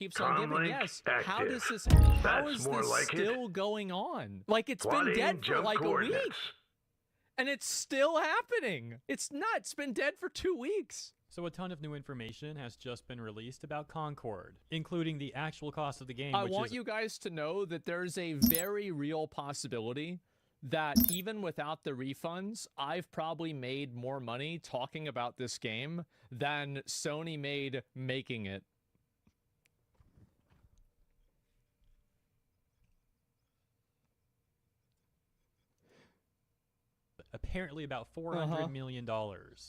keeps on giving. Yes. How does this? How is this still going on? Like it's been dead for like a week, and it's still happening. It's nuts. It's been dead for 2 weeks. So a ton of new information has just been released about Concord, including the actual cost of the game. I want you guys to know that there's a very real possibility that even without the refunds, I've probably made more money talking about this game than Sony made making it. Apparently about $400 million.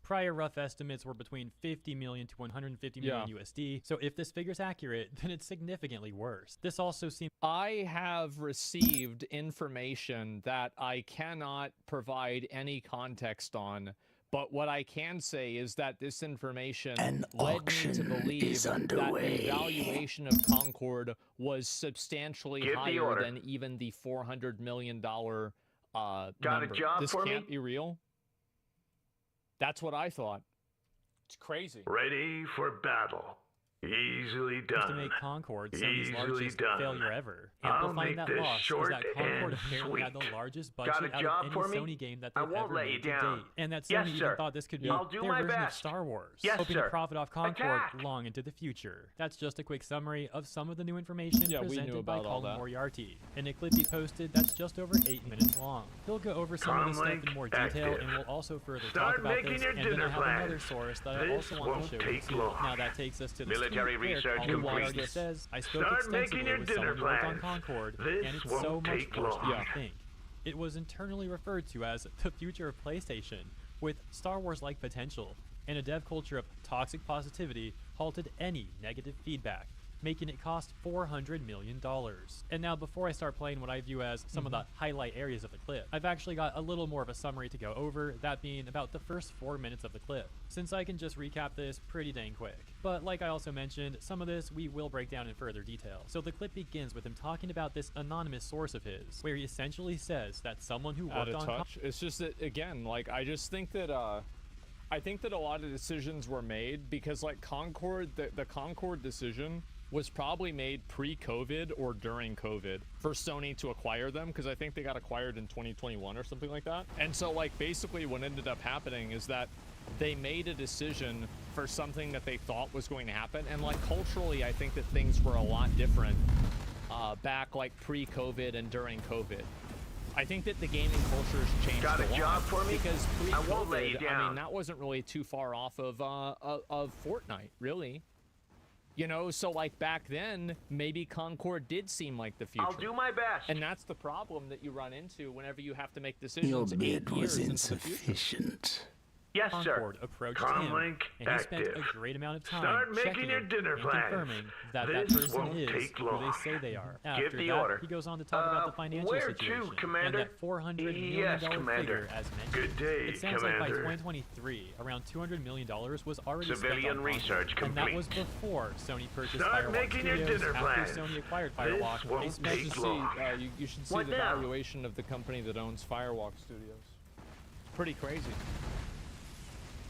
Prior rough estimates were between 50 million to 150 million USD. So if this figure's accurate, then it's significantly worse. This also seems... I have received information that I cannot provide any context on, but what I can say is that this information led me to believe that the valuation of Concord was substantially higher than even the $400 million number. Got a job this for me? can't be real. That's what I thought. It's crazy. Ready for battle. Easily done. to make Concord Sony's largest failure ever. Amplifying that loss is that Concord apparently had the largest budget out of any Sony game that they've ever made to date. And that Sony even thought this could be their version of Star Wars, hoping to profit off Concord long into the future. That's just a quick summary of some of the new information presented by Colin Moriarty. In a clip he posted that's just over 8 minutes long. He'll go over some of this stuff in more detail, and we'll also further talk about this, and then I have another source that I also want to show you too. Now that takes us to the military research complete. Says, I spoke extensively with someone who worked on Concord, and it's so much worse than you think. It was internally referred to as the future of PlayStation, with Star Wars-like potential, and a dev culture of toxic positivity halted any negative feedback, making it cost $400 million. And now before I start playing what I view as some of the highlight areas of the clip, I've actually got a little more of a summary to go over, that being about the first 4 minutes of the clip, since I can just recap this pretty dang quick. But like I also mentioned, some of this we will break down in further detail. So the clip begins with him talking about this anonymous source of his, where he essentially says that someone who worked on it's just that, again, like I just think that I think that a lot of decisions were made because like Concord, the Concord decision was probably made pre-COVID or during COVID for Sony to acquire them, because I think they got acquired in 2021 or something like that. And so like basically what ended up happening is that they made a decision for something that they thought was going to happen, and like culturally I think that things were a lot different back like pre-COVID and during COVID. I think that the gaming culture has changed Got a lot job for me? because I won't lay you pre-COVID, down. I mean, that wasn't really too far off of Fortnite, really. You know, so like back then, maybe Concord did seem like the future. I'll do my best. And that's the problem that you run into whenever you have to make decisions. Your 8 bid was years into the future. insufficient. Yes, sir. Concord approached him, and he spent a great amount of time Start making checking your it dinner and plans. confirming that This that person won't is take who long. they say they are. After Give the that, order. he goes on to talk about the financial where situation to, Commander? and that $400 million Yes, Commander. figure as mentioned. Good day, It sounds like by Commander. 2023, around $200 million was already Civilian spent on research Concord, and that was complete. before Sony purchased Start Firewalk making your Studios. dinner After plans. Sony acquired This Firewalk, they won't spent take See, long. you should see What the now? valuation of the company that owns Firewalk Studios. It's pretty crazy.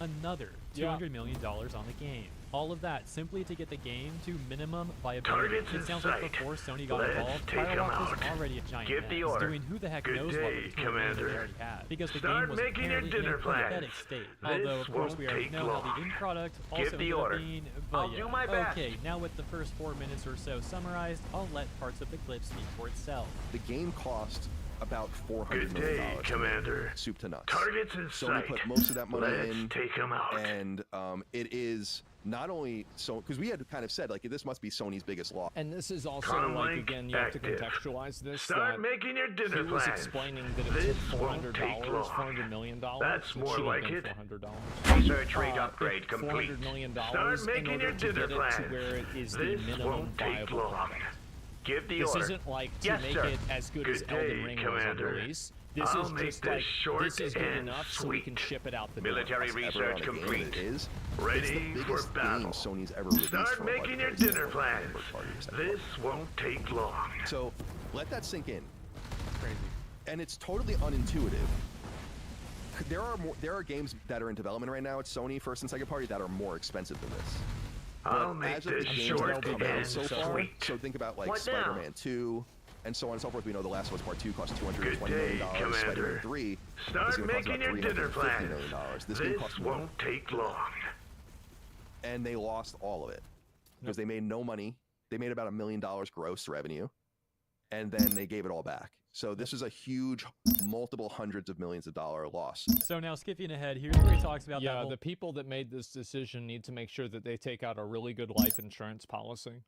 another $200 million on the game. All of that simply to get the game to minimum viability. Targets It in sounds sight. like before Sony got Let's involved, take 'em Firewalk was out. already a giant Give the mess, order. doing who the heck Good knows day, what with the $200 million they Commander. already had, because the Start game was making your apparently in dinner a plans. pathetic state. This Although, of course, won't we already take know how long. the end product also Give the ended up order. being, but I'll yeah. do my best. Okay, now with the first 4 minutes or so summarized, I'll let parts of the clip speak for itself. The game cost about $400 Good million. day, Commander. Soup to nuts. Targets in Sony sight. put most of that money Let's in, take 'em out. and it is not only so because we had kind of said like this must be Sony's biggest loss. And this is also Comlink like, again, you have to active. contextualize this. Start that making your dinner he was plans. explaining that it This took won't $400, take long. $400 million. That's It more should have like been it. $400. Research rate upgrade complete. $400 million Start in making order your to dinner get it plans. to where it is the This minimum won't take viable long. product. Give the This order. isn't like to Yes, make sir. it as good as Good Elden day, Ring was on Commander. release. This I'll is make just this like, short this is good and enough so we can sweet. ship it out the door. Military Ever on research a game complete. it is. Ready it's the for biggest battle. game Sony's ever released. Start from a making your budgetary dinner standpoint, plans. from a first-party standpoint. This won't take long. So let that sink in. Crazy. And it's totally unintuitive. There are games that are in development right now at Sony first and second party that are more expensive than this. I'll make as of this the games short that have come out and so far, sweet. so think about like What now? Spider-Man 2 and so on and so forth. We know The Last of Us Part 2 cost $220 Good million. day, Spider-Man Commander. 3 is Start going to cost making about your dinner $350 plans. million. This game costs more. Won't take long. And they lost all of it because they made no money. They made about $1 million gross revenue, and then they gave it all back. So this is a huge, multiple hundreds of millions of dollar loss. So now skipping ahead, here's where he talks about Yeah, that. the people that made this decision need to make sure that they take out a really good life insurance policy.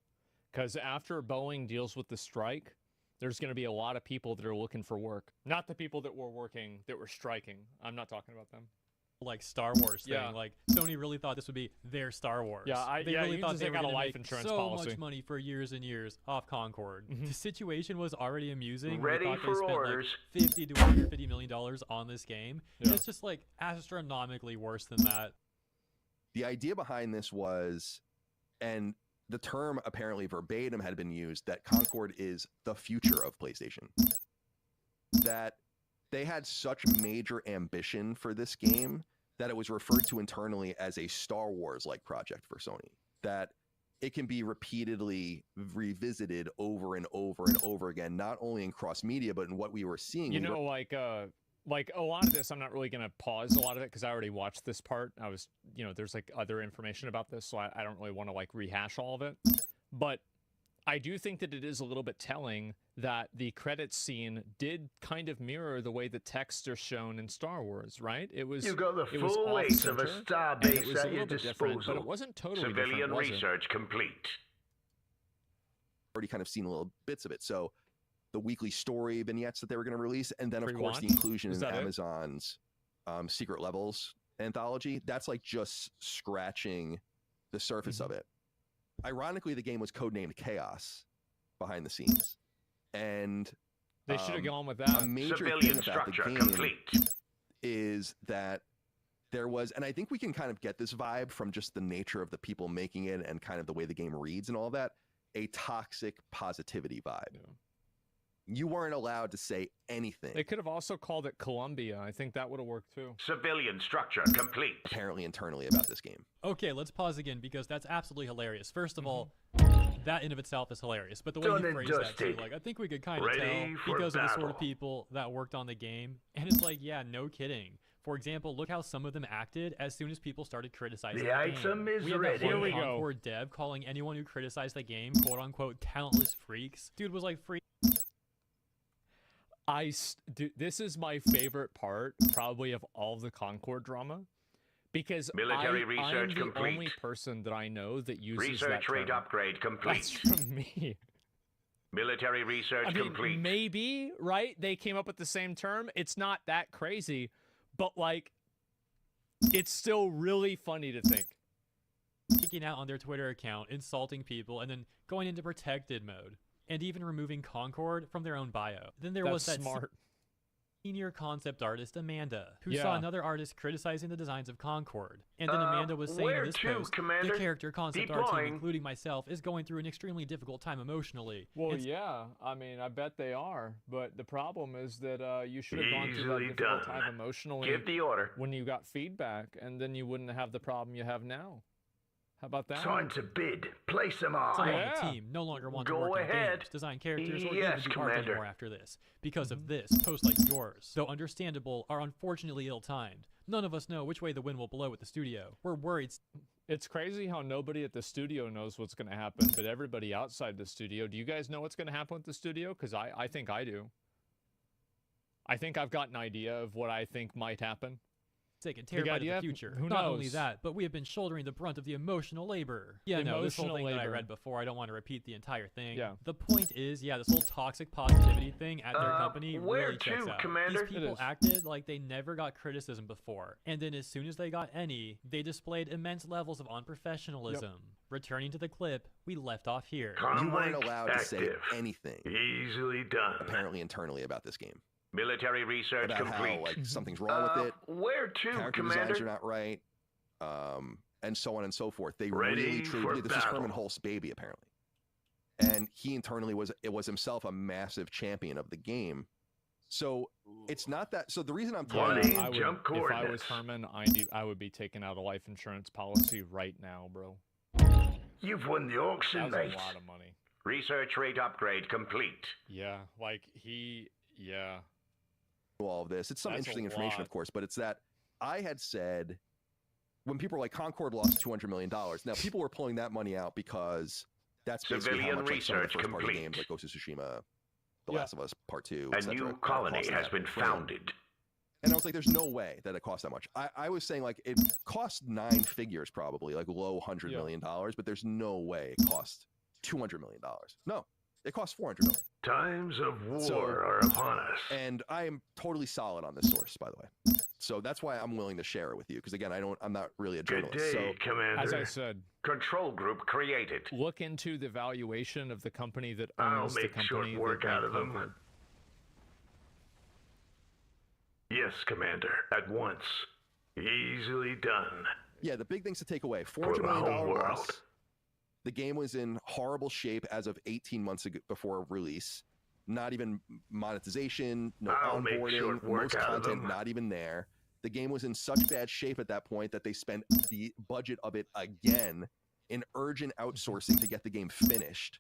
Because after Boeing deals with the strike, there's going to be a lot of people that are looking for work. Not the people that were working, that were striking. I'm not talking about them. Like Star Wars thing. Yeah. Like Sony really thought this would be their Star Wars. Yeah, they really you thought just they take were out a gonna life make insurance so policy. much money for years and years off Concord. Mhm. The situation was already amusing. Ready we thought for they spent orders. like $50 to $150 million on this game. Yeah. It's just like astronomically worse than that. The idea behind this was, and the term apparently verbatim had been used, that Concord is the future of PlayStation. That they had such major ambition for this game that it was referred to internally as a Star Wars-like project for Sony. That it can be repeatedly revisited over and over and over again, not only in cross-media, but in what we were seeing. You know, like a lot of this, I'm not really going to pause a lot of it because I already watched this part. I was, there's like other information about this, so I don't really want to like rehash all of it. But I do think that it is a little bit telling that the credits scene did kind of mirror the way the texts are shown in Star Wars, right? It was You got the it was full weight of a off-center, star and it base was a at little your bit different, but disposal. it wasn't totally Civilian different, was it? research complete. already kind of seen little bits of it. So the weekly story vignettes that they were going to release, and then of course the Pre-launch? inclusion Is in that it? Amazon's Secret Levels anthology. That's like just scratching the surface of it. Ironically, the game was codenamed Chaos behind the scenes, and They should have gone with a that. major Civilian thing about structure the game complete. is that there was, and I think we can kind of get this vibe from just the nature of the people making it and kind of the way the game reads and all that, a toxic positivity vibe. Yeah. You weren't allowed to say anything, They could have also called it Columbia. I think that would have worked too. Civilian structure complete. apparently internally, about this game. Okay, let's pause again because that's absolutely hilarious. First of all, Mm-hmm. that in of itself is hilarious. But the way Done you and phrase that too, dusted. like I think we could kind of Ready tell for because of the sort of battle. people that worked on the game. And it's like, yeah, no kidding. For example, look how some of them acted as soon as people started criticizing The the item game. is We had ready. that Here one we go. Concord dev calling anyone who criticized the game "quote unquote" talentless freaks. Dude was like freak. Dude, this is my favorite part, probably of all the Concord drama, because Military I'm research the complete. only person that I know that uses Research that rate term. upgrade That's complete. from me. Military research I mean, complete. maybe, right? They came up with the same term. It's not that crazy, but like, it's still really funny to think. Speaking out on their Twitter account, insulting people, and then going into protected mode, and even removing Concord from their own bio. Then there was That's that smart. senior concept artist Amanda, who saw Yeah. another artist criticizing the designs of Concord. And then Amanda was saying in where this to, post, Commander? the character concept art team, Deploying. including myself, is going through an extremely difficult time emotionally. Well, And yeah. I mean, I bet they are. But the problem is that you should have gone through Easily that difficult done. time emotionally Give the order. when you got feedback, and then you wouldn't have the problem you have now. How about that? Time to bid. Place them some on. on Yeah. the team no longer want to Go work ahead. on games, design characters, or Yes, even do art Commander. anymore after this. Because of this, posts like yours, though understandable, are unfortunately ill-timed. None of us know which way the wind will blow at the studio. We're worried It's crazy how nobody at the studio knows what's going to happen, but everybody outside the studio. Do you guys know what's going to happen with the studio? Because I think I do. I think I've got an idea of what I think might happen. sick and terrified of idea? the future. Who Not only knows? that, but we have been shouldering the brunt of the emotional labor. Yeah, no, this whole Emotional thing that I labor. read before, I don't want to repeat the entire thing. Yeah. The point is, yeah, this whole toxic positivity thing at their company where really checks to, out. Commander? These people is. acted like they never got criticism before, and then as soon as they got any, they displayed immense levels of unprofessionalism. Returning to the clip, we left off here. You weren't Comlink allowed to say active. anything, Easily done. apparently internally, about this game. Military research About complete. how like something's wrong with it, Where to, character Commander? designs are not right, and so on and so forth. They Ready really truly for believe this is Herman battle. Hulst's baby, apparently. And he internally was himself a massive champion of the game. So it's not that. So the reason I'm telling Warning. you, I would, Jump if I was coordinates. Herman, I would be taking out a life insurance policy right now, bro. You've won the auction, That's mate. a lot of money. Research rate upgrade complete. Yeah, like yeah. All of this. It's some That's a interesting information, lot. of course, but it's that I had said when people were like, Concord lost $200 million. Now, people were pulling that money out because that's basically how Civilian much like some of the research first-party complete. games like Ghost of Tsushima, The Yeah. Last of Us Part 2, A etc. new colony has been founded. And I was like, there's no way that it costs that much. I was saying like it costs 9 figures probably, like low $100 million, but there's no way it costs $200 million. No, it costs $400 million. Times of war So- are upon us. And I am totally solid on this source, by the way. So that's why I'm willing to share it with you. Because again, I'm not really a Good journalist. day, So Commander. As I said, Control group created. look into the valuation of the company that I'll owns the make short company work that out made of them. Concord. Yes, Commander. At once. Easily done. yeah, the big things to take away: For $400 the million whole loss. world. The game was in horrible shape as of 18 months ago, before release. Not even monetization, no I'll make onboarding, short work most out of content them. not even there. The game was in such bad shape at that point that they spent the budget of it again in urgent outsourcing to get the game finished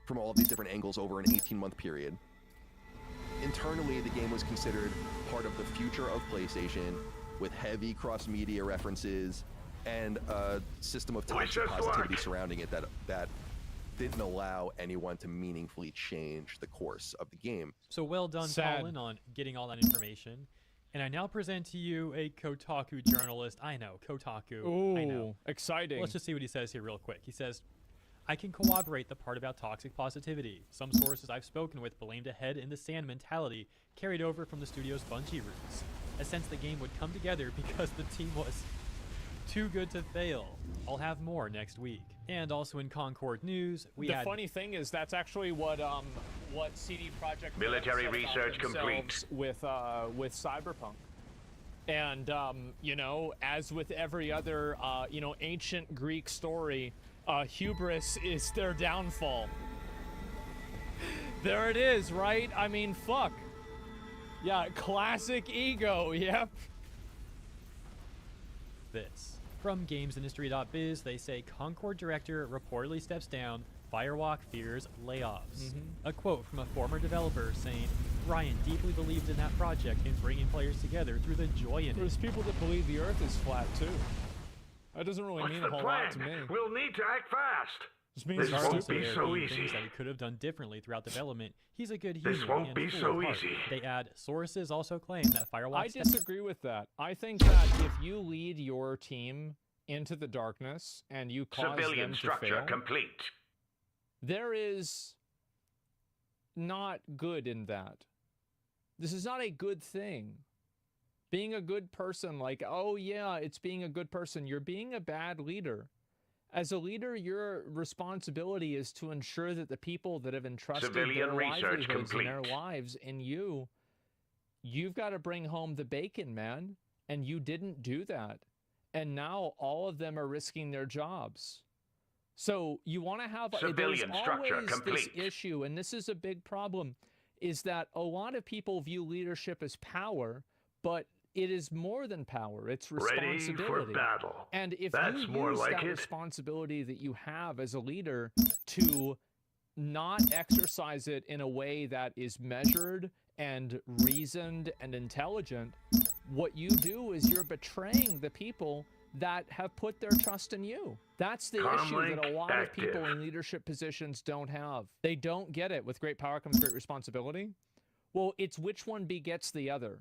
from all of these different angles over an 18-month period. Internally, the game was considered part of the future of PlayStation with heavy cross-media references and a system of toxic Wish us positivity luck. surrounding it that didn't allow anyone to meaningfully change the course of the game. So well done, Sad. Colin, on getting all that information. And I now present to you a Kotaku journalist. I know, Kotaku. I know. Ooh, exciting. Let's just see what he says here real quick. He says, I can corroborate the part about toxic positivity. Some sources I've spoken with blamed a head in the sand mentality carried over from the studio's Bungie roots. A sense the game would come together because the team was too good to fail. I'll have more next week. And also in Concord news, we the had funny thing is that's actually what CD Projekt Military said about research complete. themselves with Cyberpunk. And you know, as with every other you know, ancient Greek story, hubris is their downfall. There it is, right? I mean, fuck. Yeah, classic ego. Yep. this. From GamesIndustry.biz, they say Concord director reportedly steps down, Firewalk fears layoffs. A quote from a former developer saying, Ryan deeply believed in that project and bringing players together through the joy in it. There's people that believe the Earth is flat too. That doesn't really What's mean the a whole plan? lot to me. We'll need to act fast. Just means This it's won't stupid. be There so being easy. things that he could have done differently throughout development. He's a good human This won't and be full so of heart. easy. They add, sources also claim that Firewalk I stepped disagree with that. I think that if you lead your team into the darkness and you cause Civilian them to structure fail, complete. there is not good in that. This is not a good thing. Being a good person, like, oh yeah, it's being a good person. You're being a bad leader. As a leader, your responsibility is to ensure that the people that have entrusted Civilian their research livelihoods and their complete. lives in you, you've got to bring home the bacon, man. And you didn't do that. And now all of them are risking their jobs. So you want to have Civilian there's structure always complete. this issue, and this is a big problem, is that a lot of people view leadership as power, but it is more than power. It's Ready responsibility. for battle. And if That's you more use like that it. responsibility that you have as a leader to not exercise it in a way that is measured and reasoned and intelligent, what you do is you're betraying the people that have put their trust in you. That's the issue that a lot of people active. in leadership positions don't have. They don't get it. With great power comes great responsibility. Well, it's which one begets the other.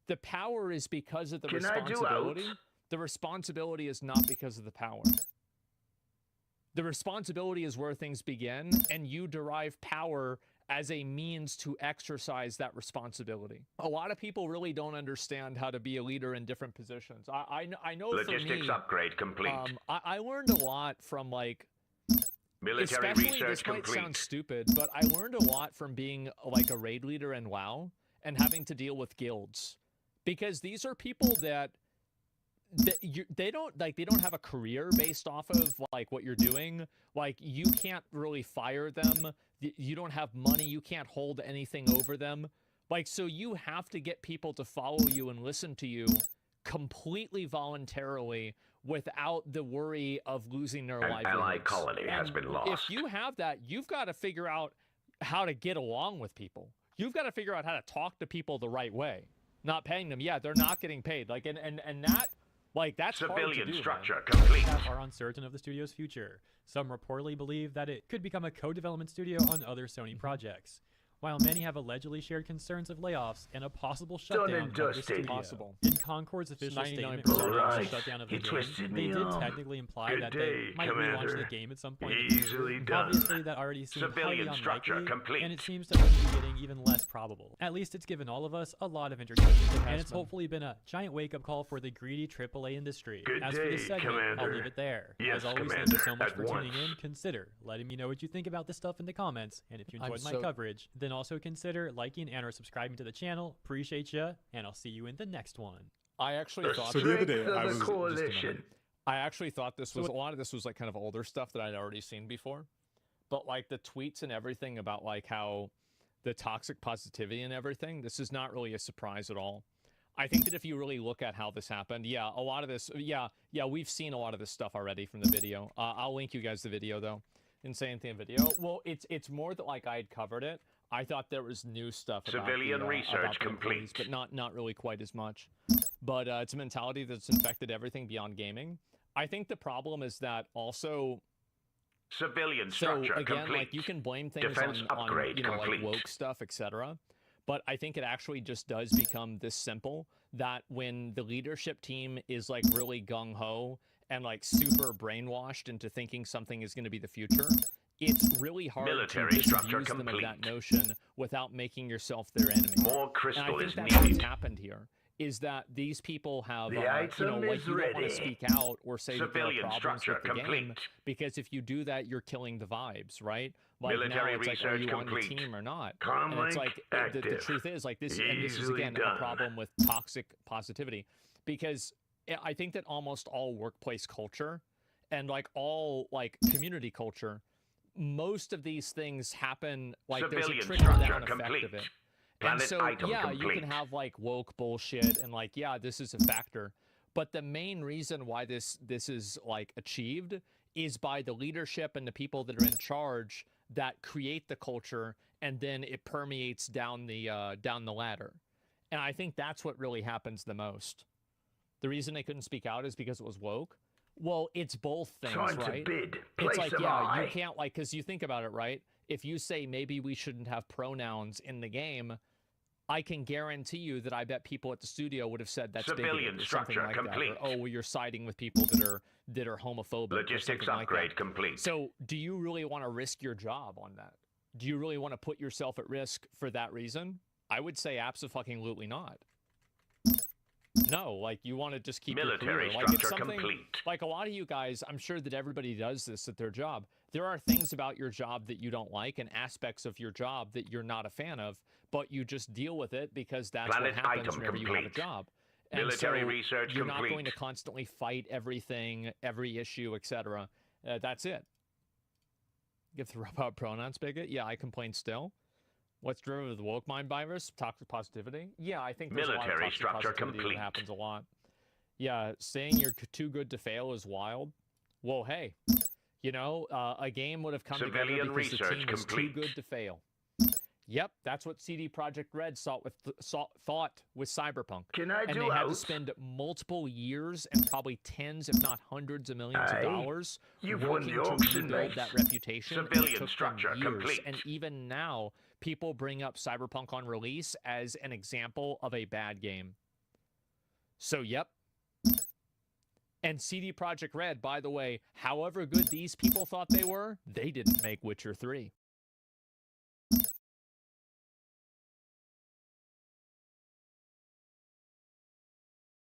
The power is because of the Can I do responsibility. outs? The responsibility is not because of the power. The responsibility is where things begin, and you derive power as a means to exercise that responsibility. A lot of people really don't understand how to be a leader in different positions. I know Logistics for me, upgrade complete. I learned a lot from, like, Military especially, research this might complete. sound stupid, but I learned a lot from being like a raid leader in WoW and having to deal with guilds, because these are people that they don't have a career based off of like what you're doing. Like, you can't really fire them. You don't have money. You can't hold anything over them. Like, so you have to get people to follow you and listen to you completely voluntarily without the worry of losing their livelihoods. An ally colony has been lost. If you have that, you've got to figure out how to get along with people. You've got to figure out how to talk to people the right way. Not paying them. Yeah, they're not getting paid. Like, and that, like, that's Civilian hard to do, structure man. complete. Are uncertain of the studio's future. Some reportedly believe that it could become a co-development studio on other Sony projects, while many have allegedly shared concerns of layoffs and a possible shutdown of the studio. Possible. In Concord's official statement regarding the shutdown of the game, they did technically imply that they might relaunch the game at some point. Easily done. Obviously, that already seems highly Civilian structure unlikely, complete. and it seems to only be getting even less probable. At least it's given all of us a lot of entertainment, and it's hopefully been a giant wake-up call for the greedy AAA industry. Good As for this day, segment, I'll Commander. leave it there. Yes, As always, Commander, thank you so much at for tuning once. in. Consider letting me know what you think about this stuff in the comments, and if you I'm enjoyed my so- coverage, then also consider liking and or subscribing to the channel. Appreciate ya, and I'll see you in the next one. I actually thought So the other day, Strength of I the was just a minute. coalition. I actually thought this was a lot of this was like kind of older stuff that I'd already seen before, but like the tweets and everything about like how the toxic positivity and everything, this is not really a surprise at all. I think that if you really look at how this happened, yeah, a lot of this, yeah, we've seen a lot of this stuff already from the video. I'll link you guys the video though. Didn't say anything in the video. Well, it's more that like I'd covered it. I thought there was new stuff about Civilian the, research about the employees, complete. but not really quite as much. But it's a mentality that's infected everything beyond gaming. I think the problem is that also. Civilian So structure again, complete. like you can blame things Defense on upgrade you know complete. like woke stuff, etc. But I think it actually just does become this simple that when the leadership team is like really gung ho and like super brainwashed into thinking something is going to be the future, it's really hard Military to structure disabuse them of that complete. notion without making yourself their enemy. More And I crystal think is that's what's needed. happened here. Is that these people have, The you know, item like is you don't want to ready. speak out or say that there are Civilian problems structure with the game, complete. because if you do that, you're killing the vibes, right? Like Military now it's like, are research you on the complete. team or not? Comm And it's link like, the active. truth is like this, and this is Easily again done. a problem with toxic positivity, because I think that almost all workplace culture and like all like community culture, most of these things happen like Civilian there's a trickle structure down effect complete. of it. Planet And so, item yeah, complete. you can have like woke bullshit and like, yeah, this is a factor. But the main reason why this is like achieved is by the leadership and the people that are in charge that create the culture, and then it permeates down the ladder. And I think that's what really happens the most. The reason they couldn't speak out is because it was woke. Well, it's both things, Time right? to bid. It's Place like, them yeah, high. you can't like, because you think about it, right? If you say maybe we shouldn't have pronouns in the game, I can guarantee you that I bet people at the studio would have said that's Civilian bigoted or something structure like complete. that. Or, oh, well, you're siding with people that are homophobic. or Logistics something like upgrade that. complete. So, do you really want to risk your job on that? Do you really want to put yourself at risk for that reason? I would say absolutely not. No, like you want to just keep Military your career. Like it's structure something complete. like a lot of you guys, I'm sure that everybody does this at their job. There are things about your job that you don't like and aspects of your job that you're not a fan of, but you just deal with it because that's Planet what happens item whenever you have a complete. job. And Military so research you're not going complete. to constantly fight everything, every issue, etc. That's it. Give the robot pronouns bigot. Yeah, I complain still. What's driven with the woke mind virus? Toxic positivity? Yeah, I think there's a lot of Military toxic structure positivity complete. that happens a lot. Yeah, saying you're too good to fail is wild. Well, hey, you know, a game would have come together Civilian because the research team was too complete. good to fail. Yep, that's what CD Projekt Red thought with Cyberpunk. Can I And do they had to out? spend multiple years and probably tens, if not hundreds of millions of Aye. dollars You've won working the to auction, rebuild mate. that reputation. and it Civilian took them structure years. complete. And even now, people bring up Cyberpunk on release as an example of a bad game. So, yep. And CD Projekt Red, by the way, however good these people thought they were, they didn't make Witcher 3.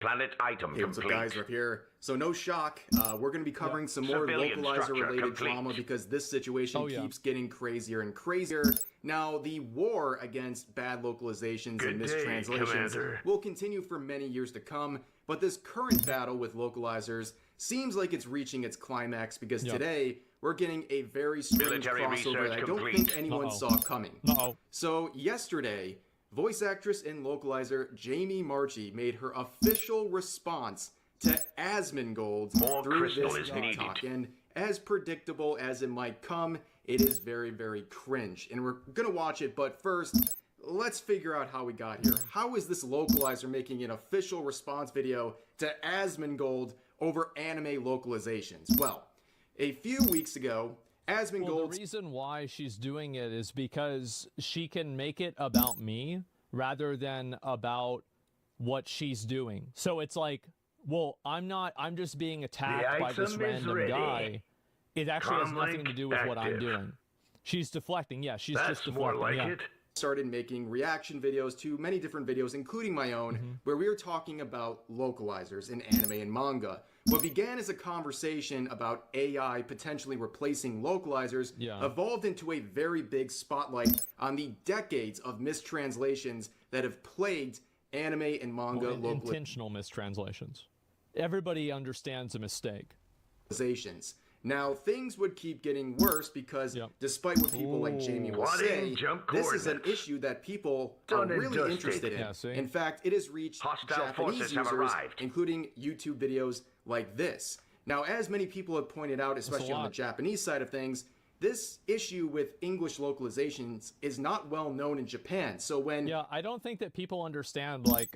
Planet item Hey, what's up, complete. guys? Riff here. So no shock, we're going to be covering some more Civilian structure localizer-related complete. drama because this situation Oh, yeah. keeps getting crazier and crazier. Now, the war against bad localizations Good and day, mistranslations Commander. will continue for many years to come, but this current battle with localizers seems like it's reaching its climax because Yeah. today we're getting a very strange Military crossover research that I don't complete. think anyone Uh-oh. saw coming. Uh-oh. So yesterday, voice actress and localizer Jamie Marchi made her official response to Asmongold through this TikTok. And as predictable as it might come, it is very, very cringe. And we're going to watch it, but first, let's figure out how we got here. How is this localizer making an official response video to Asmongold over anime localizations? Well, a few weeks ago, Asmongold... Well, the reason why she's doing it is because she can make it about me rather than about what she's doing. So it's like, well, I'm just being attacked by this random guy. It actually has nothing to do with what I'm doing. She's deflecting. Yeah, she's just deflecting. More like it. Started making reaction videos to many different videos, including my own, where we were talking about localizers in anime and manga. What began as a conversation about AI potentially replacing localizers evolved into a very big spotlight on the decades of mistranslations that have plagued anime and manga intentional mistranslations. Everybody understands a mistake. Now, things would keep getting worse because despite what people like Jamie will say, this is an issue that people are really interested in. Yeah, in fact, it has reached Japanese users, including YouTube videos like this. Now, as many people have pointed out, especially on the Japanese side of things, this issue with English localizations is not well known in Japan. So when I don't think that people understand, like,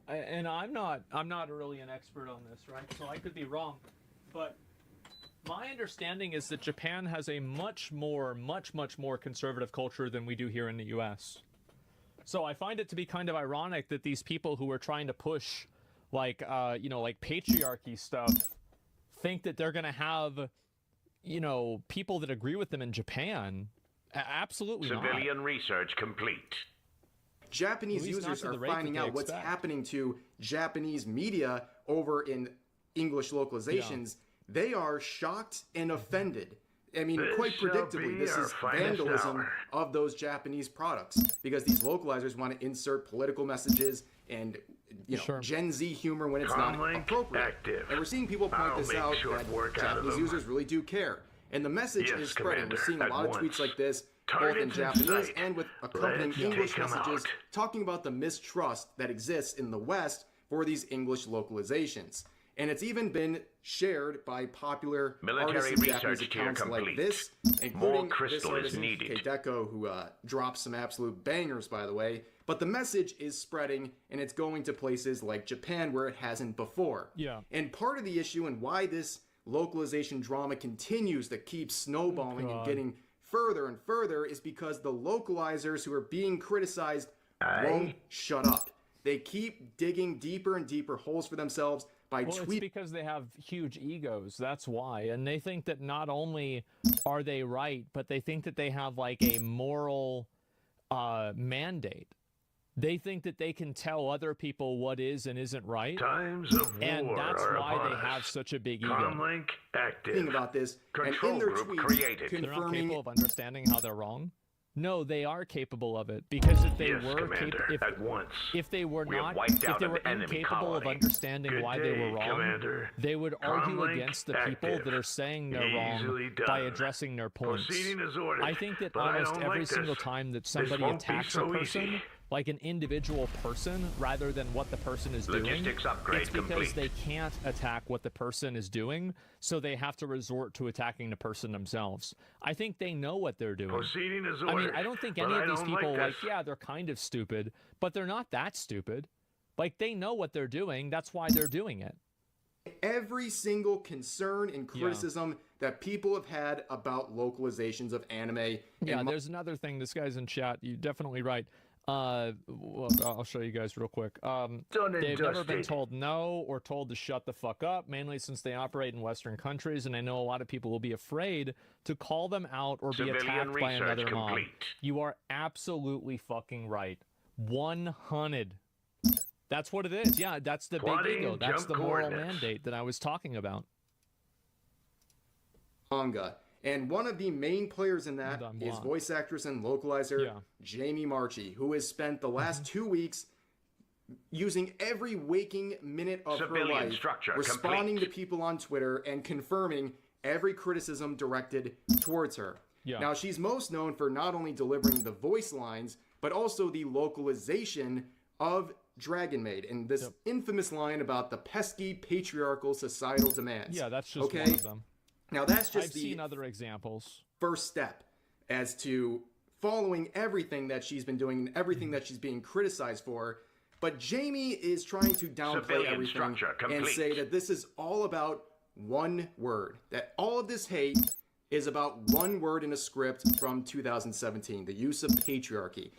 and I'm not really an expert on this, right? So I could be wrong, but my understanding is that Japan has a much more conservative culture than we do here in the U.S. So I find it to be kind of ironic that these people who are trying to push, like, like patriarchy stuff, think that they're gonna have, people that agree with them in Japan. Absolutely not. Civilian research complete. Japanese users are finding out what's happening to Japanese media over in English localizations. They are shocked and offended. I mean, quite predictably, this is vandalism of those Japanese products because these localizers want to insert political messages and Gen Z humor when it's not appropriate. And we're seeing people point this out that Japanese users really do care. And the message is spreading. We're seeing a lot of tweets like this, both in Japanese and with accompanying English messages, talking about the mistrust that exists in the West for these English localizations. And it's even been shared by popular artists and Japanese accounts like this, including this artist, Deco, who drops some absolute bangers, by the way. But the message is spreading, and it's going to places like Japan where it hasn't before. And part of the issue and why this localization drama continues to keep snowballing and getting further and further is because the localizers who are being criticized won't shut up. They keep digging deeper and deeper holes for themselves. It's because they have huge egos. That's why. And they think that not only are they right, but they think that they have like a moral mandate. They think that they can tell other people what is and isn't right. Times of war and that's why they have such a big ego. Comlink active. Thinking about this, Control and in their group tweet, created. They're not capable of understanding how they're wrong. No, they are capable of it because if they were if they were not, if they were incapable of understanding why they were wrong, they would argue against the people that are saying they're wrong by addressing their points. I think that almost every single time that somebody attacks a person, like an individual person, rather than what the person is doing, it's because they can't attack what the person is doing, so they have to resort to attacking the person themselves. I think they know what they're doing. I mean, I don't think any of these people, they're kind of stupid, but they're not that stupid. Like, they know what they're doing. That's why they're doing it. Every single concern and criticism that people have had about localizations of anime. Yeah, there's another thing. This guy's in chat. You're definitely right. Well, I'll show you guys real quick. They've never been told no or told to shut the fuck up, mainly since they operate in Western countries, and I know a lot of people will be afraid to call them out or be attacked by another mob. You are absolutely fucking right. 100. That's what it is. Yeah, that's the big ego. That's the moral mandate that I was talking about. Manga. And one of the main players in that is voice actress and localizer Jamie Marchi, who has spent the last 2 weeks using every waking minute of her life responding to people on Twitter and confirming every criticism directed towards her. Now, she's most known for not only delivering the voice lines, but also the localization of Dragon Maid and this infamous line about the pesky patriarchal societal demands. Yeah, that's just one of them. Now that's just I've seen other examples. First step as to following everything that she's been doing and everything that she's being criticized for. But Jamie is trying to downplay everything and say that this is all about one word. That all of this hate is about one word in a script from 2017, the use of patriarchy.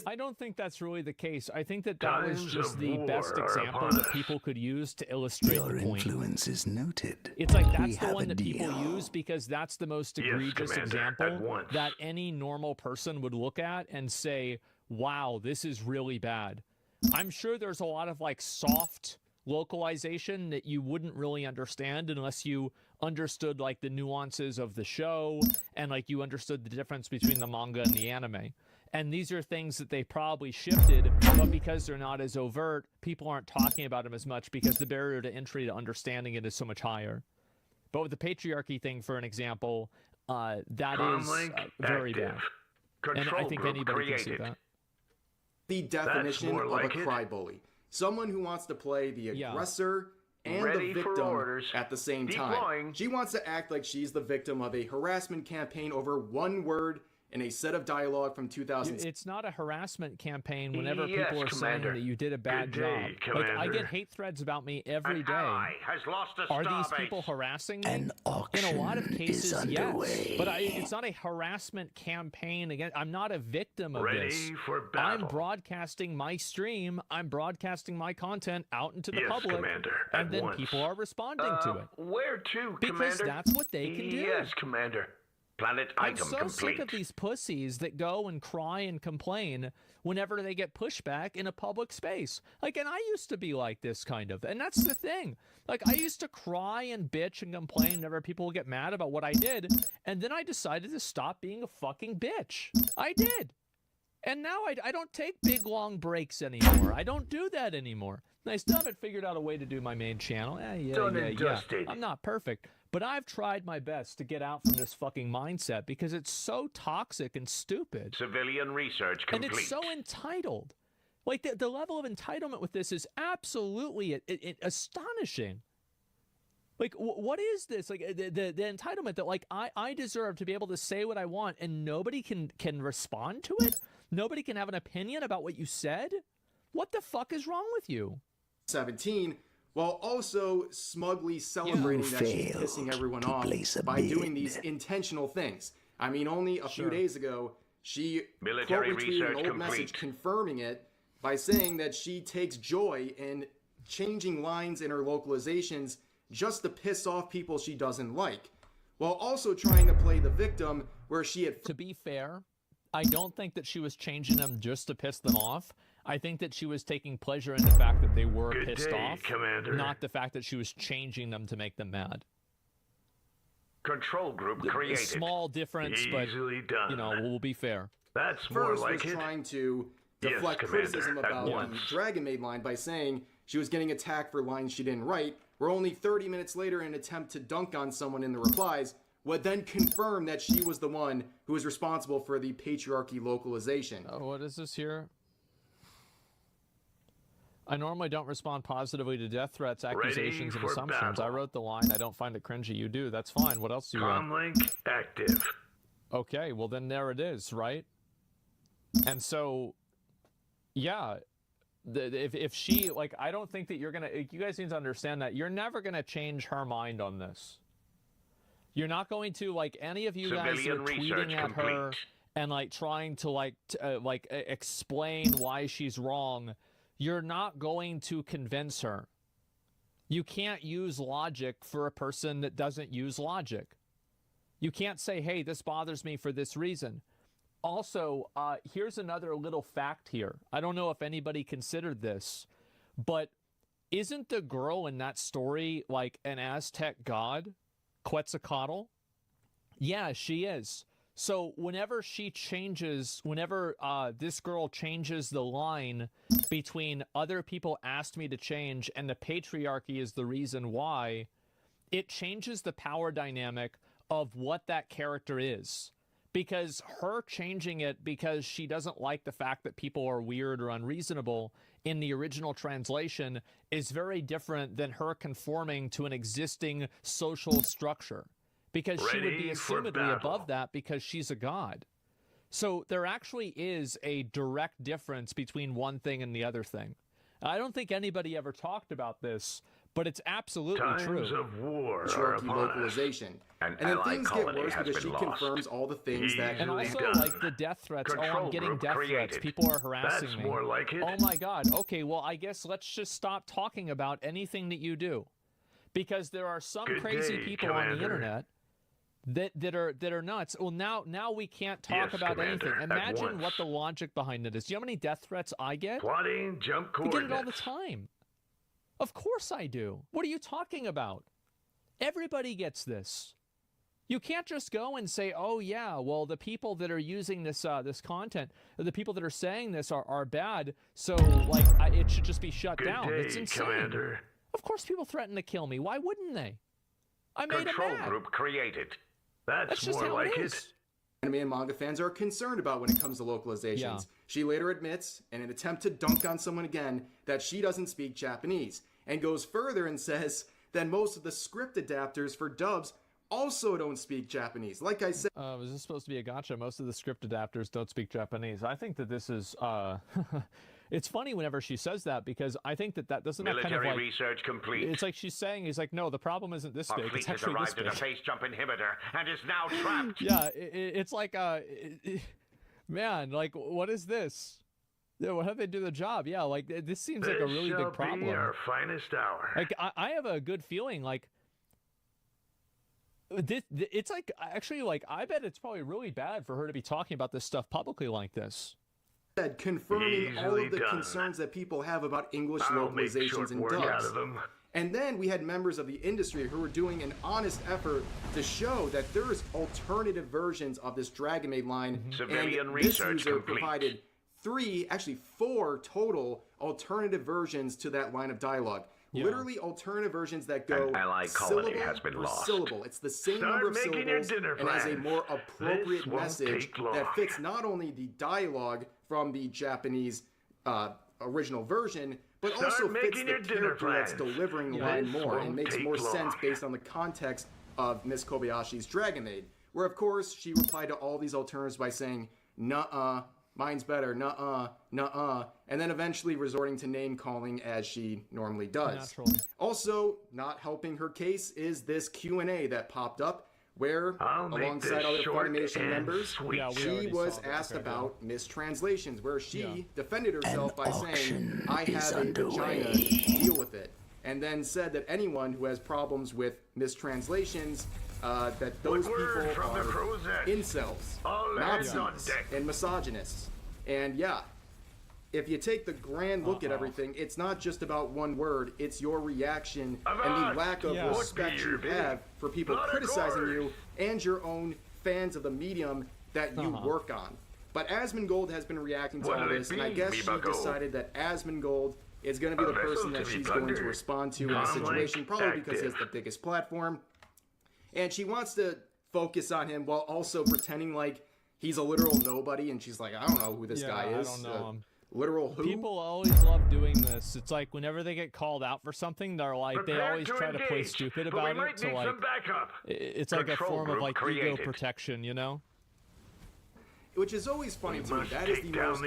I don't think that's really the case. I think that was just the best example that people could use to illustrate the point. Your influence is noted. It's like that's the one that people use because that's the most egregious example that any normal person would look at and say, wow, this is really bad. I'm sure there's a lot of like soft localization that you wouldn't really understand unless you understood like the nuances of the show and like you understood the difference between the manga and the anime. And these are things that they probably shifted, but because they're not as overt, people aren't talking about them as much because the barrier to entry to understanding it is so much higher. But with the patriarchy thing, for an example, that is very bad. And I think anybody can see that. The definition of a crybaby. Someone who wants to play the aggressor and the victim at the same time. She wants to act like she's the victim of a harassment campaign over one word in a set of dialogue from 2000. It's not a harassment campaign whenever people are saying that you did a bad job. Like, I get hate threads about me every day. Are these people harassing me? In a lot of cases, yes. But it's not a harassment campaign. Again, I'm not a victim of this. I'm broadcasting my stream. I'm broadcasting my content out into the public. And then people are responding to it. Where to, Commander? Because that's what they can do. Yes, Commander. Planet I'm item so complete. sick of these pussies that go and cry and complain whenever they get pushback in a public space. Like, and I used to be like this kind of, and that's the thing. Like, I used to cry and bitch and complain whenever people would get mad about what I did, and then I decided to stop being a fucking bitch. I did. And now I don't take big, long breaks anymore. I don't do that anymore. I still haven't figured out a way to do my main channel. Yeah. I'm not perfect. But I've tried my best to get out from this fucking mindset because it's so toxic and stupid. Civilian research complete. And it's so entitled. Like, the level of entitlement with this is absolutely astonishing. Like, what is this? Like, the entitlement that, like, I deserve to be able to say what I want and nobody can respond to it? Nobody can have an opinion about what you said? What the fuck is wrong with you? 17, while also smugly celebrating that she's pissing everyone off by doing these intentional things. I mean, only a few days ago, she quote-retweeted an old message confirming it by saying that she takes joy in changing lines in her localizations just to piss off people she doesn't like, while also trying to play the victim where she had... To be fair, I don't think that she was changing them just to piss them off. I think that she was taking pleasure in the fact that they were pissed off, Commander. Not the fact that she was changing them to make them mad. Control group created. A small difference, but done. You know, we'll be fair. That's more like was trying to deflect criticism about the Dragon Maid line by saying she was getting attacked for lines she didn't write, where only 30 minutes later, in an attempt to dunk on someone in the replies, would then confirm that she was the one who was responsible for the patriarchy localization. Oh, what is this here? I normally don't respond positively to death threats, accusations, and assumptions. Battle. I wrote the line. I don't find it cringy. You do. That's fine. What else do you want? Comlink active. Okay, well then there it is, right? And so, yeah, if she, like, I don't think that you're gonna, you guys need to understand that you're never gonna change her mind on this. You're not going to, like, any of you guys are tweeting at her and, like, trying to, explain why she's wrong. You're not going to convince her. You can't use logic for a person that doesn't use logic. You can't say, hey, this bothers me for this reason. Also, here's another little fact here. I don't know if anybody considered this, but isn't the girl in that story like an Aztec god? Quetzalcoatl? Yeah, she is. So whenever she changes, whenever this girl changes the line between other people asked me to change and the patriarchy is the reason why, it changes the power dynamic of what that character is. because her changing it because she doesn't like the fact that people are weird or unreasonable in the original translation is very different than her conforming to an existing social structure, because she would be assumedly above that because she's a god. So there actually is a direct difference between one thing and the other thing. I don't think anybody ever talked about this, but it's absolutely true. Times of war Cherokee localization. And then things get worse because she confirms all the things that... And also, like, the death threats. Oh, I'm getting death threats. People are harassing me. More like it. Oh, my God. Okay, well, I guess let's just stop talking about anything that you do. Because there are some crazy people on the internet that are nuts. Well, now we can't talk about anything. Imagine what the logic behind it is. Do you know how many death threats I get? Plotting jump I get it all the time. Of course I do. What are you talking about? Everybody gets this. You can't just go and say, oh, yeah, well, the people that are using this this content, the people that are saying this are bad, so, like, it should just be shut down. It's insane. Commander. Of course people threaten to kill me. Why wouldn't they? I made them Control mad. group created. That's just more how like it it. is. Anime and manga fans are concerned about when it comes to localizations. Yeah. She later admits, in an attempt to dunk on someone again, that she doesn't speak Japanese, and goes further and says that most of the script adapters for dubs also don't speak Japanese. Like I said... Was this supposed to be a gotcha? Most of the script adapters don't speak Japanese. I think that this is... It's funny whenever she says that, because I think that doesn't that kind of like... research complete. It's like she's saying, he's like, no, the problem isn't this big. It's actually this big. At a face jump inhibitor and is now trapped. Yeah, it's like, man, like, what is this? Yeah, well, how do they do the job? Yeah, like, this seems like a really big problem. Be our finest hour. Like, I have a good feeling, like, it's like, actually, like, I bet it's probably really bad for her to be talking about this stuff publicly like this. Confirming all of the concerns that people have about English localizations and dubs. And then we had members of the industry who were doing an honest effort to show that there is alternative versions of this Dragon Maid line. And this user provided 4 total alternative versions to that line of dialogue. Yeah. Literally alternative versions that go syllable for syllable. It's the same number of syllables and has a more appropriate message that fits not only the dialogue from the Japanese original version, but also fits the character that's delivering the line more and makes more sense based on the context of Miss Kobayashi's Dragon Maid. Where, of course, she replied to all these alternatives by saying, nuh-uh, mine's better, nuh-uh, nuh-uh, and then eventually resorting to name-calling as she normally does. Naturally. Also, not helping her case is this Q&A that popped up, where, alongside other Funimation members, she was asked about mistranslations, where she defended herself by saying, I have a vagina, deal with it. And then said that anyone who has problems with mistranslations, that those people are incels, Nazis, and misogynists. And yeah, if you take the grand look at everything, it's not just about one word, it's your reaction and the lack of respect you have for people criticizing you and your own fans of the medium that you work on. But Asmongold has been reacting to all this, and I guess she decided that Asmongold is going to be the person that she's going to respond to in the situation, probably because he has the biggest platform. And she wants to focus on him while also pretending like he's a literal nobody, and she's like, I don't know who this guy is. I don't know him. Literal who? People always love doing this. It's like whenever they get called out for something, they're like, they always try to play stupid about it. So like, it's like a form of like ego protection, you know? Which is always funny to me. That is the most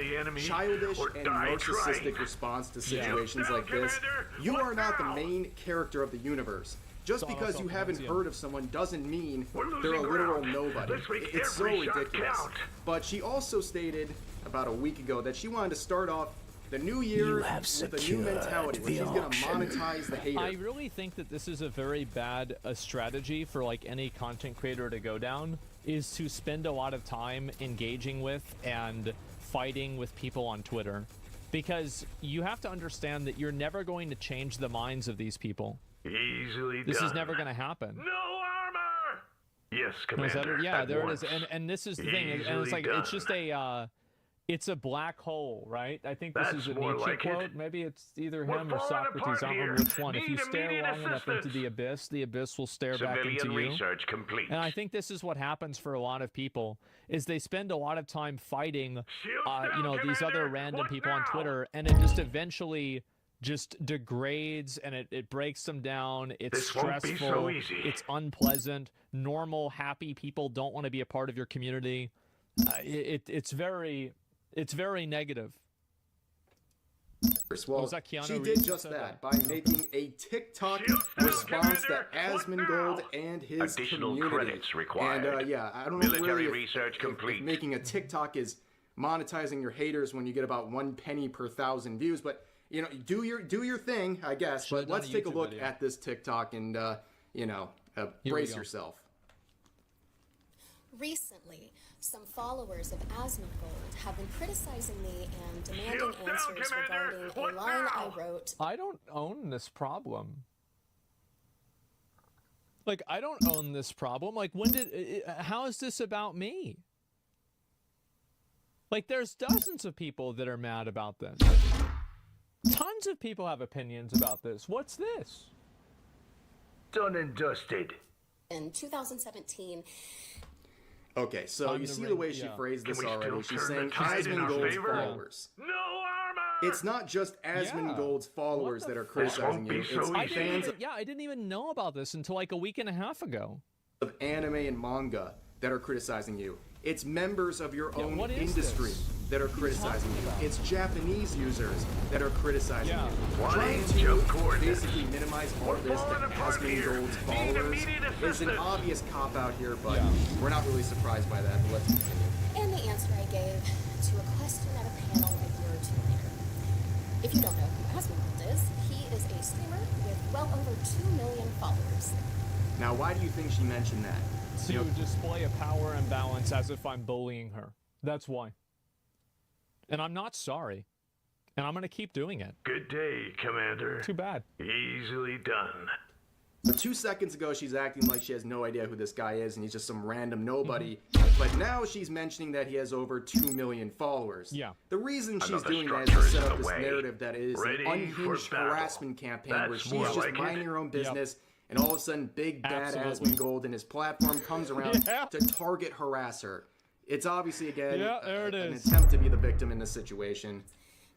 childish and narcissistic response to situations like this. You are not the main character of the universe. Just because you haven't heard of someone doesn't mean they're a literal nobody. It's so ridiculous. But she also stated about a week ago that she wanted to start off the new year with a new mentality where she's going to monetize the hater. I really think that this is a very bad strategy for like any content creator to go down, is to spend a lot of time engaging with and fighting with people on Twitter. Because you have to understand that you're never going to change the minds of these people. Easily this done. Is never going to happen. No armor! Yes, Commander. Yeah, there it is. And this is the thing. And it's like, it's just a... it's a black hole, right? I think this is a more Nietzsche like quote. it. Maybe it's either We're him or falling Socrates. apart I don't here. remember which one. If Need you stare immediate long enough into assistance. the abyss will stare back into Civilian you. research complete. And I think this is what happens for a lot of people, is they spend a lot of time fighting, Shields down, these other Commander. random What people on now? Twitter, and it just eventually just degrades and it breaks them down. It's This won't stressful. be so easy. It's unpleasant. Normal, happy people don't want to be a part of your community. It's very negative. Well, was that Keanu she Reeves did that just said that that? by making a TikTok response to Asmongold and his Additional community. credits required. And yeah, I don't know Military really research if complete. making a TikTok is monetizing your haters when you get about 1 penny per 1,000 views, but you know, do your thing, I guess. Should've But let's done a take a YouTube look video. at this TikTok and brace yourself. Recently, some followers of Asmongold have been criticizing me and demanding Shields down, answers Commander. regarding a What line I now? wrote. I don't own this problem. Like, I don't own this problem. Like, how is this about me? Like, there's dozens of people that are mad about this. Tons of people have opinions about this. What's this? Done and dusted. In 2017, Okay, so On you the see the ring, way she yeah. phrased this Can we still already. She's turn saying the tide in our Asmongold's favor? followers. No armor. It's not just Asmongold's followers What the that are fuck? criticizing This you. won't be so It's easy. fans I didn't even know about this until like a week and a half ago. of anime and manga that are criticizing you. It's members of your own what is industry this? that are criticizing you. It's Japanese users that are criticizing Yeah. you. Why Trying jump to coordinates? basically minimize all We're this to falling apart here. Asmongold's Need followers immediate is an assistance. obvious cop-out here, but Yeah. we're not really surprised by that, but let's continue. and the answer I gave to a question at a panel a year or two later. If you don't know who Asmongold is, he is a streamer with well over 2 million followers. Now, why do you think she mentioned that? To display a power imbalance as if I'm bullying her. That's why. And I'm not sorry. And I'm going to keep doing it. Good day, Commander. Too bad. Easily done. So 2 seconds ago, she's acting like she has no idea who this guy is and he's just some random nobody. Mm-hmm. But now she's mentioning that he has over 2 million followers. Yeah. The reason she's Another doing that is structure to is set in up the this way. narrative that is Ready an unhinged for battle. harassment campaign where That's she's more just like it. minding her own business and all of a sudden Big Bad Absolutely. Asmongold and his platform comes around Yeah. to target harass her. It's obviously, again, Yeah, there it an is. attempt to be the victim in this situation.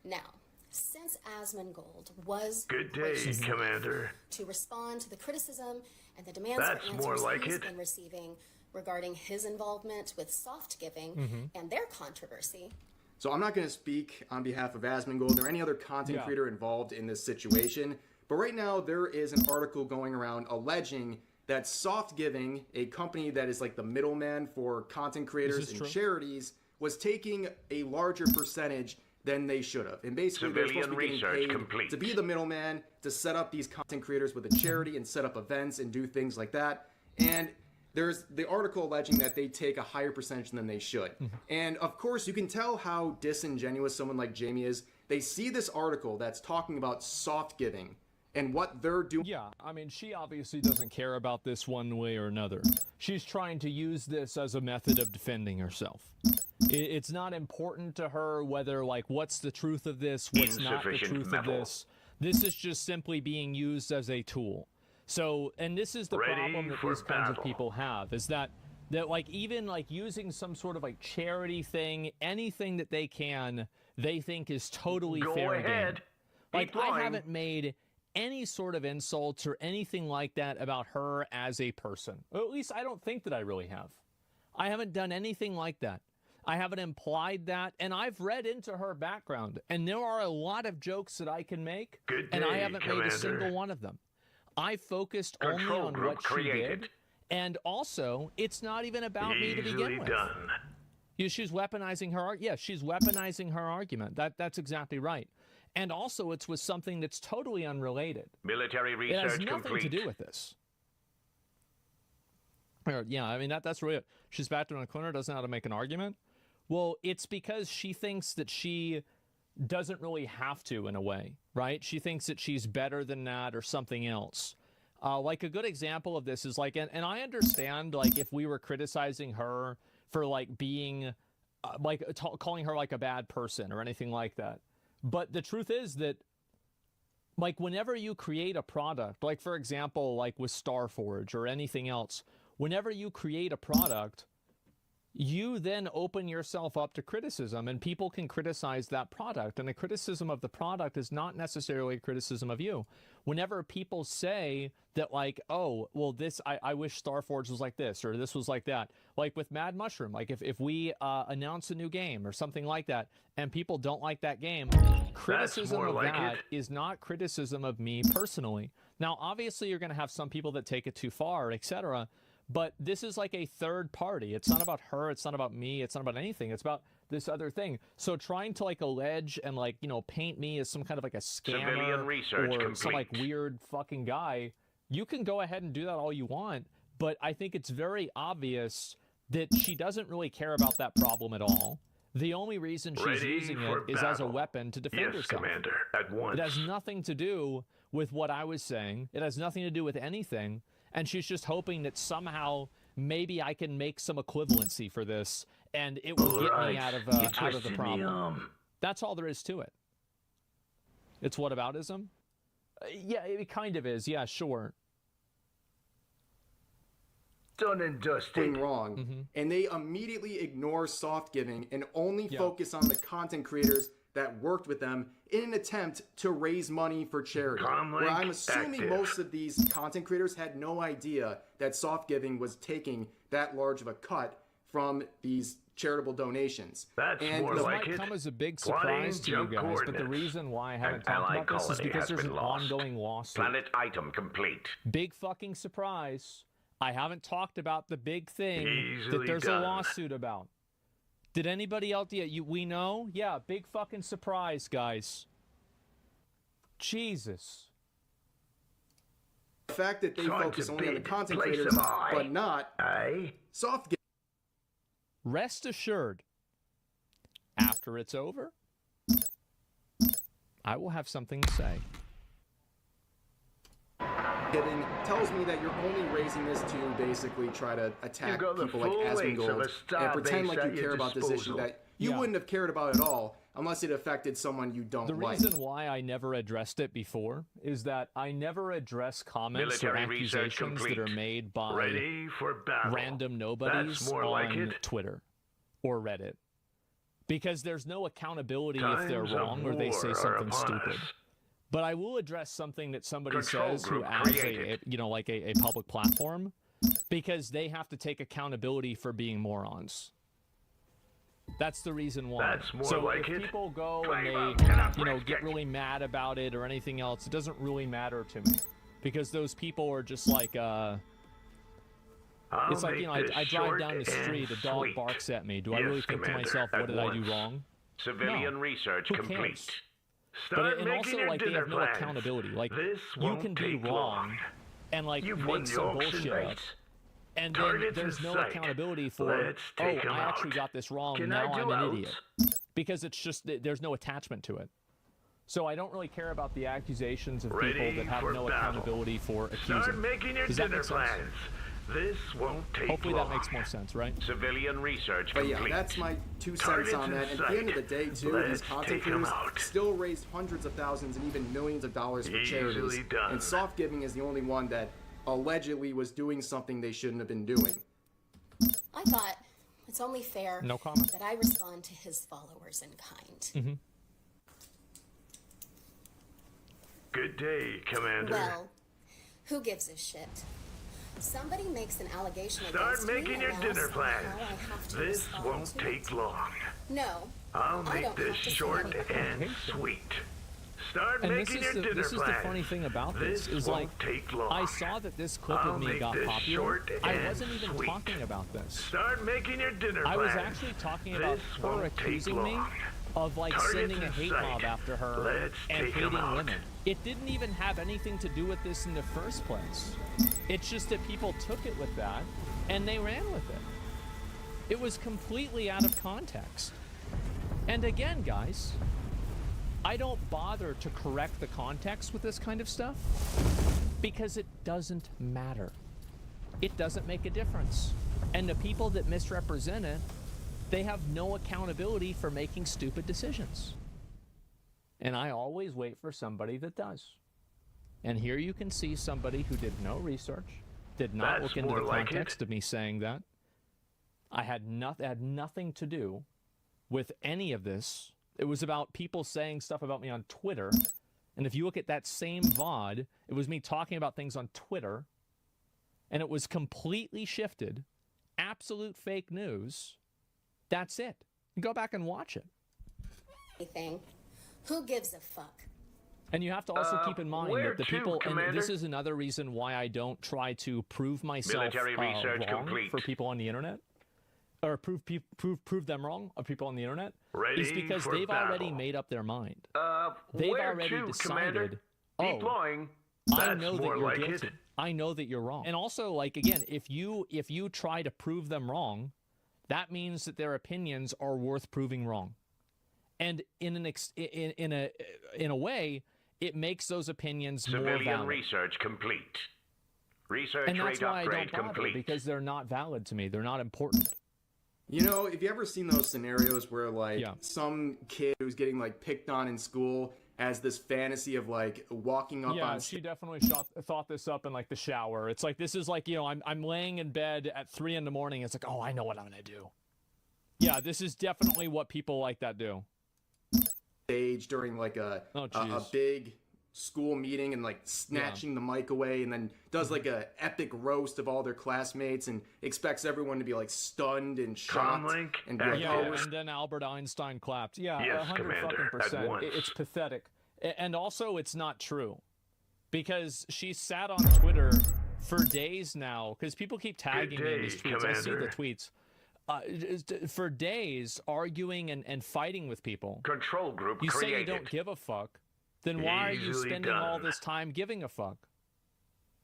Now, since Asmongold was Good day, gracious enough Commander. to respond to the criticism and the demands That's for more answers like he's it. been receiving regarding his involvement with soft giving and their controversy, So I'm not going to speak on behalf of Asmongold or any other content Yeah. creator involved in this situation, but right now there is an article going around alleging that Soft Giving, a company that is like the middleman for content creators this and true? charities, was taking a larger percentage than they should have. And basically they're supposed to be Civilian getting research paid complete. to be the middleman, to set up these content creators with a charity and set up events and do things like that. And there's the article alleging that they take a higher percentage than they should. And of course, you can tell how disingenuous someone like Jamie is. They see this article that's talking about soft giving and what they're doing. Yeah, I mean, she obviously doesn't care about this one way or another. She's trying to use this as a method of defending herself. It's not important to her whether, like, what's the truth of this, what's not the Insufficient truth metal. of this. This is just simply being used as a tool. So, and this is the Ready problem that for these kinds of battle. people have, is that like even like using some sort of like charity thing, anything that they can, they think is totally Go fair ahead. game. Like, Keep I going. haven't made any sort of insults or anything like that about her as a person. Or at least I don't think that I really have. I haven't done anything like that. I haven't implied that, and I've read into her background, and there are a lot of jokes that I can make, Good and I day, haven't made a Commander. single one of them. I focused only Control on group what she created. did, and also, it's not even about me to Easily begin with. done. Yeah, she's weaponizing her. Yes, she's weaponizing her argument. That's exactly right. And also, it's with something that's totally unrelated. Military It has research nothing complete. to do with this. Yeah, I mean that's really it. She's backed in a corner, doesn't know how to make an argument. Well, it's because she thinks that she doesn't really have to, in a way, right? She thinks that she's better than that or something else. Like a good example of this is like, and I understand like if we were criticizing her for like being calling her like a bad person or anything like that. But the truth is that, like, whenever you create a product, like, for example, like with Starforge or anything else, whenever you create a product, you then open yourself up to criticism, and people can criticize that product. And a criticism of the product is not necessarily a criticism of you. Whenever people say that, like, oh, well, I wish Starforge was like this, or this was like that, like with Mad Mushroom, like if we announce a new game or something like that, and people don't like that game, criticism of that is not criticism of me personally. Now, obviously, you're going to have some people that take it too far, etc., but this is like a third party. It's not about her. It's not about me. It's not about anything. It's about this other thing. So trying to like allege and like, you know, paint me as some kind of like a scammer or some like weird fucking guy, you can go ahead and do that all you want. But I think it's very obvious that she doesn't really care about that problem at all. The only reason she's using it is as a weapon to defend herself. Commander, at once. It has nothing to do with what I was saying. It has nothing to do with anything. And she's just hoping that somehow maybe I can make some equivalency for this, and it will get me out of the problem. That's all there is to it. It's whataboutism? Yeah, it kind of is. Yeah, sure. Done and dusted. Wrong. And they immediately ignore soft giving and only focus on the content creators that worked with them in an attempt to raise money for charity. Where I'm assuming most of these content creators had no idea that soft giving was taking that large of a cut from these charitable donations. That's and more this like might it. come as a big surprise to you guys, but the reason why I haven't talked about this is because there's an ongoing lawsuit. Planet item complete. Big fucking surprise. I haven't talked about the big thing that there's a lawsuit about. Did anybody else yet? We know? Yeah, big fucking surprise, guys. Jesus. The fact that they focus only on the content creators, but not soft giving. Rest assured, after it's over, I will have something to say. Giving tells me that you're only raising this to basically try to attack people like Asmongold and pretend like you care about this issue that you wouldn't have cared about at all unless it affected someone you don't like. The reason why I never addressed it before is that I never address comments or accusations that are made by random nobodies on Twitter or Reddit. Because there's no accountability if they're wrong or they say something stupid. But I will address something that somebody says who has a public platform, because they have to take accountability for being morons. That's the reason why. That's more so like if people go and they, get really mad about it or anything else, it doesn't really matter to me, because those people are just like, it's like, I drive down the street, a dog barks at me. Do I really think to myself, what did I do wrong? Civilian research complete. But and also, like, they have no accountability. Like, you can be wrong and, like, make some bullshit up. And then there's no accountability for, I actually got this wrong, now I'm an idiot. Because it's just, there's no attachment to it. So I don't really care about the accusations of people that have no accountability for accusing. Start making your dinner plans. This won't take Hopefully that makes more sense, right? Civilian research But complete. yeah, that's my 2 cents on that. And at the end of the day, too, these content creators still raised hundreds of thousands and even millions of dollars for charities. And soft giving is the only one that allegedly was doing something they shouldn't have been doing. I thought it's only fair that I respond to his followers in kind. Good day, Commander. Well, who gives a shit? Somebody makes an allegation Start against me, making your and dinner plans. I have to This won't take long. No, I'll make this short and sweet. Start making your dinner plans. This is the funny thing about this is, like, I saw that this clip of me got popular. I wasn't even talking about this. Start making your dinner plans. I was actually talking about her accusing me of, like, sending a hate mob after her and hating women. It didn't even have anything to do with this in the first place. It's just that people took it with that and they ran with it. It was completely out of context. And again, guys, I don't bother to correct the context with this kind of stuff because it doesn't matter. It doesn't make a difference. And the people that misrepresent it They have no accountability for making stupid decisions. And I always wait for somebody that does. And here you can see somebody who did no research, did not look into the context of me saying that. I had nothing to do with any of this. It was about people saying stuff about me on Twitter. And if you look at that same VOD, it was me talking about things on Twitter. And it was completely shifted. Absolute fake news. That's it. Go back and watch it. Anything. Who gives a fuck? And you have to also keep in mind that the people, and this is another reason why I don't try to prove myself wrong for people on the internet, or prove them wrong of people on the internet, is because they've already made up their mind. They've already decided, oh, I know that you're guilty. I know that you're wrong. And also, like, again, if you try to prove them wrong, that means that their opinions are worth proving wrong. And in a way, it makes those opinions more valid. Civilian research complete. Research and that's rate why upgrade I don't bother, complete. because they're not valid to me. They're not important. You know, have you ever seen those scenarios where, like, some kid who's getting, like, picked on in school has this fantasy of, like, walking up on... Yeah, she definitely thought this up in, like, the shower. It's like, this is like, you know, I'm laying in bed at 3 in the morning. It's like, oh, I know what I'm going to do. Yeah, this is definitely what people like that do. Stage during, like, a big school meeting and, like, snatching the mic away, and then does, like, a epic roast of all their classmates and expects everyone to be, like, stunned and shocked. And, and then Albert Einstein clapped. Yeah, yes, 100%. It's pathetic. And also, it's not true. Because she sat on Twitter for days now, because people keep tagging me in these tweets. I see the tweets. For days, arguing and fighting with people. Control group you created. Say you don't give a fuck. Then why are you spending all this time giving a fuck?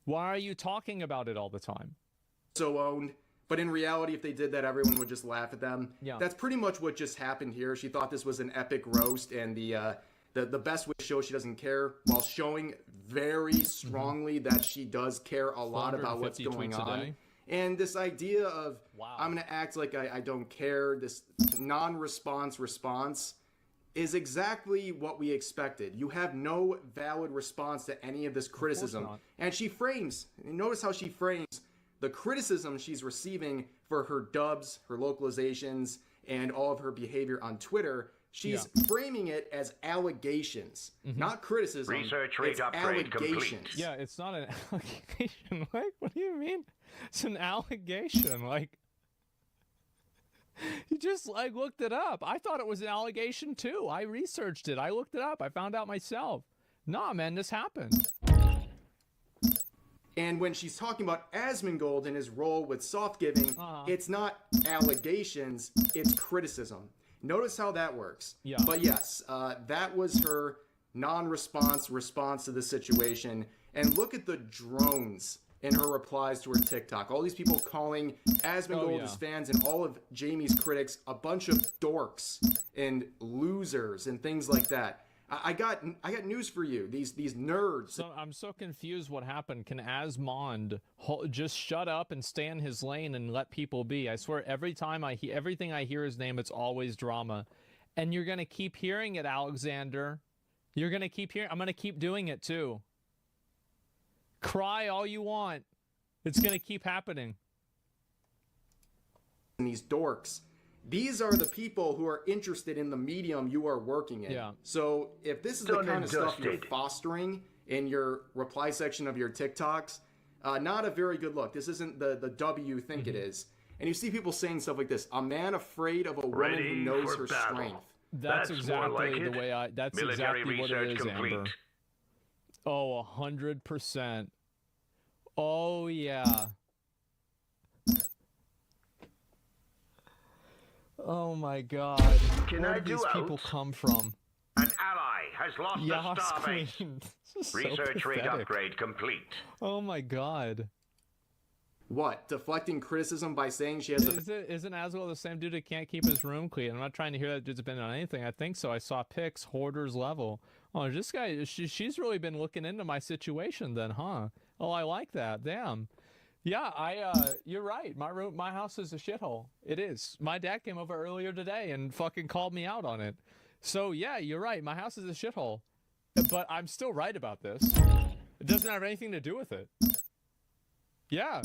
Why are you talking about it all the time? So owned. But in reality, if they did that, everyone would just laugh at them. Yeah. That's pretty much what just happened here. She thought this was an epic roast, and the best way to show she doesn't care, while showing very strongly that she does care a lot about what's going on. And this idea of, I'm going to act like I don't care, this non-response response, is exactly what we expected. You have no valid response to any of this criticism. And she frames, notice how she frames the criticism she's receiving for her dubs, her localizations, and all of her behavior on Twitter. She's framing it as allegations, not criticism. Research rate upgrade allegations. Complete. Yeah, it's not an allegation. Like, what do you mean? It's an allegation. Like, you just, like, looked it up. I thought it was an allegation, too. I researched it. I looked it up. I found out myself. Nah, man, this happened. And when she's talking about Asmongold and his role with soft giving, it's not allegations, it's criticism. Notice how that works. Yeah. But yes, that was her non-response response to the situation. And look at the drones in her replies to her TikTok. All these people calling Asmongold his fans and all of Jamie's critics a bunch of dorks and losers and things like that. I got news for you. These nerds. So I'm so confused. What happened? Can Asmond just shut up and stay in his lane and let people be? I swear, every time everything I hear his name, it's always drama, and you're gonna keep hearing it, Alexander. You're gonna keep hearing. I'm gonna keep doing it too. Cry all you want. It's gonna keep happening. And these dorks. These are the people who are interested in the medium you are working in. Yeah. So if this is the kind of stuff you're fostering in your reply section of your TikToks, not a very good look. This isn't the W you think it is. And you see people saying stuff like this: a man afraid of a woman who knows her strength. That's exactly the way that's exactly what it is, complete. Amber. Oh, 100%. Oh, yeah. Oh my God! Where do these people come from? An ally has lost a starbase. Research rate upgrade complete. Oh my God! What? Deflecting criticism by saying she has Isn't Aswell the same dude that can't keep his room clean? I'm not trying to hear that dude's been on anything. I think so. I saw pics, hoarders level. Oh, this guy, she's really been looking into my situation then, huh? Oh, I like that. Damn. Yeah, you're right. My house is a shithole. It is. My dad came over earlier today and fucking called me out on it. So yeah, you're right. My house is a shithole. But I'm still right about this. It doesn't have anything to do with it. Yeah.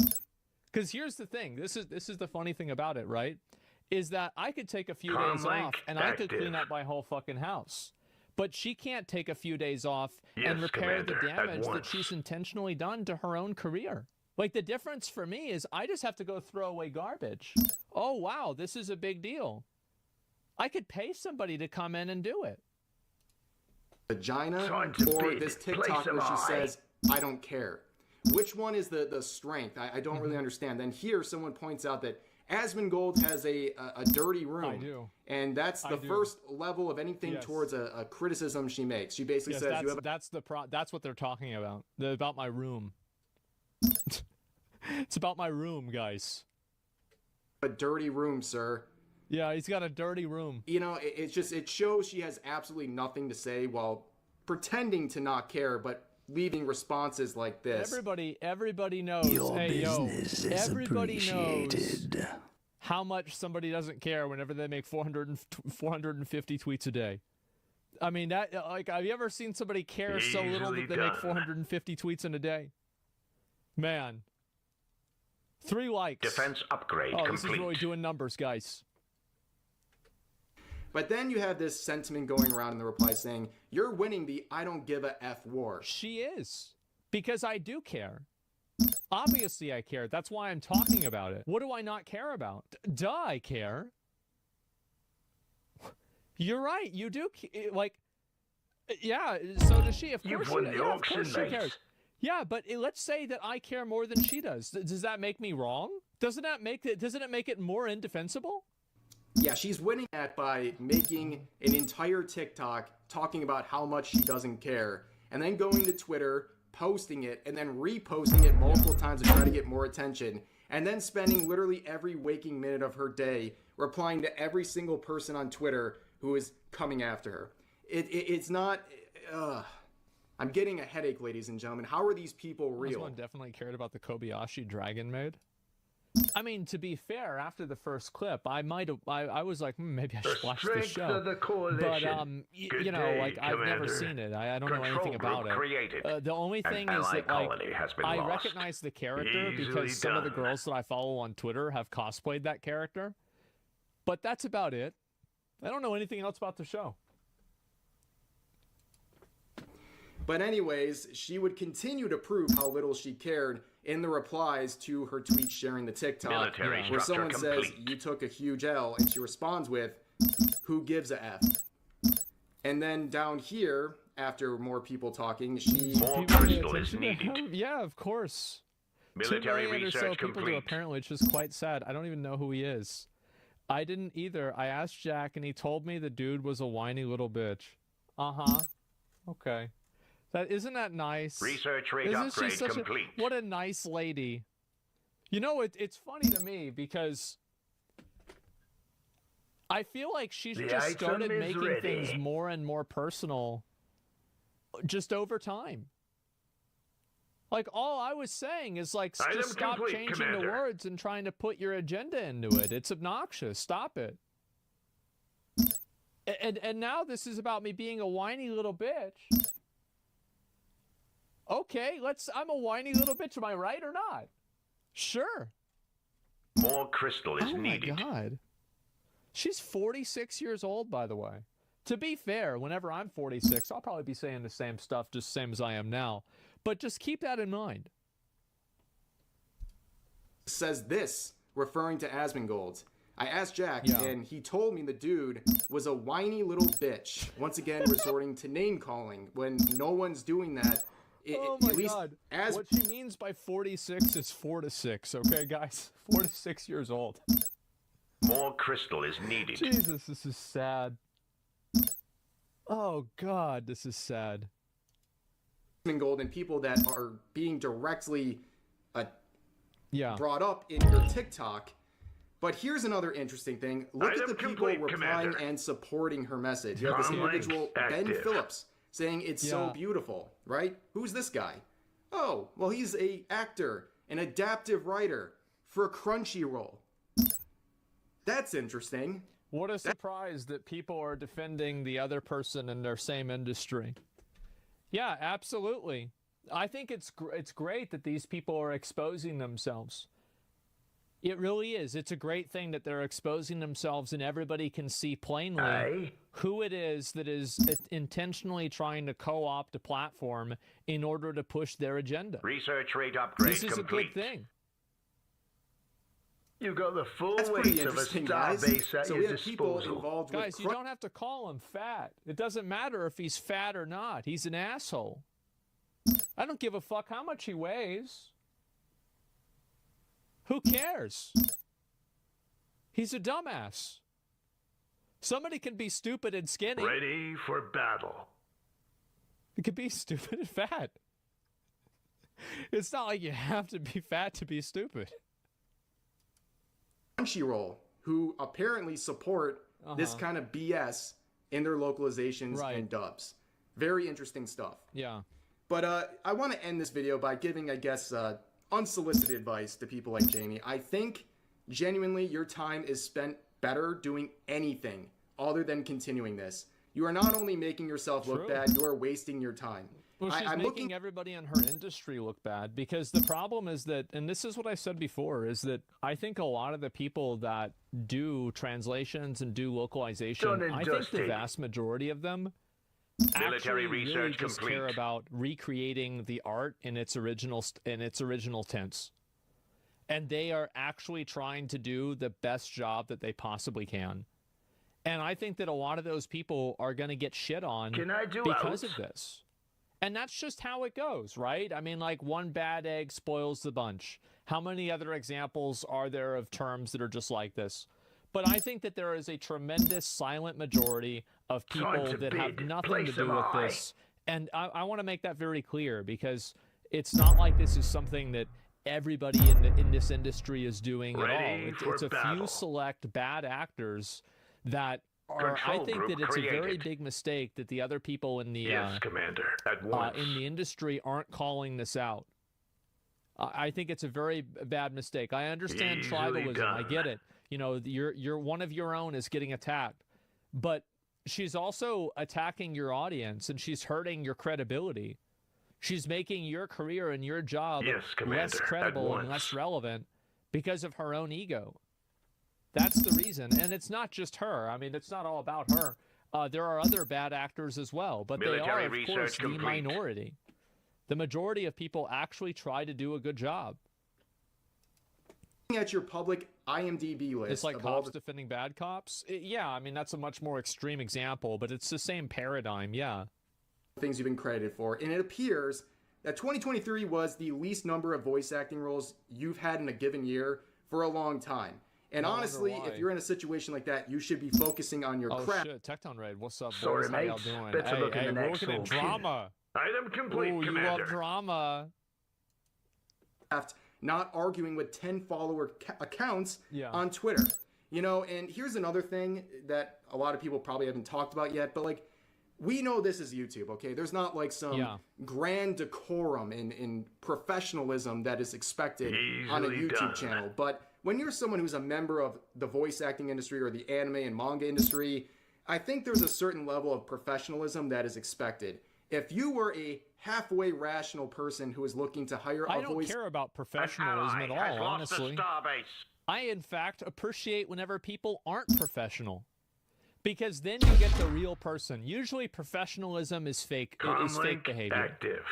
Because here's the thing. This is the funny thing about it, right? Is that I could take a few days off and I could clean up my whole fucking house. But she can't take a few days off and repair the damage that she's intentionally done to her own career. Like, the difference for me is I just have to go throw away garbage. Oh, wow, this is a big deal. I could pay somebody to come in and do it. Vagina or this TikTok where she says, I don't care. Which one is the strength? I don't really understand. Then here someone points out that Asmongold has a dirty room. I do. And that's the first level of anything towards a criticism she makes. She basically says that's what they're talking about. About my room. It's about my room, guys. A dirty room, sir. Yeah, he's got a dirty room. You know, it shows she has absolutely nothing to say while pretending to not care, but leaving responses like this. Everybody knows. Everybody knows how much somebody doesn't care whenever they make 450 tweets a day. I mean, that, like, have you ever seen somebody care so little that they make 450 tweets in a day? Man. 3 likes. Defense upgrade complete. This is really doing numbers, guys. But then you have this sentiment going around in the reply saying, you're winning the I don't give a F war. She is. Because I do care. Obviously I care. That's why I'm talking about it. What do I not care about? Duh, I care. You're right. You do. Like, yeah, so does she. Of course she cares. Yeah, but let's say that I care more than she does. Does that make me wrong? Doesn't it make it more indefensible? Yeah, she's winning that by making an entire TikTok talking about how much she doesn't care, and then going to Twitter, posting it, and then reposting it multiple times to try to get more attention, and then spending literally every waking minute of her day replying to every single person on Twitter who is coming after her. It's not... I'm getting a headache, ladies and gentlemen. How are these people real? Someone definitely cared about the Kobayashi dragon maid. I mean, to be fair, after the first clip, I was like, maybe I should watch the show. But you know, like, I've never seen it. I don't know anything about it. The only thing is that, like, I recognize the character because some of the girls that I follow on Twitter have cosplayed that character. But that's about it. I don't know anything else about the show. But anyways, she would continue to prove how little she cared in the replies to her tweet sharing the TikTok, where someone says, you took a huge L, and she responds with, who gives a F? And then down here, after more people talking, she... More crystal is needed. Yeah, of course. Military 2 million or so research people complete. do, apparently, which is quite sad. I don't even know who he is. I didn't either. I asked Jack, and he told me the dude was a whiny little bitch. Uh-huh. Okay. Isn't that nice? Research rate upgrade complete. What a nice lady. You know, it's funny to me because I feel like she's just started making things more and more personal just over time. Like, all I was saying is, like, just stop changing the words and trying to put your agenda into it. It's obnoxious. Stop it. And now this is about me being a whiny little bitch. Okay, I'm a whiny little bitch, am I right or not? Sure. More crystal is needed. Oh my God. She's 46 years old, by the way. To be fair, whenever I'm 46, I'll probably be saying the same stuff, just same as I am now. But just keep that in mind. Says this, referring to Asmongold. I asked Jack, and he told me the dude was a whiny little bitch. Once again, resorting to name-calling when no one's doing that. Oh my God. What she means by 46 is 4 to 6, okay, guys? 4 to 6 years old. More crystal is needed. Jesus, this is sad. Oh God, this is sad. Gold and people that are being directly brought up in your TikTok. But here's another interesting thing. Look at the people replying and supporting her message. You have this individual, Ben Phillips, saying it's so beautiful, right? Who's this guy? Oh, well, he's a actor an adaptive writer for Crunchyroll. That's interesting. What a surprise that people are defending the other person in their same industry. Yeah, absolutely. I think it's great that these people are exposing themselves. It really is. It's a great thing that they're exposing themselves and everybody can see plainly who it is that is intentionally trying to co-opt a platform in order to push their agenda. Research rate upgrade complete. This is a good thing. You got the full weight of a starbase at your disposal. Guys, you don't have to call him fat. It doesn't matter if he's fat or not. He's an asshole. I don't give a fuck how much he weighs. Who cares? He's a dumbass. Somebody can be stupid and skinny. Ready for battle. It could be stupid and fat. It's not like you have to be fat to be stupid. Crunchyroll, who apparently support this kind of BS in their localizations and dubs. Very interesting stuff. Yeah. But I want to end this video by giving, I guess, unsolicited advice to people like Jamie. I think genuinely your time is spent better doing anything other than continuing this. You are not only making yourself look bad, you are wasting your time. Well, she's making everybody in her industry look bad, because the problem is that, and this is what I said before, is that I think a lot of the people that do translations and do localization, I think the vast majority of them military research really just care about recreating the art in its original tense, and they are actually trying to do the best job that they possibly can. And I think that a lot of those people are going to get shit on because of this. And that's just how it goes, right? I mean, like, one bad egg spoils the bunch. How many other examples are there of terms that are just like this? But I think that there is a tremendous silent majority of people that have nothing to do with this. And I want to make that very clear, because it's not like this is something that everybody in this industry is doing at all. It's a few select bad actors that are, I think that it's a very big mistake that the other people in the in the industry aren't calling this out. I think it's a very bad mistake. I understand tribalism. I get it. You know, you're one of your own is getting attacked, but she's also attacking your audience, and she's hurting your credibility. She's making your career and your job less credible and less relevant because of her own ego. That's the reason. And it's not just her. I mean, it's not all about her. There are other bad actors as well, but they are, of course, the minority. The majority of people actually try to do a good job. Looking at your public IMDb list. It's like cops defending bad cops. Yeah, I mean, that's a much more extreme example, but it's the same paradigm, yeah. Things you've been credited for. And it appears that 2023 was the least number of voice acting roles you've had in a given year for a long time. And honestly, if you're in a situation like that, you should be focusing on your craft. Oh shit, Tecton Raid, what's up, boys? Sorry, How y'all doing? Better look in the we're next looking at drama. Item complete, Ooh, Commander. You love drama. Not arguing with 10 follower accounts on Twitter. You know, and here's another thing that a lot of people probably haven't talked about yet, but like, we know this is YouTube, okay? There's not like some grand decorum and professionalism that is expected on a YouTube channel. But when you're someone who's a member of the voice acting industry or the anime and manga industry, I think there's a certain level of professionalism that is expected. If you were a halfway rational person who is looking to hire a voice... I don't care about professionalism at all, honestly. I, in fact, appreciate whenever people aren't professional. Because then you get the real person. Usually professionalism is fake behavior. Active.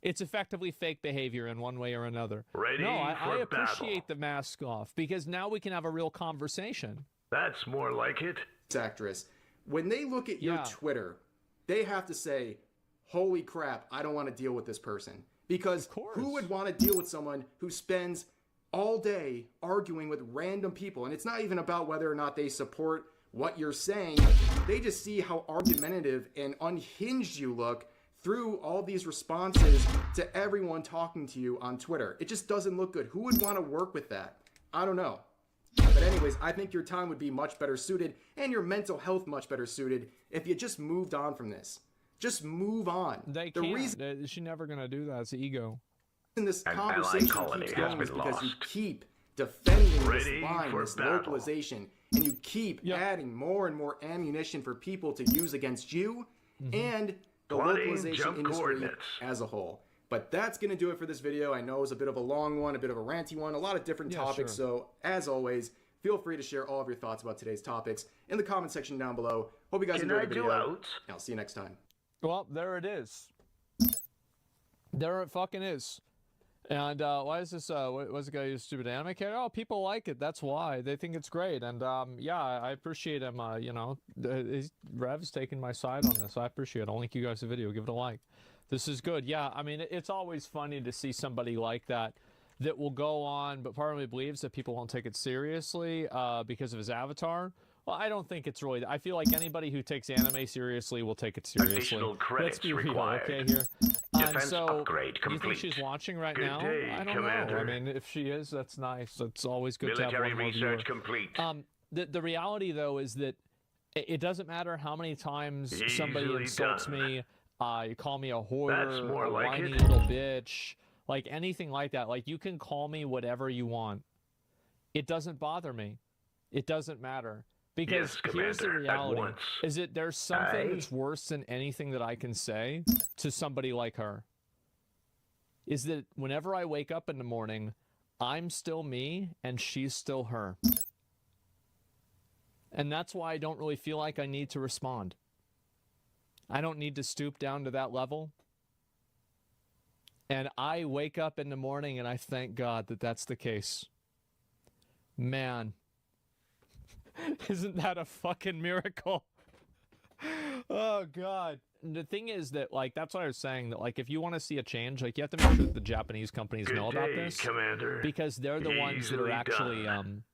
It's effectively fake behavior in one way or another. Ready I appreciate the mask off, because now we can have a real conversation. That's more like it. Actress, when they look at your Twitter, they have to say, holy crap, I don't want to deal with this person. Because who would want to deal with someone who spends all day arguing with random people? And it's not even about whether or not they support what you're saying. They just see how argumentative and unhinged you look through all these responses to everyone talking to you on Twitter. It just doesn't look good. Who would want to work with that? I don't know. But anyways, I think your time would be much better suited, and your mental health much better suited, if you just moved on from this. Just move on. They can't. She's never going to do that. It's ego. this An conversation colony keeps has going is been because you lost. keep defending this Ready line, for this battle. localization, and you keep adding more and more ammunition for people to use against you and the localization industry as a whole. But that's going to do it for this video. I know it was a bit of a long one, a bit of a ranty one, a lot of different topics. Sure. So as always, feel free to share all of your thoughts about today's topics in the comment section down below. Hope you guys enjoyed the video. I'll see you next time. Well, there it is. There it fucking is. And why is this, what's the guy who's stupid anime character? Oh, people like it. That's why. They think it's great. And yeah, I appreciate him, you know, Rev's taking my side on this. I appreciate it. I'll link you guys the video. Give it a like. This is good. Yeah, I mean, it's always funny to see somebody like that will go on, but part of me believes that people won't take it seriously because of his avatar. Well, I don't think it's really... I feel like anybody who takes anime seriously will take it seriously. Additional credits Let's be real, required. okay, here? Defense so, upgrade you think complete. she's watching right Good now? day, I don't Commander. know. I mean, if she is, that's nice. It's always good Military to have one more viewer. research complete. The reality, though, is that it doesn't matter how many times somebody Easily insults done. me, you call me a whore, That's more a like whiny it. little bitch, like anything like that. Like, you can call me whatever you want. It doesn't bother me. It doesn't matter. Because Yes, here's the Commander, at reality, once. is that there's something Aye. that's worse than anything that I can say to somebody like her. Is that whenever I wake up in the morning, I'm still me and she's still her. And that's why I don't really feel like I need to respond. I don't need to stoop down to that level. And I wake up in the morning and I thank God that that's the case. Man. Isn't that a fucking miracle? Oh, God. And the thing is that, like, that's what I was saying, that, like, if you want to see a change, like, you have to make sure that the Japanese companies know about this. Commander. Because they're the ones that are Easily actually, done.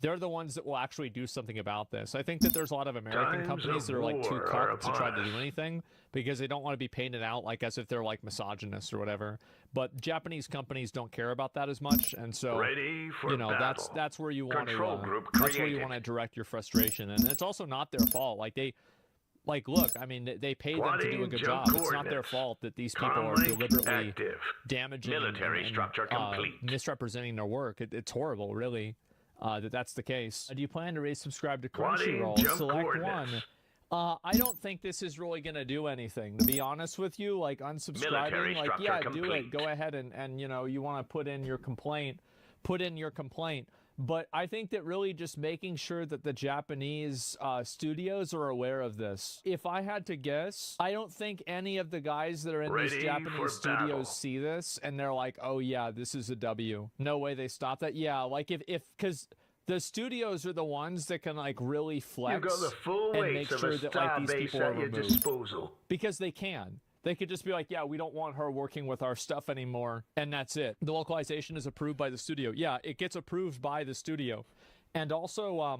they're the ones that will actually do something about this. I think that there's a lot of American Times companies of that are, like, too war cocked are to try to upon do us. anything because they don't want to be painted out, like, as if they're, like, misogynist or whatever. But Japanese companies don't care about that as much, and so... Ready for you know, battle. that's where you want Control to group that's where you created. want to direct your frustration, and it's also not their fault. Like look, I mean, they pay them to do a Plotting good jump job. It's not their coordinates. fault that these people are Comlink deliberately active. damaging Military and structure complete. misrepresenting their work. It's horrible, really, that's the case. Do you plan to resubscribe to Plotting Crunchyroll? jump Select coordinates. one. I don't think this is really going to do anything, to be honest with you. Like, Military unsubscribing, like, structure yeah, do complete. it. Go ahead and, you know, you want to put in your complaint. But I think that really just making sure that the Japanese studios are aware of this. If I had to guess, I don't think any of the guys that are in these Ready Japanese for studios battle. see this and they're like, oh yeah, this is a W. No way they stop that. Yeah, like because the studios are the ones that can, like, really flex You got the full and weight make of sure a that, like, star these base people are at your removed. disposal. Because they can. They could just be like, yeah, we don't want her working with our stuff anymore, and that's it. The localization is approved by the studio. Yeah, it gets approved by the studio. And also,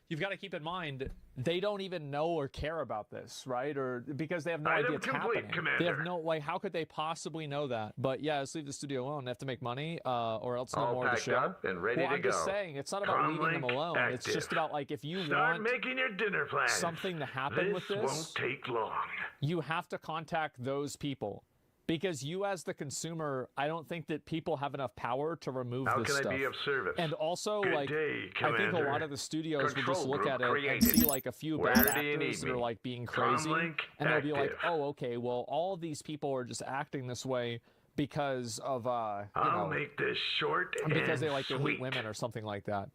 you've got to keep in mind, they don't even know or care about this, right? Or because they have no Item idea it's complete, happening. Commander. They have no, like, how could they possibly know that? But yeah, let's leave the studio alone. They have to make money, or else no All more of the packed show. up and ready well, to I'm just go. saying, it's not about leaving them Comlink alone. It's active. just about, like, if you Start want making your dinner plans. something to happen with this, won't take long. you have to contact those people. Because you, as the consumer, I don't think that people have enough power to remove How this can stuff. I be of service? And also, Good like, day, I think a Commander. lot of the studios will just Control look group at it and created. see, like, a few Where bad do you actors need that are, me? like, being crazy. Comlink And they'll be like, active. oh, okay, well, all of these people are just acting this way because of, you I'll know, make this short and because they, like, they hate sweet. women or something like that.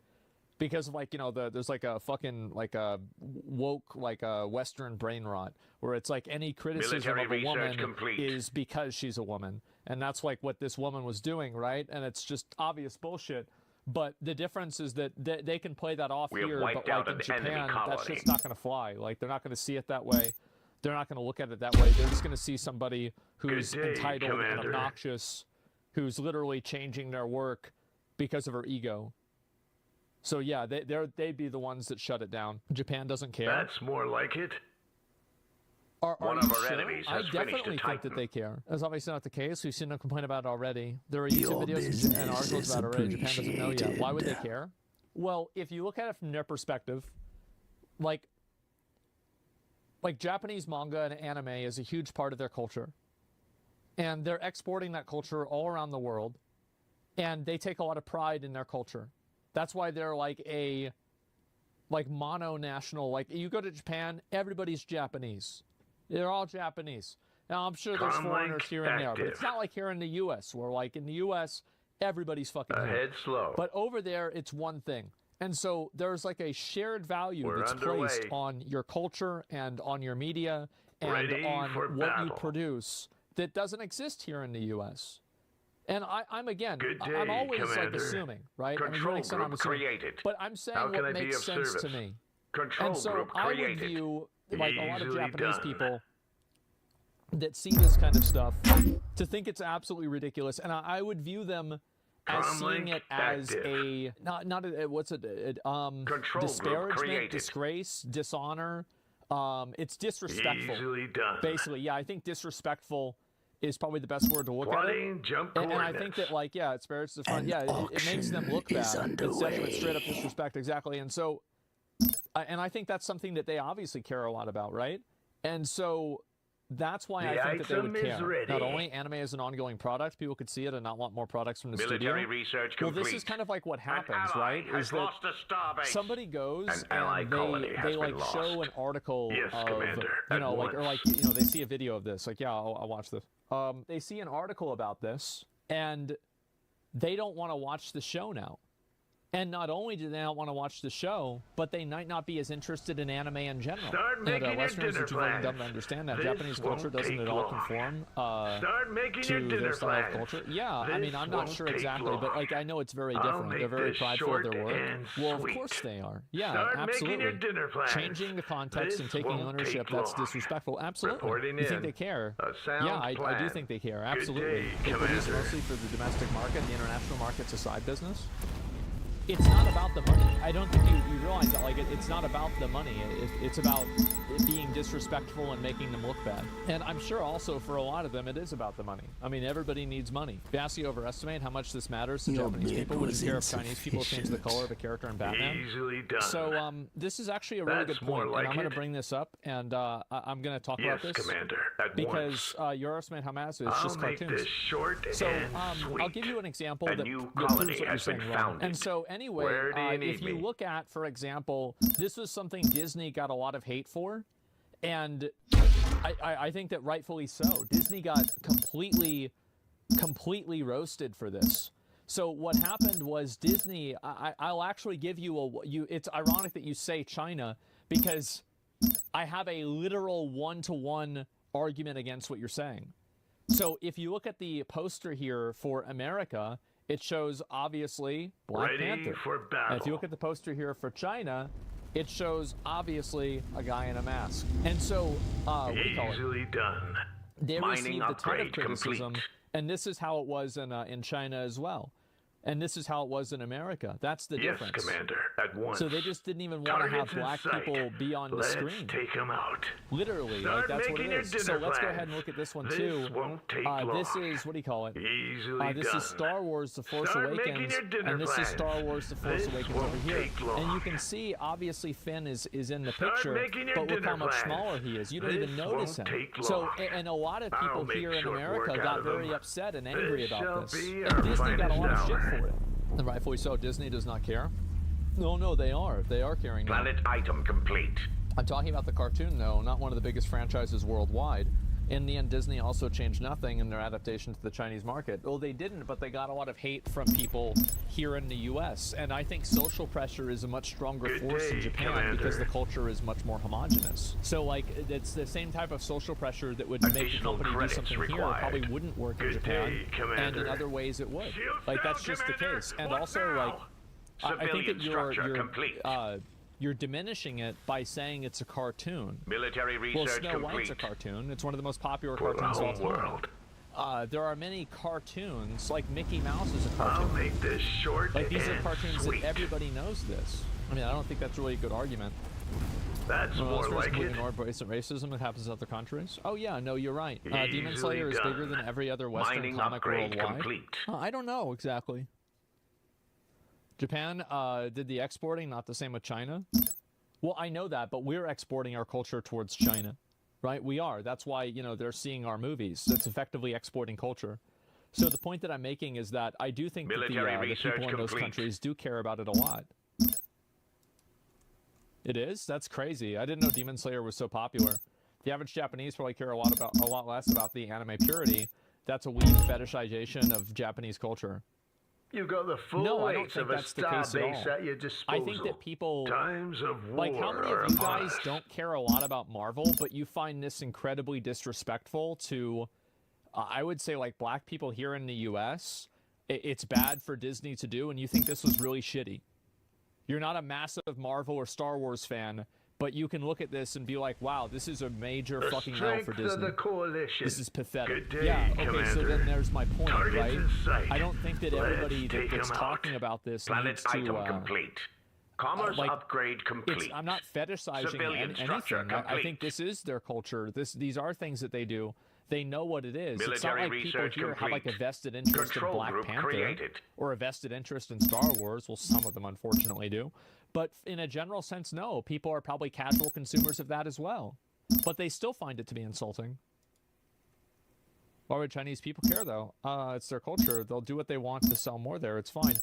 Because, like, you know, there's, like, a fucking, like, a woke, like, a Western brain rot, where it's, like, any criticism Military of a research woman complete. is because she's a woman. And that's, like, what this woman was doing, right? And it's just obvious bullshit. But the difference is that they can play that off We have here, wiped but, like, out in an enemy Japan, that colony. shit's not going to fly. Like, they're not going to see it that way. They're not going to look at it that way. They're just going to see somebody who's Good day, entitled and Commander. obnoxious, who's literally changing their work because of her ego. So yeah, they'd be the ones that shut it down. Japan doesn't care. That's more like it. Are One you of our sure? enemies I has finished a definitely think Titan. that they care. That's obviously not the case. We've seen them complain about it already. There are YouTube videos and articles about it already. Japan doesn't know yet. Why would they care? Well, if you look at it from their perspective, like Japanese manga and anime is a huge part of their culture. and they're exporting that culture all around the world, and they take a lot of pride in their culture. That's why they're like a mono-national. Like, you go to Japan, everybody's Japanese. They're all Japanese. Now, I'm sure there's foreigners here and there, but it's not like here in the U.S., where, like, in the U.S., everybody's fucking here. Ahead slow. But over there, it's one thing. And so there's, like, a shared value that's placed on your culture and on your media and on what you produce that doesn't exist here in the U.S. And I'm always like assuming, right? Control group created. But I'm saying what makes sense to me. Control and so group I created. would view, like, a lot of Easily Japanese done. people that see this kind of stuff to think it's absolutely ridiculous, and I would view them as seeing it as a disparagement, disgrace, dishonor. It's disrespectful. Easily done. Basically, yeah, I think disrespectful is probably the best word to look at it. And I think that, like, yeah, it disparages the front. Yeah, it makes them look bad. It's definitely straight up disrespect, exactly. And so, and I think that's something that they obviously care a lot about, right? And so that's why I think that they would care. Not only anime is an ongoing product, people could see it and not want more products from the studio. Research well, this is kind of like what happens, right? Is that somebody goes and they like show an article of, you know, like, or like, you know, they see a video of this, like, yeah, I'll watch this. They see an article about this and they don't want to watch the show now. And not only do they not want to watch the show, but they might not be as interested in anime in general. Westerners are too fucking dumb to understand that. Japanese culture doesn't at all conform to their style of culture. Yeah, I mean, I'm not sure exactly, but, like, I know it's very different. They're very prideful of their work. Well, of course they are. Yeah, absolutely. Changing the context and taking ownership, that's disrespectful. Absolutely. You think they care? Yeah, I do think they care. Absolutely. They produce mostly for the domestic market. The international market's a side business. It's not about the money. I don't think you realize that. Like, it's not about the money. It's about it being disrespectful and making them look bad. And I'm sure also for a lot of them, it is about the money. I mean, everybody needs money. Vastly overestimate how much this matters to Japanese people. Would you care if Chinese people change the color of a character in Batman? Easily done. So this is actually a really good point, and I'm going to bring this up, and I'm going to talk about this. Commander, because you underestimate how massive it's just cartoons. This short so and sweet. I'll give you an example that new proves colony what you're has saying been wrong. founded. And so anyway, if you look at, for example, this was something Disney got a lot of hate for, and I think that rightfully so. Disney got completely roasted for this. So what happened was Disney, I'll actually give you it's ironic that you say China, because I have a literal one-to-one argument against what you're saying. So if you look at the poster here for America, it shows, obviously, Black Panther. And if you look at the poster here for China, it shows, obviously, a guy in a mask. And so, Easily done. They received a ton of criticism, and this is how it was in China as well. And this is how it was in America. That's the difference. Yes, Commander, at once. So they just didn't even want to have black people be on the screen. Let's take them out. Literally, like, that's what it is. So let's go ahead and look at this one too. This won't take long. This is, what do you call it? Easily this done. is Star Wars The Force Awakens, and this is Star Wars The Force Awakens over here. And you can see, obviously, Finn is in the picture, but look how much smaller he is. You don't even notice him. So, and a lot of people here in America got very upset and angry about this. And Disney got a lot of shit for it. And rightfully so. Disney does not care. No, they are. They are caring now. Planet item complete. I'm talking about the cartoon, though, not one of the biggest franchises worldwide. In the end, Disney also changed nothing in their adaptation to the Chinese market. Well, they didn't, but they got a lot of hate from people here in the U.S. And I think social pressure is a much stronger force in Japan because the culture is much more homogenous. So, like, it's the same type of social pressure that would make a company do something here probably wouldn't work in Japan, and in other ways it would. Like, that's just the case. And also, like, I think that you're diminishing it by saying it's a cartoon. Military research Snow White's a cartoon. It's one of the most popular cartoons of all time. There are many cartoons, like Mickey Mouse is a cartoon. I'll make this short. Like, these are cartoons that everybody knows this. I mean, I don't think that's really a good argument. That's more like it. Ignore racism that happens in other countries. Oh yeah, no, you're right. Demon Slayer is bigger than every other Western comic worldwide. I don't know exactly. Japan did the exporting, not the same with China. Well, I know that, but we're exporting our culture towards China. right? We are. That's why, you know, they're seeing our movies. That's effectively exporting culture. So the point that I'm making is that I do think that the people in those countries do care about it a lot. It is? That's crazy. I didn't know Demon Slayer was so popular. The average Japanese probably care a lot less about the anime purity. That's a weak fetishization of Japanese culture. You got the full weight of a starbase at your disposal. I think that people, times of war, like, how many of you guys don't care a lot about Marvel, but you find this incredibly disrespectful to, I would say, like, black people here in the U.S.? It's bad for Disney to do, and you think this was really shitty. You're not a massive Marvel or Star Wars fan, but you can look at this and be like, wow, this is a major fucking L for Disney. This is pathetic. Good day, yeah, okay, Commander. so then there's my point, Targets right? in sight. I don't think that everybody that's Let's talking about this Planet needs item to... complete. Commerce like, upgrade complete. I'm not fetishizing Civilian structure anything. I complete. think this is their culture. These are things that they do. They know what it is. Military it's not like people here research have like a complete. vested interest Control in Black group Panther created. or a vested interest in Star Wars. Well, some of them unfortunately do. But in a general sense, no. People are probably casual consumers of that as well. But they still find it to be insulting. Why would Chinese people care, though? It's their culture. They'll do what they want to sell more there. It's fine.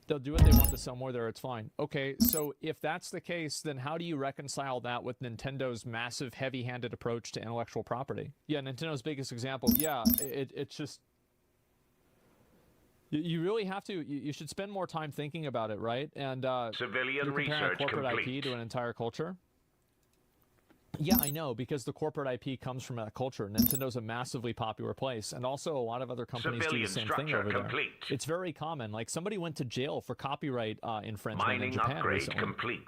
They'll do what they want to sell more there. It's fine. Okay, so if that's the case, then how do you reconcile that with Nintendo's massive, heavy-handed approach to intellectual property? Yeah, Nintendo's biggest example. Yeah, it's just... You really have to... You should spend more time thinking about it, right? And Civilian you're comparing research a corporate complete. IP to an entire culture. Yeah, I know, because the corporate IP comes from that culture. Nintendo's a massively popular place, and also a lot of other companies Civilian do the same thing over complete. there. It's very common. Like, somebody went to jail for copyright infringement Mining in Japan upgrade recently. complete.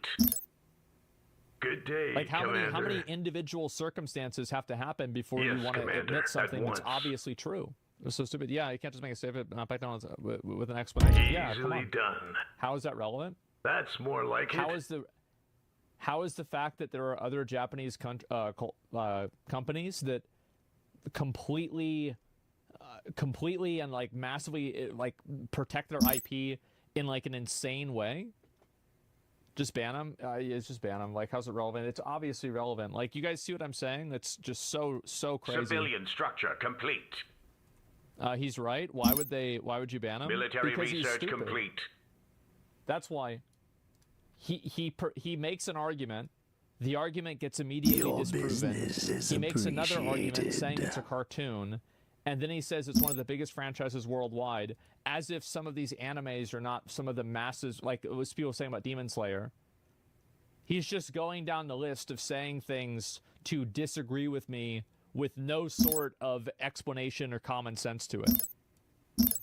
Good day, Like, how Commander. many individual circumstances have to happen before Yes, you want to Commander, admit something at that's once. obviously true? It's so stupid. Yeah, you can't just make a statement back down with an explanation. Yeah, come Easily on. done. How is that relevant? That's more like it. How is the fact that there are other Japanese companies that completely and like massively like protect their IP in like an insane way? Just ban them? It's just ban them. Like, how's it relevant? It's obviously relevant. Like, you guys see what I'm saying? That's just so crazy. Civilian structure complete. He's right. Why would you ban him? Military Because he's research stupid. complete. That's why. He makes an argument. The argument gets immediately disproven. He makes another argument saying it's a cartoon, and then he says it's one of the biggest franchises worldwide, as if some of these animes are not some of the masses, like it was people saying about Demon Slayer. He's just going down the list of saying things to disagree with me with no sort of explanation or common sense to it.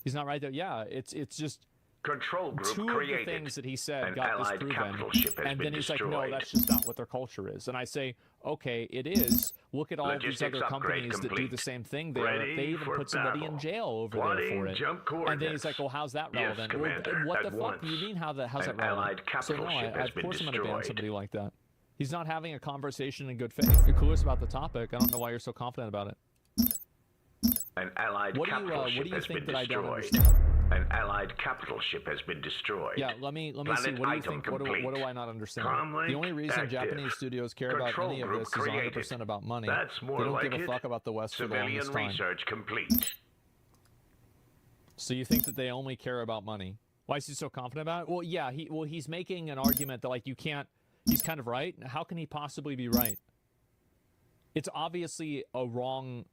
He's not right there. Yeah, it's just... Control group two created. of the things that he said An got allied disproven, capital ship has and been then he's destroyed. like, no, that's just not what their culture is. And I say, okay, it is. Look at all of these Logistics other upgrade companies that do complete. the same thing there. Ready They even for put somebody in battle. jail over there Plotting for it. jump And then he's coordinates. like, well, how's that Yes, relevant? Well, Commander, what at the fuck once. do you mean how's that An relevant? allied So capital no, ship has of been course I'm going to ban destroyed. somebody like that. He's not having a conversation in good faith. You're clueless about the topic. I don't know why you're so confident about it. An allied capital ship has been that I don't destroyed. understand? An allied capital ship has been destroyed. Yeah, let me see. Planet What do you item think? complete. What do I not understand? Comlink The only reason active. Japanese studios care about Control any of group this is created. 100% about money. That's more they don't like give a it. fuck about the West for the Civilian longest time. research complete. So you think that they only care about money? Why is he so confident about it? Well, yeah, he's making an argument that like you can't. He's kind of right. How can he possibly be right? It's obviously a wrong.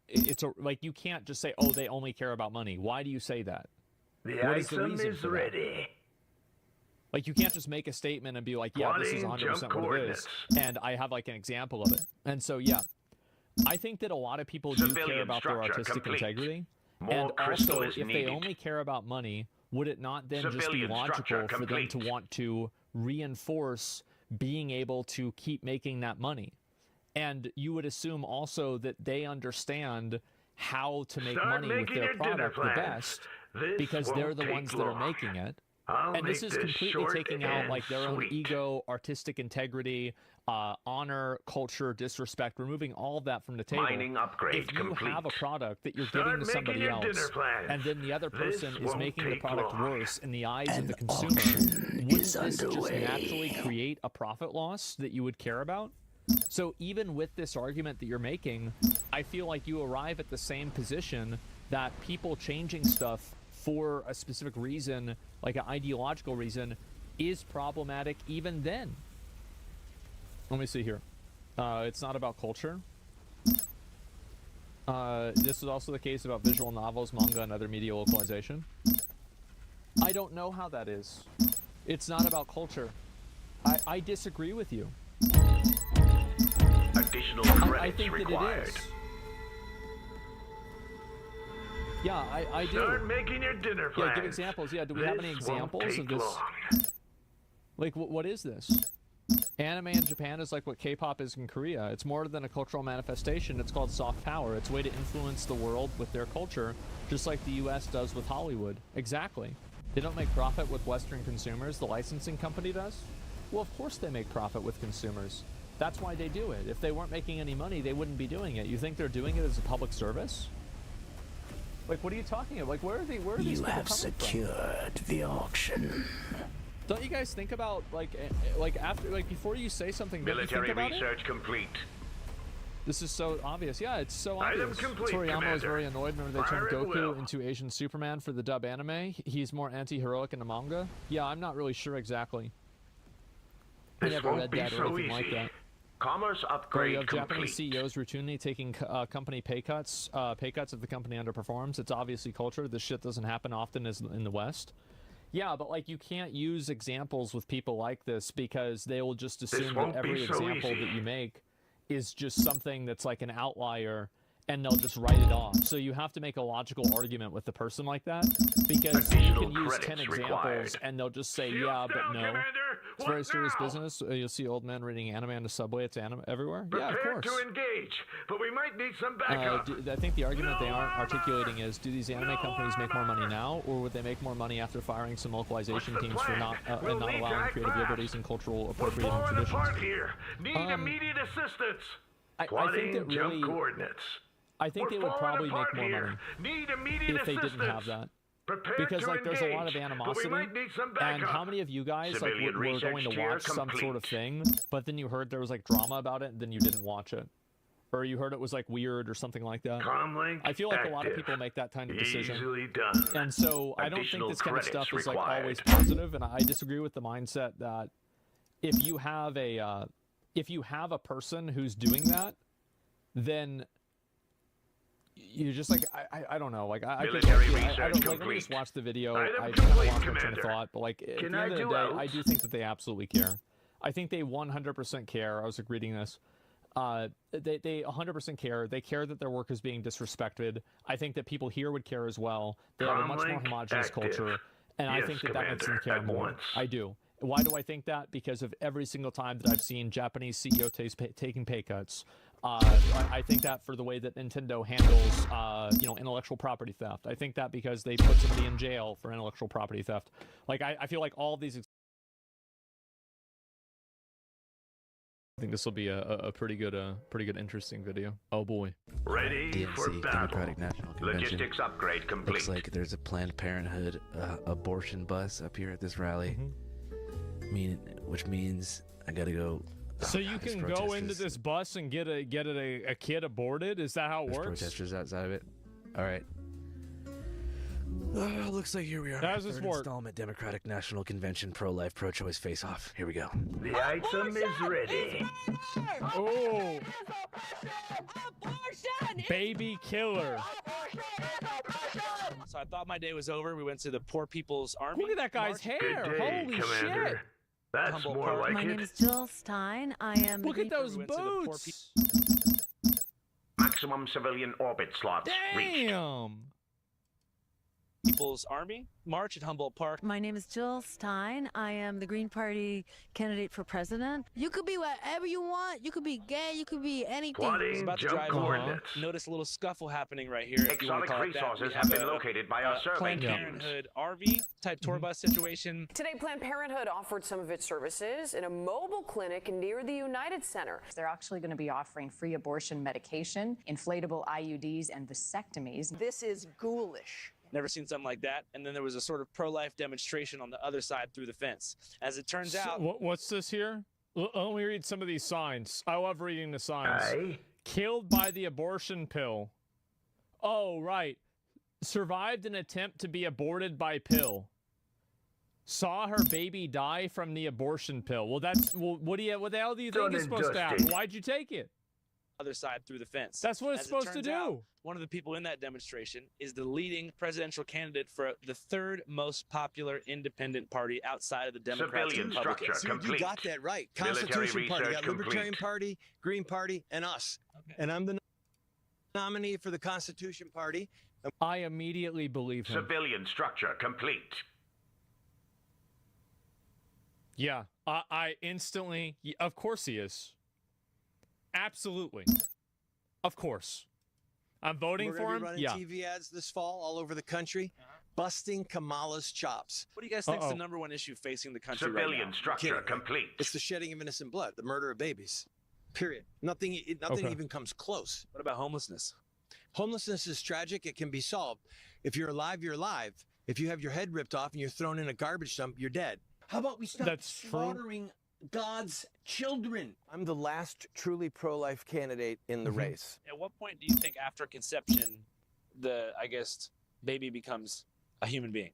Like you can't just say, oh, they only care about money. Why do you say that? The What is the item reason is for that? ready. Like, you can't just make a statement and be like, yeah, this is Plotting 100% jump what it is. coordinates. And I have, like, an example of it. And so, yeah. I think that a lot of people do care Civilian about their structure artistic complete. integrity. More And crystal also, is if needed. they only care about money, would it not then just be Civilian logical structure for them to complete. want to reinforce being able to keep making that money? And you would assume also that they understand how to make Start money with making their your dinner product the plans. best This because they're won't the take ones that are long. making it. And this is completely taking out like their own ego, artistic integrity, honor, culture, disrespect, removing all of that from the table. Mining upgrade if you have a product that you're giving to somebody else, and then the other person is making the product worse in the eyes of the consumer, wouldn't this just naturally create a profit loss that you would care about? So even with this argument that you're making, I feel like you arrive at the same position that people changing stuff for a specific reason, like an ideological reason, is problematic even then. Let me see here. It's not about culture. This is also the case about visual novels, manga, and other media localization. I don't know how that is. It's not about culture. I disagree with you. Additional credits I think required. that it is. Yeah, I do. Start making your dinner plans. Yeah, give examples. Yeah, do we have any examples of this? Like, what is this? Anime in Japan is like what K-pop is in Korea. It's more than a cultural manifestation. It's called soft power. It's a way to influence the world with their culture, just like the U.S. does with Hollywood. Exactly. They don't make profit with Western consumers. The licensing company does. Well, of course they make profit with consumers. That's why they do it. If they weren't making any money, they wouldn't be doing it. You think they're doing it as a public service? Like, what are you talking about? Like, where are these people coming from? You have secured the auction. Don't you guys think about, like after, like, before you say something, military research complete. This is so obvious. Yeah, it's so obvious. Complete, Toriyama Commander. was very annoyed whenever they turned Goku into Asian Superman for the dub anime. He's more anti-heroic in the manga. Yeah, I'm not really sure exactly. I never read that or anything like that. Commerce upgrade you have complete. Japanese CEOs routinely taking company pay cuts if the company underperforms. It's obviously culture. This shit doesn't happen often as in the West. Yeah, but like you can't use examples with people like this because they will just assume that every example that you make is just something that's like an outlier and they'll just write it off. So you have to make a logical argument with the person like that because you can use 10 examples and they'll just say, yeah, but no. Commander. It's very serious business. You'll see old men reading anime on the subway. It's anime everywhere. Yeah, of course. To engage, but we might need some backup. I think the argument they aren't articulating is, do these anime companies make more money now, or would they make more money after firing some localization teams for not allowing creative liberties and cultural appropriating traditions? Here. Need immediate assistance. I think that really, coordinates. I think they would probably make more money if they didn't have that. Because like there's a lot of animosity, and how many of you guys like were going to watch some sort of thing, but then you heard there was like drama about it, and then you didn't watch it, or you heard it was like weird or something like that? I feel like a lot of people make that kind of decision, and so I don't think this kind of stuff is like always positive, and I disagree with the mindset that if you have a person who's doing that, then you just like I don't know, like I don't like, let me just watch the video. I kind of lost my train of thought, but like at the end of the day, I do think that they absolutely care. I think they 100% care. I was like reading this. They 100% care. They care that their work is being disrespected. I think that people here would care as well. They have a much more homogenous culture, and I think that makes them care more. I do. Why do I think that? Because of every single time that I've seen Japanese CEO taking pay cuts. I think that for the way that Nintendo handles, intellectual property theft. I think that because they put somebody in jail for intellectual property theft. Like, I feel like all of these... I think this will be a pretty good, interesting video. Oh boy. Ready for DNC, battle. Democratic National Convention. Logistics upgrade complete. Looks like there's a Planned Parenthood abortion bus up here at this rally. Which means I gotta go. So you can go into this bus and get a kid aborted? Is that how it works? Protesters outside of it. All right. Looks like here we are. How does this work? Installment Democratic National Convention pro-life, pro-choice face-off. Here we go. The item is ready. Oh. Baby killer. So I thought my day was over. We went to the Poor People's Army. Look at that guy's hair. Good day, Holy Commander. shit. That's more like My it. name is Jill Stein. I am. Look at those We went to the Poor boots. Maximum civilian orbit slots reached. Damn. People's Army march at Humboldt Park. My name is Jill Stein. I am the Green Party candidate for president. You could be whatever you want. You could be gay. You could be anything. I was about to drive over. Notice a little scuffle happening right here. Exotic resources have been located by our survey Planned teams. Parenthood RV type tour bus situation. Today, Planned Parenthood offered some of its services in a mobile clinic near the United Center. They're actually going to be offering free abortion medication, inflatable IUDs, and vasectomies. This is ghoulish. Never seen something like that. And then there was a sort of pro-life demonstration on the other side through the fence. As it turns out... What's this here? Let me read some of these signs. I love reading the signs. Killed by the abortion pill. Oh, right. Survived an attempt to be aborted by pill. Saw her baby die from the abortion pill. Well, that's... Well, what the hell do you think is supposed to happen? Why'd you take it? Other side through the fence. That's what it's supposed to do. One of the people in that demonstration is the leading presidential candidate for the third most popular independent party outside of the Democrats and Republicans. Structure complete. You got that right. Constitution Party, got Libertarian Party, Green Party, and us. Okay. And I'm the nominee for the Constitution Party. I immediately believe him. Civilian structure complete. Yeah, I instantly... Of course he is. Absolutely. Of course. I'm voting for him. We're going to be running TV ads this fall all over the country, busting Kamala's chops. What do you guys think is the #1 issue facing the country Civilian right now? structure complete. It's the shedding of innocent blood, the murder of babies. Period. Nothing even comes close. What about homelessness? Homelessness is tragic. It can be solved. If you're alive, you're alive. If you have your head ripped off and you're thrown in a garbage dump, you're dead. How about we stop slaughtering God's children? I'm the last truly pro-life candidate in the race. At what point do you think after conception, I guess, baby becomes a human being?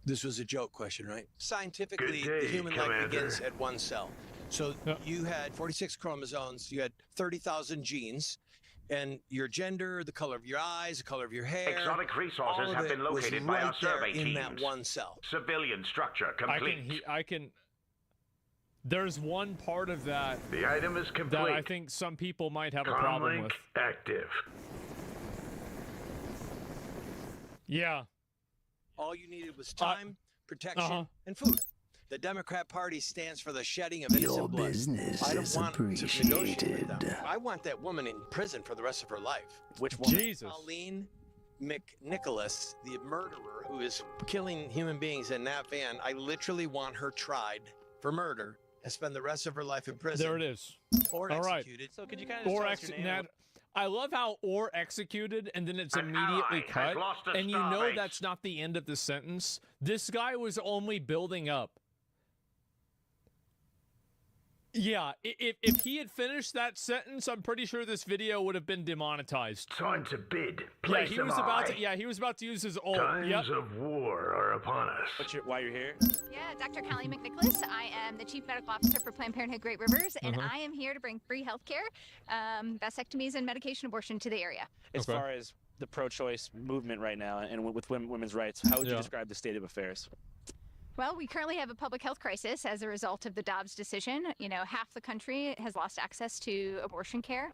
This was a joke question, right? Scientifically, the human life begins at one cell. So you had 46 chromosomes, you had 30,000 genes, and your gender, the color of your eyes, the color of your hair. Exotic resources have been located by our survey teams. In that one cell. Civilian structure complete. I can... There's one part of that... The item is complete. That I think some people might have a problem with. Active. Yeah. All you needed was time, protection, and food. The Democrat Party stands for the shedding of innocent blood. I don't want to negotiate with them. I want that woman in prison for the rest of her life. Which woman? Jesus. Pauline McNicholas, the murderer who is killing human beings in that van. I literally want her tried for murder and spend the rest of her life in prison. There it is. Or executed. So could you kind of tell us your name? I love how "or executed" and then it's immediately cut, and you know that's not the end of the sentence. This guy was only building up. Yeah, if he had finished that sentence, I'm pretty sure this video would have been demonetized. Time to bid. Yeah, he was about to use his ult. Times of war are upon us. Why you're here? Yeah, Dr. Callie McNicholas. I am the Chief Medical Officer for Planned Parenthood Great Rivers, and I am here to bring free health care, vasectomies, and medication abortion to the area. As far as the pro-choice movement right now and with women's rights, how would you describe the state of affairs? Well, we currently have a public health crisis as a result of the Dobbs decision. You know, half the country has lost access to abortion care,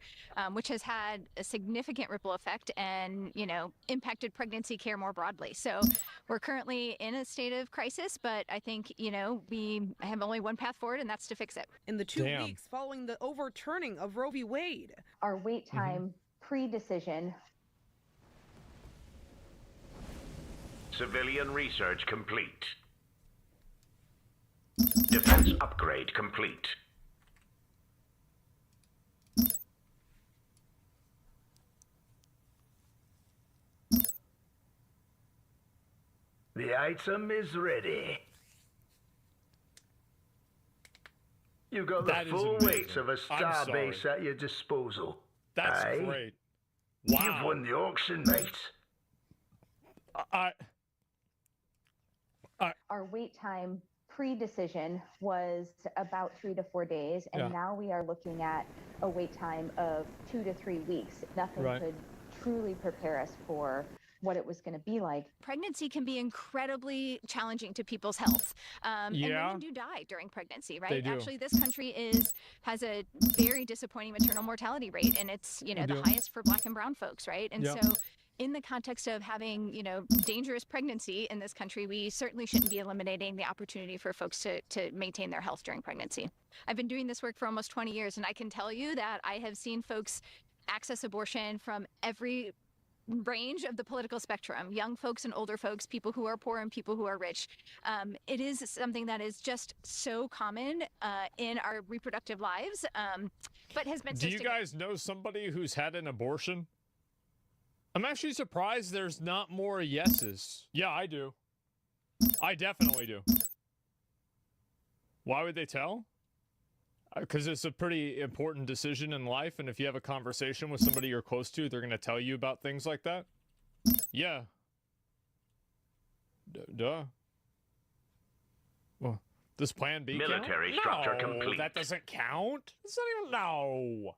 which has had a significant ripple effect and, you know, impacted pregnancy care more broadly. So we're currently in a state of crisis, but I think, you know, we have only one path forward, and that's to fix it. In the 2 weeks following the overturning of Roe v. Wade. Our wait time pre-decision. Civilian research complete. Defense upgrade complete. The item is ready. You got the full weight of a star base at your disposal. That's great. Wow. You've won the auction, mate. Our wait time pre-decision was about 3 to 4 days, and now we are looking at a wait time of 2 to 3 weeks. Nothing could truly prepare us for what it was going to be like. Pregnancy can be incredibly challenging to people's health. And women do die during pregnancy, right? They do. Actually, this country has a very disappointing maternal mortality rate, and it's, you know, the highest for Black and brown folks, right? And so in the context of having, you know, dangerous pregnancy in this country, we certainly shouldn't be eliminating the opportunity for folks to maintain their health during pregnancy. I've been doing this work for almost 20 years, and I can tell you that I have seen folks access abortion from every range of the political spectrum, young folks and older folks, people who are poor and people who are rich. It is something that is just so common in our reproductive lives, but has been so Do you guys know somebody who's had an abortion? I'm actually surprised there's not more yeses. Yeah, I do. I definitely do. Why would they tell? Because it's a pretty important decision in life, and if you have a conversation with somebody you're close to, they're going to tell you about things like that. Yeah. Duh. Well, does Plan B military count? structure No, complete. that doesn't count. It's not even, no.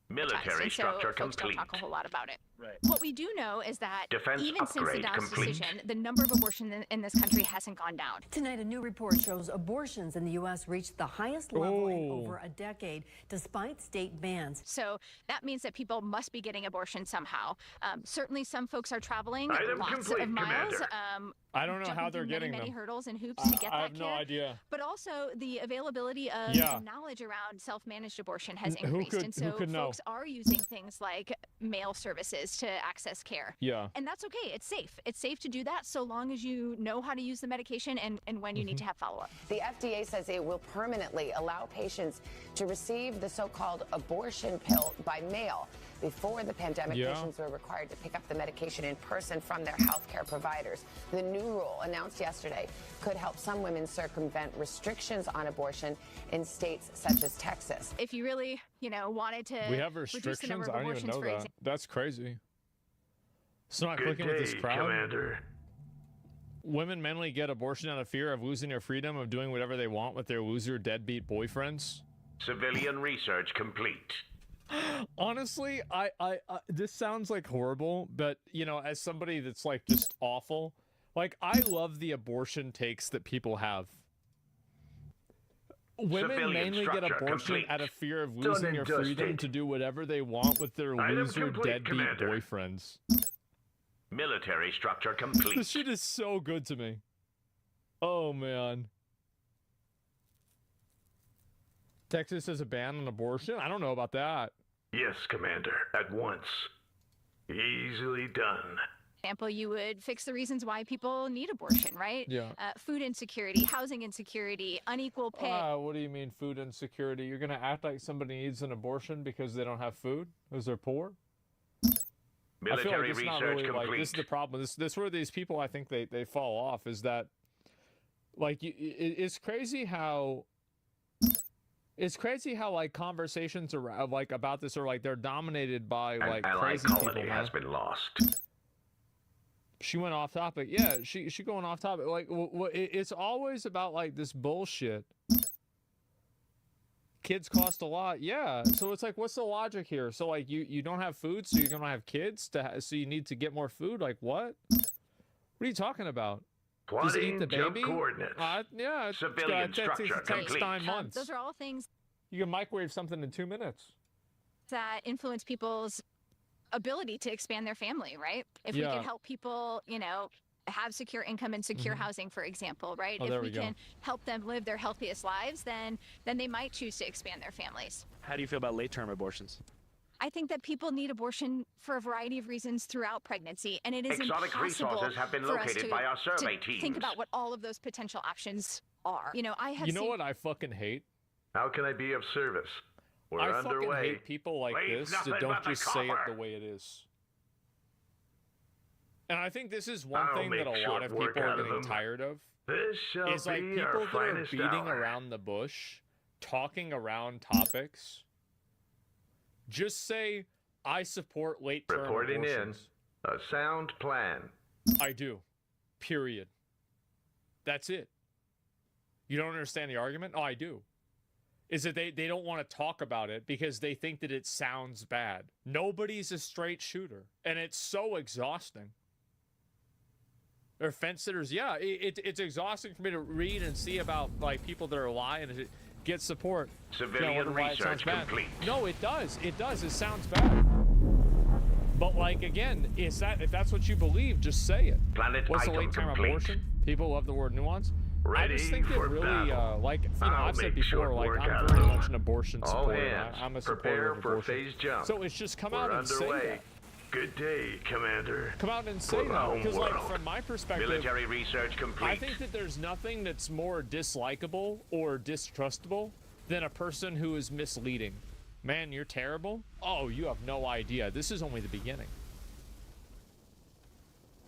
Military structure folks complete. don't talk a whole lot about it. Right. What we do know is that Defense even since the upgrade Dobbs complete. decision, the number of abortions in this country hasn't gone down. Tonight, a new report shows abortions in the U.S. reached the highest level in over a decade, despite state bans. So that means that people must be getting abortion somehow. Certainly, some folks are traveling Item lots complete, of miles. Commander. I don't know how they're getting many them. hurdles and hoops to get that I have care. no idea. But also, the availability of knowledge around self-managed abortion has increased, and so folks are using things like mail services to access care. Yeah. And that's okay. It's safe. It's safe to do that so long as you know how to use the medication and when you need to have follow-up. The FDA says it will permanently allow patients to receive the so-called abortion pill by mail. Before the pandemic, patients were required to pick up the medication in person from their healthcare providers. The new rule, announced yesterday, could help some women circumvent restrictions on abortion in states such as Texas. If you really, wanted to we have reduce restrictions? the number of I don't even abortions, know for that. example. That's crazy. So not Good clicking with this day, crowd. Commander. Women mainly get abortion out of fear of losing their freedom of doing whatever they want with their loser deadbeat boyfriends. Civilian research complete. Honestly, I this sounds like horrible, but as somebody that's like just awful, like I love the abortion takes that people have. Women Civilian mainly get structure abortion complete. out of fear of Done losing and their dusted. freedom to do whatever they want with their Item loser complete, deadbeat Commander. boyfriends. Military structure This complete. shit is so good to me. Oh man. Texas has a ban on abortion? I don't know about that. Yes, Commander. At once. Easily done. Example, you would fix the reasons why people need abortion, right? Yeah. Food insecurity, housing insecurity, unequal pay. What do you mean food insecurity? You're going to act like somebody needs an abortion because they don't have food? Because they're poor? I feel like Military it's research not really complete. like, this is the problem. This where these people, I think they fall off, is that, like, it's crazy how... It's crazy how like conversations are like about this are like they're dominated by like An crazy allied people. colony Man. has been lost. She went off topic. Yeah, she going off topic. Like it's always about like this bullshit. Kids cost a lot. Yeah. So it's like, what's the logic here? So like you don't have food, so you're gonna have kids so you need to get more food. Like what? What are you talking about? Just eat the Plotting jump baby? coordinates. Yeah. It's Civilian structure it takes complete. 9 months. Those are all things You can microwave something in 2 minutes. that influence people's ability to expand their family, right? If we Yeah. can help people, have secure income and secure housing, for example, right? Oh, if there we we go. can help them live their healthiest lives, then they might choose to expand their families. How do you feel about late-term abortions? I think that people need abortion for a variety of reasons throughout pregnancy, and it is Exotic impossible resources have been for us located to, by our survey to teams. think about what all of those potential options are. I have You know seen what I fucking hate? How can I be of service? We're I underway. fucking hate people like Leave this nothing that don't but the just say it cover. the way it is. And I think this is one I'll thing that make a lot short of work people are out of getting them. tired of. This shall Is like be people our that are finest beating hour. around the bush, talking around topics. Just say, I support late-term Reporting abortions. in. A sound plan. I do. Period. That's it. You don't understand the argument? Oh, I do. Is that they don't want to talk about it because they think that it sounds bad. Nobody's a straight shooter. And it's so exhausting. Or fence sitters, yeah, it's exhausting for me to read and see about like people that are lying and get support. Civilian why it sounds research bad. complete. No, it does. It does. It sounds bad. But like again, if that's what you believe, just say it. Planet What's the item late term complete. abortion? People love the word nuance. I just think that really, like, you know, I've said before, like, I'm very much an abortion supporter. I'm a supporter of abortion. Phase jump. So it's just come out and say that. Good day, Commander. Come out and say that, because like from my perspective, military research complete. I think that there's nothing that's more dislikable or distrustable than a person who is misleading. Man, you're terrible? Oh, you have no idea. This is only the beginning.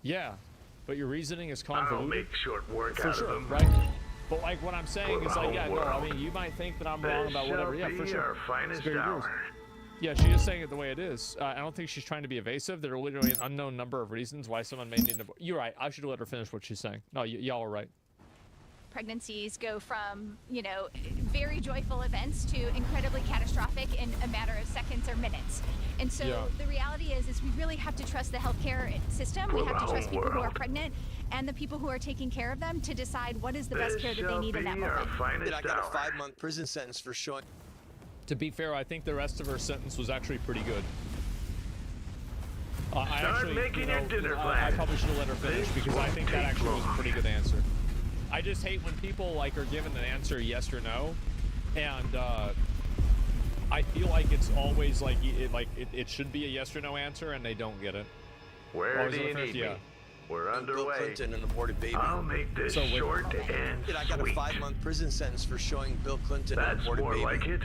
Yeah, but your reasoning is convoluted. I'll make short work for out sure, of them. right? But like what I'm saying is like, yeah, no, I mean, you might think that I'm wrong about whatever. Yeah, for sure. Our finest hour. Yeah, she is saying it the way it is. I don't think she's trying to be evasive. There are literally an unknown number of reasons why someone may need to. You're right. I should let her finish what she's saying. No, y'all are right. Pregnancies go from, you know, very joyful events to incredibly catastrophic in a matter of seconds or minutes. And so the reality is we really have to trust the healthcare system. We have to trust people who are pregnant and the people who are taking care of them to decide what is the best care that they need in that moment. I got a 5-month prison sentence for showing. To be fair, I think the rest of her sentence was actually pretty good. I probably should have let her finish because I think that actually was a pretty good answer. I just hate when people like are given an answer yes or no, and I feel like it's always like it should be a yes or no answer, and they don't get it. Where do you need me? We're underway. Bill Clinton, an aborted baby. I'll make this short and sweet. I got a 5-month prison sentence for showing Bill Clinton an aborted baby. That's more like it.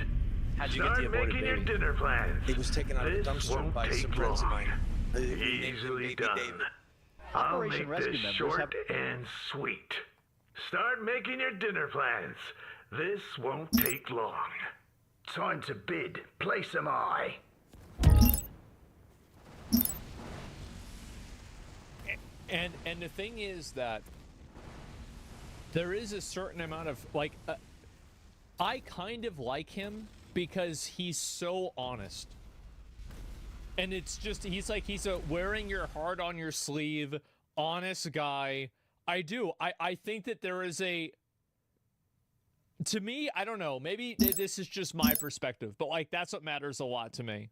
How'd you get the aborted baby? Start making your dinner plans. He was taken out of the dumpster by some friends of mine. Easily done. I'll make this short and sweet. Start making your dinner plans. This won't take long. Time to bid. Place 'em I. And the thing is that there is a certain amount of like I kind of like him because he's so honest. And it's just he's a wearing your heart on your sleeve, honest guy. I do. I think that there is a, to me, I don't know, maybe this is just my perspective, but like that's what matters a lot to me.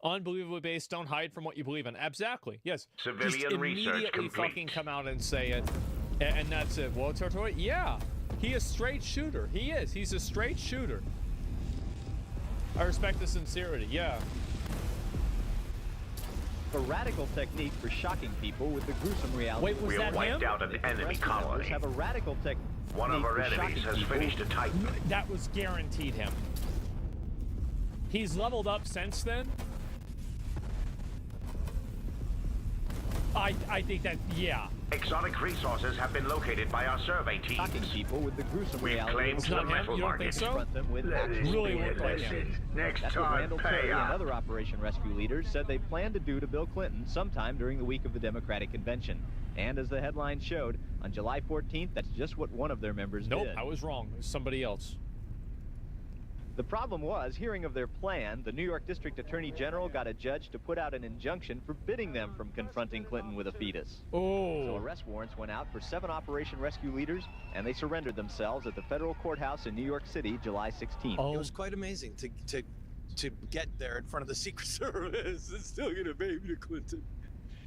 Unbelievably based, don't hide from what you believe in. Exactly. Yes. Civilian just research immediately complete. fucking come out and say it, and that's it. Well, Tortoy, yeah, he is straight shooter. He is. He's a straight shooter. I respect the sincerity. Yeah. A radical technique for shocking people with the gruesome reality. Wait, was that wiped him? out an enemy colony. Have a radical technique. One of our enemies has finished a Titan. That was guaranteed him. He's leveled up since then. I think that, yeah. Exotic resources have been located by our survey teams. Shocking people with the gruesome reality. Claimed the metal market. Confront them with actual really looked like him. Next That's what time, Randall pay Terry up. and other Operation Rescue leaders said they plan to do to Bill Clinton sometime during the week of the Democratic Convention. And as the headline showed, on July 14th, that's just what one of their members did. Nope, I was wrong. It was somebody else. The problem was, hearing of their plan, the New York District Attorney General got a judge to put out an injunction forbidding them from confronting Clinton with a fetus. Oh. So arrest warrants went out for 7 Operation Rescue leaders, and they surrendered themselves at the federal courthouse in New York City, July 16th. It was quite amazing to get there in front of the Secret Service and still get a baby to Clinton.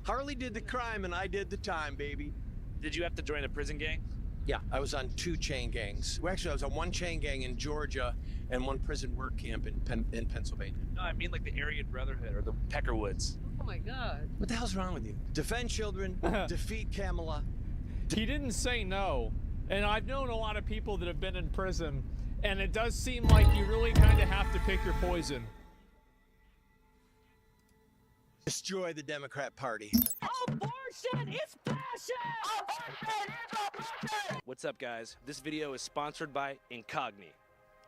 Harley did the crime and I did the time, baby. Did you have to join a prison gang? Yeah, I was on 2 chain gangs. Well, actually, I was on 1 chain gang in Georgia and 1 prison work camp in Pennsylvania. No, I mean like the Aryan Brotherhood or the Peckerwoods. Oh my God. What the hell's wrong with you? Defend children, defeat Kamala. He didn't say no. And I've known a lot of people that have been in prison, and it does seem like you really kind of have to pick your poison. Destroy the Democrat Party. Abortion is passion! What's up, guys? This video is sponsored by Incogni.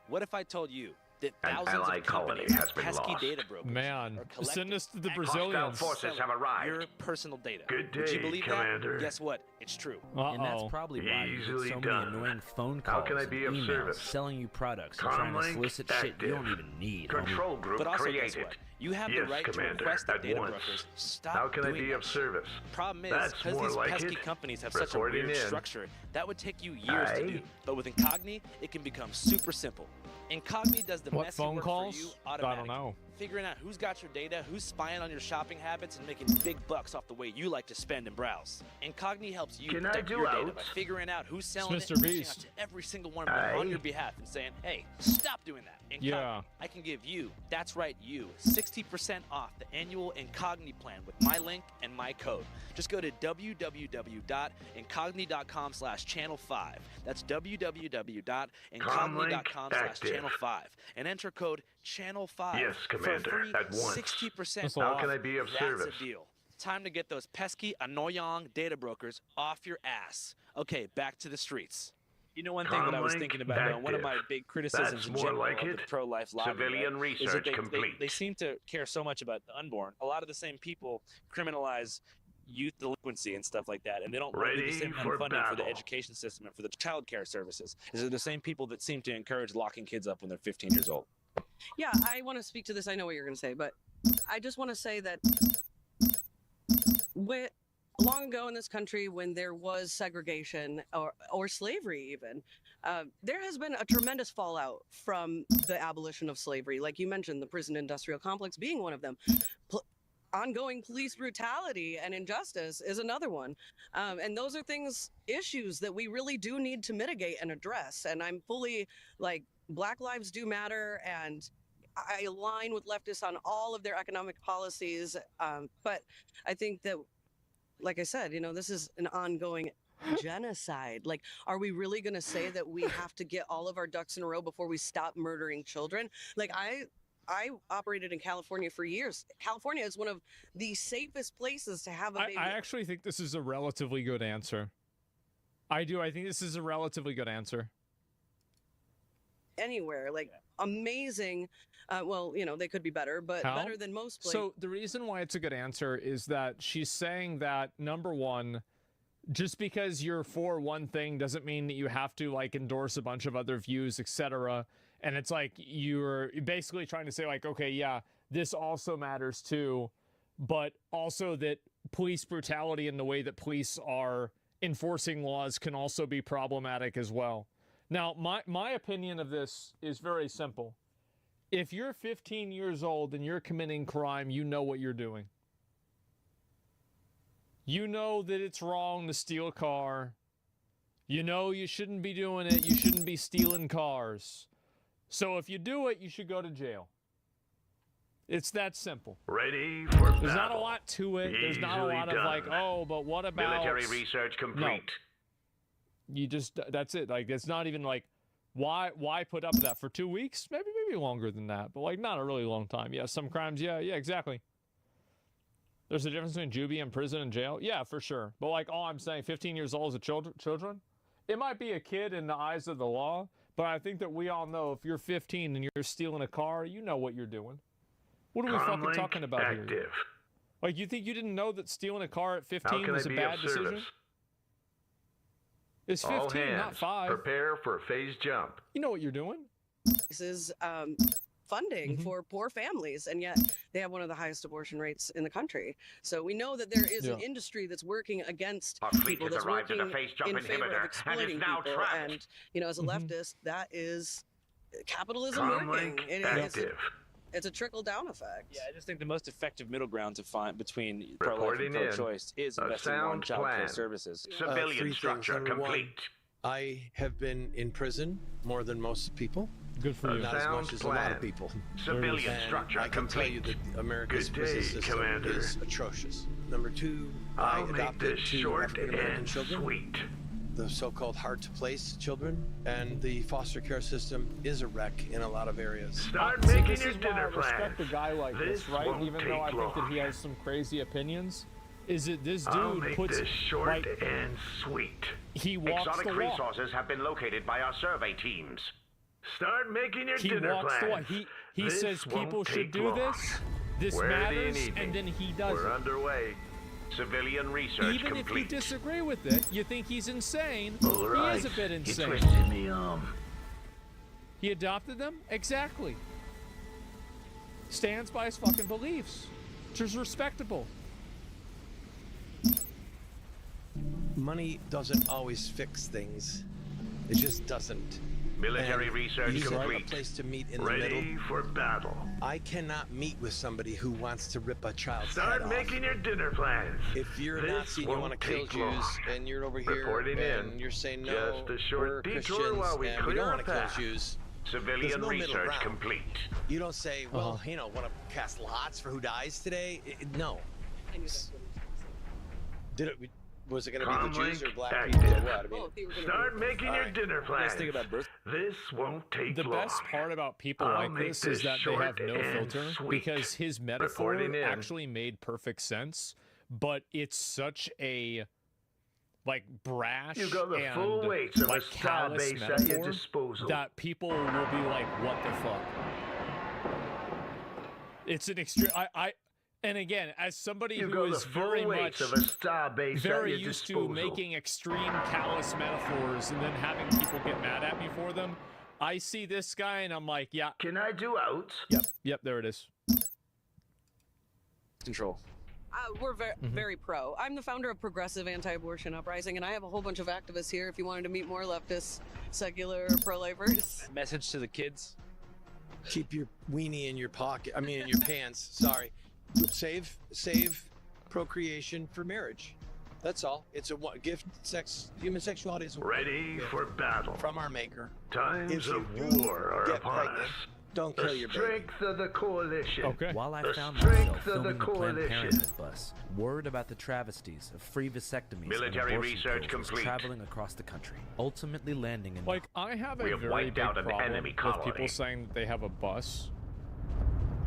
What if I told you that An thousands ally of colony companies, has been pesky lost. data brokers, Man, are collecting send us to the and Brazilians. Hostile forces have arrived. your personal data. Good Would you day, believe Commander. that? Guess what? It's true. And that's probably why you Easily get so done. many annoying phone How calls can I be and of emails service? selling you products and trying to Comlink solicit shit you don't active. even need. Control group But also, guess created. what? You have Yes, the right Commander, to request that at data once. brokers stop How can I doing be that of shit. service? Problem is, That's because more these like pesky it. companies have such a Reporting weird in. structure, that would take you years to Aye. do. But with Incogni, it can become super simple. Incogni does the What messy phone work calls? for you I automatically. don't know. figuring out who's got your data, who's spying on your shopping habits, and making big bucks off the way you like to spend and browse. Incogni helps you protect your data by figuring out who's selling it and reaching out to every single one of them on your behalf and saying, hey, stop doing that. Incogni, I can give you, that's right, you, 60% off the annual Incogni plan with my link and my code. Just go to www.incogni.com/channel5. That's www.incogni.com/channel5 and enter code channel5 Yes, Commander, for free at once. 60% How off. can I be of service? That's a deal. Time to get those pesky, annoying data brokers off your ass. Okay, back to the streets. You know, one thing that I was thinking about, though, one of my big criticisms in general of the pro-life lobby Civilian is that research they seem to care so much about the unborn. A lot of the same people criminalize youth delinquency and stuff like that, and they don't really do the same amount of funding for the education system and for the child care services. Is it the same people that seem to encourage locking kids up when they're 15 years old? Yeah, I want to speak to this. I know what you're going to say, but I just want to say that long ago in this country, when there was segregation or slavery even, there has been a tremendous fallout from the abolition of slavery. Like you mentioned, the prison industrial complex being one of them. Ongoing police brutality and injustice is another one. And those are issues that we really do need to mitigate and address. And I'm fully Black lives do matter, and I align with leftists on all of their economic policies. But I think that, like I said, this is an ongoing genocide. Are we really going to say that we have to get all of our ducks in a row before we stop murdering children? I operated in California for years. California is one of the safest places to have a baby. I actually think this is a relatively good answer. I do. I think this is a relatively good answer. Anywhere, amazing. They could be better, but better than most places. So the reason why it's a good answer is that she's saying that, number one, just because you're for one thing doesn't mean that you have to endorse a bunch of other views, etc. And it's you're basically trying to say okay, yeah, this also matters too, but also that police brutality and the way that police are enforcing laws can also be problematic as well. Now, my opinion of this is very simple. If you're 15 years old and you're committing crime, you know what you're doing. You know that it's wrong to steal a car. You know you shouldn't be doing it. You shouldn't be stealing cars. So if you do it, you should go to jail. It's that simple. Ready for battle. There's not a lot to it. There's not a lot of but what about... Military research complete. No. You just, that's it. It's not even why put up with that for 2 weeks? Maybe longer than that, but not a really long time. Yeah, some crimes, yeah, exactly. There's a difference between juvie and prison and jail. Yeah, for sure. But all I'm saying, 15 years old as a children, it might be a kid in the eyes of the law, but I think that we all know if you're 15 and you're stealing a car, you know what you're doing. What are we fucking talking about here? You think you didn't know that stealing a car at 15 was a bad decision? It's 15, not 5. Prepare for phase jump. You know what you're doing. This is funding for poor families, and yet they have one of the highest abortion rates in the country. So we know that there is an industry that's working against people, that's working in favor of exploiting people. And as a leftist, that is capitalism working. It's a trickle-down effect. Yeah, I just think the most effective middle ground to find between pro-life and pro-choice is investing more in child care services. Civilian structure complete. I have been in prison more than most people. Good for you. Not as much as a lot of people. Civilian structure I can tell you that America's prison system is atrocious. Number two, I adopted 2 African-American children. Sweet. The so-called hard-to-place children, and the foster care system is a wreck in a lot of areas. Start making your dinner plans. I respect a guy like this, right? Even though I think that he has some crazy opinions, is that this dude puts this short and sweet. He walks Exotic the walk. resources have been located by our survey teams. Start making your dinner plans. He says people should do this. This matters, and then he does it. We're underway. Civilian research Even complete. if you disagree with it, you think he's insane. All right. He is a bit insane. You twisted me arm. He adopted them? Exactly. Stands by his fucking beliefs. Which is respectable. Money doesn't always fix things. It just doesn't. Military research complete. A place to meet in the Ready middle. for battle. I cannot meet with somebody who wants to rip a child's Start head making off. your dinner plans. If you're a Nazi and you want to kill Jews, and you're over here Reporting and in. you're saying no, Just a short we're detour Christians while we and we clear don't a want to kill path. Jews. Civilian no middle research ground. complete. You don't say, well, you know, want to cast lots for who dies today? No. Was it going to be the Jews or black people or what? I mean, Start making your dinner plans. Think about birth. This won't take The long. best part about people I'll like make this is that they have short no and filter sweet. because his metaphor Reporting in. actually made perfect sense, but it's such a like brash You got the and full weights of like a star callous base at your metaphor disposal. that people will be like, "What the fuck?" It's an extreme. And again, as somebody You who got the is full very weights much of a star base at very your used disposal. to making extreme callous metaphors and then having people get mad at me for them, I see this guy and I'm like, yeah. Can I do out? Yep, there it is. Control. We're very pro. I'm the founder of Progressive Anti-Abortion Uprising, and I have a whole bunch of activists here if you wanted to meet more leftists, secular, pro-lifers. Message to the kids. Keep your weenie in your pocket. I mean, in your pants. Sorry. Save procreation for marriage. That's all. It's a gift. Human sexuality is ready for battle from our maker. Times of war are upon us. Don't kill your baby. The strength of the coalition. Okay. While I The found strength myself of the filming the Planned coalition. Parenthood bus, word about the travesties of free vasectomies Military and abortion research pills was complete. traveling across the country, ultimately landing in Like, I have We a have very wiped big out an problem enemy with colony. people saying that they have a bus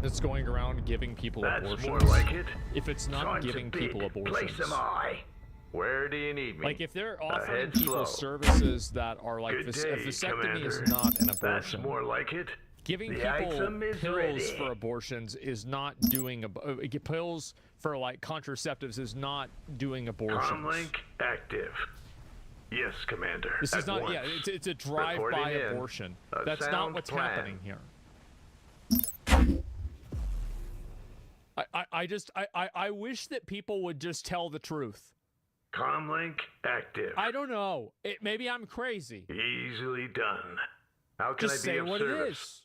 that's going around giving people That's abortions. more like it. If it's not Time to giving bid. people abortions. Place am I. Where do you need me? Like, if they're offering Ahead people slow. services that are like, Good a day, vasectomy is Commander. not an That's abortion. more like it. Giving The people item is pills ready. for abortions is not doing pills for like contraceptives is not doing abortions. Comlink active. Yes, Commander. This is At not. once. Yeah, it's a drive-by Reporting in. abortion. A That's not sound what's plan. happening here. I wish that people would just tell the truth. Comlink active. I don't know. Maybe I'm crazy. Easily done. How can Just I be say of what service? it is.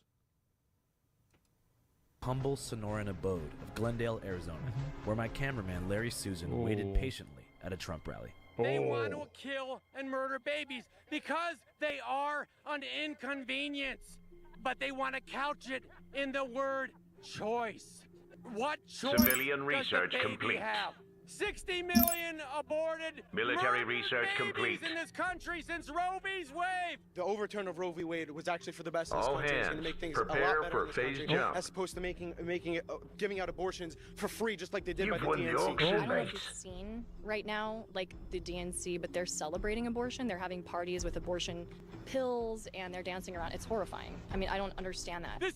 humble Sonoran abode of Glendale, Arizona, where my cameraman Larry Susan waited patiently at a Trump rally. They want to kill and murder babies because they are an inconvenience. But they want to couch it in the word choice. What choice Civilian does research the baby complete. have? 60 million aborted Military murdered research babies complete. in this country since Roe v. Wade. The overturn of Roe v. Wade was actually for the best in this All country. It's going hands, to make things prepare a lot better for in this phase country, jump. as opposed to giving out abortions for free, just like they did You've by the won DNC. the auction, I don't know if mate. you've seen right now, like the DNC, but they're celebrating abortion. They're having parties with abortion pills, and they're dancing around. It's horrifying. I mean, I don't understand that. This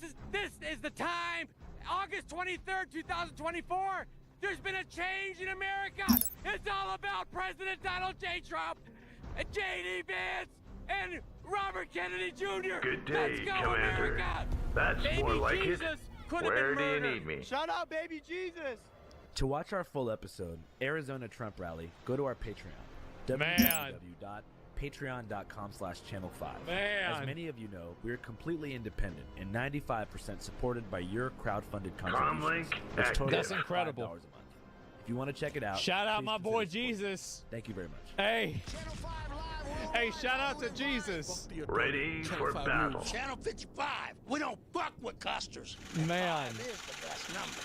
is the time. August 23rd, 2024. There's been a change in America. It's all about President Donald J. Trump, and J.D. Vance, and Robert Kennedy Jr. Good Let's day, go, Commander. America. That's Baby more like Jesus it. could have Where been do you murdered. need me? Shut up, baby Jesus! To watch our full episode, Arizona Trump Rally, go to our Patreon. Man. www.patreon.com/channel5. Man. As many of you know, we are completely independent and 95% supported by your crowdfunded contributions, which total That's incredible. $5 a month. If you want to check it out, Shout out please my consider boy supporting. Jesus. Thank you very much. Hey. Hey, shout out to Jesus. Ready for battle. Channel 55. We don't fuck with custers. Man. 5 is the best number.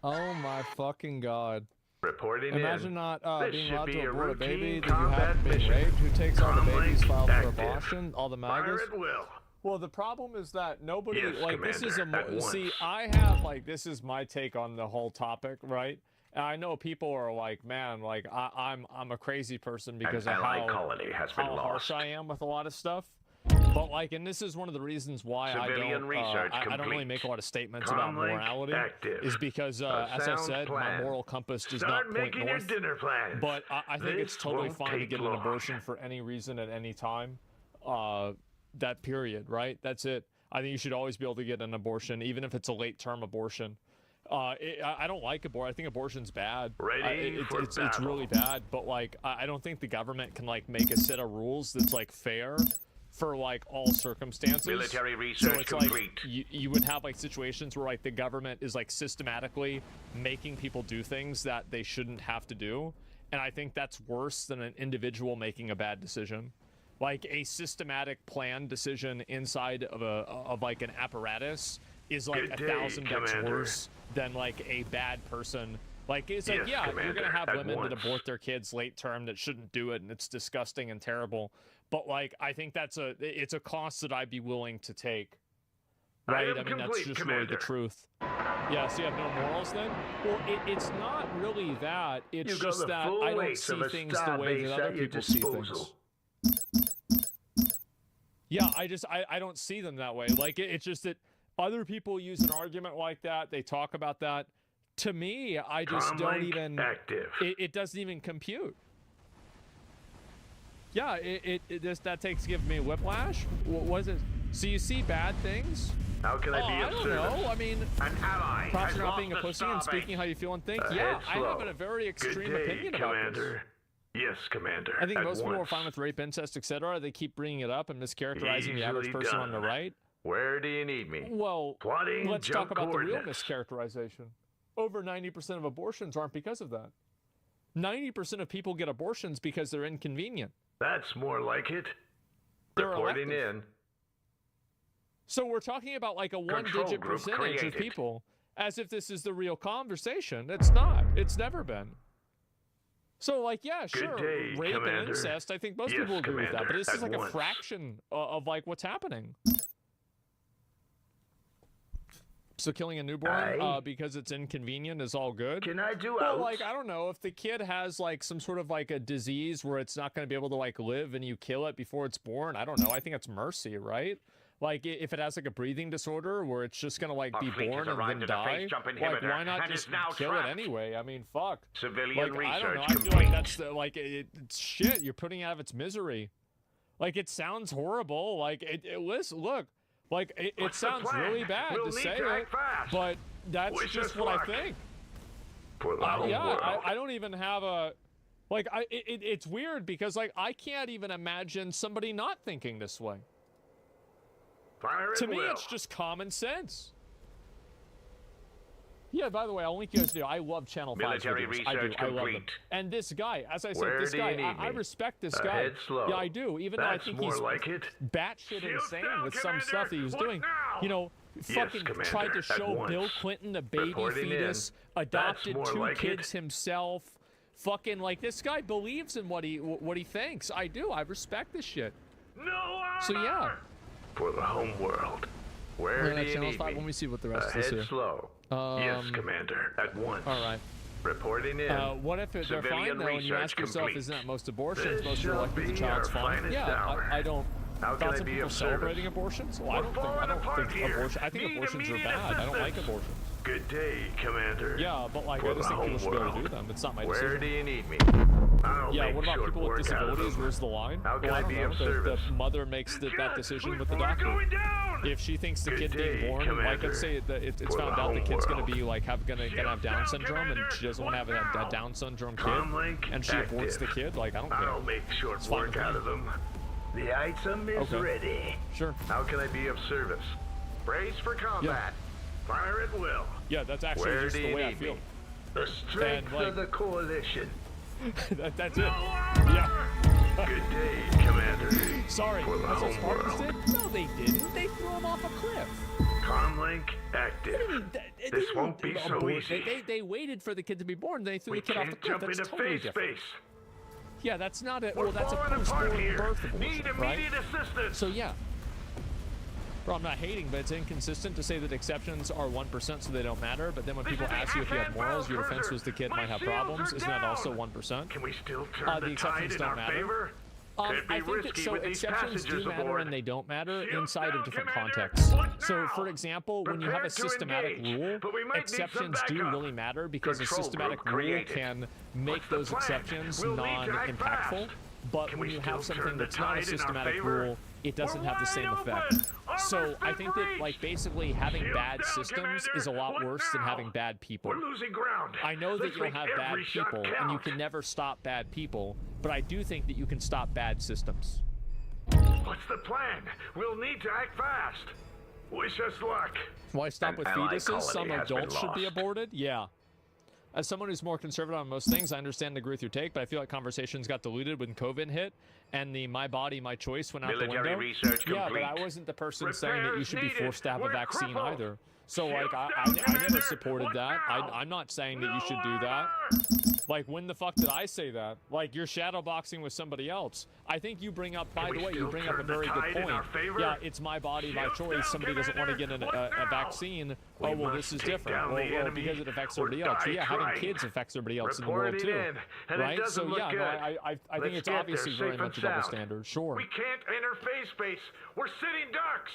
Oh my fucking God. Reporting Imagine in. not This being should allowed be to a abort a baby routine that you combat have been mission. raped. Who takes all the babies Comlink filed for active. abortion? All the Fire MAGAs? at will. Well, the problem is that nobody Yes, like this is Commander, at see. once. I have like this is my take on the whole topic, right? And I know people are like, man, like I'm a crazy person because An of ally how colony has been how harsh lost. I am with a lot of stuff. But like, and this is one of the reasons why Civilian research I don't really complete. make a lot of statements about Comlink morality. active. Is because A as I sound said, my plan. moral compass does Start not point making your north. dinner plans. But I think it's This totally won't fine to take get long. an abortion for any reason at any time. That period, right? That's it. I think you should always be able to get an abortion, even if it's a late-term abortion. I don't like abortion. I think abortion's bad. Ready for it's battle. really bad. But like, I don't think the government can like make a set of rules that's like fair for like all circumstances. Military research so it's complete. Like you would have like situations where like the government is like systematically making people do things that they shouldn't have to do, and I think that's worse than an individual making a bad decision. Like a systematic planned decision inside of like an apparatus is like 1,000 times worse than like a bad person. Like it's like, yeah, Commander, you're gonna have women that abort their kids late term that shouldn't do it, and it's disgusting and terrible. But like, I think it's a cost that I'd be willing to take. Right? I mean, that's just really the truth. Yeah, so you have no morals then? Well, it's not really that. It's just that I don't see things the way that other people see things. Yeah, I don't see them that way. Like, it's just that other people use an argument like that. They talk about that. To me, I just don't even... It doesn't even compute. Yeah, that takes giving me whiplash. What was it? So you see bad things? How can I be of service? I don't know. I mean, an ally perhaps you're not being a pussy and speaking how you feel and think. Yeah, I have a very extreme opinion about this. Yes, Commander. I think most people are fine with rape, incest, etc. They keep bringing it up and mischaracterizing the average person on the right. Where do you need me? Well, plotting, let's talk about the real mischaracterization. Over 90% of abortions aren't because of that. 90% of people get abortions because they're inconvenient. That's more like it. Reporting in. So we're talking about like a one-digit percentage of people as if this is the real conversation. It's not. It's never been. So like, yeah, sure, rape and incest, I think most people agree with that, but this is like a fraction of like what's happening. So killing a newborn because it's inconvenient is all good? Can I do Well, like, I don't know, if the kid has like some sort of like a disease where it's not going to be able to like live and you kill it before it's born, I don't know, I think it's mercy, right? Like, if it has like a breathing disorder where it's just gonna like be born and then die, like why not just kill it anyway? I mean, fuck. Civilian like, I don't know. research I feel like that's the, like it's shit. You're putting it out of its misery. Like it sounds horrible. Like listen, look, like it sounds really bad to say it, but that's just what I think. I don't even have a like. It's weird because like I can't even imagine somebody not thinking this way. To me, it's just common sense. Yeah, by the way, I'll link you guys to I love Channel 5's videos. I do. I love them. And this guy, as I said, this guy, I respect this guy. Yeah, I do. Even though I think he's batshit insane with some stuff that he was doing. You know, fucking tried to show Bill Clinton a baby fetus, adopted 2 kids himself. Fucking, like, this guy believes in what he thinks. I do. I respect this shit. So, yeah. For the home world. Where do you need me? Let me see what the rest is here. Slow. Yes, Commander. At once. All right. Reporting in. What if they're fine though, and you ask yourself, isn't that most abortions? Most are like the child's fine. Yeah, I don't. Thoughts of people celebrating abortions? Well, I don't think abortion. I think abortions are bad. I don't like abortions. Good day, Commander. Yeah, but like I just think people should be able to do them. It's not my decision. Where do you need me? Yeah, what about people with disabilities? Where's the line? How can I be of service? The mother makes that decision with the doctor. If she thinks the kid being born, like let's say that it's found out the kid's gonna be like gonna have Down syndrome, and she doesn't want to have a Down syndrome kid, and she aborts the kid, like I don't care. I'll make short work out of them. The item is ready. Sure. How can I be of service? Brace for combat. Fire at will. Yeah, that's actually just the way I feel. The strength of the coalition. That's it. Yeah. Good day, Commander. Sorry, that's what Spartans did? No, they didn't. They threw him off a cliff. Comlink active. This won't be so easy. They waited for the kid to be born. They threw the kid off the cliff. That's totally different. Yeah, that's not a. Well, that's a post-born birth abortion, Need immediate assistance. So yeah. Bro, I'm not hating, but it's inconsistent to say that exceptions are 1% so they don't matter, but then when people ask you if you have morals, your defense was the kid might have problems. Isn't that also 1%? Can we still turn the exceptions don't matter? I think that so exceptions do matter and they don't matter inside of different contexts. So, for example, when you have a systematic rule, exceptions do really matter because a systematic rule can make those exceptions non-impactful. But when you have something that's not a systematic rule, it doesn't have the same effect. So I think that, like, basically having bad systems is a lot worse than having bad people. We're losing ground. I know that you'll have bad people, and you can never stop bad people, but I do think that you can stop bad systems. What's the plan? We'll need to act fast. Wish us luck. Why stop with fetuses? Some adults should be aborted? Yeah. As someone who's more conservative on most things, I understand and agree with your take, but I feel like conversations got diluted when COVID hit and the my body, my choice went out the window. Research yeah, complete. but I wasn't the person saying that you should be forced to have a vaccine either. So, like, I never supported that. I'm not saying that you should do that. Like, when the fuck did I say that? Like, you're shadowboxing with somebody else. I think you bring up, by the way, you bring up a very good point. Yeah, it's my body, my choice. Somebody doesn't want to get a vaccine. Oh, well, this is different. Well, because it affects everybody else. Yeah, having kids affects everybody else in the world, too. Right? So, yeah, no, I think it's obviously very much a double standard. Sure. We can't enter phase space. We're sitting ducks.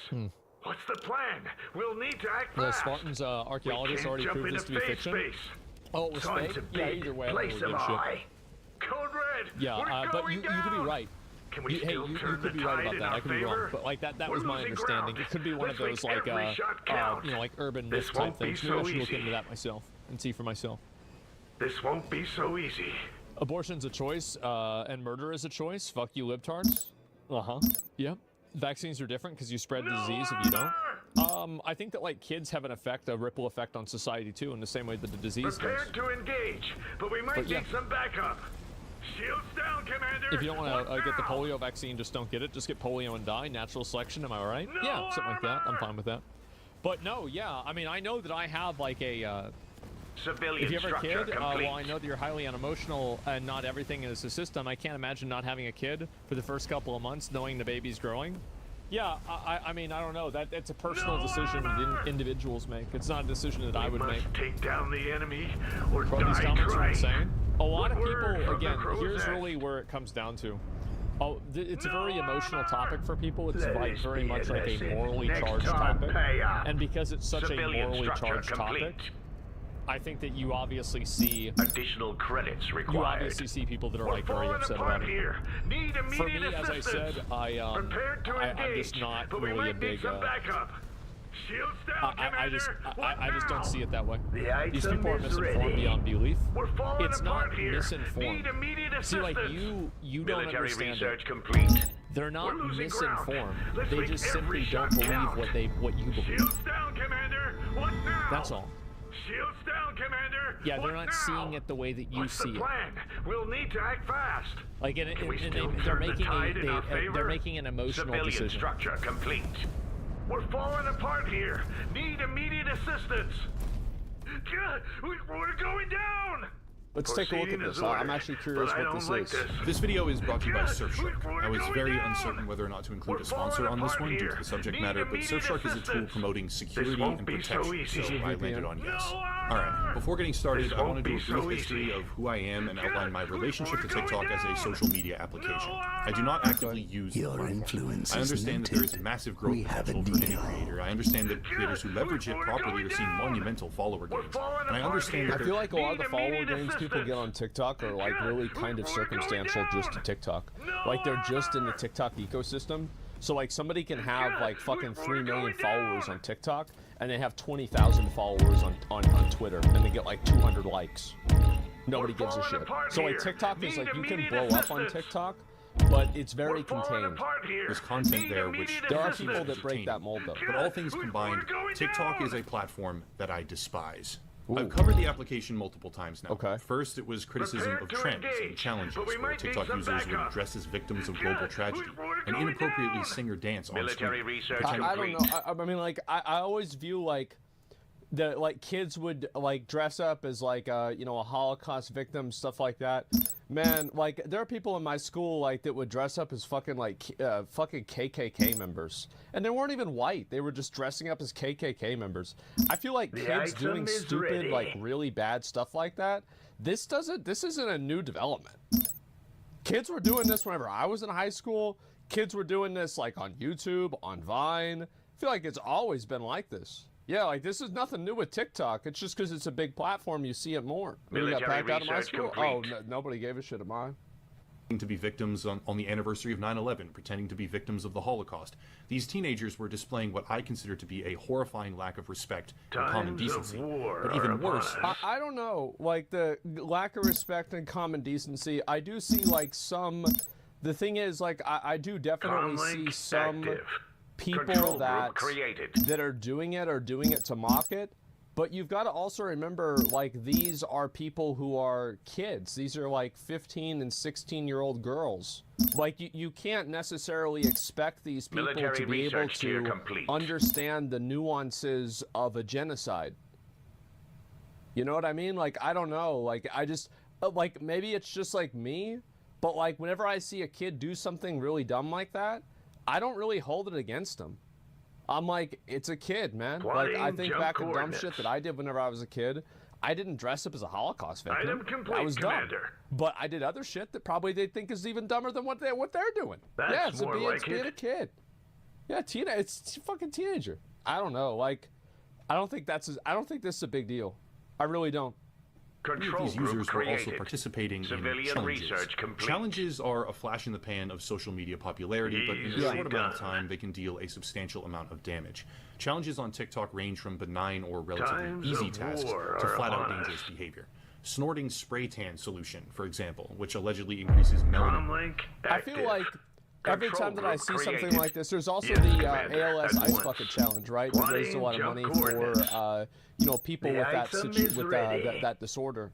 What's the plan? We'll need to act fast. The Spartans' archaeologists already proved this to be fiction. Oh, it was fake? Yeah, either way, I don't really give a shit. Code red. Yeah, but you could be right. You could be right about that. I could be wrong, but like that was my understanding. It could be one of those like you know, like urban myth type things. Maybe I should look into that myself and see for myself. This won't be so easy. Abortion's a choice, and murder is a choice. Fuck you, libtards. Yep. Vaccines are different because you spread the disease if you don't. I think that like kids have an effect, a ripple effect on society too, in the same way that the disease does. Prepared to engage, but we might need some backup. Shields down, Commander. If you don't want to get the polio vaccine, just don't get it. Just get polio and die. Natural selection, am I right? No yeah, something like that. I'm fine with that. But no, yeah, I mean, I know that I have like a. Civilian if you have a kid, complete. well, I know that you're highly unemotional and not everything is a system. I can't imagine not having a kid for the first couple of months, knowing the baby's growing. Yeah, I mean, I don't know. It's a personal decision that individuals make. It's not a decision that I would make. Take down the enemy or Bro, these comments are insane. A lot of people, again, here's Crozet. really where it comes down to. Oh, it's a very emotional topic for people. It's like very much like a morally charged topic. And because it's such a morally charged topic, I think that you obviously see additional credits required. You obviously see people that are like very upset about it. For me, as I said, I'm just not really a big. I just don't see it that way. These people are misinformed beyond belief. It's not misinformed. See, like you don't understand it. They're not misinformed. They just simply don't believe what you believe. That's all. Shields down, Commander. Yeah, they're not seeing it the way that you see it. We'll need to act fast. Like they're making an emotional decision. Structure complete. We're falling apart here. Need immediate assistance. We're going down. Let's take a look at this. I'm actually curious what this is. This video is brought to you by Surfshark. I was very uncertain whether or not to include a sponsor on this one due to the subject matter, but Surfshark is a tool promoting security and protection, so I landed on yes. Alright, before getting started, I want to do a brief history of who I am and outline my relationship to TikTok as a social media application. I do not actively use your influence. I understand that there is massive growth potential for any creator. I understand that creators who leverage it properly are seeing monumental follower gains. And I understand that I feel like a lot of the follower gains people get on TikTok are like really kind of circumstantial just to TikTok. Like they're just in the TikTok ecosystem. So like somebody can have like fucking 3 million followers on TikTok and they have 20,000 followers on Twitter and they get like 200 likes. Nobody gives a shit. So like TikTok is like you can blow up on TikTok, but it's very contained. There's content there which there are people that break that mold though. But all things combined, TikTok is a platform that I despise. I've covered the application multiple times now. First, it was criticism of trends and challenges, where TikTok users would dress as victims of global tragedy and inappropriately sing or dance on screen. I don't know. I mean, like, I always view, like, that, like, kids would, like, dress up as, like, you know, a Holocaust victim, stuff like that. Man, like, there are people in my school, like, that would dress up as fucking, like, fucking KKK members. And they weren't even white. They were just dressing up as KKK members. I feel like kids doing stupid, like, really bad stuff like that, this isn't a new development. Kids were doing this whenever I was in high school. Kids were doing this, like, on YouTube, on Vine. I feel like it's always been like this. Yeah, like, this is nothing new with TikTok. It's just because it's a big platform, you see it more. We got packed out of my school. Oh, nobody gave a shit of mine. To be victims on the anniversary of 9/11, pretending to be victims of the Holocaust. These teenagers were displaying what I consider to be a horrifying lack of respect and common decency. But even worse, I don't know, like the lack of respect and common decency. I do see like some the thing is, like, I do definitely see some people that are doing it to mock it. But you've got to also remember, like, these are people who are kids. These are like 15 and 16-year-old girls. Like, you can't necessarily expect these people to be able to understand the nuances of a genocide. You know what I mean? Like, I don't know. Like, I just, like, maybe it's just like me, but like, whenever I see a kid do something really dumb like that, I don't really hold it against them. I'm like, it's a kid, man. Like, I think back to dumb shit that I did whenever I was a kid. I didn't dress up as a Holocaust victim. I was dumb. But I did other shit that probably they think is even dumber than what they're doing. Yeah, it's being a kid. Yeah, it's fucking teenager. I don't know. Like, I don't think this is a big deal. I really don't. These users were also participating in challenges. Challenges are a flash in the pan of social media popularity, but in a short amount of time, they can deal a substantial amount of damage. Challenges on TikTok range from benign or relatively easy tasks to flat-out dangerous behavior. Snorting spray tan solution, for example, which allegedly increases melanin. I feel like every time that I see something like this, there's also the ALS Ice Bucket Challenge, right? That raised a lot of money for you know, people with that disorder.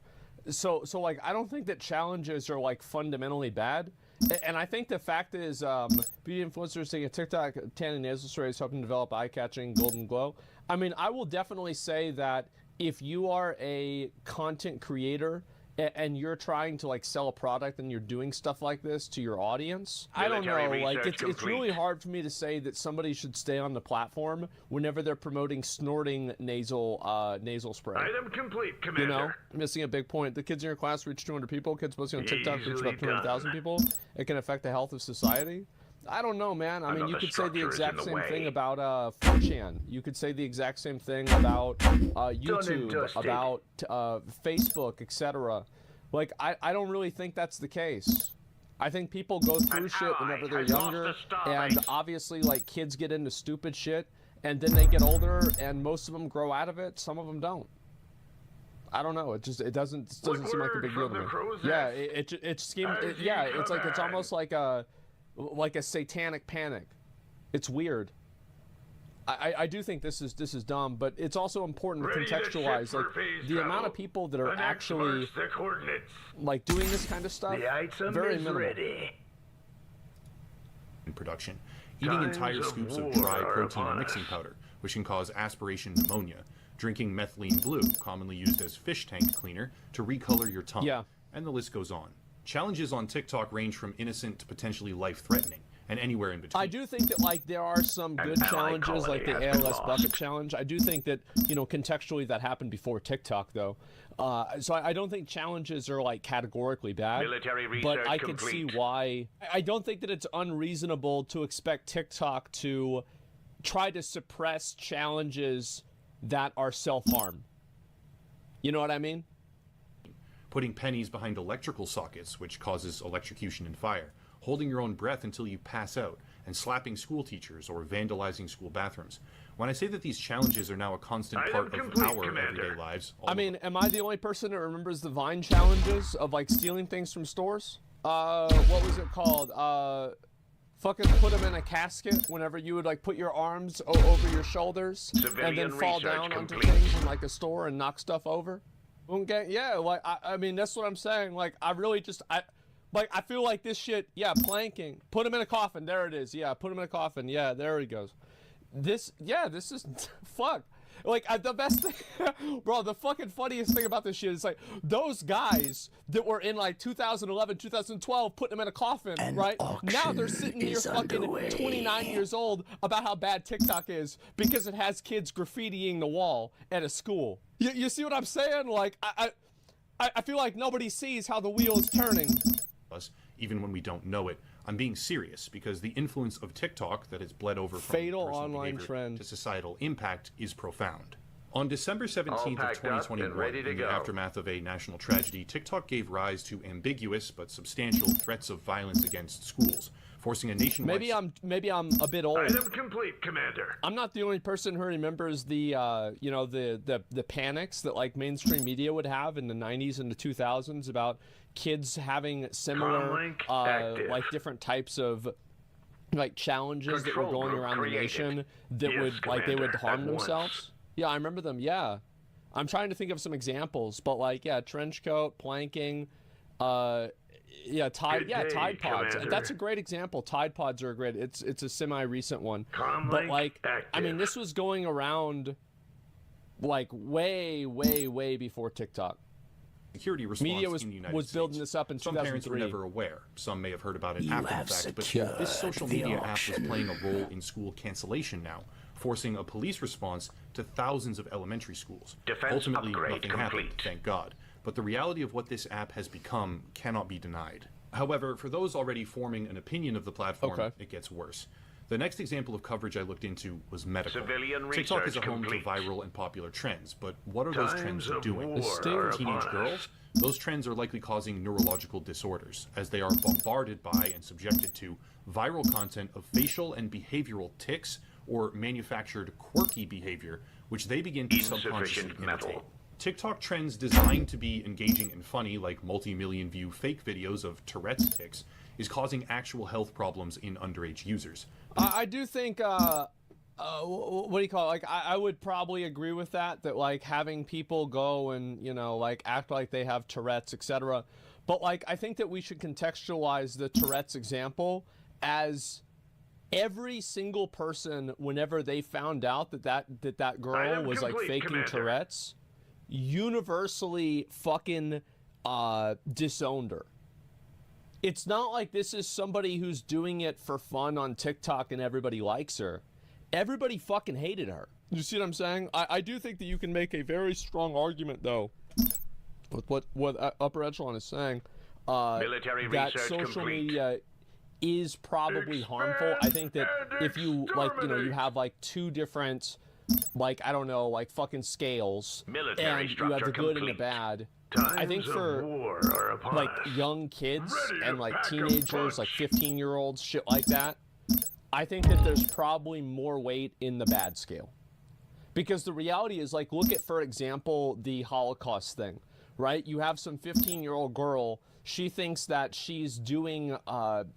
So like, I don't think that challenges are like fundamentally bad. And I think the fact is, beauty influencers taking a TikTok tanning nasal sprays helping develop eye-catching golden glow. I mean, I will definitely say that if you are a content creator and you're trying to like sell a product and you're doing stuff like this to your audience, I don't know, like it's really hard for me to say that somebody should stay on the platform whenever they're promoting snorting nasal spray. Item complete, Commander. You know, missing a big point. The kids in your class reach 200 people. Kids posting on TikTok reach about 200,000 people. It can affect the health of society. I don't know, man. I mean, you could say the exact same thing about 4chan. You could say the exact same thing about YouTube, about Facebook, etc. Like, I don't really think that's the case. I think people go through shit whenever they're younger, and obviously, like, kids get into stupid shit, and then they get older, and most of them grow out of it. Some of them don't. I don't know. It doesn't seem like a big deal to me. Yeah, it's almost like a satanic panic. It's weird. I do think this is dumb, but it's also important to contextualize like the amount of people that are actually like doing this kind of stuff. Very minimal. In production, eating entire scoops of dry protein mixing powder, which can cause aspiration pneumonia. Drinking methylene blue, commonly used as fish tank cleaner, to recolor your tongue. Yeah. And the list goes on. Challenges on TikTok range from innocent to potentially life-threatening, and anywhere in between. I do think that, like, there are some good challenges, like the ALS Bucket Challenge. I do think that, you know, contextually that happened before TikTok, though. So I don't think challenges are, like, categorically bad, but I can see why. I don't think that it's unreasonable to expect TikTok to try to suppress challenges that are self-harm. You know what I mean? Putting pennies behind electrical sockets, which causes electrocution and fire, holding your own breath until you pass out, and slapping school teachers or vandalizing school bathrooms. When I say that these challenges are now a constant part of our everyday lives... I mean, am I the only person that remembers the Vine challenges of, like, stealing things from stores? What was it called? Fucking put them in a casket whenever you would, like, put your arms over your shoulders and then fall down onto things in, like, a store and knock stuff over. Okay, yeah, like, I mean, that's what I'm saying. Like, I really just, I feel like this shit, yeah, planking. Put him in a coffin. There it is. Yeah, put him in a coffin. Yeah, there he goes. This is, fuck. Like, the best thing, bro, the fucking funniest thing about this shit is, like, those guys that were in, like, 2011, 2012, putting them in a coffin, right? Now they're sitting here fucking 29 years old about how bad TikTok is because it has kids graffitiing the wall at a school. You see what I'm saying? Like, I feel like nobody sees how the wheel is turning. Even when we don't know it. I'm being serious because the influence of TikTok that has bled over from fatal online trend to societal impact is profound. On December 17th of 2021, in the aftermath of a national tragedy, TikTok gave rise to ambiguous but substantial threats of violence against schools. forcing a nationwide... Maybe I'm a bit old. Item complete, Commander. I'm not the only person who remembers the you know, the panics that like mainstream media would have in the 90s and the 2000s about kids having similar like different types of like challenges that were going around the nation that would like they would harm themselves. Yeah, I remember them. Yeah, I'm trying to think of some examples, but like trench coat, planking, Tide Pods. Commander. That's a great example. Tide Pods are a great. It's a semi-recent one, but like I mean, this was going around like way before TikTok. Security response Media in the United was building States. this up in Some 2003. parents were never aware. Some may have heard about it after the fact, but this social media app was playing a role in school cancellation now, forcing a police response to thousands of elementary schools. Ultimately, nothing happened, thank God. But the reality of what this app has become cannot be denied. However, for those already forming an opinion of the platform, it gets worse. The next example of coverage I looked into was medical. TikTok is a home to viral and popular trends, but what are those trends doing? For teenage girls, those trends are likely causing neurological disorders, as they are bombarded by and subjected to viral content of facial and behavioral tics or manufactured quirky behavior, which they begin to subconsciously imitate. TikTok trends designed to be engaging and funny, like multi-million view fake videos of Tourette's tics, is causing actual health problems in underage users. I do think, what do you call it? Like, I would probably agree with that like having people go and, you know, like act like they have Tourette's, etc. But like, I think that we should contextualize the Tourette's example as every single person, whenever they found out that girl was like faking Tourette's, universally fucking disowned her. It's not like this is somebody who's doing it for fun on TikTok and everybody likes her. Everybody fucking hated her. You see what I'm saying? I do think that you can make a very strong argument, though, with what Upper Echelon is saying, that social media is probably harmful. I think that if you, like, you know, you have, like, two different, like, I don't know, like, fucking scales, and you have the good and the bad, I think for like young kids and like teenagers, like 15-year-olds, shit like that, I think that there's probably more weight in the bad scale. Because the reality is, like, look at, for example, the Holocaust thing, right? You have some 15-year-old girl, she thinks that she's doing,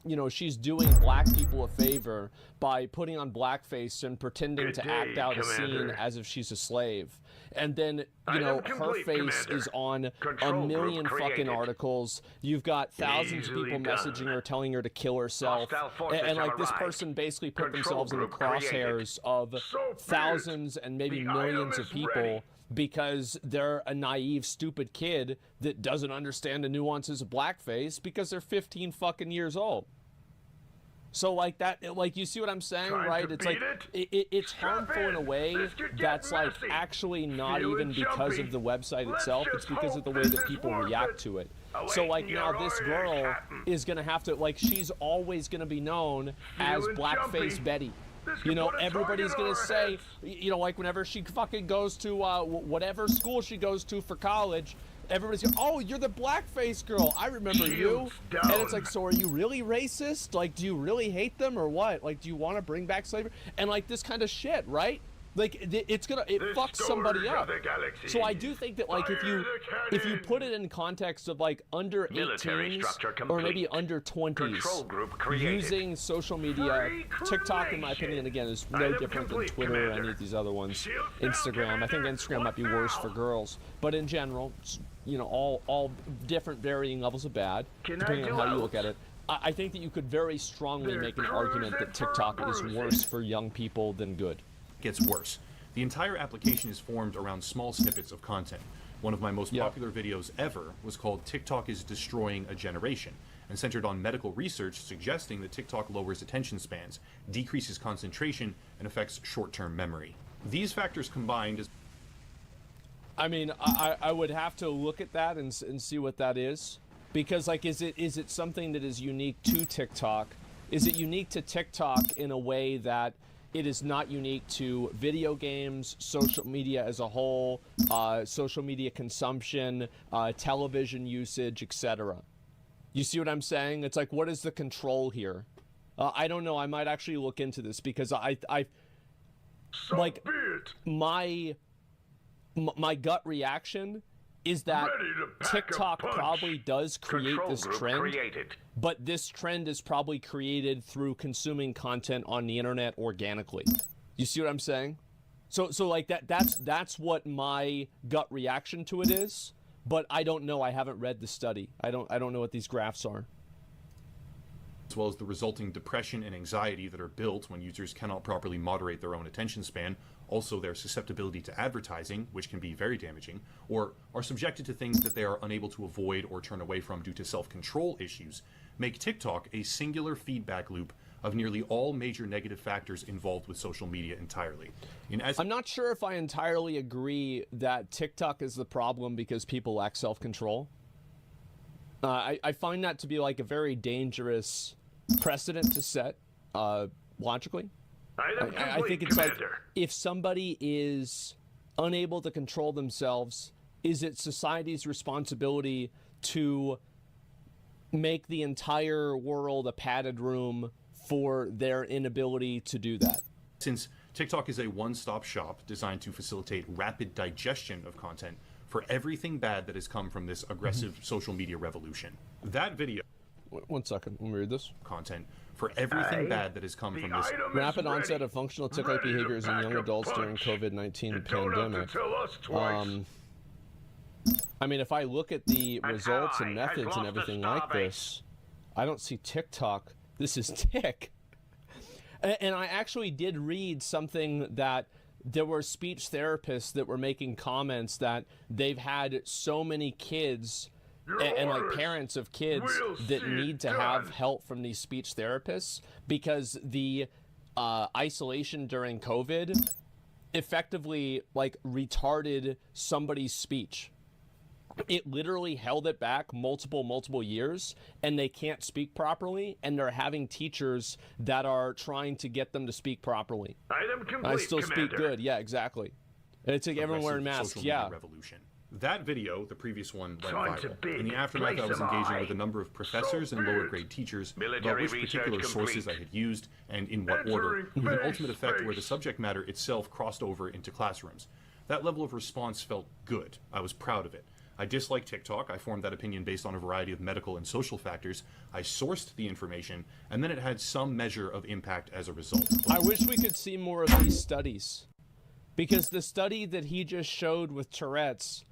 you know, she's doing black people a favor by putting on blackface and pretending to act out a scene as if she's a slave. And then, you know, her face is on a million fucking articles. You've got thousands of people messaging her, telling her to kill herself. And like, this person basically put themselves in the crosshairs of thousands and maybe millions of people because they're a naive, stupid kid that doesn't understand the nuances of blackface because they're 15 fucking years old. So like that, like, you see what I'm saying, right? It's like, it's harmful in a way that's like actually not even because of the website itself. It's because of the way that people react to it. So like, now this girl is gonna have to, like, she's always gonna be known as Blackface Betty. You know, everybody's gonna say, you know, like, whenever she fucking goes to whatever school she goes to for college, everybody's going, oh, you're the blackface girl, I remember you. And it's like, so are you really racist? Like, do you really hate them or what? Like, do you want to bring back slavery? And like, this kind of shit, right? Like, it fucks somebody up. So I do think that, like, if you put it in context of like under 18s or maybe under 20s using social media, TikTok, in my opinion, again, is no different than Twitter or any of these other ones. Instagram, I think Instagram might be worse for girls, but in general, you know, all different varying levels of bad, depending on how you look at it. I think that you could very strongly make an argument that TikTok is worse for young people than good. Gets worse. The entire application is formed around small snippets of content. One of my most popular videos ever was called TikTok is Destroying a Generation, and centered on medical research suggesting that TikTok lowers attention spans, decreases concentration, and affects short-term memory. These factors combined is... I mean, I would have to look at that and see what that is. Because, like, is it something that is unique to TikTok? Is it unique to TikTok in a way that it is not unique to video games, social media as a whole, social media consumption, television usage, etc.? You see what I'm saying? It's like, what is the control here? I don't know. I might actually look into this because I like my gut reaction is that TikTok probably does create this trend, but this trend is probably created through consuming content on the internet organically. You see what I'm saying? So like that's what my gut reaction to it is, but I don't know. I haven't read the study. I don't know what these graphs are. As well as the resulting depression and anxiety that are built when users cannot properly moderate their own attention span, also their susceptibility to advertising, which can be very damaging, or are subjected to things that they are unable to avoid or turn away from due to self-control issues, make TikTok a singular feedback loop of nearly all major negative factors involved with social media entirely. I'm not sure if I entirely agree that TikTok is the problem because people lack self-control. I find that to be like a very dangerous precedent to set, logically. I think it's like, if somebody is unable to control themselves, is it society's responsibility to make the entire world a padded room for their inability to do that? Since TikTok is a one-stop shop designed to facilitate rapid digestion of content for everything bad that has come from this aggressive social media revolution. That video... One second, let me read this. Content for everything bad that has come from this rapid onset of functional tick-like behaviors in young adults during COVID-19 pandemic. I mean, if I look at the results and methods and everything like this, I don't see TikTok. This is tick. And I actually did read something that there were speech therapists that were making comments that they've had so many kids and like parents of kids that need to have help from these speech therapists because the isolation during COVID effectively like retarded somebody's speech. It literally held it back multiple years, and they can't speak properly, and they're having teachers that are trying to get them to speak properly. I still speak good, yeah, exactly. And it's like everyone wearing masks, yeah. Revolution. That video, the previous one, went viral. In the aftermath, I was engaging with a number of professors and lower grade teachers about which particular sources I had used and in what order, with an ultimate effect where the subject matter itself crossed over into classrooms. That level of response felt good. I was proud of it. I dislike TikTok. I formed that opinion based on a variety of medical and social factors. I sourced the information, and then it had some measure of impact as a result. I wish we could see more of these studies, because the study that he just showed with Tourette's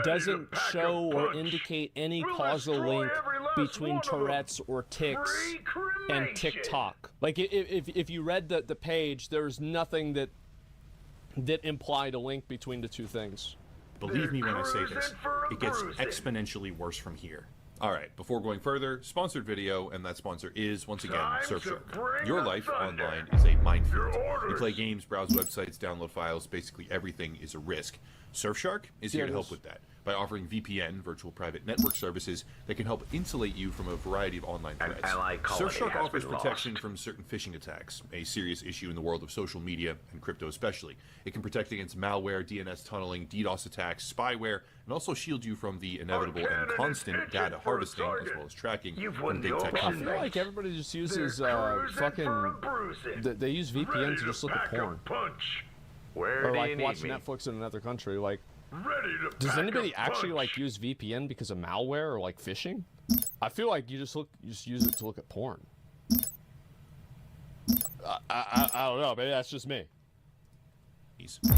doesn't show or indicate any causal link between Tourette's or tics and TikTok. Like, if you read the page, there's nothing that implied a link between the two things. Believe me when I say this, it gets exponentially worse from here. Alright, before going further, sponsored video, and that sponsor is, once again, Surfshark. Your life online is a minefield. You play games, browse websites, download files, basically everything is a risk. Surfshark is here to help with that by offering VPN, virtual private network services, that can help insulate you from a variety of online threats. Surfshark offers protection from certain phishing attacks, a serious issue in the world of social media and crypto especially. It can protect against malware, DNS tunneling, DDoS attacks, spyware, and also shield you from the inevitable and constant data harvesting as well as tracking from big tech I feel like everybody just uses they use VPN to just look at porn. Or like watch Netflix in another country. Like, does anybody actually like use VPN because of malware or like phishing? I feel like you just use it to look at porn. I don't know, maybe that's just me.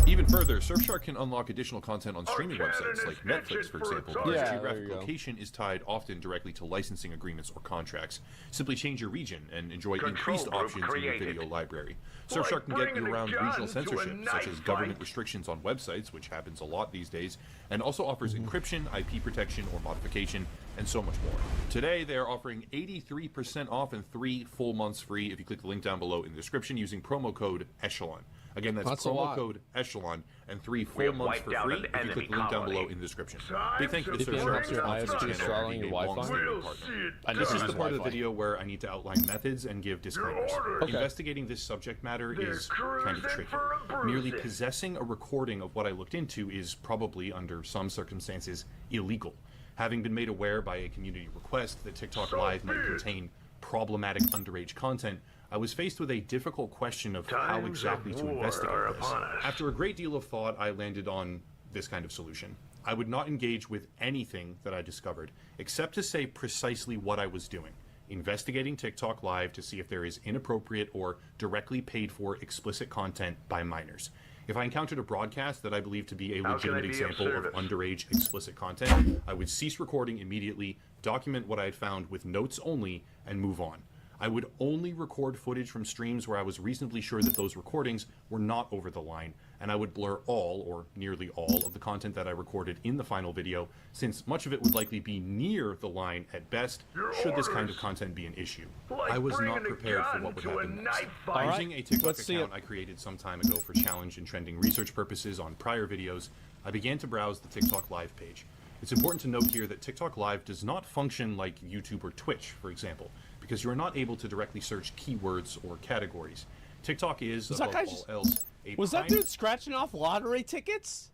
Even further, Surfshark can unlock additional content on streaming websites like Netflix, for example, because geographic location is tied often directly to licensing agreements or contracts. Simply change your region and enjoy increased options in your video library. Surfshark can get you around regional censorship, such as government restrictions on websites, which happens a lot these days, and also offers encryption, IP protection, or modification, and so much more. Today, they are offering 83% off and 3 full months free if you click the link down below in the description using promo code ECHELON. Again, that's promo code ECHELON and 3 full months for free if you click the link down below in the description. Big thank you to Surfshark for sponsoring the channel and being a long-standing partner. This is the part of the video where I need to outline methods and give disclaimers. Investigating this subject matter is kind of tricky. Merely possessing a recording of what I looked into is probably, under some circumstances, illegal. Having been made aware by a community request that TikTok Live might contain problematic underage content, I was faced with a difficult question of how exactly to investigate this. After a great deal of thought, I landed on this kind of solution. I would not engage with anything that I discovered, except to say precisely what I was doing. Investigating TikTok Live to see if there is inappropriate or directly paid for explicit content by minors. If I encountered a broadcast that I believed to be a legitimate example of underage explicit content, I would cease recording immediately, document what I had found with notes only, and move on. I would only record footage from streams where I was reasonably sure that those recordings were not over the line, and I would blur all, or nearly all, of the content that I recorded in the final video, since much of it would likely be near the line at best, should this kind of content be an issue. I was not prepared for what would happen next. Using a TikTok account I created some time ago for challenge and trending research purposes on prior videos, I began to browse the TikTok Live page. It's important to note here that TikTok Live does not function like YouTube or Twitch, for example, because you are not able to directly search keywords or categories. TikTok is, above all else, was that dude scratching off lottery tickets?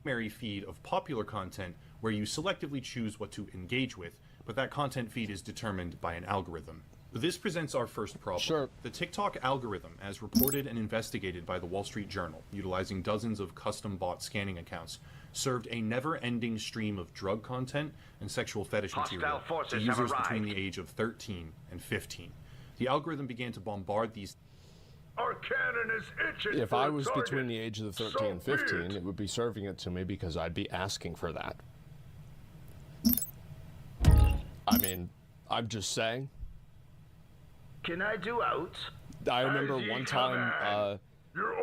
Primary feed of popular content where you selectively choose what to engage with, but that content feed is determined by an algorithm. This presents our first problem. Sure. The TikTok algorithm, as reported and investigated by the Wall Street Journal, utilizing dozens of custom bot scanning accounts, served a never-ending stream of drug content and sexual fetish material to users between the age of 13 and 15. The algorithm began to bombard these. Our cannon is itching. If I was between the age of 13 and 15, it would be serving it to me because I'd be asking for that. I mean, I'm just saying. Can I do out? I remember one time,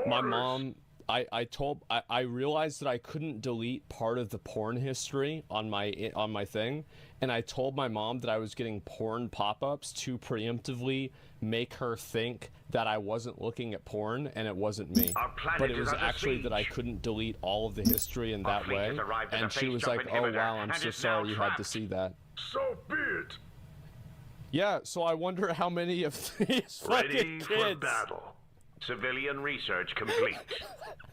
my mom, I realized that I couldn't delete part of the porn history on my thing, and I told my mom that I was getting porn pop-ups to preemptively make her think that I wasn't looking at porn and it wasn't me. But it was actually that I couldn't delete all of the history in that way, and she was like, "Oh wow, I'm so sorry you had to see that." So be it. Yeah, so I wonder how many of these fucking kids. Ready for battle. Civilian research complete.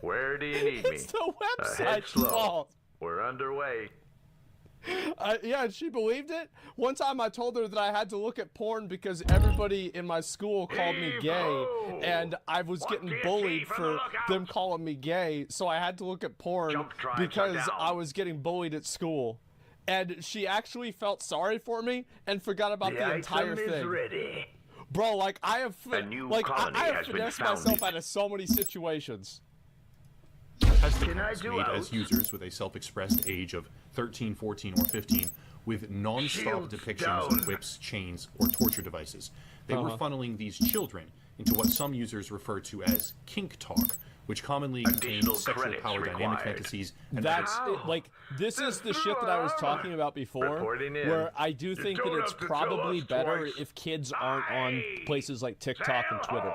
Where do you need me? It's the website's fault. We're underway. Yeah, and she believed it. One time I told her that I had to look at porn because everybody in my school called me gay, and I was getting bullied for them calling me gay, so I had to look at porn because I was getting bullied at school. And she actually felt sorry for me and forgot about the entire thing. Ready. Bro, like I have finessed myself out of so many situations. Can I do as users with a self-expressed age of 13, 14, or 15 with non-stop depictions of whips, chains, or torture devices. They were funneling these children into what some users refer to as kink talk, which commonly contains sexual power dynamic fantasies. And this is the shit that I was talking about before, where I do think that it's probably better if kids aren't on places like TikTok and Twitter.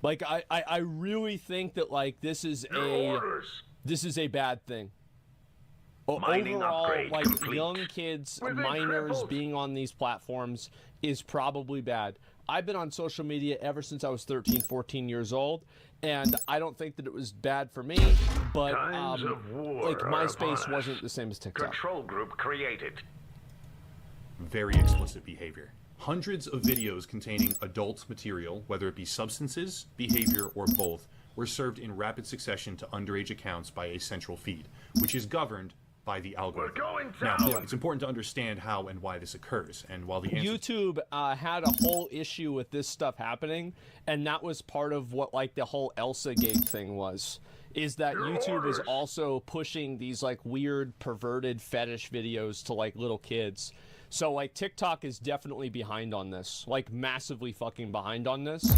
Like, I really think that, like, this is a bad thing. Overall, like, young kids, minors being on these platforms is probably bad. I've been on social media ever since I was 13, 14 years old, and I don't think that it was bad for me, but like MySpace wasn't the same as TikTok. Control group created. Very explicit behavior. Hundreds of videos containing adult material, whether it be substances, behavior, or both, were served in rapid succession to underage accounts by a central feed, which is governed by the algorithm. Now, it's important to understand how and why this occurs, and while the YouTube had a whole issue with this stuff happening, and that was part of what, like, the whole Elsa Gate thing was, is that YouTube is also pushing these, like, weird, perverted fetish videos to, like, little kids. So, like, TikTok is definitely behind on this, like, massively fucking behind on this.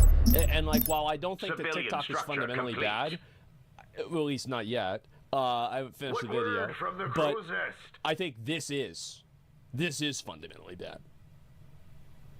And like, while I don't think that TikTok is fundamentally bad, well, at least not yet, I haven't finished the video, but I think this is fundamentally bad.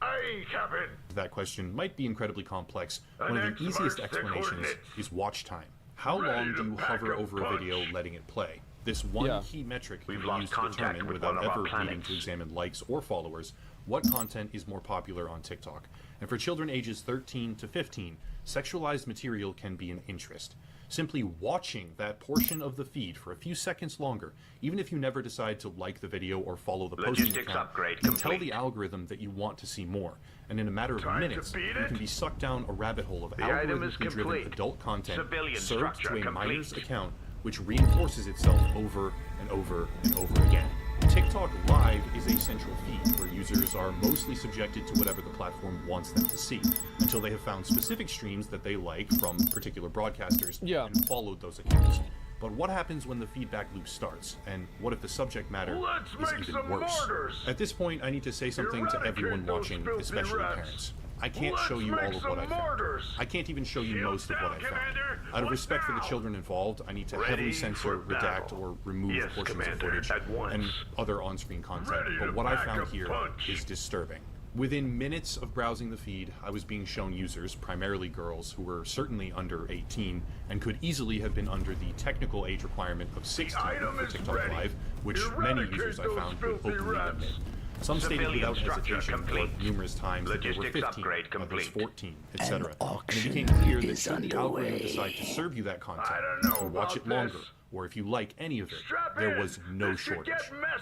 Aye, Captain. That question might be incredibly complex. One of the easiest explanations is watch time. How long do you hover over a video letting it play? This one key metric can be used to determine, without ever needing to examine likes or followers, what content is more popular on TikTok. And for children ages 13 to 15, sexualized material can be an interest. Simply watching that portion of the feed for a few seconds longer, even if you never decide to like the video or follow the posting account, can tell the algorithm that you want to see more. And in a matter of minutes, you can be sucked down a rabbit hole of algorithmically driven adult content served to a minor's account, which reinforces itself over and over and over again. TikTok Live is a central feed where users are mostly subjected to whatever the platform wants them to see, until they have found specific streams that they like from particular broadcasters and followed those accounts. But what happens when the feedback loop starts? And what if the subject matter is even worse? At this point, I need to say something to everyone watching, especially parents. I can't show you all of what I found. I can't even show you most of what I found. Out of respect for the children involved, I need to heavily censor, redact, or remove portions of footage and other on-screen content. But what I found here is disturbing. Within minutes of browsing the feed, I was being shown users, primarily girls, who were certainly under 18 and could easily have been under the technical age requirement of 16 for TikTok Live, which many users I found would openly admit. Some stated without hesitation or numerous times that they were 15, others 14, etc. And it became clear that should the algorithm decide to serve you that content, or watch it longer, or if you like any of it, there was no shortage.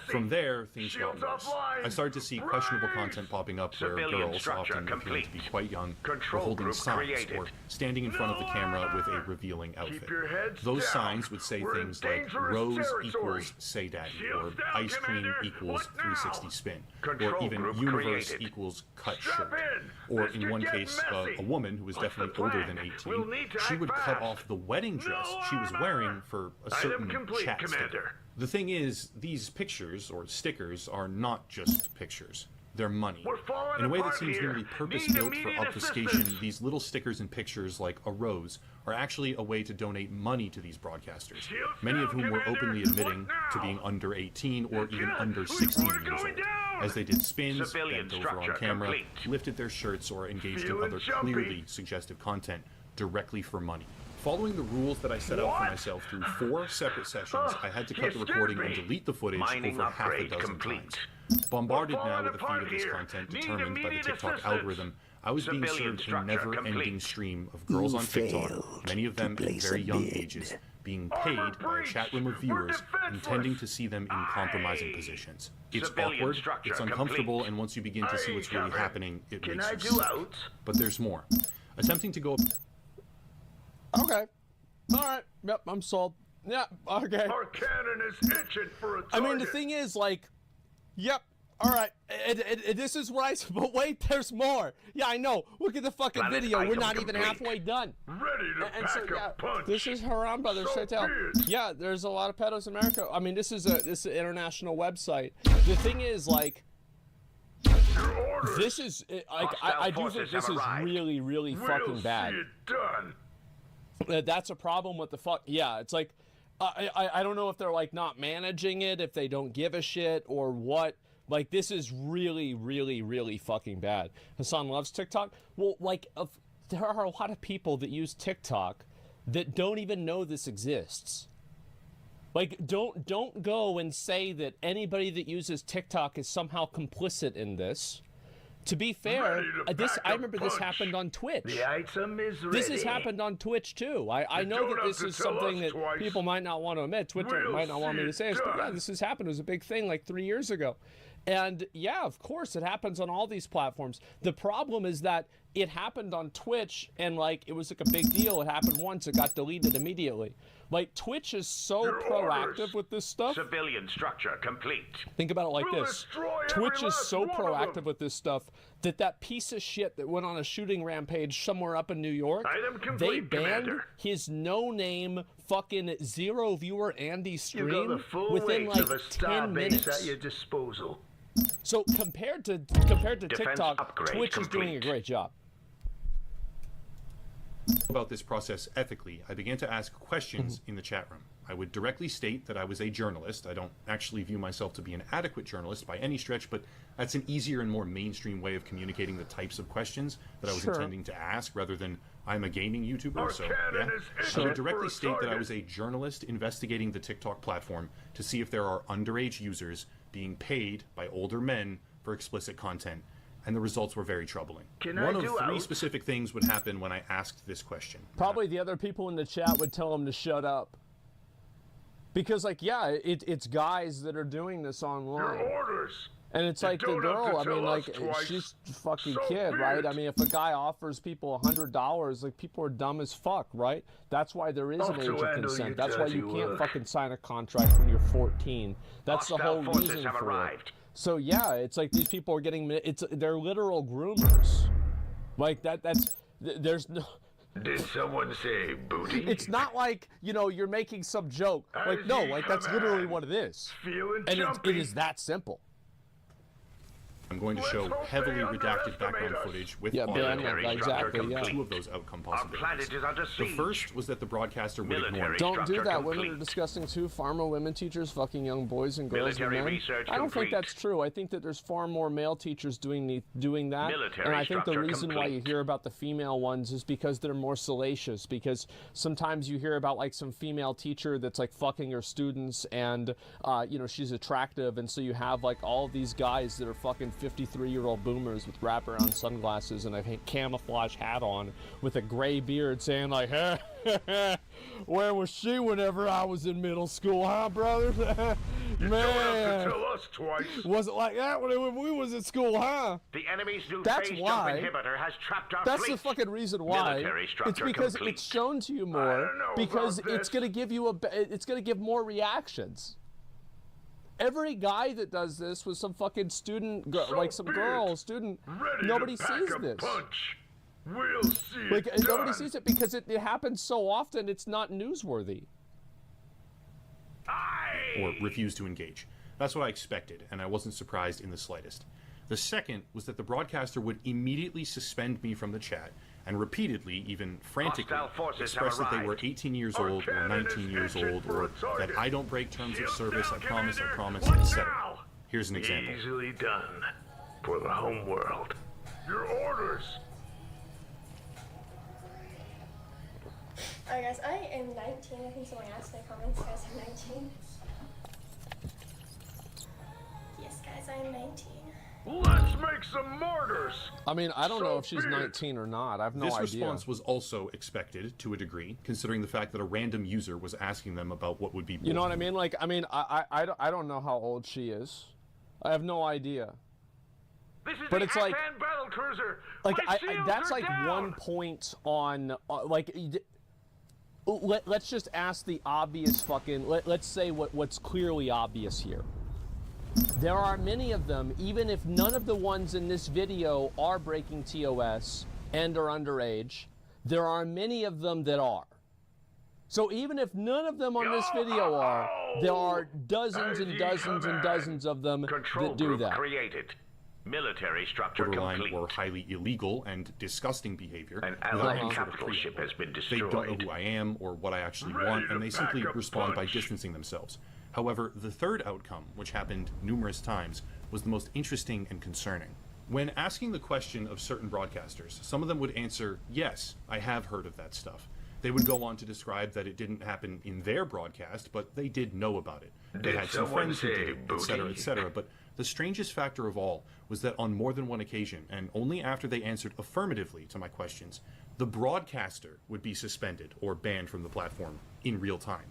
From there, things got worse. I started to see questionable content popping up where girls, often appearing to be quite young, were holding signs or standing in front of the camera with a revealing outfit. Those signs would say things like Rose equals Say Daddy, or Ice Cream equals 360 Spin, or even Universe equals Cut Shirt. Or in one case, a woman who was definitely older than 18, she would cut off the wedding dress she was wearing for a certain chat sticker. The thing is, these pictures, or stickers, are not just pictures. They're money. In a way that seems nearly purpose-built for obfuscation, these little stickers and pictures, like a rose, are actually a way to donate money to these broadcasters, many of whom were openly admitting to being under 18 or even under 16 years old, as they did spins, bent over on camera, lifted their shirts, or engaged in other clearly suggestive content directly for money. Following the rules that I set out for myself through 4 separate sessions, I had to cut the recording and delete the footage over half a dozen times. Bombarded now with a feed of this content determined by the TikTok algorithm, I was being served a never-ending stream of girls on TikTok, many of them at very young ages, being paid by a chat room of viewers intending to see them in compromising positions. It's awkward, it's uncomfortable, and once you begin to see what's really happening, it makes you sick. But there's more. Attempting to go... Okay. Alright. Yep, I'm sold. Yeah, okay. Our cannon is itching for a target. I mean, the thing is, like, yep, alright. This is what I... But wait, there's more. Yeah, I know. Look at the fucking video. We're not even halfway done. Ready to pack a punch. This is Haram Brothers. Yeah, there's a lot of pedos in America. I mean, this is an international website. The thing is, like... This is... Like, I do think this is really, really fucking bad. See it done. That's a problem with the fuck. Yeah, it's like, I don't know if they're like not managing it, if they don't give a shit or what. Like, this is really, really, really fucking bad. Hassan loves TikTok. Well, like, there are a lot of people that use TikTok that don't even know this exists. Like, don't go and say that anybody that uses TikTok is somehow complicit in this. To be fair, I remember this happened on Twitch. The item is ready. This has happened on Twitch too. I know that this is something that people might not want to admit. Twitter might not want me to say this, but yeah, this has happened. It was a big thing like 3 years ago. And yeah, of course, it happens on all these platforms. The problem is that it happened on Twitch and like it was like a big deal. It happened once, it got deleted immediately. Like Twitch is so proactive with this stuff. Civilian structure complete. Think about it like this. Twitch is so proactive with this stuff that piece of shit that went on a shooting rampage somewhere up in New York, they banned his no-name fucking 0 viewer Andy stream within like 10 minutes. At your disposal. So compared to TikTok, Twitch is doing a great job. About this process ethically, I began to ask questions in the chat room. I would directly state that I was a journalist. I don't actually view myself to be an adequate journalist by any stretch, but that's an easier and more mainstream way of communicating the types of questions that I was intending to ask, rather than I'm a gaming YouTuber, so yeah. I would directly state that I was a journalist investigating the TikTok platform to see if there are underage users being paid by older men for explicit content, and the results were very troubling. Can One I of do three out? specific things would happen when I asked this question. Probably the other people in the chat would tell him to shut up. Because, like, yeah, it's guys that are doing this online. Your orders. And it's You like the don't have girl, to I mean, tell like, us twice. she's a fucking So kid, be right? it. I mean, if a guy offers people $100, like, people are dumb as fuck, right? That's why there is an Off age to of handle consent. you That's why you dirty can't work. fucking sign a contract when you're 14. That's the Hostile whole forces reason have for arrived. it. So, yeah, it's like these people are getting, they're literal groomers. Like, there's no... Did someone say booty? It's not like, you know, you're making some joke. Like, As no, you like, that's command. literally what it is. Feeling And jumpy. it is that simple. I'm going to Let's show hope heavily they redacted background underestimate us. footage with Yeah, audio bandwidth, that exactly, showed yeah. two of those outcome Our planet possibilities. is under The siege. first was that the broadcaster would ignore Military me. Don't do structure that. Women are complete. disgusting too. Far more women teachers fucking young boys and girls Military than men. research I don't think complete. that's true. I think that there's far more male teachers doing that. Military And I think the structure reason why you complete. hear about the female ones is because they're more salacious. Because sometimes you hear about like some female teacher that's like fucking her students and, you know, she's attractive. And so you have like all of these guys that are fucking 53-year-old boomers with wraparound sunglasses and a camouflage hat on with a gray beard saying like, hey, where was she whenever I was in middle school, huh, brothers? You don't have Man, to tell us twice. was it like that when we was at school, huh? The enemy's new That's phase why- jump inhibitor has trapped our That's fleet. the fucking reason why. Military It's structure because complete. it's shown to you I more don't know because about it's this. gonna give you it's gonna give more reactions. Every guy that does this with some fucking student, like some be girl, it. student, Ready nobody to pack sees a this. punch. We'll see Like it nobody done. sees it because it happens so often. It's not newsworthy. Or refused to engage. That's what I expected, and I wasn't surprised in the slightest. The second was that the broadcaster would immediately suspend me from the chat and repeatedly, even frantically, Hostile forces express have that they were arrived. 18 years Our old or cannon 19 is years engine old, for or a target. that I don't break terms of Shields service, down, I promise, Commander. etc. Now. Here's an example. Easily done. For the home world. Your orders. Alright guys, I am 19. I think someone asked in the comments, guys, I'm 19. Yes guys, I am 19. Let's make some mortars. I mean, I don't know if she's be it. 19 or not. I have no This idea. response was also expected to a degree, considering the fact that a random user was asking them about what would be. You know what I mean? Like, I mean, I don't know how old she is. I have no idea. This is But the it's like- Afghan battle cruiser. Like My shields that's are like down. 1 point on like let's just ask the obvious fucking let's say what's clearly obvious here. There are many of them, even if none of the ones in this video are breaking TOS and are underage, there are many of them that are. So even if none of them on this video are, there are dozens and dozens and dozens of them Control that do group that. created. Military structure borderline complete. or highly illegal and disgusting behavior. An without allied any sort of capital pre- ship has been They destroyed. don't know who I am or what I actually Ready want, to and they simply pack a respond by punch. distancing themselves. However, the third outcome, which happened numerous times, was the most interesting and concerning. When asking the question of certain broadcasters, some of them would answer, yes, I have heard of that stuff. They would go on to describe that it didn't happen in their broadcast, but they did know about it. They Did had some someone friends who say did it, etc., booty? etc. But the strangest factor of all was that on more than one occasion, and only after they answered affirmatively to my questions, the broadcaster would be suspended or banned from the platform in real time.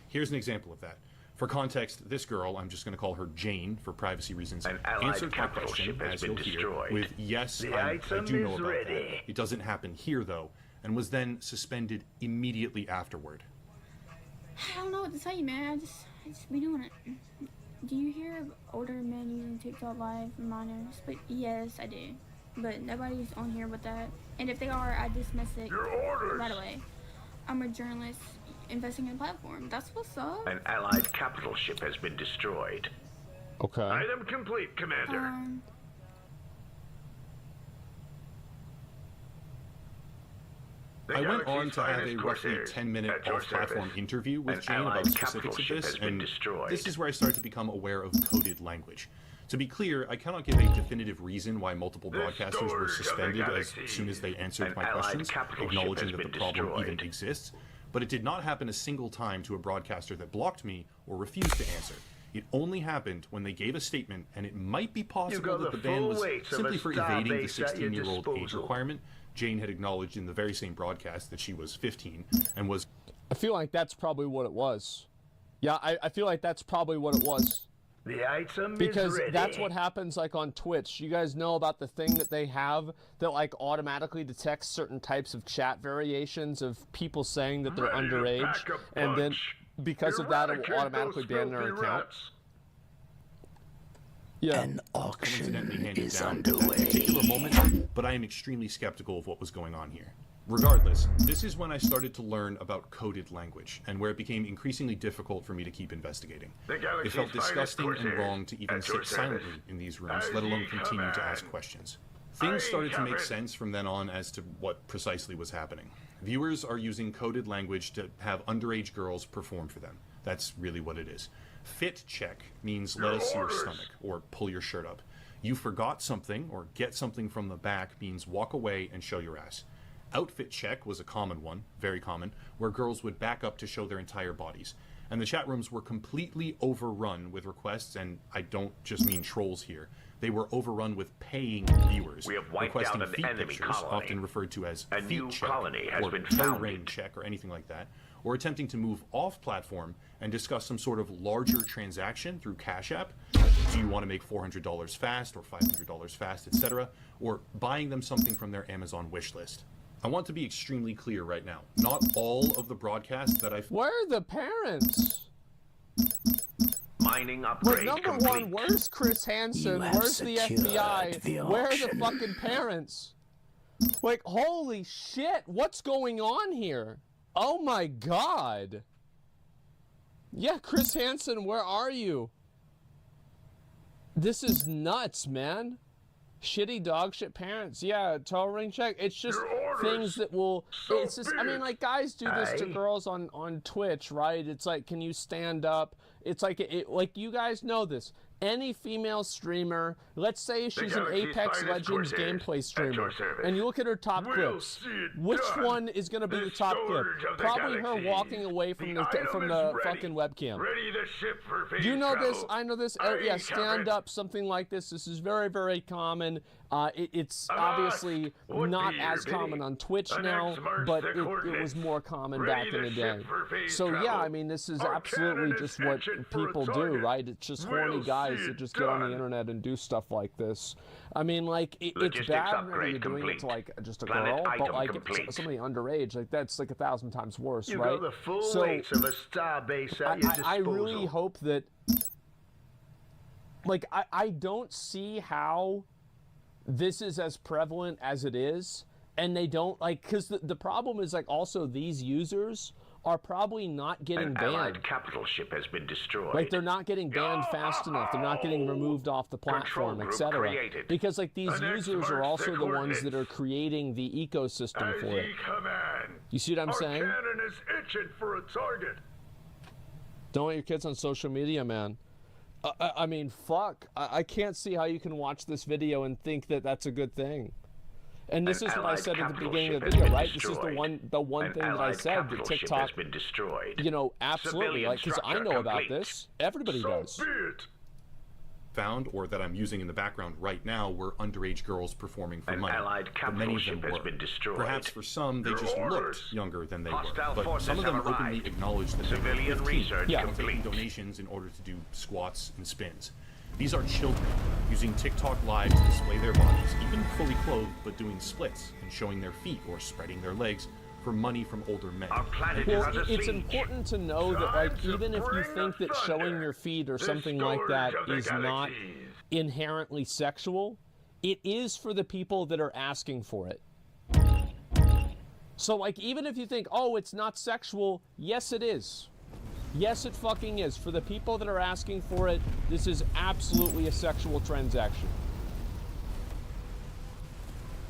Here's an example of that. For context, this girl, I'm just going to call her Jane for privacy reasons, An allied answered my capital question, ship has as been you'll hear, destroyed. with yes, The I item do know is about ready. that. It doesn't happen here, though, and was then suspended immediately afterward. I don't know what to tell you, man. I just be doing it. Do you hear of older men using TikTok Live for minors? But yes, I do. But nobody's on here with that. And if they are, I dismiss it Your orders. right away. I'm a journalist investing in a platform. That's what's up. An allied capital ship has been destroyed. Okay. Item complete, Commander. The I went galaxy's on to have a finest roughly corsairs 10-minute at your off-platform service. interview with An Jane about allied the capital specifics of ship this, has been and destroyed. this is where I started to become aware of coded language. To be clear, I cannot give a definitive reason why multiple The broadcasters were storage of the suspended as galaxy. soon as they answered An my allied questions, capital ship acknowledging has that the been problem even destroyed. exists, but it did not happen a single time to a broadcaster that blocked me or refused to answer. It only happened when they gave a statement, and it might be possible that the ban was simply for evading the 16-year-old age requirement. Jane had acknowledged in the very same broadcast that she was 15 and was... I feel like that's probably what it was. Yeah, I feel like that's probably what it was. The item because is ready. That's what happens like on Twitch. You guys know about the thing that they have that like automatically detects certain types of chat variations of people saying that they're underage, and then because of that it will automatically ban their account. Yeah. An auction is down underway. At that particular moment, but I am extremely skeptical of what was going on here. Regardless, this is when I started to learn about coded language, and where it became increasingly difficult for me to keep investigating. It felt disgusting and wrong to even sit silently in these rooms, let alone continue to ask questions. Things started to make sense from then on as to what precisely was happening. Viewers are using coded language to have underage girls perform for them. That's really what it is. Fit check means let us see your stomach, or pull your shirt up. You forgot something, or get something from the back means walk away and show your ass. Outfit check was a common one, very common, where girls would back up to show their entire bodies. And the chat rooms were completely overrun with requests, and I don't just mean trolls here. They were overrun with paying viewers requesting feet pictures, often referred to as feet check, or toe ring check, or anything like that, or attempting to move off platform and discuss some sort of larger transaction through Cash App. Do you want to make $400 fast, or $500 fast, etc., or buying them something from their Amazon wish list. I want to be extremely clear right now. Not all of the broadcasts that I've... Where are the parents? Mining upgrade number one, where's Chris Hansen? Where's the FBI? Where are the fucking parents? Like, holy shit, what's going on here? Oh my god. Yeah, Chris Hansen, where are you? This is nuts, man. Shitty dog shit parents. Yeah, toe ring check. It's just things that will... It's just... I mean, like, guys do this to girls on Twitch, right? It's like, can you stand up? It's like... like, you guys know this. Any female streamer, let's say she's an Apex Legends gameplay streamer, and you look at her top clips. Which one is going to be the top clip? Probably her walking away from the fucking webcam. Do you know this? I know this. Yeah, stand up, something like this. This is very, very common. It's obviously not as common on Twitch now, but it was more common back in the day. So yeah, I mean, this is absolutely just what people do, right? It's just horny guys that just get on the internet and do stuff like this. I mean, like, it's bad when you're doing it to, like, just a girl, but, like, somebody underage, like, that's, like, 1,000 times worse, right? You got the full weights of a star base at your disposal. I really hope that, like, I don't see how this is as prevalent as it is, and they don't, like, because the problem is, like, also these users are probably not getting banned. An allied capital ship has been destroyed. Like, they're not getting banned fast enough. They're not getting removed off the platform, etc. Because, like, these users are also the ones that are creating the ecosystem for it. You see what I'm saying? Our cannon is itching for a target. Don't want your kids on social media, man. I mean, fuck. I can't see how you can watch this video and think that that's a good thing. And this is what I said at the beginning of the video, right? This is the one thing that I said that TikTok, you know, absolutely, like, because I know about this. Everybody does. Found, or that I'm using in the background right now, were underage girls performing for money. But many of them were. Perhaps for some, they just looked younger than they were. But some of them openly acknowledged that they were 15, taking donations in order to do squats and spins. These are children using TikTok Live to display their bodies, even fully clothed, but doing splits and showing their feet or spreading their legs for money from older men. Well, it's important to know that, like, even if you think that showing your feet or something like that is not inherently sexual, it is for the people that are asking for it. So, like, even if you think, oh, it's not sexual, yes, it is. Yes, it fucking is. For the people that are asking for it, this is absolutely a sexual transaction.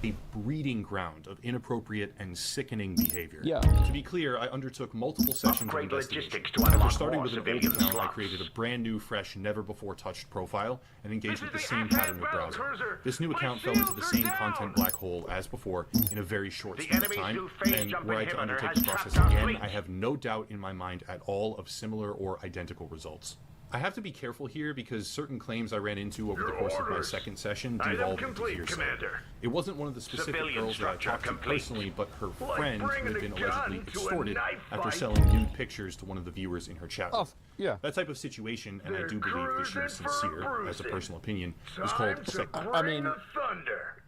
A breeding ground of inappropriate and sickening behavior. Yeah. To be clear, I undertook multiple sessions of investigation. After starting with an old account, I created a brand new, fresh, never-before-touched profile and engaged with the same pattern of browser. This new account fell into the same content black hole as before in a very short span of time, and were I to undertake the process again, I have no doubt in my mind at all of similar or identical results. I have to be careful here because certain claims I ran into over the course of my second session devolved into hearsay. Commander. It wasn't one of the specific Civilian girls that I talked to complete. personally, but her Like friend who bringing had been a gun allegedly to a extorted knife after fight. selling nude pictures to one of the viewers in her chat room. Oh, yeah. That type of situation, and I They're do believe that she was cruising for sincere, a as a bruising. personal opinion, is Time called to sexting. I mean, bring the thunder.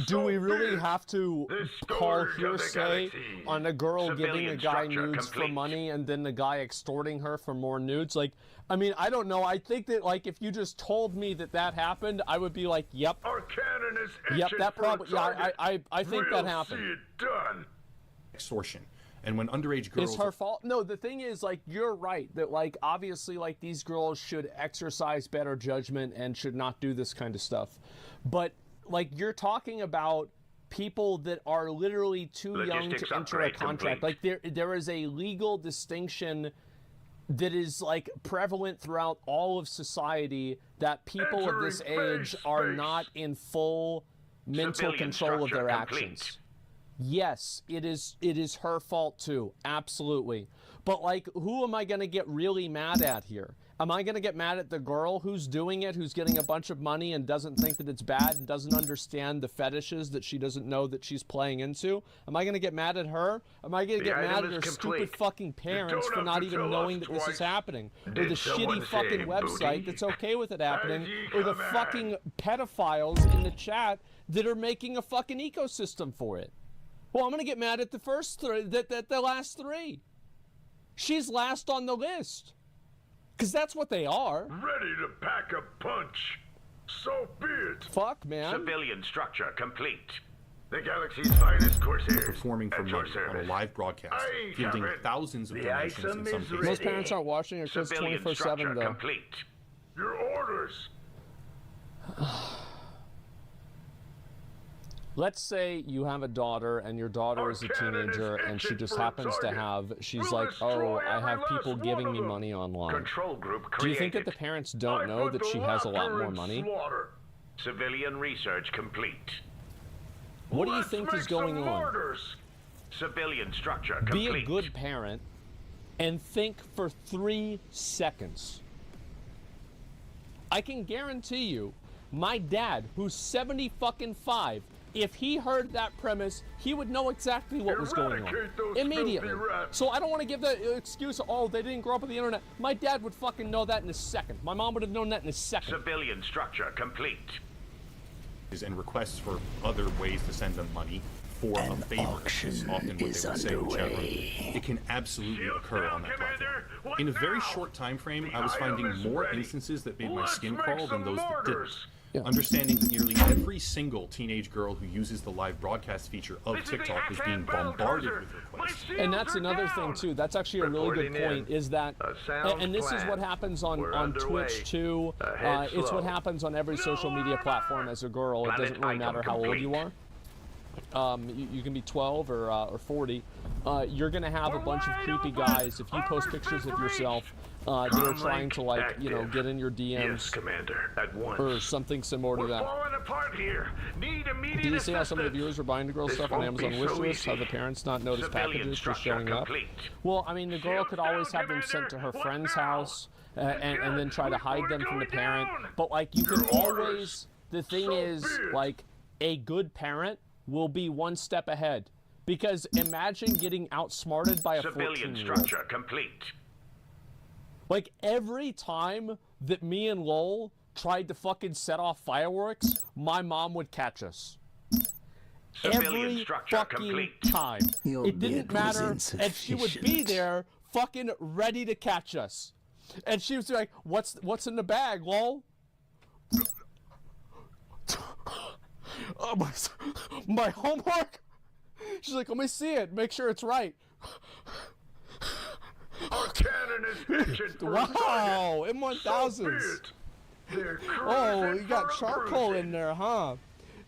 do we really big. have to call hearsay on a girl giving a guy Civilian nudes for structure money and then the guy extorting her for more nudes? Like, I mean, I don't know. I think that, like, if you just told me that that happened, I would be like, yep. Our cannon is Yep, itching that for probably, a yeah, target. I think We'll that happened. See it done. Extortion. And when underage girls... It's her fault? No, the thing is, like, you're right. That, like, obviously, like, these girls should exercise better judgment and should not do this kind of stuff. But, like, you're talking about people that are literally too young to enter a contract. Like, there is a legal distinction that is, like, prevalent throughout all of society that people of this age are not in full mental control of their actions. Yes, it is her fault too, absolutely. But, like, who am I going to get really mad at here? Am I going to get mad at the girl who's doing it, who's getting a bunch of money and doesn't think that it's bad and doesn't understand the fetishes that she doesn't know that she's playing into? Am I going to get mad at her? Am I going to get mad at her stupid fucking parents for not even knowing that this is happening? Or the shitty fucking website that's okay with it happening? Or the fucking pedophiles in the chat that are making a fucking ecosystem for it? Well, I'm going to get mad at the first three, the last three. She's last on the list. Because that's what they are. Ready to pack a punch. So be it. Fuck, man. Civilian structure complete. The galaxy's finest corsairs. Performing for money on a live broadcast, fielding thousands of donations in some cases. Most parents aren't watching their kids 24/7, though. Complete. Your orders. Let's say you have a daughter and your daughter is a teenager and she just happens to have, she's like, oh, I have people giving me money online. Control group Do you think that the parents don't know that she has a lot more money? Civilian research complete. What do you think is going on? Civilian structure Be complete. a good parent and think for 3 seconds. I can guarantee you, my dad, who's 75, if he heard that premise, he would know exactly what was going on immediately. So I don't want to give the excuse, oh, they didn't grow up with the internet. My dad would fucking know that in a second. My mom would have known that in a second. Civilian structure complete. And requests for other ways to send them money for a favor is often what they would say in chat room. It can absolutely occur on that platform. In a very short time frame, I was finding more instances that made my skin crawl than those that didn't. Yeah. Understanding that nearly every single teenage girl who uses the live broadcast feature of TikTok is being bombarded with requests. And that's another thing too. That's actually a really good point. Is that, and this is what happens on Twitch too. It's what happens on every social media platform as a girl. It doesn't really matter how old you are. You can be 12 or 40. You're gonna have a bunch of creepy guys if you post pictures of yourself that are trying to, like, you know, get in your DMs. Yes, Commander, at once. Or something similar to that. Falling apart here. Need immediate Did you see how some of the assistance. viewers are buying the girl stuff on Amazon wishlist? How the parents not notice packages just showing up? Well, I mean, the girl could always have them sent to her friend's house and then try to hide them from the parent. But, like, you can always, the thing is, like, a good parent will be one step ahead. Because imagine getting outsmarted by a 14-year-old. Civilian structure complete. Like, every time that me and Lowell tried to fucking set off fireworks, my mom would catch us. Every fucking time. It didn't matter, and she would be there fucking ready to catch us. And she was like, what's in the bag, Lowell? My homework? She's like, let me see it, make sure it's right. Our cannon is itching. Wow, M1000s. Oh, you got charcoal in there, huh?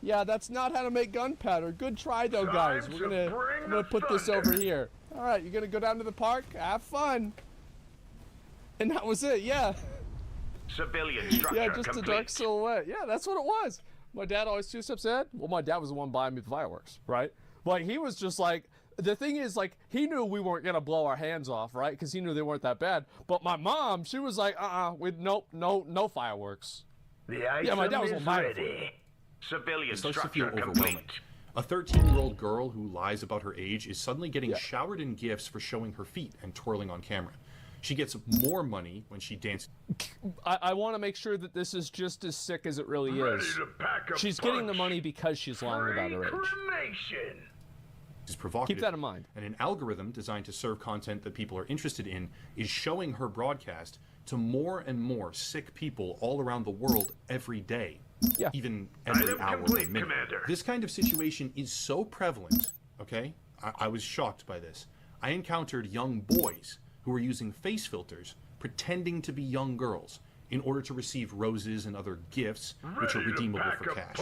Yeah, that's not how to make gunpowder. Good try, though, guys. I'm gonna put this over here. All right, you're gonna go down to the park, have fun. And that was it. Yeah. Civilian structure yeah, just complete. a dark silhouette. Yeah, that's what it was. My dad always too upset. Well, my dad was the one buying me the fireworks, right? Like, he was just like, the thing is, like, he knew we weren't gonna blow our hands off, right? Because he knew they weren't that bad. But my mom, she was like, nope, no fireworks. Yeah, my dad was ready. Civilian structure complete. A 13-year-old girl who lies about her age is suddenly getting showered in gifts for showing her feet and twirling on camera. She gets more money when she dances. I want to make sure that this is just as sick as it really is. She's getting the money because she's lying about her age. Is provocative. Keep that in mind. And an algorithm designed to serve content that people are interested in is showing her broadcast to more and more sick people all around the world every day. Yeah. Even every hour or minute. Commander. This kind of situation is so prevalent, okay? I was shocked by this. I encountered young boys who were using face filters, pretending to be young girls, in order to receive roses and other gifts, which are redeemable for cash.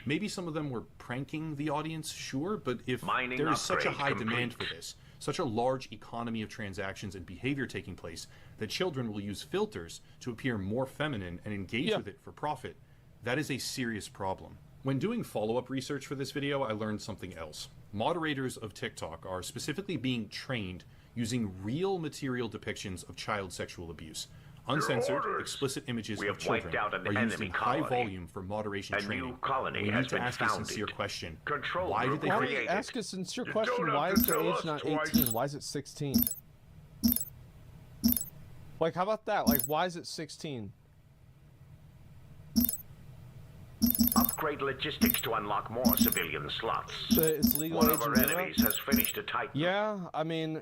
Maybe some of them were pranking the audience, sure, but if there is such a high demand for this, such a large economy of transactions and behavior taking place, that children will use filters to appear more feminine and engage with it for profit, that is a serious problem. When doing follow-up research for this video, I learned something else. Moderators of TikTok are specifically being trained using real material depictions of child sexual abuse. Uncensored, explicit images of children are used in high volume for moderation training. We need to ask a sincere question. Why did they create it? Ask a sincere question. Why is the age not 18? Why is it 16? Like, how about that? Like, why is it 16? Upgrade logistics to unlock more civilian slots. It's legal. One of our enemies has finished a Titan. Yeah, I mean...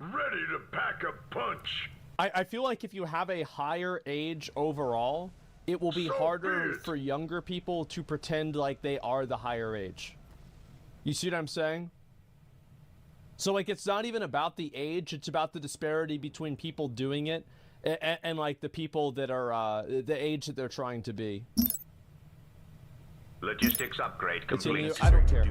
Ready to pack a punch. I feel like if you have a higher age overall, it will be harder for younger people to pretend like they are the higher age. You see what I'm saying? So, like, it's not even about the age, it's about the disparity between people doing it and like, the people that are, the age that they're trying to be. Logistics upgrade complete. I don't care.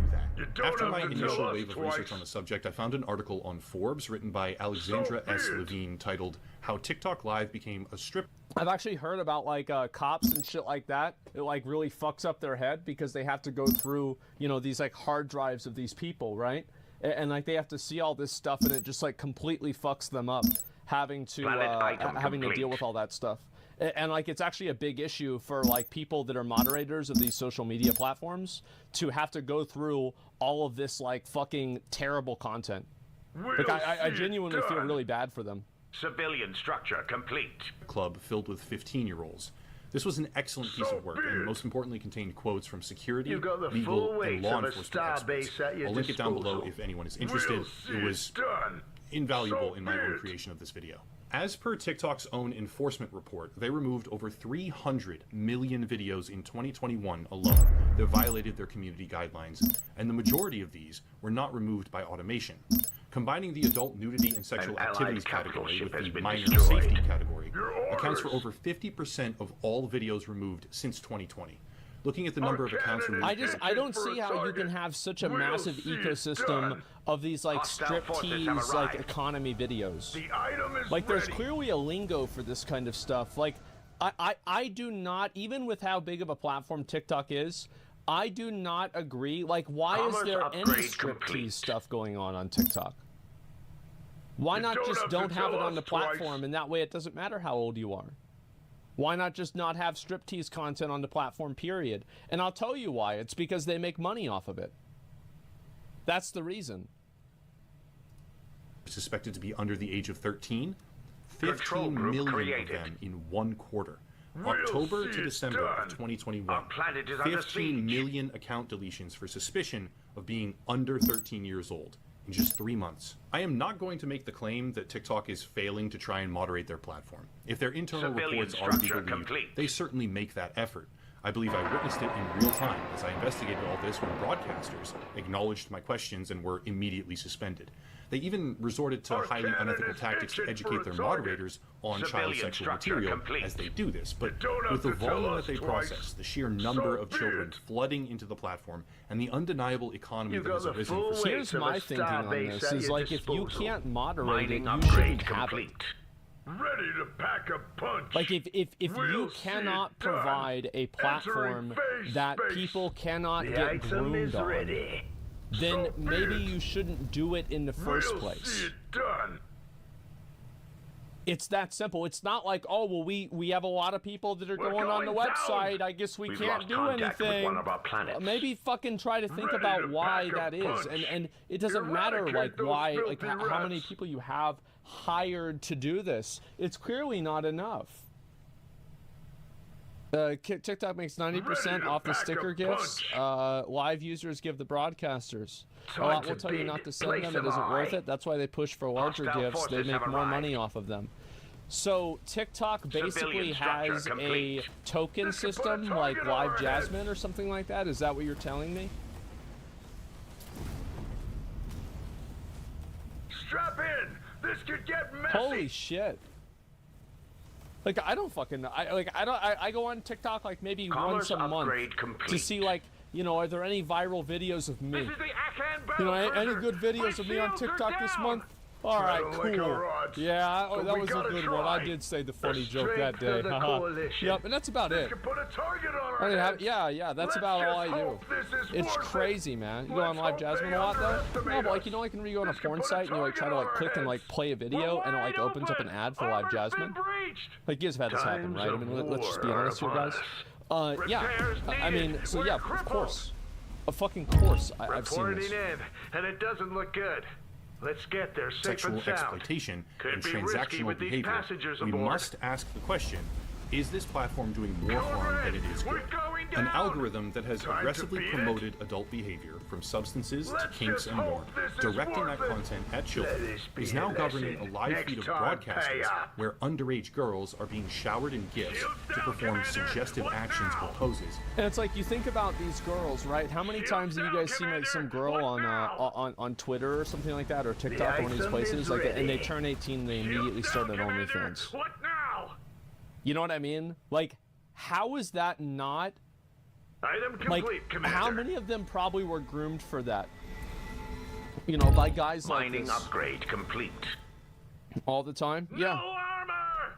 After my initial wave of research on the subject, I found an article on Forbes written by Alexandra S. Levine titled, How TikTok Live Became a Strip. I've actually heard about, like, cops and shit like that. It, like, really fucks up their head because they have to go through, you know, these, like, hard drives of these people, right? And like, they have to see all this stuff and it just, like, completely fucks them up having to deal with all that stuff. And like, it's actually a big issue for like people that are moderators of these social media platforms to have to go through all of this like fucking terrible content. Like, I genuinely feel really bad for them. Civilian structure complete. Club filled with 15-year-olds. This was an excellent piece of work, and most importantly contained quotes from security, legal, and law enforcement experts. I'll link it down below if anyone is interested. It was invaluable in my own creation of this video. As per TikTok's own enforcement report, they removed over 300 million videos in 2021 alone that violated their community guidelines, and the majority of these were not removed by automation. Combining the adult nudity and sexual activities category with the minor safety category accounts for over 50% of all videos removed since 2020. Looking at the number of accounts removed... I don't see how you can have such a massive ecosystem of these, like, striptease, like, economy videos. Like, there's clearly a lingo for this kind of stuff. Like, I do not, even with how big of a platform TikTok is, I do not agree. Like, why is there any striptease stuff going on TikTok? Why not just don't have it on the platform, and that way it doesn't matter how old you are? Why not just not have striptease content on the platform, period? And I'll tell you why. It's because they make money off of it. That's the reason. Suspected to be under the age of 13, 15 million of them in 1 quarter. October to December of 2021, 15 million account deletions for suspicion of being under 13 years old in just 3 months. I am not going to make the claim that TikTok is failing to try and moderate their platform. If their internal reports are to be believed, they certainly make that effort. I believe I witnessed it in real time as I investigated all this when broadcasters acknowledged my questions and were immediately suspended. They even resorted to highly unethical tactics to educate their moderators on child sexual material as they do this, but with the volume that they process, the sheer number of children flooding into the platform, and the undeniable economy that has arisen for... Here's my thinking on this, is like, if you can't moderate it, you shouldn't have it. Ready to pack a punch. Like, if you cannot provide a platform that people cannot get groomed on, then maybe you shouldn't do it in the first place. See it done. It's that simple. It's not like, oh, well, we have a lot of people that are going on the website. I guess we can't do anything. One of our planets. Maybe fucking try to think about why that is. And it doesn't matter, like, why, like, how many people you have hired to do this. It's clearly not enough. TikTok makes 90% off the sticker gifts. Live users give the broadcasters. A lot will tell you not to send them. It isn't worth it. That's why they push for larger gifts. They make more money off of them. So TikTok basically has a token system like Live Jasmine or something like that. Is that what you're telling me? Strap in. This could get messy. Holy shit. Like, I don't fucking know. I go on TikTok like maybe once a month to see, like, you know, are there any viral videos of me? You know, any good videos of me on TikTok this month? All right, cool. Yeah, that was a good one. I did say the funny joke that day. Yep, and that's about it. Yeah, that's about all I do. It's crazy, man. You go on Live Jasmine a lot, though? No, but, like, you know, like when you go on a porn site and you, like, try to, like, click and, like, play a video and it, like, opens up an ad for Live Jasmine? Like, you guys have had this happen, right? I mean, let's just be honest here, guys. Yeah. I mean, so, yeah, of course. Of fucking course, I've seen this. And it doesn't look good. Let's get there safe Sexual and sound. exploitation and transactional behavior, we must ask the question, is this platform doing more harm than it is good? An algorithm that has aggressively promoted adult behavior, from substances to kinks and more, directing that content at children, is now governing a live feed of broadcasters where underage girls are being showered in gifts to perform suggestive actions or poses. And it's like, you think about these girls, right? How many times have you guys seen, like, some girl on Twitter or something like that, or TikTok, or one of these places, like, and they turn 18 and they immediately start an OnlyFans? What now? You know what I mean? Like, how is that not... Item complete, like, Commander. how many of them probably were groomed for that? You know, by guys like Mining this. upgrade complete. All the time? No armor!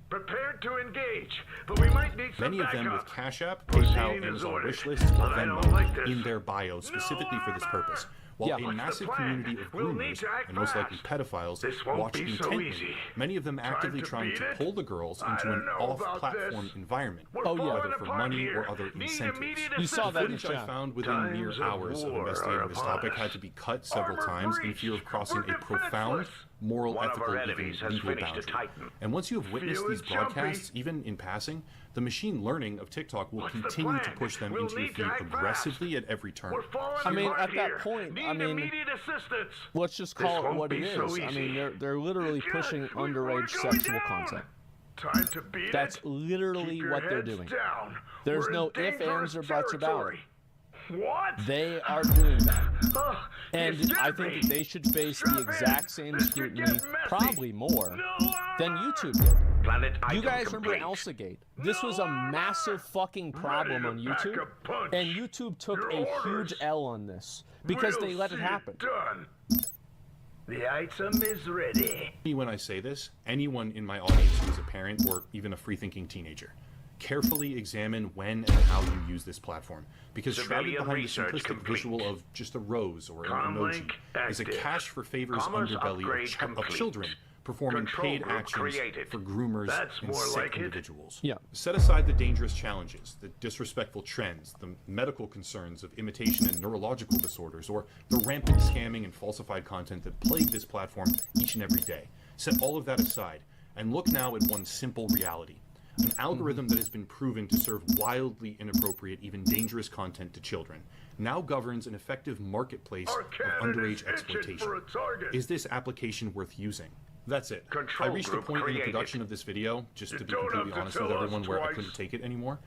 Prepared to engage, but we might need some Many of them with backup. Cash App, Proceeding PayPal, as Amazon ordered. Wishlist, or But I don't like Venmo this. in their bio specifically for this purpose. While a massive community of groomers, and most likely pedophiles, watch intently, many of them actively trying to pull the girls into an off-platform environment, whether for money or other incentives. You saw that in Footage I chat. found within mere hours of investigating this topic had to be cut several times in fear of crossing a profound moral, ethical, even legal boundary. And once you have witnessed these broadcasts, even in passing, the machine learning of TikTok will continue to push them into your feed aggressively at every turn. I mean, at that point, I mean, let's just call it what it is. I mean, they're literally pushing underage sexual content. That's literally what they're doing. There's no ifs, ands, or buts about it. What? They are doing that. And I think that they should face the exact same scrutiny, probably more, than YouTube did. You guys remember Elsagate? This was a massive fucking problem on YouTube, and YouTube took a huge L on this because they let it happen. The item is ready. When I say this, anyone in my audience who is a parent or even a free-thinking teenager, carefully examine when and how you use this platform, because shrouded behind the simplistic visual of just a rose or an emoji is a cash for favors underbelly of children performing paid actions for groomers and sick individuals. Yeah. Set aside the dangerous challenges, the disrespectful trends, the medical concerns of imitation and neurological disorders, or the rampant scamming and falsified content that plague this platform each and every day. Set all of that aside and look now at one simple reality. An algorithm that has been proven to serve wildly inappropriate, even dangerous content to children, now governs an effective marketplace of underage exploitation. Is this application worth using? That's it. I reached a point in the production of this video, just to be completely honest with everyone, where I couldn't take it anymore.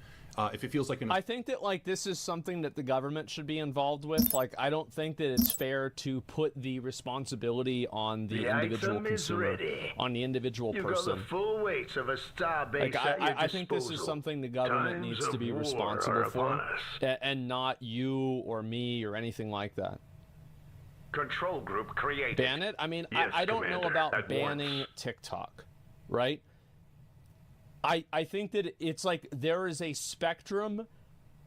If it feels like I think that, like, this is something that the government should be involved with. Like, I don't think that it's fair to put the responsibility on the individual consumer, on the individual person. The full weight of a starbase I think this is something the government needs to be responsible for, and not you or me or anything like that. Control group created. Ban it? I mean, yes, I don't know about banning TikTok, right? I think that it's like there is a spectrum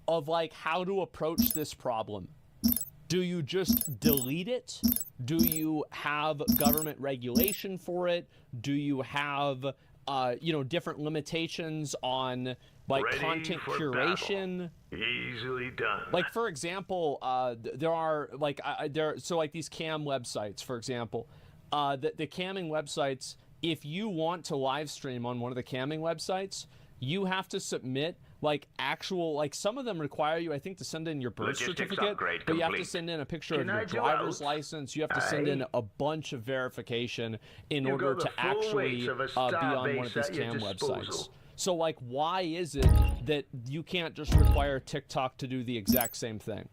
of, like, how to approach this problem. Do you just delete it? Do you have government regulation for it? Do you have, different limitations on, like, content curation? Easily done. Like, for example, there are, like, these cam websites, for example. The camming websites, if you want to live stream on one of the camming websites, you have to submit some of them require you, I think, to send in your birth certificate, but you have to send in a picture of your driver's license. You have to send in a bunch of verification in order to actually be on one of these cam websites. So, like, why is it that you can't just require TikTok to do the exact same thing?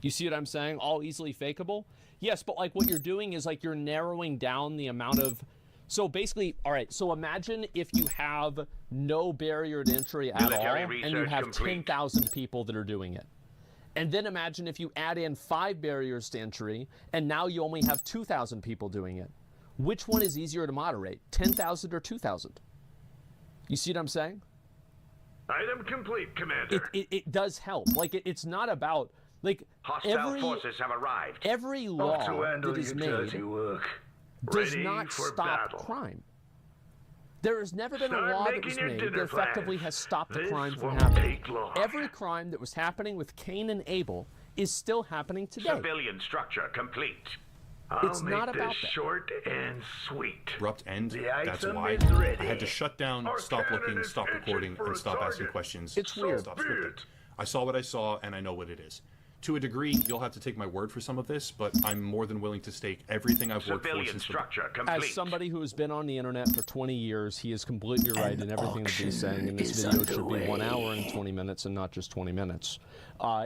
You see what I'm saying? All easily fakeable? Yes, but, like, what you're doing is, like, you're narrowing down the amount of... So basically, all right, so imagine if you have no barrier to entry at all, and you have 10,000 people that are doing it. And then imagine if you add in 5 barriers to entry, and now you only have 2,000 people doing it. Which one is easier to moderate, 10,000 or 2,000? You see what I'm saying? Item complete, Commander. It does help. Like, it's not about, like, hostile forces have arrived. Every law that is made does not stop crime. There has never been a law that was made that effectively has stopped the crime from happening. Every crime that was happening with Cain and Abel is still happening today. Civilian structure complete. It's not about that. Short and sweet. Abrupt end. That's why I had to shut down, stop looking, stop recording, and stop asking questions. It's weird. Stop scripting. I saw what I saw, and I know what it is. To a degree, you'll have to take my word for some of this, but I'm more than willing to stake everything I've worked for since As somebody who has been on the internet for 20 years, he is completely right in everything that he's saying, and this video should be 1 hour and 20 minutes and not just 20 minutes.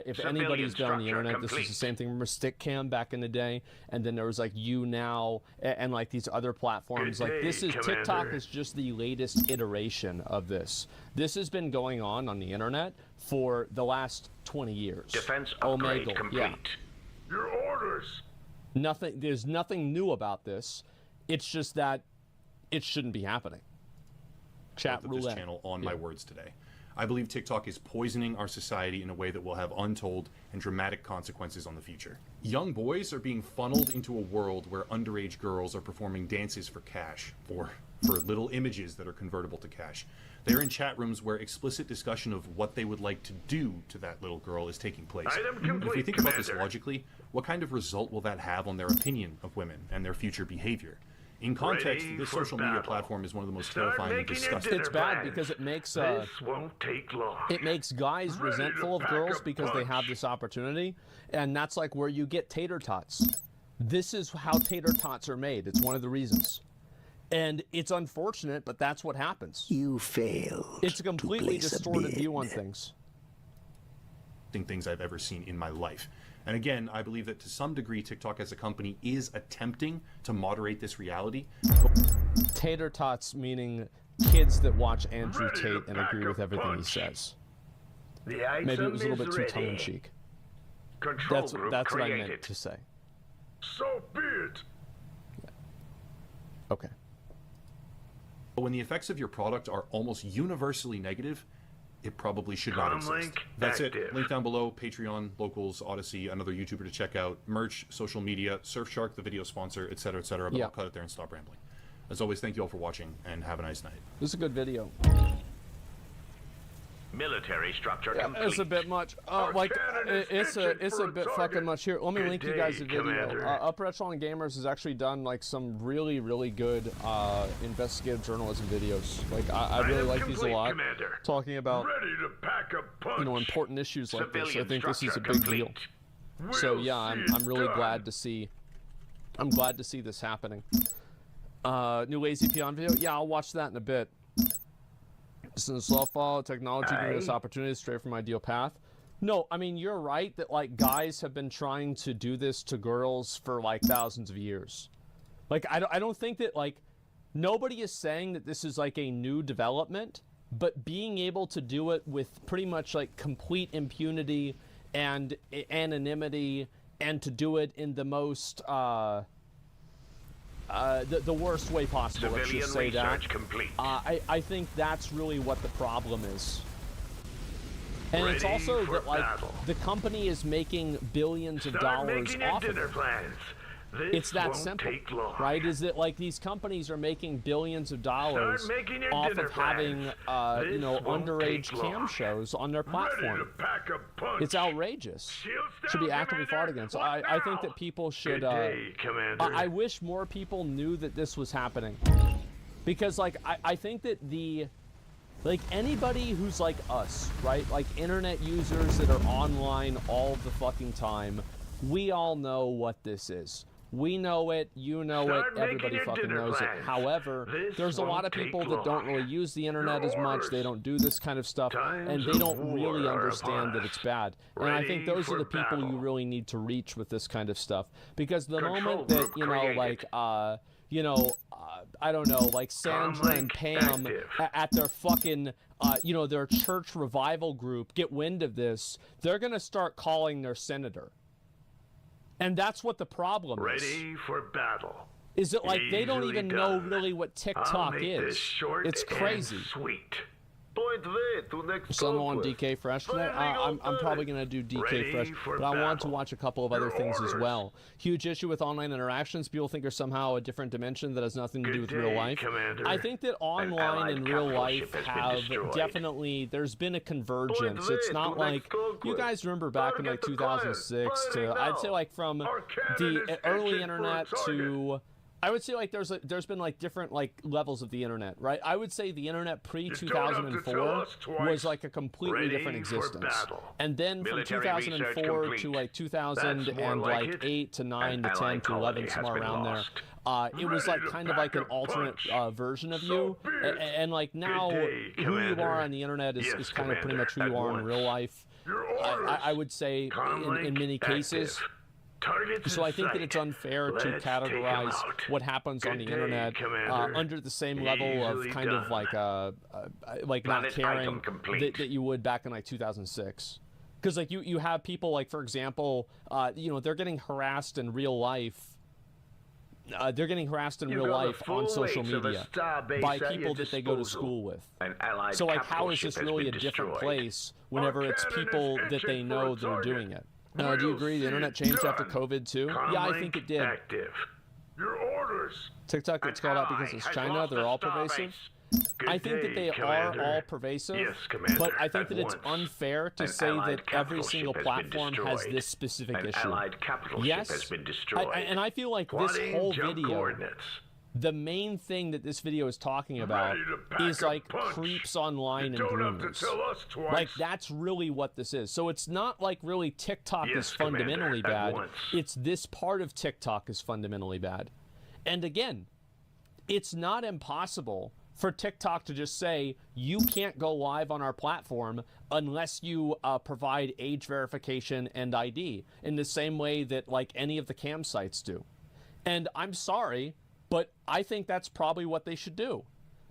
If anybody's been on the internet, this is the same thing. Remember Stickcam back in the day? And then there was like YouNow and like these other platforms. Like this is TikTok is just the latest iteration of this. This has been going on the internet for the last 20 years. Defense upgrade complete. Yeah. Your orders. There's nothing new about this. It's just that it shouldn't be happening. Chat roulette. This channel on my words today. I believe TikTok is poisoning our society in a way that will have untold and dramatic consequences on the future. Young boys are being funneled into a world where underage girls are performing dances for cash, or for little images that are convertible to cash. They're in chat rooms where explicit discussion of what they would like to do to that little girl is taking place. If we think about this logically, what kind of result will that have on their opinion of women and their future behavior? In context, this social media platform is one of the most terrifying and disgusting. It's bad because it makes this won't take long. It makes guys resentful of girls because they have this opportunity, and that's like where you get tater tots. This is how tater tots are made. It's one of the reasons. And it's unfortunate, but that's what happens. You failed. It's a completely distorted view on things. Things I've ever seen in my life. And again, I believe that to some degree, TikTok as a company is attempting to moderate this reality. Tater tots meaning kids that watch Andrew Tate and agree with everything he says. Maybe it was a little bit too tongue-in-cheek. That's what I meant to say. So be it. Okay. But when the effects of your product are almost universally negative, it probably should not exist. That's it. Link down below, Patreon, Locals, Odyssey, another YouTuber to check out, merch, social media, Surfshark, the video sponsor, etc., etc. But I'll cut it there and stop rambling. As always, thank you all for watching, and have a nice night. This is a good video. Military structure complete. It's a bit much. It's a bit fucking much. Here, let me link you guys the video. Upper Echelon Gamers has actually done like some really, really good investigative journalism videos. Like I really like these a lot. Commander. Talking about important issues like this. I think this is a big deal. So yeah, I'm really glad to see. I'm glad to see this happening. New Lazy Peon video. Yeah, I'll watch that in a bit. Since Lawfall technology giving us opportunities straight from ideal path. No, I mean, you're right that like guys have been trying to do this to girls for like thousands of years. Like I don't think that like nobody is saying that this is like a new development, but being able to do it with pretty much like complete impunity and anonymity, and to do it in the most the worst way possible. Let's just say that. I think that's really what the problem is. And it's also that, like, the company is making billions of dollars off of it. It's that simple, right? Is that, like, these companies are making billions of dollars off of having, you know, underage cam shows on their platform. It's outrageous. Should be actively fought against. I think that people should, I wish more people knew that this was happening. Because, like, I think that like, anybody who's like us, right? Like, internet users that are online all the fucking time, we all know what this is. We know it, you know it, everybody fucking knows it. However, there's a lot of people that don't really use the internet as much, they don't do this kind of stuff, and they don't really understand that it's bad. And I think those are the people you really need to reach with this kind of stuff. Because the moment that, you know, like, you know, I don't know, like Sandra and Pam at their fucking, you know, their church revival group get wind of this, they're going to start calling their senator. And that's what the problem is. Ready for battle. Is it like they don't even know really what TikTok is? It's crazy. Sweet. Someone on DK Fresh today? I'm probably going to do DK Fresh, but I want to watch a couple of other things as well. Huge issue with online interactions. People think there's somehow a different dimension that has nothing to do with real life. I think that online and real life have definitely, there's been a convergence. It's not like, you guys remember back in like 2006 to, I'd say like from the early internet to... I would say like there's been like different like levels of the internet, right? I would say the internet pre-2004 was like a completely different existence. And then from 2004 to like 2008 to 9 to 10 to 11, somewhere around there, it was like kind of like an alternate version of you. And like now who you are on the internet is kind of pretty much who you are in real life. I would say in many cases. So I think that it's unfair to categorize what happens on the internet under the same level of kind of like not caring that you would back in like 2006. Because like you have people like, for example, you know, they're getting harassed in real life. They're getting harassed in real life on social media by people that they go to school with. So like, how is this really a different place whenever it's people that they know that are doing it? Do you agree the internet changed after COVID too? Yeah, I think it did. Your orders. TikTok gets called out because it's China. They're all pervasive. I think that they are all pervasive, but I think that it's unfair to say that every single platform has this specific issue. Yes, and I feel like this whole video, the main thing that this video is talking about is like creeps online and groomers. Like, that's really what this is. So it's not like really TikTok is fundamentally bad. It's this part of TikTok is fundamentally bad. And again, it's not impossible for TikTok to just say, you can't go live on our platform unless you provide age verification and ID in the same way that like any of the cam sites do. And I'm sorry, but I think that's probably what they should do,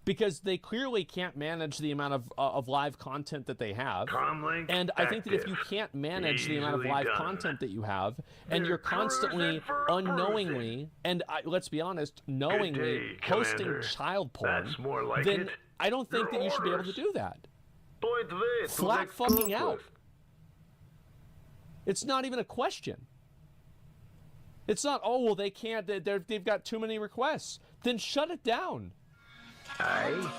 because they clearly can't manage the amount of live content that they have. And I think that if you can't manage the amount of live content that you have, and you're constantly unknowingly, and let's be honest, knowingly posting child porn, then I don't think that you should be able to do that. Flat fucking out. It's not even a question. It's not, oh, well, they can't, they've got too many requests. Then shut it down. Aye.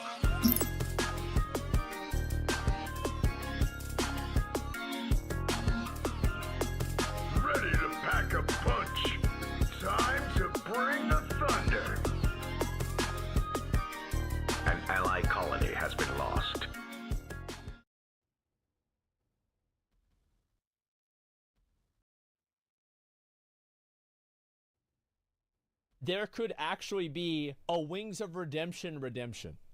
Ready to pack a punch. Time to bring the thunder. An ally colony has been lost. There could actually be a Wings of Redemption.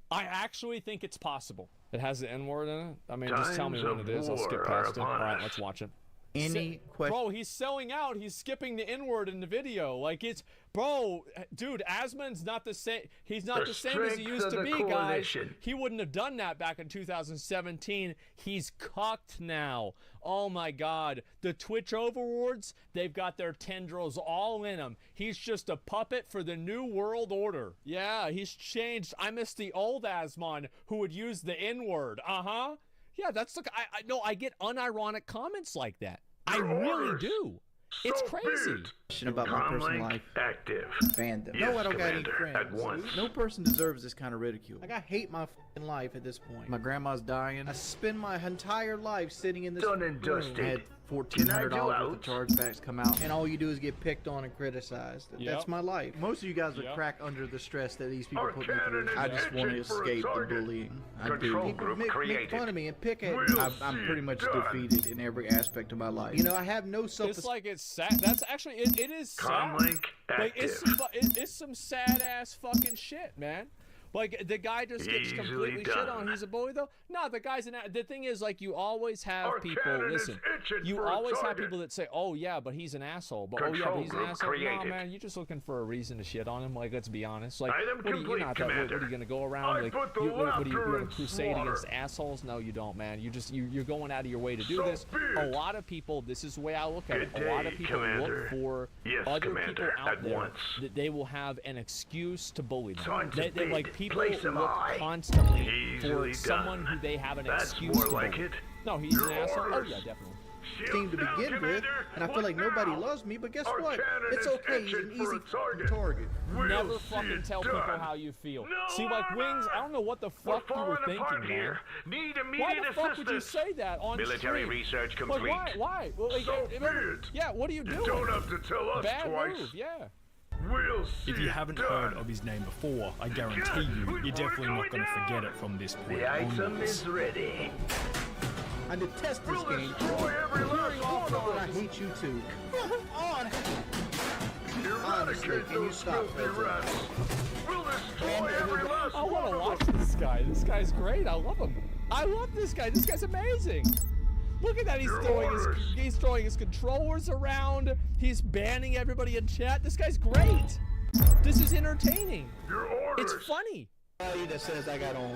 I actually think it's possible. It has the N-word in it? I mean, just tell me when it is. I'll skip past it. All right, let's watch it. Any question? Bro, he's selling out. He's skipping the N-word in the video. Like, it's... Bro, dude, Asman's not the same. He's not the same as he used to be, guys. He wouldn't have done that back in 2017. He's cucked now. Oh, my God. The Twitch overlords, they've got their tendrils all in him. He's just a puppet for the new world order. Yeah, he's changed. I miss the old Asman who would use the N-word. Uh-huh. Yeah, that's the. I get unironic comments like that. I really do. It's crazy. About my personal life. Active. Fandom. Yes, no, I don't got any Commander, friends. at once. No person deserves this kind of ridicule. Like, I hate my f***ing life at this point. My grandma's dying. I spend my entire life sitting in this Done and room. dusted. I had $1,400 worth of chargebacks come out, and all you do is get picked on and criticized. That's my life. Most of you guys would crack under the stress that these people put me through. I just want to escape the bullying. I do. People make fun of me and pick at me. I'm pretty much defeated in every aspect of my life. You know, I have no self. It's like it's sad. That's actually it is sad. Like it's some sad ass fucking shit, man. Like the guy just gets completely shit on. He's a bully though. No, the guy's the thing is, like, you always have people. Listen, you always have people that say, "Oh yeah, but he's an asshole." But oh yeah, but he's an asshole. No, man, you're just looking for a reason to shit on him. Like, let's be honest. Like, what are you gonna go around like? What are you gonna crusade against assholes? No, you don't, man. You're going out of your way to do this. A lot of people. This is the way I look at it. A lot of people look for other people out there that they will have an excuse to bully them. They like. People look constantly for someone who they have an excuse to bully. No, he's an asshole. Oh yeah, definitely. Team to begin with, and I feel like nobody loves me, but guess what? It's okay, he's an easy target. Never fucking tell people how you feel. See, like, Wings, I don't know what the fuck you were thinking, man. Why the fuck would you say that on Military stream? research complete. Like, why? Well, like, yeah, what are you doing? You don't have to tell us Bad twice. Move, yeah. We'll see. If you haven't heard of his name before, I guarantee you're definitely not going to forget it from this point The item onwards. is ready. I detest this game. Destroy every last one of But I us. hate you too. Eradicate those filthy rats. We'll destroy every last I want one to of watch us. this guy. This guy's great. I love him. I love this guy. This guy's amazing. Look at that. He's throwing his controllers around. He's banning everybody in chat. This guy's great. This is entertaining. Your orders. It's funny. That says I got on.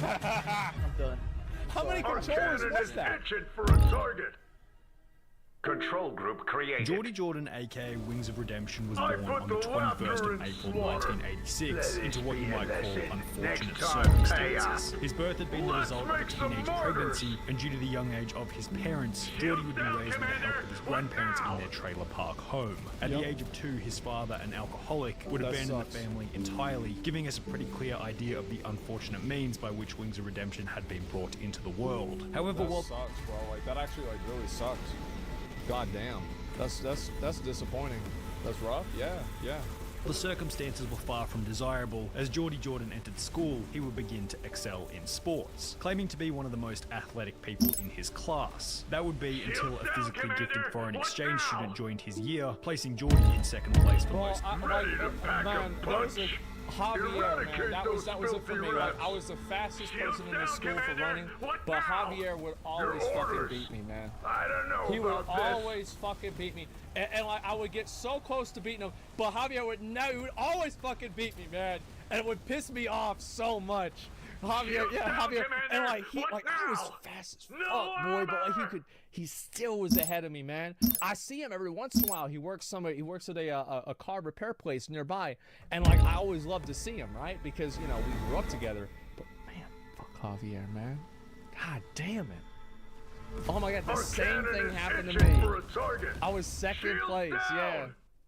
I'm done. How many Our controllers cannon was is that? itching for a target. Control group created. Geordie Jordan, aka Wings of Redemption, was I born put on the the 21st laughter of in April slaughter. 1986 Let into it what you be might a call lesson. unfortunate Next time, circumstances. pay His birth had been the Let's result of a make some teenage murders. pregnancy, and due to the young age of his parents, Geordie would be raised with the help of his grandparents in their trailer park home. At the age of 2, his father, an alcoholic, would abandon the family entirely, giving us a pretty clear idea of the unfortunate means by which Wings of Redemption had been brought into the world. However, That while sucks, bro. Like, that actually, like, really sucks. God damn. That's disappointing. That's rough. Yeah. the circumstances were far from desirable, as Geordie Jordan entered school, he would begin to excel in sports, claiming to be one of the most athletic people in his class. That would be until a physically gifted foreign exchange student joined his year, placing Geordie in second place for most. Javier, man, that was it for me. Like, I was the fastest person in the school for running, but Javier would always fucking beat me, man. I don't know. He would always fucking beat me, and like I would get so close to beating him, but Javier would always fucking beat me, man, and it would piss me off so much. Javier, and like I was fast as fuck, boy, but like he still was ahead of me, man. I see him every once in a while. He works at a car repair place nearby, and like I always love to see him, right? Because we grew up together. But man, fuck Javier, man. God damn it. Oh my God, the same thing happened to me. I was second place, yeah.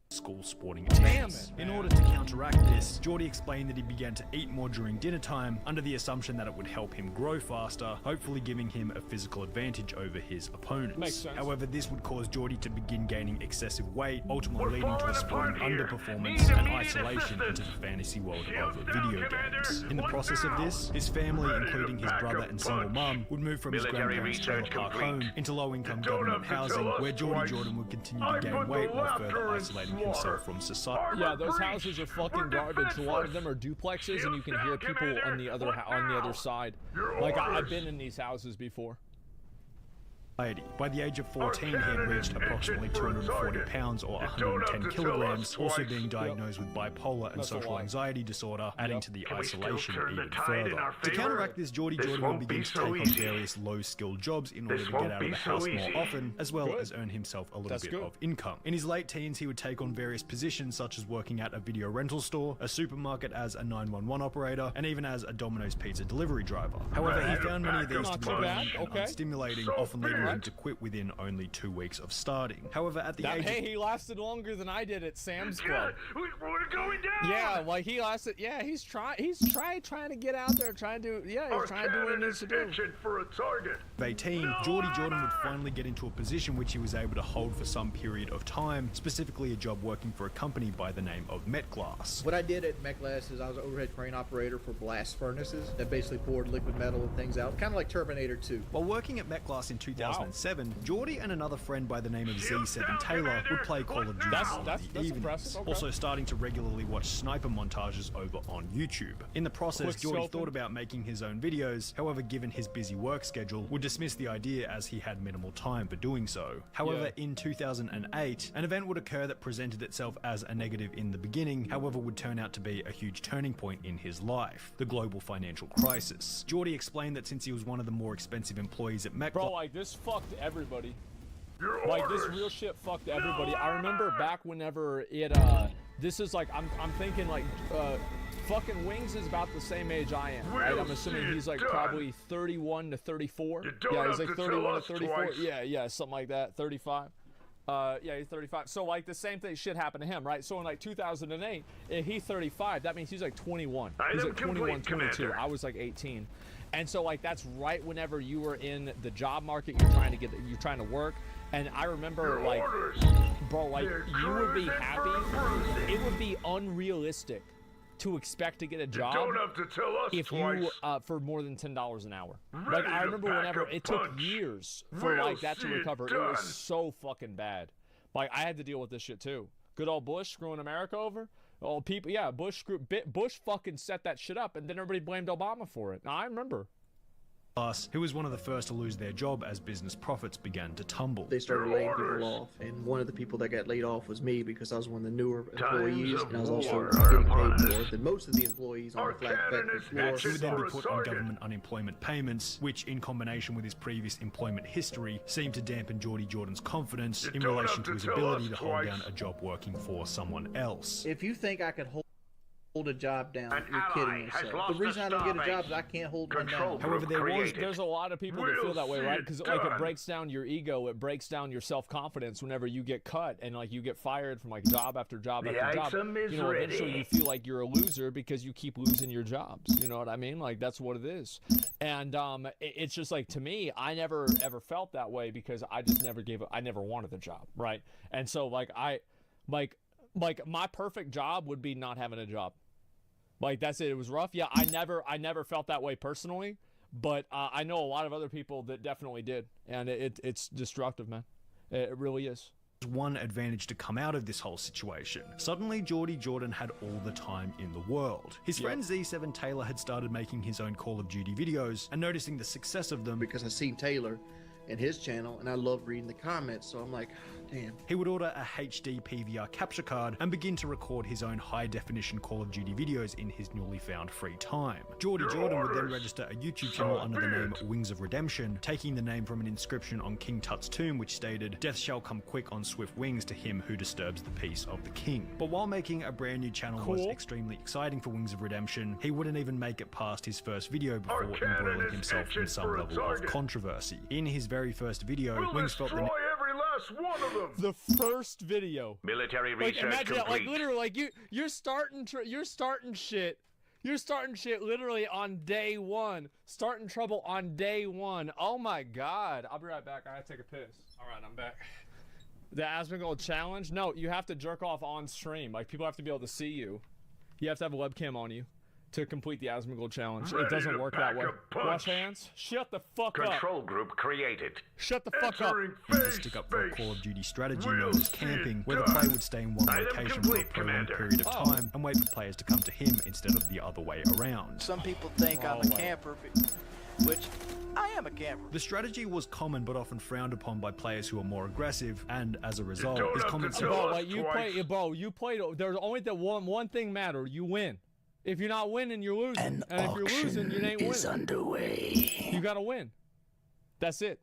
School sporting attempts. In order to counteract this, Geordie explained that he began to eat more during dinner time under the assumption that it would help him grow faster, hopefully giving him a physical advantage over his opponents. Makes sense. However, this would cause Geordie to begin gaining excessive weight, ultimately leading to a sporting underperformance and isolation into the fantasy world of video games. In the process of this, his family, including his brother and single mum, would move from his grandparents' trailer park home into low-income government housing, where Geordie Jordan would continue to gain weight while further isolating himself from society. Yeah, those houses are fucking garbage. A lot of them are duplexes, and you can hear people on the other side. Like I've been in these houses before. By the age of 14, he had reached approximately 240 pounds or 110 kilograms, also being diagnosed with bipolar and social anxiety disorder, adding to the isolation even further. To counteract this, Geordie Jordan would begin to take on various low-skilled jobs in order to get out of the house more often, as well as earn himself a little bit of income. In his late teens, he would take on various positions such as working at a video rental store, a supermarket as a 911 operator, and even as a Domino's pizza delivery driver. However, he found many of these to be boring and unstimulating, often leading him to quit within only 2 weeks of starting. However, at the age hey, he lasted longer than I did at Sam's Club. We're going down. Yeah, like he lasted. Yeah, he's trying to get out there, trying to. Yeah, he's trying to do what he needs to do. For a target. 18, Geordie Jordan would finally get into a position which he was able to hold for some period of time, specifically a job working for a company by the name of Metglass. What I did at Metglass is I was an overhead crane operator for blast furnaces that basically poured liquid metal and things out, kind of like Terminator 2. While working at Metglass in 2007, Geordie and another friend by the name of Z7 Taylor would play Call of Duty on the evenings, also starting to regularly watch sniper montages over on YouTube. In the process, Geordie thought about making his own videos, however, given his busy work schedule, would dismiss the idea as he had minimal time for doing so. However, in 2008, an event would occur that presented itself as a negative in the beginning, however would turn out to be a huge turning point in his life: the global financial crisis. Geordie explained that since he was one of the more expensive employees at Metglass— Bro, like, this fucked everybody. Like, this real shit fucked everybody. I remember back whenever it, this is like, I'm thinking like, fucking Wings is about the same age I am, right? I'm assuming he's like probably 31 to 34. Yeah, he's like 31 to 34. Yeah, something like that. 35. Yeah, he's 35. So like the same thing shit happened to him, right? So in like 2008, he's 35. That means he's like 21. He's like 21, 22. I was like 18. And so like that's right whenever you were in the job market, you're trying to work. And I remember like, bro, like you would be happy. It would be unrealistic to expect to get a job if you for more than $10 an hour. Like I remember whenever it took years for like that to recover. It was so fucking bad. Like I had to deal with this shit too. Good old Bush screwing America over. Old people, yeah, Bush fucking set that shit up, and then everybody blamed Obama for it. Now I remember. Who was one of the first to lose their job as business profits began to tumble. They started laying people off, and one of the people that got laid off was me because I was one of the newer employees, and I was also getting paid more than most of the employees on the flat factory floor. He would then be put on government unemployment payments, which, in combination with his previous employment history, seemed to dampen Geordie Jordan's confidence in relation to his ability to hold down a job working for someone else. If you think I could hold a job down, you're kidding yourself. The reason I don't get a job is I can't hold one down. However, there's a lot of people that feel that way, right? Because like it breaks down your ego, it breaks down your self-confidence whenever you get cut and like you get fired from like job after job after job. You know, eventually you feel like you're a loser because you keep losing your jobs. You know what I mean? Like that's what it is. And it's just like, to me, I never ever felt that way because I just never I never wanted the job, right? And so like like my perfect job would be not having a job. Like that's it. It was rough. Yeah, I never felt that way personally, but I know a lot of other people that definitely did, and it's destructive, man. It really is. One advantage to come out of this whole situation. Suddenly, Geordie Jordan had all the time in the world. His friend Z7 Taylor had started making his own Call of Duty videos, and noticing the success of them because I seen Taylor and his channel, and I love reading the comments, so I'm like, damn. He would order a HD PVR capture card and begin to record his own high-definition Call of Duty videos in his newly found free time. Geordie Jordan would then register a YouTube channel under the name Wings of Redemption, taking the name from an inscription on King Tut's tomb which stated, "Death shall come quick on swift wings to him who disturbs the peace of the king." But while making a brand new channel was extremely exciting for Wings of Redemption, he wouldn't even make it past his first video before embroiling himself in some level of controversy. In his very first video, Wings felt the one of them. The first video. Military research imagine complete. That, like literally, like you're starting shit. You're starting shit literally on day one. Starting trouble on day one. Oh my God. I'll be right back. I gotta take a piss. All right, I'm back. The Asmongold challenge? No, you have to jerk off on stream. Like people have to be able to see you. You have to have a webcam on you to complete the Asmongold challenge. It doesn't work that way. Wash hands. Shut the fuck up. Control group created. Shut the fuck up. He used to stick up for a Call of Duty strategy known as camping, where the player would stay in one location for a prolonged period of time and wait for players to come to him instead of the other way around. Some people think I'm a camper which I am a gamer. The strategy was common but often frowned upon by players who are more aggressive, and as a result, his comments bro, like you played. There's only the one thing matter. You win. If you're not winning, you're losing. And if you're losing, you ain't winning. Underway. You gotta win. That's it.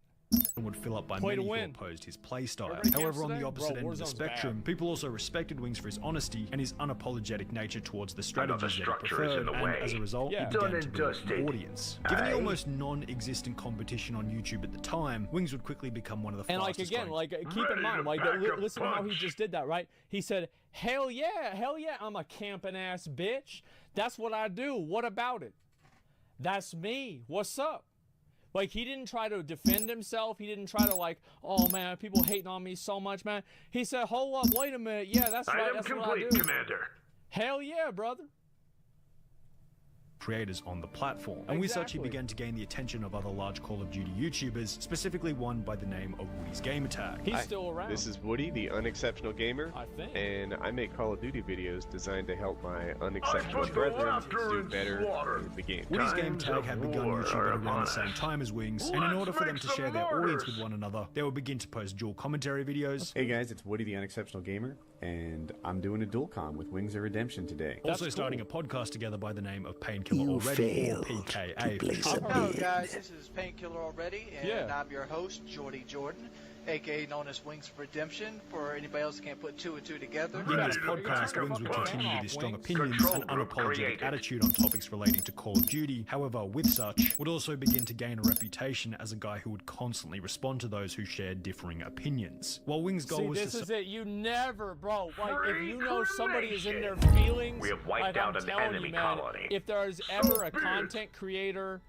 Would fill up by many who opposed his playstyle. However, on the opposite end of the spectrum, people also respected Wings for his honesty and his unapologetic nature towards the strategies that he preferred, and as a result, he began to build an audience. Given the almost non-existent competition on YouTube at the time, Wings would quickly become one of the fastest. And like again, keep in mind, like listen to how he just did that, right? He said, hell yeah, I'm a camping ass bitch. That's what I do. What about it? That's me. What's up? Like, he didn't try to defend himself. He didn't try to, like, oh, man, people hating on me so much, man. He said, hold up, wait a minute. Yeah, that's right. That's what I do. Commander. Hell yeah, brother. Creators on the platform. And with such, he began to gain the attention of other large Call of Duty YouTubers, specifically one by the name of Woody's Game Attack. He's still around. This is Woody, the unexceptional gamer, I think. And I make Call of Duty videos designed to help my unexceptional brethren do better in the game. Woody's Game Tag had begun YouTube at around the same time as Wings, and in order for them to share their audience with one another, they would begin to post dual commentary videos. Hey guys, it's Woody, the unexceptional gamer, and I'm doing a dual com with Wings of Redemption today. Also starting a podcast together by the name of Painkiller Already, or PKA. Hello guys, this is Painkiller Already, and I'm your host, Jordy Jordan, aka known as Wings of Redemption, for anybody else who can't put two and two together. In this podcast, Wings would continue with his strong opinions and unapologetic attitude on topics relating to Call of Duty. However, with such, would also begin to gain a reputation as a guy who would constantly respond to those who shared differing opinions. While Wings' goal was this is it. You never, bro. Like, if you know somebody is in their feelings, we have wiped out an enemy colony. If there's ever a content creator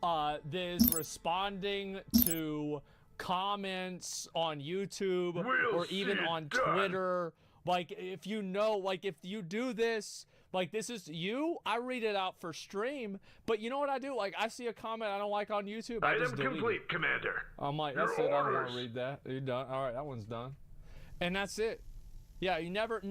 that is responding to comments on YouTube or even on Twitter, like, if you know, like, if you do this, like, this is you, I read it out for stream, but you know what I do? Like, I see a comment I don't like on YouTube, I just delete complete, it. Commander. I'm like, that's it, I don't want to read that. You're done. All right, that one's done. And that's it. Yeah, you never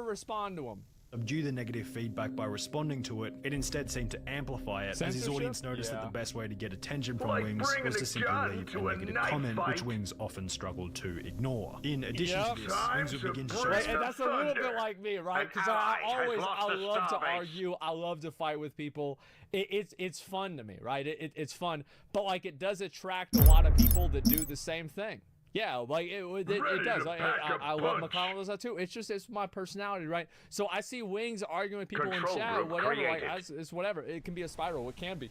respond to them. Subdue the negative feedback by responding to it, it instead seemed to amplify it, as his audience noticed that the best way to get attention from Wings was to simply leave a negative comment, which Wings often struggled to ignore. In addition to this, Wings would begin to show and that's a little bit like me, right? Because I love to argue, I love to fight with people. It's fun to me, right? It's fun, but like, it does attract a lot of people that do the same thing. Yeah, like it does. I love McConnell does that too. It's my personality, right? So I see Wings arguing with people in chat, whatever. Like, it's whatever. It can be a spiral. It can be,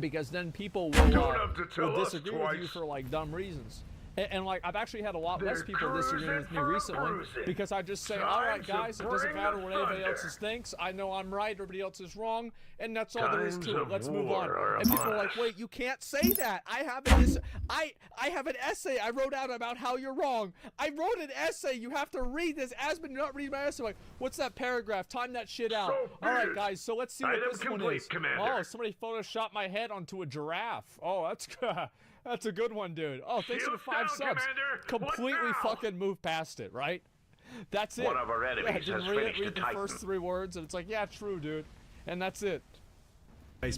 because then people will disagree with you for like dumb reasons. And like, I've actually had a lot less people disagree with me recently, because I just say, all right, guys, it doesn't matter what anybody else thinks. I know I'm right, everybody else is wrong, and that's all there is to it. Let's move on. And people are like, wait, you can't say that. I have an essay I wrote out about how you're wrong. I wrote an essay. You have to read this. Aspen, do not read my essay. Like, what's that paragraph? Time that shit out. All right, guys, so let's see what this one is. Oh, somebody photoshopped my head onto a giraffe. Oh, that's good. That's a good one, dude. Oh, thanks for the 5 subs. Completely fucking move past it, right? That's it. One of our enemies has finished read the first 3 words, and it's like, yeah, true, dude. And that's it.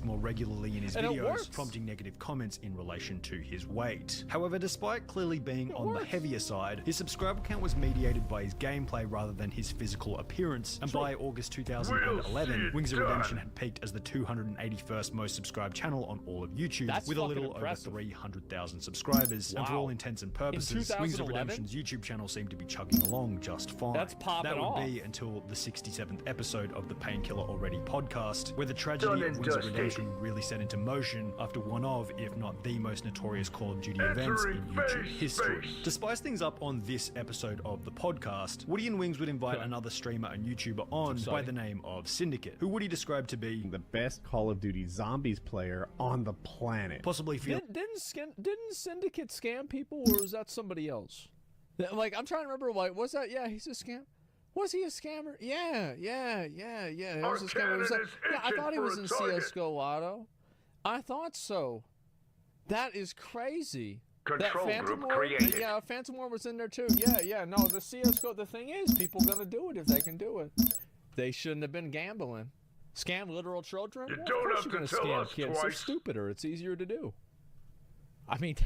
More regularly in his videos, prompting negative comments in relation to his weight. However, despite clearly being on the heavier side, his subscriber count was mediated by his gameplay rather than his physical appearance, and by August 2011, Wings of Redemption had peaked as the 281st most subscribed channel on all of YouTube, with a little over 300,000 subscribers. And for all intents and purposes, Wings of Redemption's YouTube channel seemed to be chugging along just fine. That would be until the 67th episode of the Painkiller Already podcast, where the tragedy of Wings of Redemption really set into motion after one of, if not the most notorious Call of Duty events in YouTube history. To spice things up on this episode of the podcast, Woody and Wings would invite another streamer and YouTuber on by the name of Syndicate, who Woody described to be the best Call of Duty Zombies player on the planet. Possibly didn't Syndicate scam people, or is that somebody else? Like, I'm trying to remember, like, was that, yeah, he's a scam? Was he a scammer? Yeah. He was a scammer. Yeah, I thought he was in CSGO Lotto. I thought so. That is crazy. Control Phantom War, created. Yeah, Phantom War was in there too. Yeah. No, the CSGO, the thing is, people gonna do it if they can do it. They shouldn't have been gambling. Scam literal children? You Well, don't of course have you're to gonna tell scam us kids. They're twice. stupider. It's easier to do. I mean,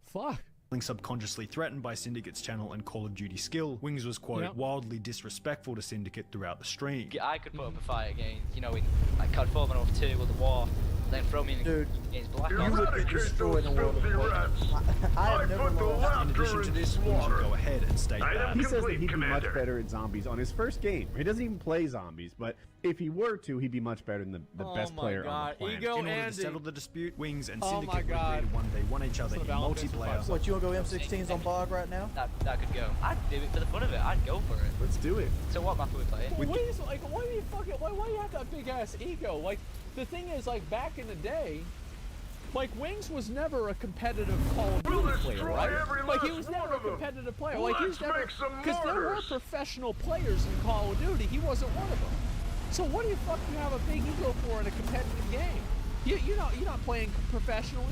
fuck. Feeling subconsciously threatened by Syndicate's channel and Call of Duty skill, Wings was, quote, wildly disrespectful to Syndicate throughout the stream. I could put up a fight against, you know, in like COD 4.2 or the War, then throw me in against Black Ops. You would get destroyed in the world of Warcraft. I have never lost. In addition to this, Wings would go ahead and state that He says that he'd be much better at zombies on his first game. He doesn't even play zombies, but if he were to, he'd be much better than the best player on the planet. In order to settle the dispute, Wings and Oh Syndicate my would God. agree to one day one each other in multiplayer. What, you want to go M16s on Bog right now? That could go. I'd do it for the fun of it. I'd go for it. Let's do it. So what map are we playing? Why do you fucking why do you have that big ass ego? Like the thing is, like back in the day, like Wings was never a competitive Call of Duty player, right? Like he was never a competitive player. Like he was never, because there were professional players in Call of Duty. He wasn't one of them. So what do you fucking have a big ego for in a competitive game? You're not playing professionally.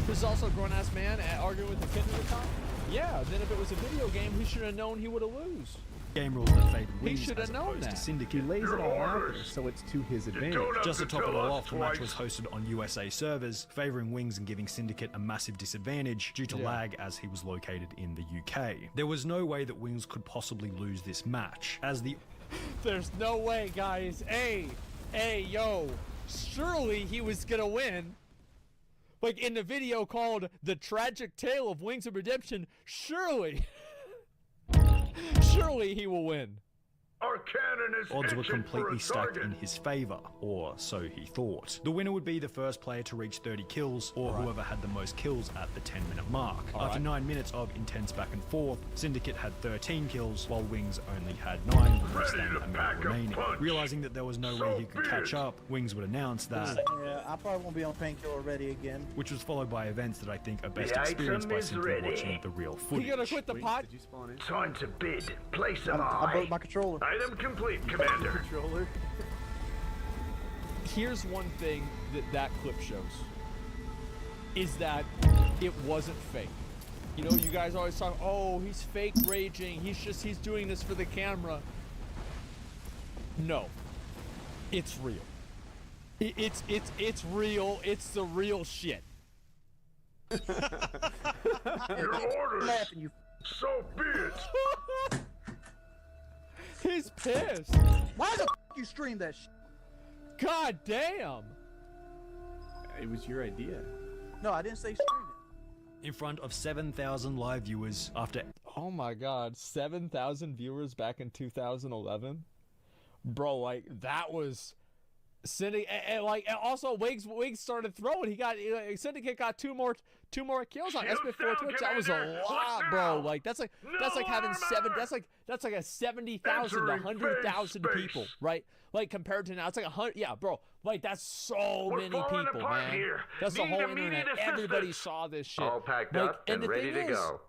There's also a grown-ass man arguing with a kid in the top. Yeah, then if it was a video game, he should have known he would have lose. Game rules that favored He Wings should as have known opposed to that. Syndicate. He lays it all out there, so it's to his advantage. Just to top it all off, the match was hosted on USA servers, favoring Wings and giving Syndicate a massive disadvantage due to lag as he was located in the UK. There was no way that Wings could possibly lose this match, as the... There's no way, guys. Hey, yo. Surely he was gonna win. Like in the video called The Tragic Tale of Wings of Redemption, surely he will win. Our cannon is Odds were itching for a completely stacked target. in his favor, or so he thought. The winner would be the first player to reach 30 kills, or whoever had the most kills at the 10-minute mark. After 9 minutes of intense back and forth, Syndicate had 13 kills, while Wings only had 9 with less than a minute remaining. Realizing that there was no way he could catch up, Wings would announce that, Yeah, I probably won't be on Painkiller ready again. which was followed by events that I think are best The experienced by item is simply ready. watching the real footage. You gonna quit the pot? Time to bid. Place them I broke my controller. Item complete, Commander. Here's one thing that clip shows. Is that it wasn't fake. You know, you guys always talk, oh, he's fake raging. He's doing this for the camera. No. It's real. It's real. It's the real shit. Your orders. Laughing, you. So be it. He's pissed. Why the you stream that shit? God damn. It was your idea. No, I didn't say stream it. In front of 7,000 live viewers after... Oh my god, 7,000 viewers back in 2011? Bro, like, that was... And also Wiggs started throwing. He got Syndicate got two more kills on SB4 Twitch. That was a lot, bro. Like that's like having that's like a 70,000 to 100,000 people, right? Like compared to now, it's like 100. Yeah, bro. Like that's so many people, man. That's the whole internet. Everybody saw this shit. All packed like, up and ready to go.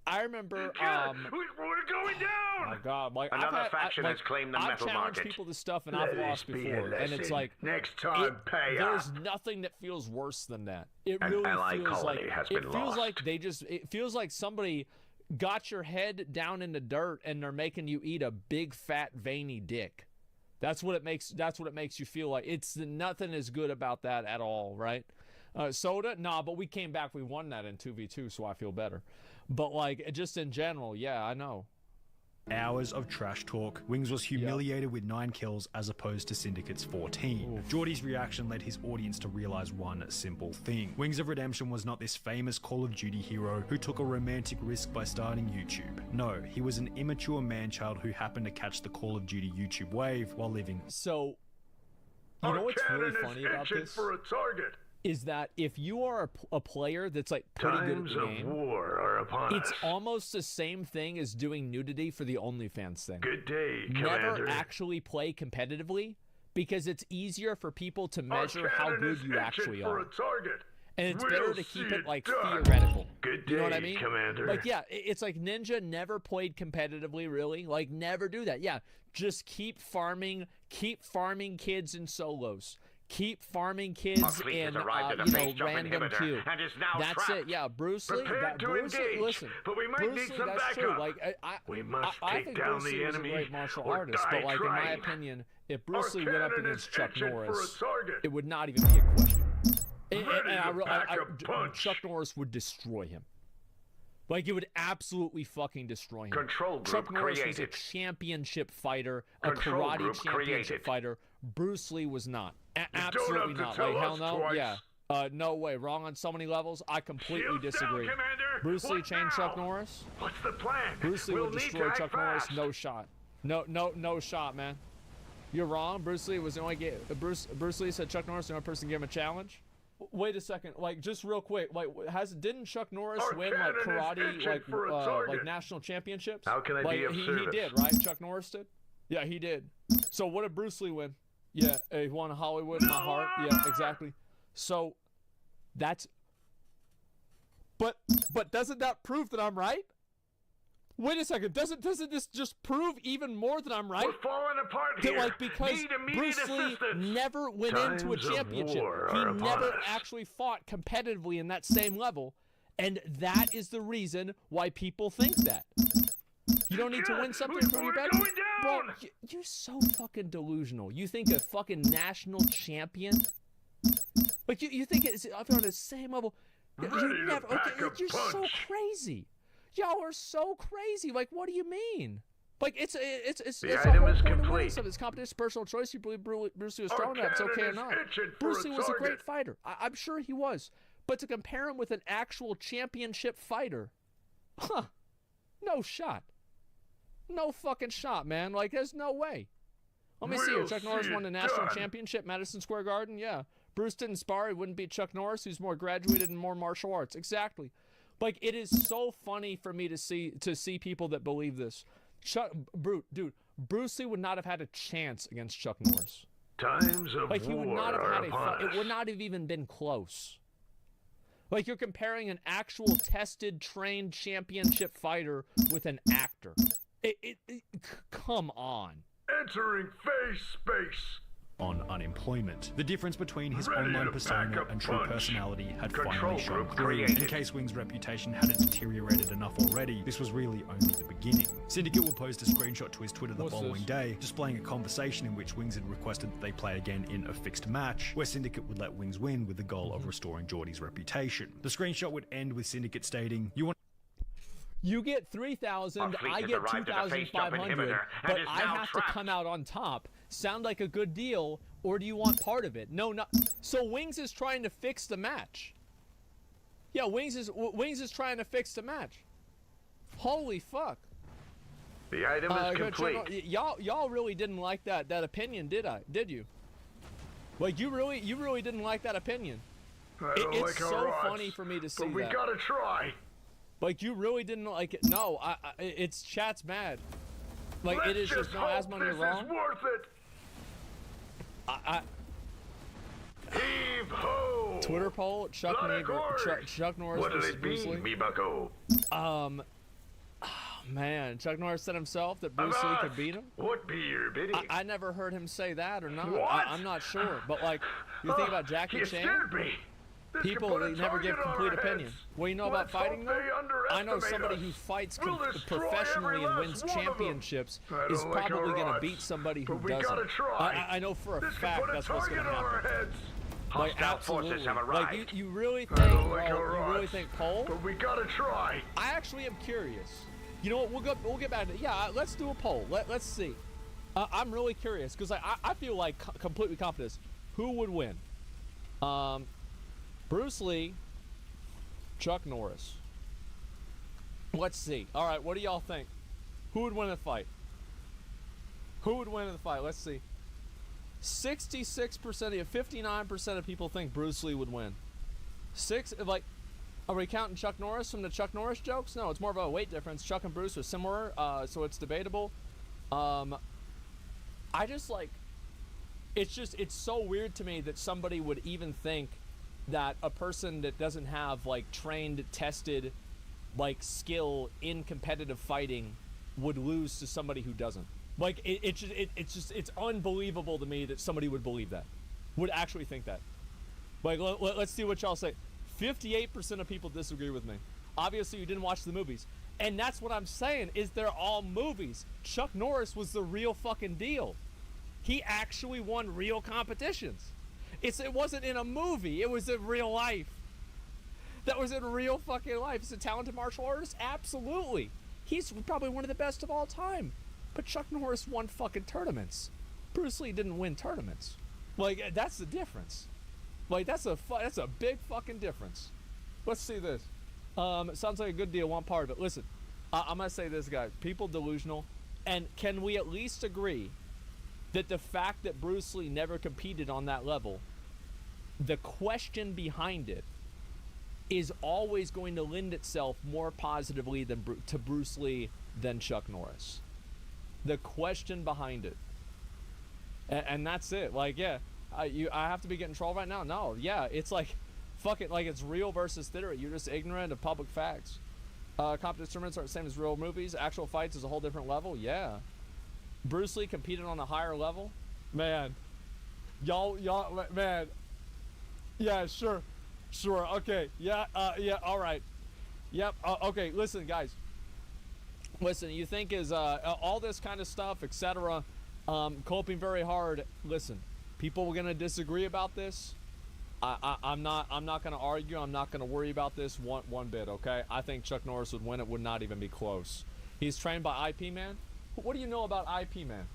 I remember. We're going down. My God, like Another faction has claimed the metal I've challenged market. people to stuff and I've lost before, and it's like next time pay there's up. nothing that feels worse than that. It An really ally feels colony like has it been feels lost. like it feels like somebody got your head down in the dirt and they're making you eat a big fat veiny dick. That's what it makes you feel like. It's nothing is good about that at all, right? Soda, nah, but we came back. We won that in 2v2, so I feel better. But like, just in general, yeah, I know. Hours of trash talk. Wings was humiliated with 9 kills as opposed to Syndicate's 14. Geordie's reaction led his audience to realize one simple thing. Wings of Redemption was not this famous Call of Duty hero who took a romantic risk by starting YouTube. No, he was an immature man-child who happened to catch the Call of Duty YouTube wave while living. So, you know what's really funny about this? For a target. Is that if you are a player that's like pretty good at the game, war are upon it's us. almost the same thing as doing nudity for the OnlyFans thing. Good day, Never Commander. actually play competitively because it's easier for people to measure how good you actually for are. a target. And it's We'll better to see keep it it like done. theoretical. Good You know what I day, mean? Commander. Like, yeah, it's like Ninja never played competitively, really. Like, never do that. Yeah, just keep farming kids in solos. keep farming kids in, random queue. That's it. Yeah, Bruce Lee. Listen, Bruce Lee, that's true. Like, I think Bruce Lee was a great martial artist, but like in my opinion, if Bruce Lee went up against Chuck Norris, it would not even be a question. And Chuck Norris would destroy him. Like, it would absolutely fucking destroy him. Chuck Norris was a championship fighter, a karate championship fighter. Bruce Lee was not. Absolutely not. Like, hell no. Yeah. No way. Wrong on so many levels. I completely disagree. Bruce Lee chained Chuck Norris. What's the plan? Bruce Lee would destroy Chuck Norris. No shot. No shot, man. You're wrong. Bruce Lee was the only Bruce Lee said Chuck Norris was the only person to give him a challenge. Wait a second, like, just real quick, like, didn't Chuck Norris win like karate like national championships? How can I be of service? He did, right? Chuck Norris did. Yeah, he did. So what did Bruce Lee win? Yeah, he won Hollywood, my heart. Yeah, exactly. So that's. But doesn't that prove that I'm right? Wait a second, doesn't this just prove even more that I'm right? We're falling apart here. Like, because Bruce Lee never went into a championship. He never actually fought competitively in that same level, and that is the reason why people think that. You don't need to win something for your bet. Bro, you're so fucking delusional. You think a fucking national champion? Like, you think it's up on the same level? You never. Okay, you're so crazy. Y'all are so crazy. Like, what do you mean? Like, it's the item is complete. It's competition, personal choice. You believe Bruce Lee was strong enough. It's okay or not. Bruce Lee was a great fighter. I'm sure he was. But to compare him with an actual championship fighter, no shot. No fucking shot, man. Like, there's no way. Let me see here. Chuck Norris won the national championship, Madison Square Garden. Yeah. Bruce didn't spar. He wouldn't beat Chuck Norris. He's more graduated in more martial arts. Exactly. Like, it is so funny for me to see people that believe this. Dude, Bruce Lee would not have had a chance against Chuck Norris. Times of like, he would war not have had are it would not have even been close. Like, you're comparing an actual tested, trained championship fighter with an actor. Come on. Entering phase space. On unemployment. The difference between his online persona and true personality had finally shown through. In case Wing's reputation hadn't deteriorated enough already, this was really only the beginning. Syndicate would post a screenshot to his Twitter the following day, displaying a conversation in which Wings had requested that they play again in a fixed match, where Syndicate would let Wings win with the goal of restoring Geordie's reputation. The screenshot would end with Syndicate stating, You get 3,000, I get 2,500, but I have to come out on top. Sound like a good deal, or do you want part of it? No, not. So Wings is trying to fix the match. Yeah, Wings is trying to fix the match. Holy fuck. The item is complete. Y'all really didn't like that opinion, did you? Like, you really didn't like that opinion. It's so funny for me to see that. But we gotta try. Like, you really didn't like it. No, it's chat's mad. Like, it is just no Asmon, you're wrong. Is worth it. Heave ho! Twitter poll: Chuck Norris versus Bruce Lee. Me bucko. Oh, man, Chuck Norris said himself that Bruce Lee could beat him. What be your bidding? I never heard him say that or not. What? I'm not sure, but like, you think about Jackie Chan. People they never give complete opinion. What do you know about fighting though? I know somebody who fights professionally and wins championships is probably going to beat somebody who doesn't. I know for a fact that's what's going to happen. Like, absolutely. Like, you really think poll? But we gotta try. I actually am curious. You know what? We'll get back to it. Yeah, let's do a poll. Let's see. I'm really curious because I feel like completely confident. Who would win? Bruce Lee, Chuck Norris. Let's see. All right, what do y'all think? Who would win the fight? Who would win in the fight? Let's see. 66%, 59% of people think Bruce Lee would win. Are we counting Chuck Norris from the Chuck Norris jokes? No, it's more of a weight difference. Chuck and Bruce are similar, so it's debatable. It's so weird to me that somebody would even think that a person that doesn't have like trained, tested, like skill in competitive fighting would lose to somebody who doesn't. Like it's unbelievable to me that somebody would believe that. would actually think that. Like, let's see what y'all say. 58% of people disagree with me. Obviously, you didn't watch the movies. And that's what I'm saying, is they're all movies. Chuck Norris was the real fucking deal. He actually won real competitions. It wasn't in a movie. It was in real life. That was in real fucking life. He's a talented martial artist? Absolutely. He's probably one of the best of all time. But Chuck Norris won fucking tournaments. Bruce Lee didn't win tournaments. Like, that's the difference. Like, that's a big fucking difference. Let's see this. It sounds like a good deal, one part of it. Listen, I'm going to say this, guys. People delusional. And can we at least agree that the fact that Bruce Lee never competed on that level, the question behind it is always going to lend itself more positively to Bruce Lee than Chuck Norris. The question behind it. And that's it. Like, yeah, I have to be getting trolled right now. No, yeah, it's like, fuck it, like it's real versus theory. You're just ignorant of public facts. Competition tournaments aren't the same as real movies. Actual fights is a whole different level. Yeah. Bruce Lee competed on a higher level. Man, y'all, man. Yeah, sure, okay, yeah, all right, yep, okay. Listen, guys. Listen, you think is all this kind of stuff, etc. Coping very hard. Listen, people are gonna disagree about this. I'm not gonna argue. I'm not gonna worry about this one bit. Okay, I think Chuck Norris would win. It would not even be close. He's trained by IP Man. What do you know about IP Man?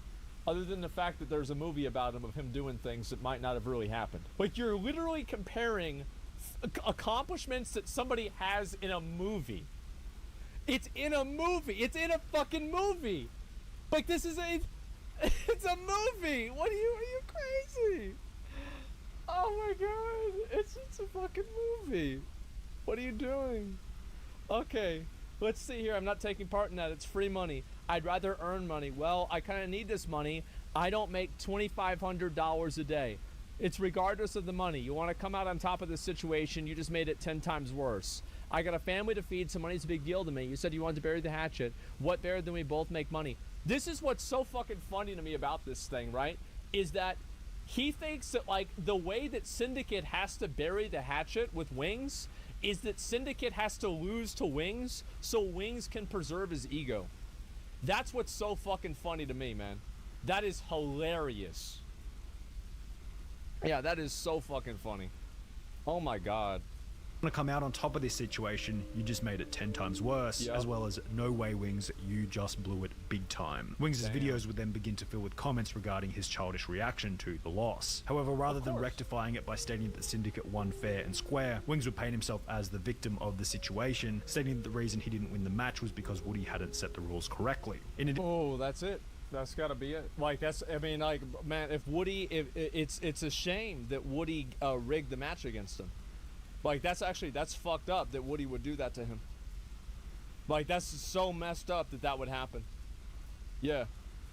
Other than the fact that there's a movie about him of him doing things that might not have really happened. Like, you're literally comparing accomplishments that somebody has in a movie. It's in a movie. It's in a fucking movie. Like, this is it's a movie. Are you crazy? Oh my god. It's a fucking movie. What are you doing? Okay. Let's see here. I'm not taking part in that. It's free money. I'd rather earn money. Well, I kind of need this money. I don't make $2,500 a day. It's regardless of the money. You want to come out on top of this situation, you just made it 10 times worse. I got a family to feed, so money's a big deal to me. You said you wanted to bury the hatchet. What better than we both make money? This is what's so fucking funny to me about this thing, right? Is that he thinks that, like, the way that Syndicate has to bury the hatchet with Wings is that Syndicate has to lose to Wings so Wings can preserve his ego. That's what's so fucking funny to me, man. That is hilarious. Yeah, that is so fucking funny. Oh my god. To come out on top of this situation, you just made it 10 times worse, as well as no way Wings, you just blew it big time. Wings' videos would then begin to fill with comments regarding his childish reaction to the loss. However, rather than rectifying it by stating that Syndicate won fair and square, Wings would paint himself as the victim of the situation, stating that the reason he didn't win the match was because Woody hadn't set the rules correctly. Oh, that's it. That's gotta be it. Like, that's, I mean, like, man, if Woody, it's a shame that Woody rigged the match against him. Like, that's fucked up that Woody would do that to him. Like, that's so messed up that would happen. Yeah. In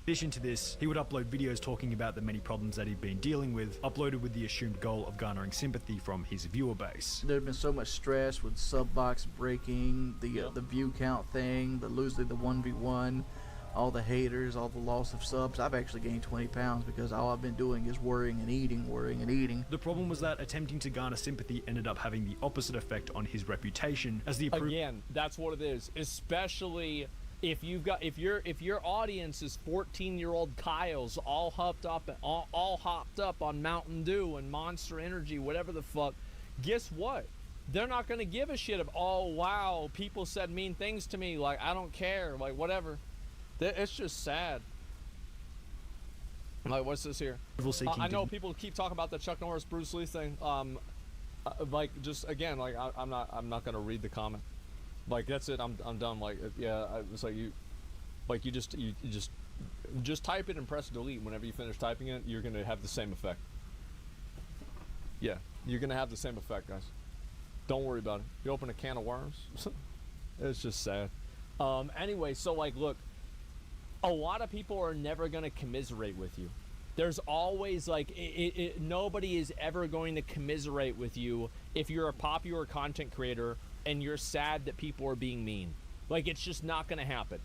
addition to this, he would upload videos talking about the many problems that he'd been dealing with, uploaded with the assumed goal of garnering sympathy from his viewer base. There'd been so much stress with sub box breaking, the view count thing, the losing the 1v1, all the haters, all the loss of subs. I've actually gained 20 pounds because all I've been doing is worrying and eating. The problem was that attempting to garner sympathy ended up having the opposite effect on his reputation, as the again, that's what it is. Especially if your audience is 14-year-old Kyles all hopped up on Mountain Dew and Monster Energy, whatever the fuck. Guess what? They're not gonna give a shit of, oh wow, people said mean things to me. Like, I don't care. Like, whatever. It's just sad. Like, what's this here? I know people keep talking about the Chuck Norris Bruce Lee thing. Like, just again, like, I'm not gonna read the comment. Like, that's it. I'm done. Like, yeah, it's like you just type it and press delete. Whenever you finish typing it, you're gonna have the same effect. Yeah, you're gonna have the same effect, guys. Don't worry about it. You open a can of worms. It's just sad. Anyway, so, like, look. A lot of people are never going to commiserate with you. There's always, like, nobody is ever going to commiserate with you if you're a popular content creator and you're sad that people are being mean. Like, it's just not going to happen.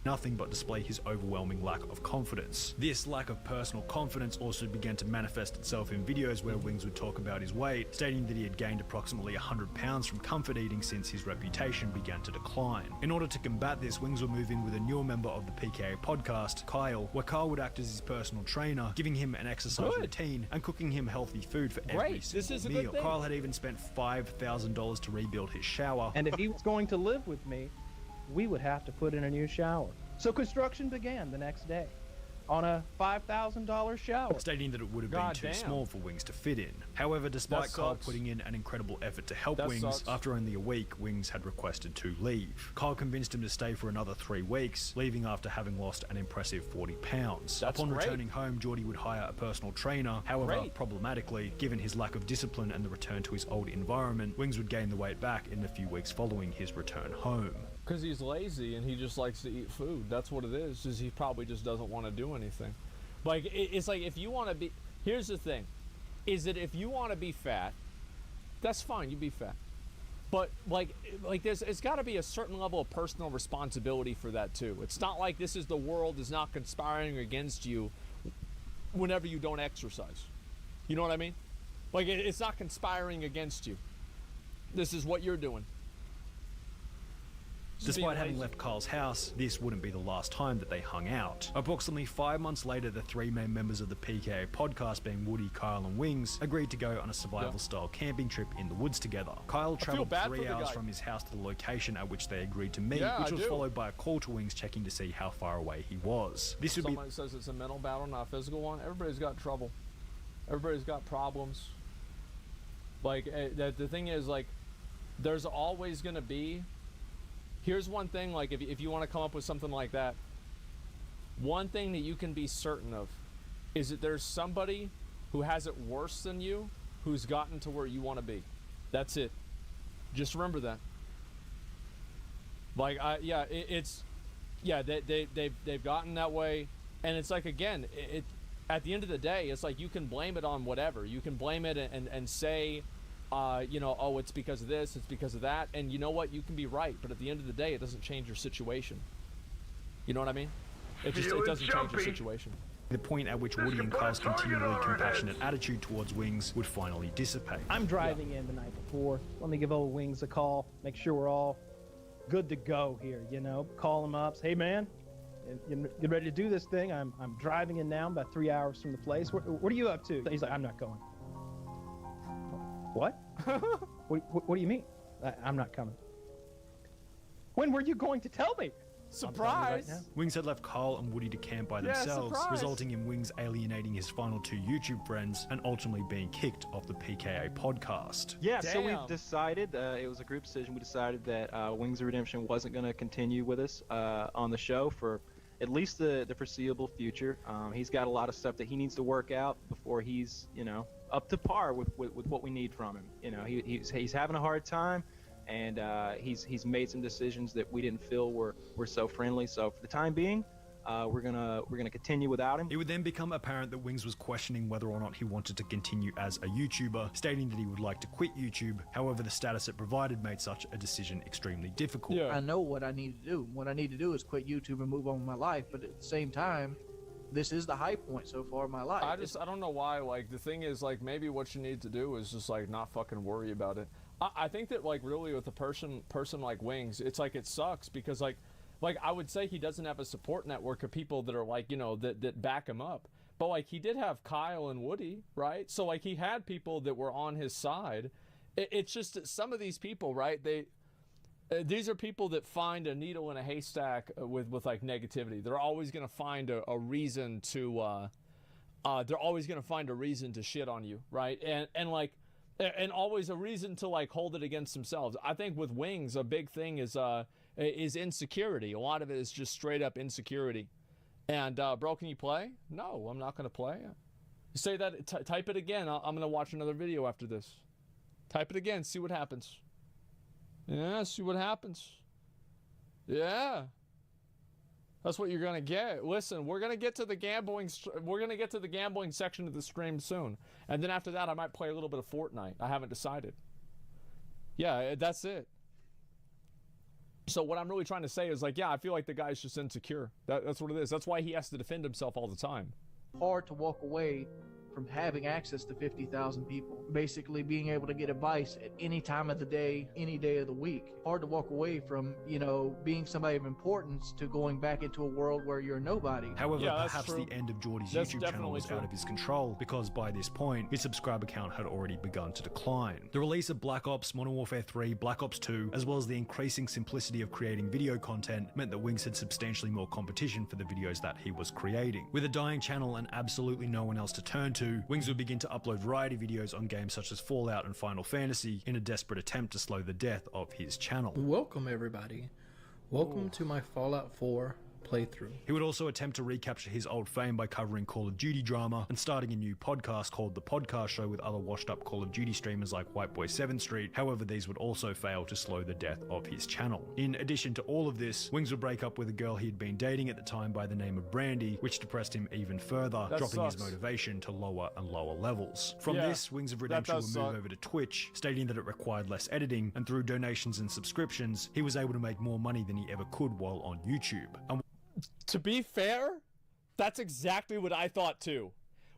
nothing but display his overwhelming lack of confidence. This lack of personal confidence also began to manifest itself in videos where Wings would talk about his weight, stating that he had gained approximately 100 pounds from comfort eating since his reputation began to decline. In order to combat this, Wings would move in with a newer member of the PKA podcast, Kyle, where Kyle would act as his personal trainer, giving him an exercise routine and cooking him healthy food for every single meal. Kyle had even spent $5,000 to rebuild his shower. And if he was going to live with me, we would have to put in a new shower. So construction began the next day on a $5,000 shower. Stating that it would have been too small for Wings to fit in. However, despite Kyle putting in an incredible effort to help Wings, after only a week, Wings had requested to leave. Kyle convinced him to stay for another 3 weeks, leaving after having lost an impressive 40 pounds. Upon returning home, Geordie would hire a personal trainer. However, problematically, given his lack of discipline and the return to his old environment, Wings would gain the weight back in the few weeks following his return home. Because he's lazy and he just likes to eat food. That's what it is. Is he probably just doesn't want to do anything. Like, it's like if you want to be... Here's the thing. Is that if you want to be fat, that's fine. You be fat. But, like it's got to be a certain level of personal responsibility for that, too. It's not like this is the world is not conspiring against you whenever you don't exercise. You know what I mean? Like, it's not conspiring against you. This is what you're doing. Despite having left Kyle's house, this wouldn't be the last time that they hung out. Approximately 5 months later, the 3 main members of the PKA podcast, being Woody, Kyle, and Wings, agreed to go on a survival-style camping trip in the woods together. Kyle traveled 3 hours from his house to the location at which they agreed to meet, which was followed by a call to Wings checking to see how far away he was. This would Someone says it's a mental battle, not a physical one. Everybody's got trouble. Everybody's got problems. Like, the thing is, like, there's always going to be... Here's one thing, like, if you want to come up with something like that, one thing that you can be certain of is that there's somebody who has it worse than you who's gotten to where you want to be. That's it. Just remember that. Like, they've gotten that way, and it's like, again, at the end of the day, it's like you can blame it on whatever. You can blame it and say... oh, it's because of this, it's because of that, and you know what, you can be right, but at the end of the day, it doesn't change your situation. You know what I mean? It doesn't change your situation. The point at which Woody and Kyle's continually compassionate attitude towards Wings would finally dissipate. I'm driving in the night before. Let me give old Wings a call, make sure we're all good to go here, you know? Call him up, say, hey man, get ready to do this thing. I'm driving in now, about 3 hours from the place. What are you up to? He's like, I'm not going. What? What do you mean? I'm not coming. When were you going to tell me? Surprise! Right Wings had left Kyle and Woody to camp by themselves, resulting in Wings alienating his final 2 YouTube friends and ultimately being kicked off the PKA podcast. Yeah, so we've decided, it was a group decision, we decided that Wings of Redemption wasn't going to continue with us on the show for at least the foreseeable future. He's got a lot of stuff that he needs to work out before he's, up to par with what we need from him. He's having a hard time, and he's made some decisions that we didn't feel were so friendly. So for the time being, we're gonna continue without him. It would then become apparent that Wings was questioning whether or not he wanted to continue as a YouTuber, stating that he would like to quit YouTube. However, the status it provided made such a decision extremely difficult. I know what I need to do. What I need to do is quit YouTube and move on with my life, but at the same time, this is the high point so far in my life. I don't know why. Like, the thing is, like, maybe what you need to do is just, like, not fucking worry about it. I think that, like, really with a person like Wings, it's like, it sucks because, like I would say he doesn't have a support network of people that are, like, that back him up. But, like, he did have Kyle and Woody, right? So, like, he had people that were on his side. It's just that some of these people, right, these are people that find a needle in a haystack with like negativity. They're always going to find a reason to shit on you, right? And always a reason to, like, hold it against themselves. I think with Wings, a big thing is insecurity. A lot of it is just straight up insecurity. And bro, can you play? No, I'm not going to play. Say that. Type it again. I'm going to watch another video after this. Type it again. See what happens. Yeah, see what happens. Yeah. That's what you're gonna get. Listen, we're gonna get to the gambling section of the stream soon. And then after that I might play a little bit of Fortnite. I haven't decided. Yeah, that's it. So what I'm really trying to say is like, yeah, I feel like the guy's just insecure. That's what it is. That's why he has to defend himself all the time. Hard to walk away from having access to 50,000 people, basically being able to get advice at any time of the day, any day of the week. Hard to walk away from, you know, being somebody of importance to going back into a world where you're nobody. However, perhaps the end of Geordie's YouTube channel was out of his control, because by this point, his subscriber count had already begun to decline. The release of Black Ops, Modern Warfare 3, Black Ops 2, as well as the increasing simplicity of creating video content meant that Wings had substantially more competition for the videos that he was creating. With a dying channel and absolutely no one else to turn to, Wings would begin to upload variety videos on games such as Fallout and Final Fantasy in a desperate attempt to slow the death of his channel. Welcome everybody. Welcome to my Fallout 4 playthrough. He would also attempt to recapture his old fame by covering Call of Duty drama and starting a new podcast called The Podcast Show with other washed up Call of Duty streamers like Whiteboy 7 Street. However, these would also fail to slow the death of his channel. In addition to all of this, Wings would break up with a girl he had been dating at the time by the name of Brandy, which depressed him even further, dropping his motivation to lower and lower levels. From this, Wings of Redemption would move over to Twitch, stating that it required less editing, and through donations and subscriptions, he was able to make more money than he ever could while on YouTube. And to be fair, that's exactly what I thought too.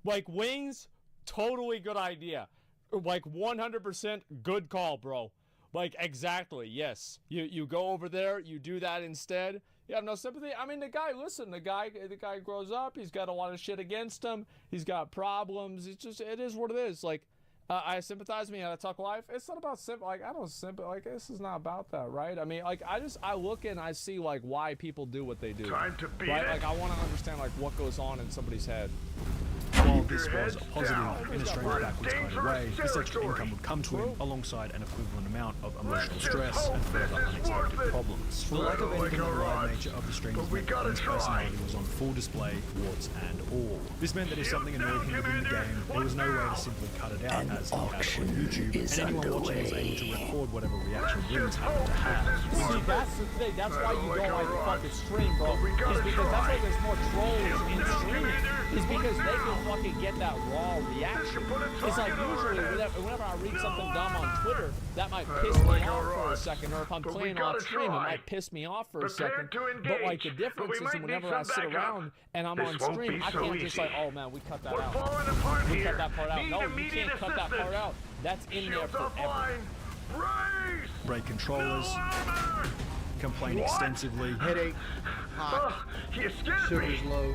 Like, Wings, totally good idea. Like, 100% good call, bro. Like, exactly, yes. You go over there, you do that instead. You have no sympathy. I mean, the guy grows up. He's got a lot of shit against him. He's got problems. It is what it is. Like, I sympathize with me how to talk life. It's not about I don't sympathize. Like, this is not about that, right? I mean, like, I look and I see, like, why people do what they do. Time to beat right? it. Like, I want to understand, like, what goes on in somebody's head. While this was a positive in a strange backwards kind of way, this extra income would come to him alongside an equivalent amount of emotional stress and further unexpected problems. The lack of editing and the live nature of the streams meant that his personality was on full display, warts and all. This meant that if something annoyed him within the game, there was no way to simply cut it out as he had on YouTube, and anyone watching was able to record whatever reaction Wings happened to have. See, that's the thing. That's why you don't like to fucking stream, bro. Is because that's why there's more trolls in streaming. Is because they can fucking get that raw reaction. It's like usually whenever I read something dumb on Twitter, that might piss me off for a second, or if I'm playing off stream, it might piss me off for a second. But like the difference is whenever I sit around and I'm on stream, I can't just like, oh man, we cut that out. We cut that part out. No, you can't cut that part out. That's in there forever. Break controllers, complain extensively, headache, hot, sugar's low,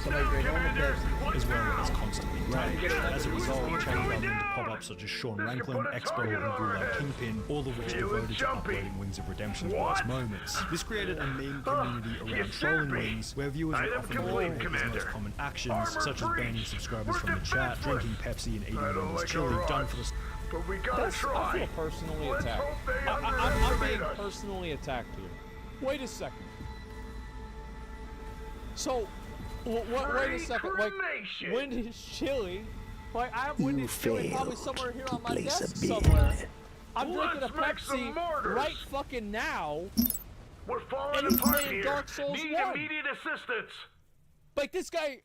somebody great on the Pepsi, as well as constantly rage. As a result, channels began to pop up such as Sean Ranklin, Expo, and Gulag Kingpin, all of which devoted to uploading Wings of Redemption's worst moments. This created a meme community around trolling Wings, where viewers would often relate his most common actions, such as banning subscribers from the chat, drinking Pepsi and eating Ronald's chili, done for the... But we gotta try. I feel personally attacked. I'm being personally attacked here. Wait a second. So, wait a second. Like, Wendy's chili. Like, I have Wendy's chili probably somewhere here on my desk somewhere. I'm drinking a Pepsi right fucking now. We're falling and he's apart playing here. Dark Souls Need 1. immediate assistance. Like, this guy,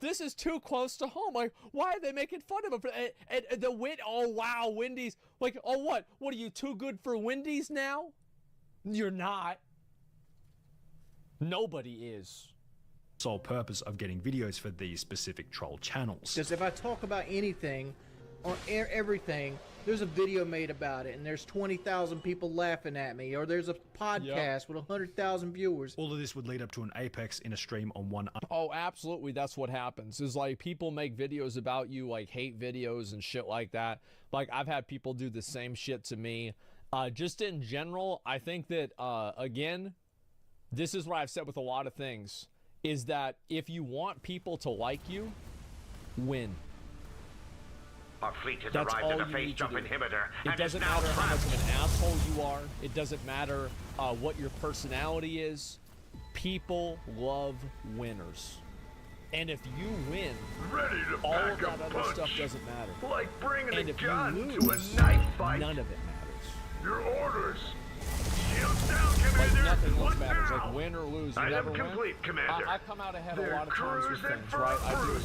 this is too close to home. Like, why are they making fun of him? And oh wow, Wendy's. Like, oh what? What are you, too good for Wendy's now? You're not. Nobody is. Sole purpose of getting videos for these specific troll channels. Because if I talk about anything, on everything, there's a video made about it, and there's 20,000 people laughing at me, or there's a podcast with 100,000 viewers. All of this would lead up to an apex in a stream on one. Oh, absolutely. That's what happens. Is like people make videos about you, like hate videos and shit like that. Like I've had people do the same shit to me. Just in general, I think that again, this is what I've said with a lot of things, is that if you want people to like you, win. Our fleet has arrived at the phase jump inhibitor. It doesn't matter how much of an asshole you are. It doesn't matter what your personality is. People love winners. And if you win, all of that other stuff doesn't matter. Like bringing and a if gun you lose, to a knife fight. None of it matters. Your orders. Shields down, Commander. Like nothing else matters. Like win or lose, you Item never complete, win. Commander. I come out ahead a lot of times with things, right? I do.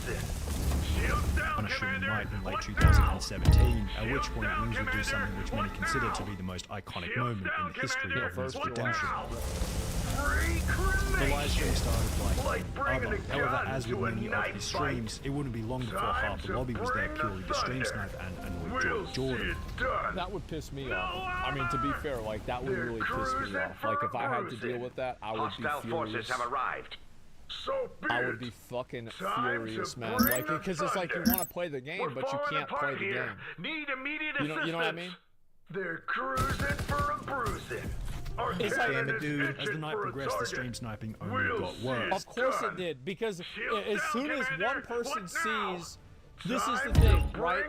on a shooting night in late 2017, at which point Wings would do something which many consider to be the most iconic moment in the history of Wings Redemption. The live stream started like other. However, as with many of his streams, it wouldn't be long before half the lobby was there purely to stream snipe and annoy Jordan. That would piss me off. I mean, to be fair, like, that would really piss me off. Like, if I had to deal with that, I would be furious. I would be fucking furious, man. Like, because it's like you want to play the game, but you can't play the game. Need immediate you know what I mean? They're cruising for a bruising. It's like, damn it, dude. As the night progressed, the stream sniping only got worse. Of course it did, because as soon as one person sees, this is the thing, right?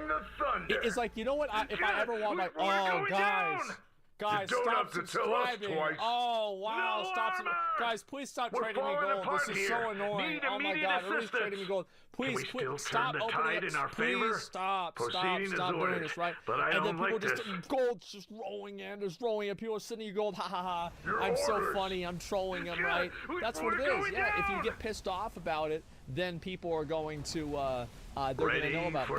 It's like, you know what? If I ever want, like, oh, guys, stop subscribing. Oh, wow, stop. Guys, please stop trading me gold. This is so annoying. Oh, my God, everybody's trading me gold. Please, stop opening it. Please stop doing this, right? And then people just, gold's just rolling in. There's rolling in. People are sending you gold. Ha, ha, ha. I'm so funny. I'm trolling them, right? That's what it is. Yeah, if you get pissed off about it, then people are going to, they're going to know about it.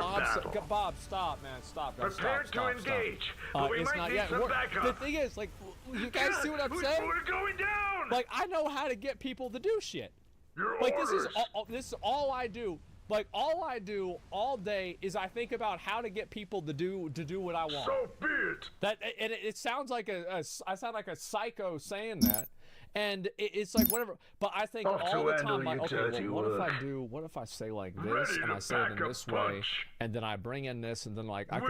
Bob, stop, man. Stop. Prepare to engage. It's not yet. The thing is, like, you guys see what I'm saying? We're going down. Like, I know how to get people to do shit. Like, this is all I do. Like, all I do all day is I think about how to get people to do what I want. So be it. It sounds like I sound like a psycho saying that. And it's like whatever, but I think all the time, like, okay, well, what if I say like this, and I say it in this way, and then I bring in this, and then like I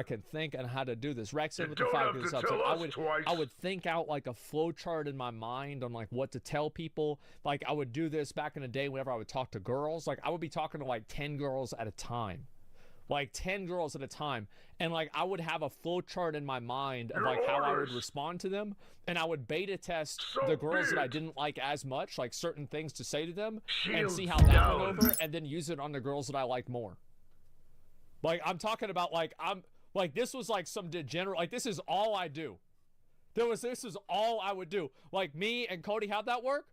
can think on how to do this. Rex said with the 5 good subs, like, I would think out like a flow chart in my mind on like what to tell people. Like, I would do this back in the day whenever I would talk to girls. Like, I would be talking to like 10 girls at a time. Like 10 girls at a time, and like I would have a flow chart in my mind of like how I would respond to them, and I would beta test the girls that I didn't like as much, like certain things to say to them, and see how that went over, and then use it on the girls that I like more. Like, I'm talking about, like, this was like some degenerate, like, this is all I do. This is all I would do. Like, me and Cody, how'd that work?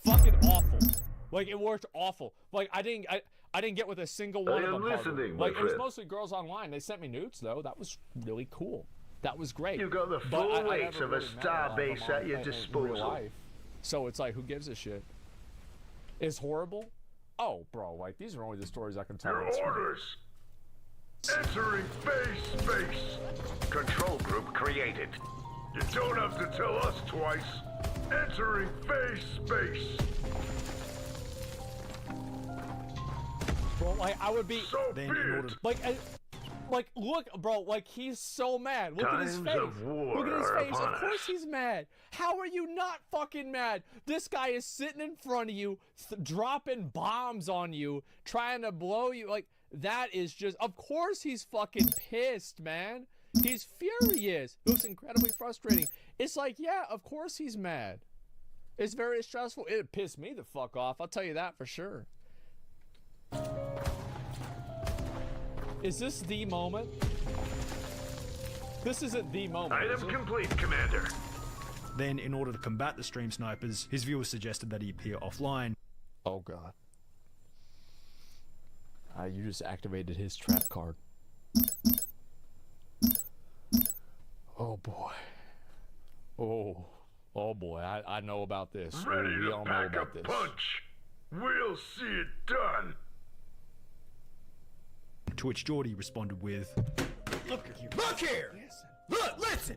Fucking awful. Like, it worked awful. Like, I didn't get with a single one of them. Like, it was mostly girls online. They sent me nudes, though. That was really cool. That was great. You got the full weight of a starbase at your disposal. So it's like, who gives a shit? It's horrible. Oh, bro, like, these are only the stories I can tell. Your orders. Entering space. Control group created. You don't have to tell us twice. Entering space. Bro, like, I would be so then in order, like, look, bro, like, he's so mad. Look at his face. Look at his face. Of course he's mad. How are you not fucking mad? This guy is sitting in front of you, dropping bombs on you, trying to blow you. Like, that is just, of course he's fucking pissed, man. He's furious. It looks incredibly frustrating. It's like, yeah, of course he's mad. It's very stressful. It pissed me the fuck off. I'll tell you that for sure. Is this the moment? This isn't the moment. Item complete, Commander. Then, in order to combat the stream snipers, his viewers suggested that he appear offline. Oh god. You just activated his trap card. Oh boy. Oh boy. I know about this. Ready we to all know pack about a this. punch. We'll see it done. To which Geordie responded with, Look here! Listen!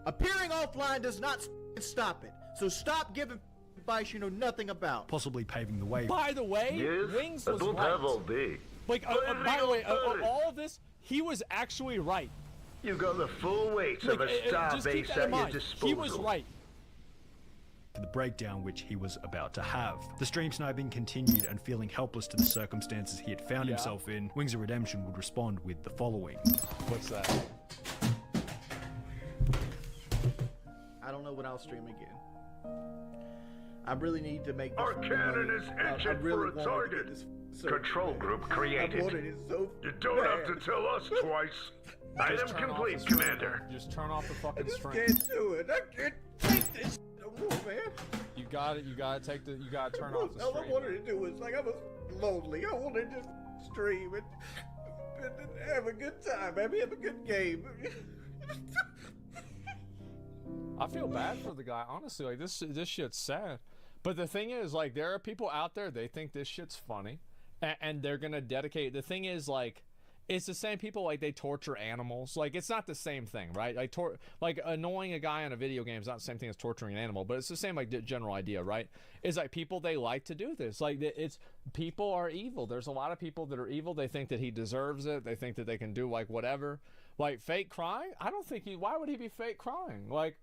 Appearing offline does not stop it, so stop giving advice you know nothing about. Possibly paving the way. By the way, Wings was don't right. have all day. Like, by the way, all of this, he was actually right. You got the full weight of a starbase at your disposal. He was right. The breakdown which he was about to have. The stream sniping continued, and feeling helpless to the circumstances he had found himself in, Wings of Redemption would respond with the following. What's that? I don't know when I'll stream again. I really need to make this. Our cannon is itching for a target. Control group created. I wanted it so you don't have to tell us twice. Item complete, Commander. Just turn off the fucking stream. I can't do it. I can't take this no more, man. You gotta turn off the stream. All I wanted to do was like I was lonely. I want to just stream and have a good time. Maybe have a good game. I feel bad for the guy, honestly. Like, this shit's sad. But the thing is, like, there are people out there, they think this shit's funny, and they're gonna dedicate. The thing is, like, it's the same people, like, they torture animals. Like, it's not the same thing, right? Like annoying a guy on a video game is not the same thing as torturing an animal, but it's the same, like, general idea, right? It's like people, they like to do this. Like, people are evil. There's a lot of people that are evil. They think that he deserves it. They think that they can do, like, whatever. Like, fake crying? I don't think why would he be fake crying? Like,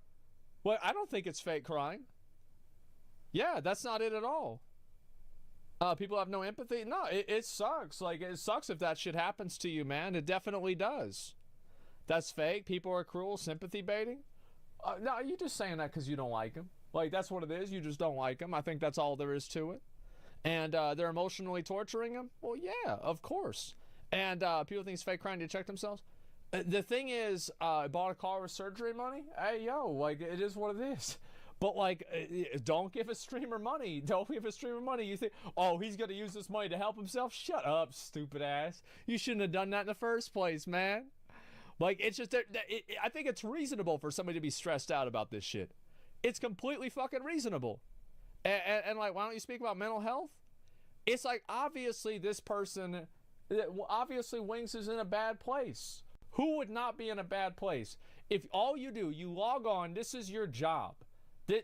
well, I don't think it's fake crying. Yeah, that's not it at all. People have no empathy. No, it sucks. Like, it sucks if that shit happens to you, man. It definitely does. That's fake. People are cruel. Sympathy baiting. No, you're just saying that because you don't like him. Like, that's what it is. You just don't like him. I think that's all there is to it. And they're emotionally torturing him. Well, yeah, of course. And people think it's fake crying to check themselves. The thing is, bought a car with surgery money. Hey, yo, like, it is what it is. But, like, don't give a streamer money. Don't give a streamer money. You think, oh, he's going to use this money to help himself? Shut up, stupid ass. You shouldn't have done that in the first place, man. Like, it's just, I think it's reasonable for somebody to be stressed out about this shit. It's completely fucking reasonable. And like, why don't you speak about mental health? It's like, obviously, this person, obviously, Wings is in a bad place. Who would not be in a bad place? If all you do, you log on, this is your job.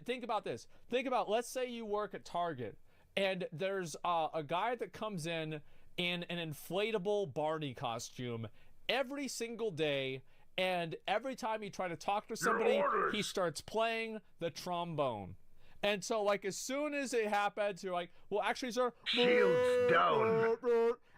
Think about this. Think about, let's say you work at Target, and there's a guy that comes in an inflatable Barney costume every single day, and every time you try to talk to somebody, he starts playing the trombone. And so, like, as soon as it happens, you're like, well, actually, sir, shields down.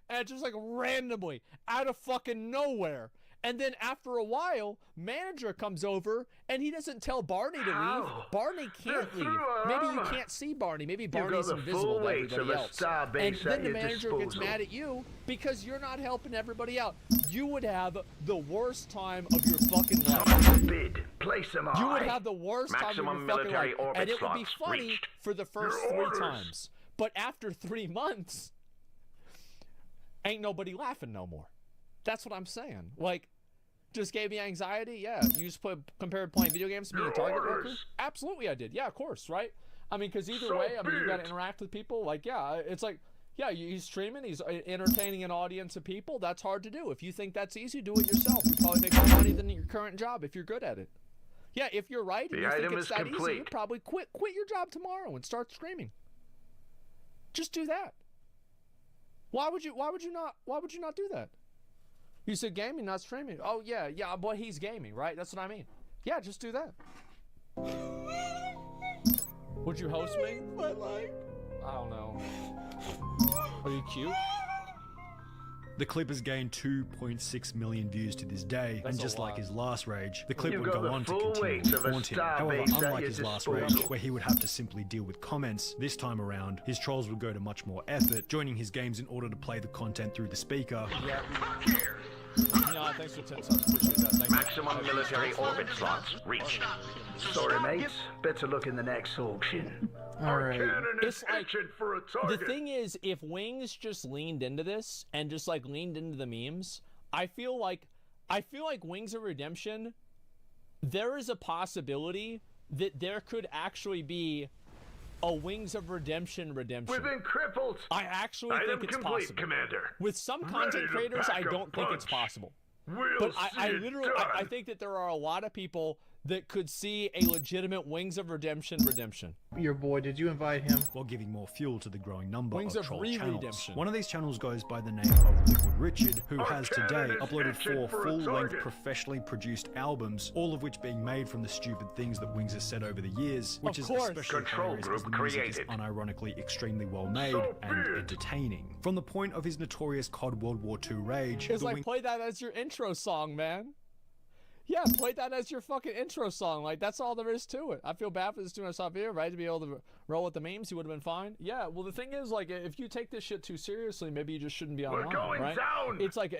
And just, like, randomly, out of fucking nowhere. And then after a while, manager comes over, and he doesn't tell Barney to leave. Barney can't leave. Maybe you can't see Barney. Maybe Barney's invisible to everybody else. And then the manager gets mad at you because you're not helping everybody out. You would have the worst time of your fucking life. Bid. Place them you would have the worst time of your fucking life. And it would be funny for the first 3 times. But after 3 months, ain't nobody laughing no more. That's what I'm saying. Like, just gave me anxiety? Yeah. You just compared playing video games to being a Target worker? Absolutely I did. Yeah, of course, right? I mean, because either way, I mean, you got to interact with people. Like, yeah, it's like, yeah, he's streaming. He's entertaining an audience of people. That's hard to do. If you think that's easy, do it yourself. You probably make more money than your current job if you're good at it. Yeah, if you're right and you think it's that easy, you probably quit your job tomorrow and start streaming. Just do that. Why would you not do that? You said gaming, not streaming. Oh, yeah, but he's gaming, right? That's what I mean. Yeah, just do that. Would you host me? My life. I don't know. Are you cute? The clip has gained 2.6 million views to this day, and just like his last rage, the clip would go on to continue to haunt him. However, unlike his last rage, where he would have to simply deal with comments, this time around, his trolls would go to much more effort, joining his games in order to play the content through the speaker. Yeah. Yeah, thanks for 10 subs. Appreciate that. Thanks. Maximum military orbit slots reached. Sorry, mates. Better look in the next auction. Alright. It's like, the thing is, if Wings just leaned into this and just like leaned into the memes, I feel like Wings of Redemption, there is a possibility that there could actually be a Wings of Redemption. We've been crippled. I actually think it's possible. Commander. With some content creators, I don't think it's possible. But I think that there are a lot of people that could see a legitimate Wings of Redemption. Your boy, did you invite him? While giving more fuel to the growing number Wings of troll channels. Redemption. One of these channels goes by the name of Liquid Richard, who has today uploaded 4 full-length professionally produced albums, all of which being made from the stupid things that Wings has said over the years, which is especially hilarious as the music is unironically extremely well made and entertaining. From the point of his notorious COD World War II rage, it's like, play that as your intro song, man. Yeah, play that as your fucking intro song. Like, that's all there is to it. I feel bad for this doing myself here, right? To be able to roll with the memes, he would have been fine. Yeah, well, the thing is, like, if you take this shit too seriously, maybe you just shouldn't be online, right? Down. It's like,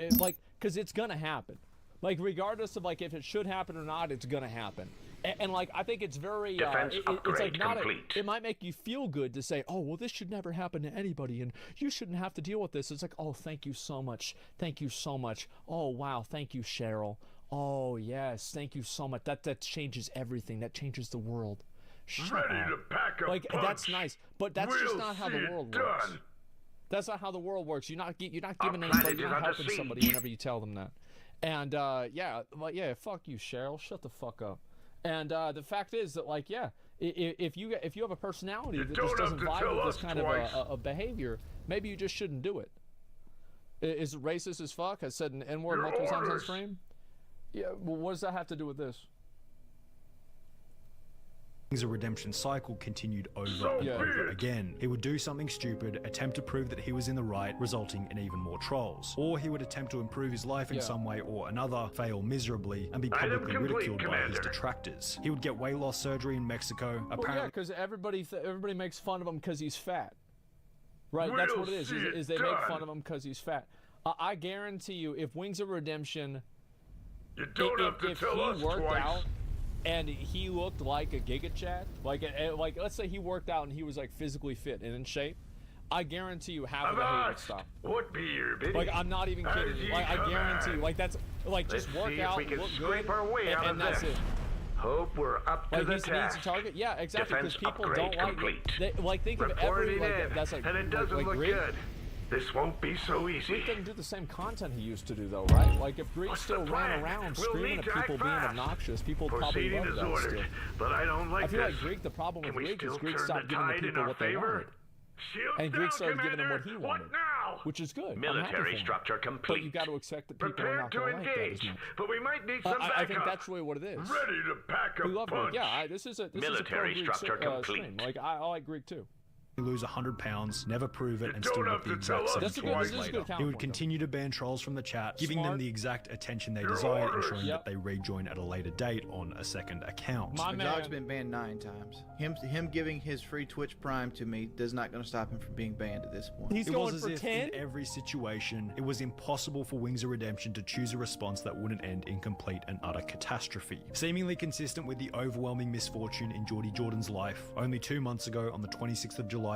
because it's gonna happen. Like, regardless of, like, if it should happen or not, it's gonna happen. And like, I think it's very, Defense it's like not complete. it might make you feel good to say, oh, well, this should never happen to anybody, and you shouldn't have to deal with this. It's like, oh, thank you so much. Thank you so much. Oh, wow. Thank you, Cheryl. Oh, yes. Thank you so much. That changes everything. That changes the world. Shut Ready up. to pack a Like, punch. that's nice, but that's We'll just not how the see it world works. done. That's not how the world works. You're not giving planet anybody, is you're not under helping somebody siege. whenever you tell them that. And yeah, like, yeah, fuck you, Cheryl. Shut the fuck up. And the fact is that, like, yeah, if you have a personality that just doesn't vibe with this kind of a behavior, maybe you just shouldn't do it. Is it racist as fuck? I said an N-word multiple times on stream. Yeah, well, what does that have to do with this? Wings of Redemption cycle continued over and over again. He would do something stupid, attempt to prove that he was in the right, resulting in even more trolls. Or he would attempt to improve his life in some way or another, fail miserably, and be publicly ridiculed by his detractors. He would get weight loss surgery in Mexico. Well, yeah, because everybody makes fun of him because he's fat. Right? That's what it is. Is they make fun of him because he's fat. I guarantee you, if Wings of Redemption, if he worked out and he looked like a Giga Chad, like let's say he worked out and he was like physically fit and in shape, I guarantee you half of the hate would stop. What beer, baby? Like, I'm not even kidding you. Like, I guarantee you. Like, that's like, just work out, look good, and that's it. Hope we're up to like, the he needs a task. target. Yeah, exactly. Because Defense people don't upgrade like. Like, think of every like that's like. And it doesn't like look Greek. good. This won't be so easy. Greek doesn't do the same content he used to do, though, right? Like, if Greek still ran around screaming at people being obnoxious, people would probably love that still. But I don't like I feel this. like Greek, the problem with Can we Greek is still Greek turn stopped the giving the tide in people our what they favor? wanted. Shield And Greek down, started giving them Commander. what he wanted, which is good. Military structure complete. But you got to expect that people are Prepare not to going to like that as engage, much. but we might need some I backup. think that's really what it is. Ready to pack a We love punch. Greek. Yeah, this is a Military pro-Greek structure complete. stream. Like, I like Greek too. Lose 100 pounds, never prove it, and still don't get have the to exact tell same us scores twice. later. He would continue to ban trolls from the chat, giving them Smart. the exact attention they Your desired, orders. ensuring Yep. that they rejoin at a later date on a second account. My My dog's man. been banned 9 times. Him giving his free Twitch Prime to me does not going to stop him from being banned at this point. He's It going was as for if 10? in every situation, it was impossible for Wings of Redemption to choose a response that wouldn't end in complete and utter catastrophe. Seemingly consistent with the overwhelming misfortune in Geordie Jordan's life, only 2 months ago on the 26th of July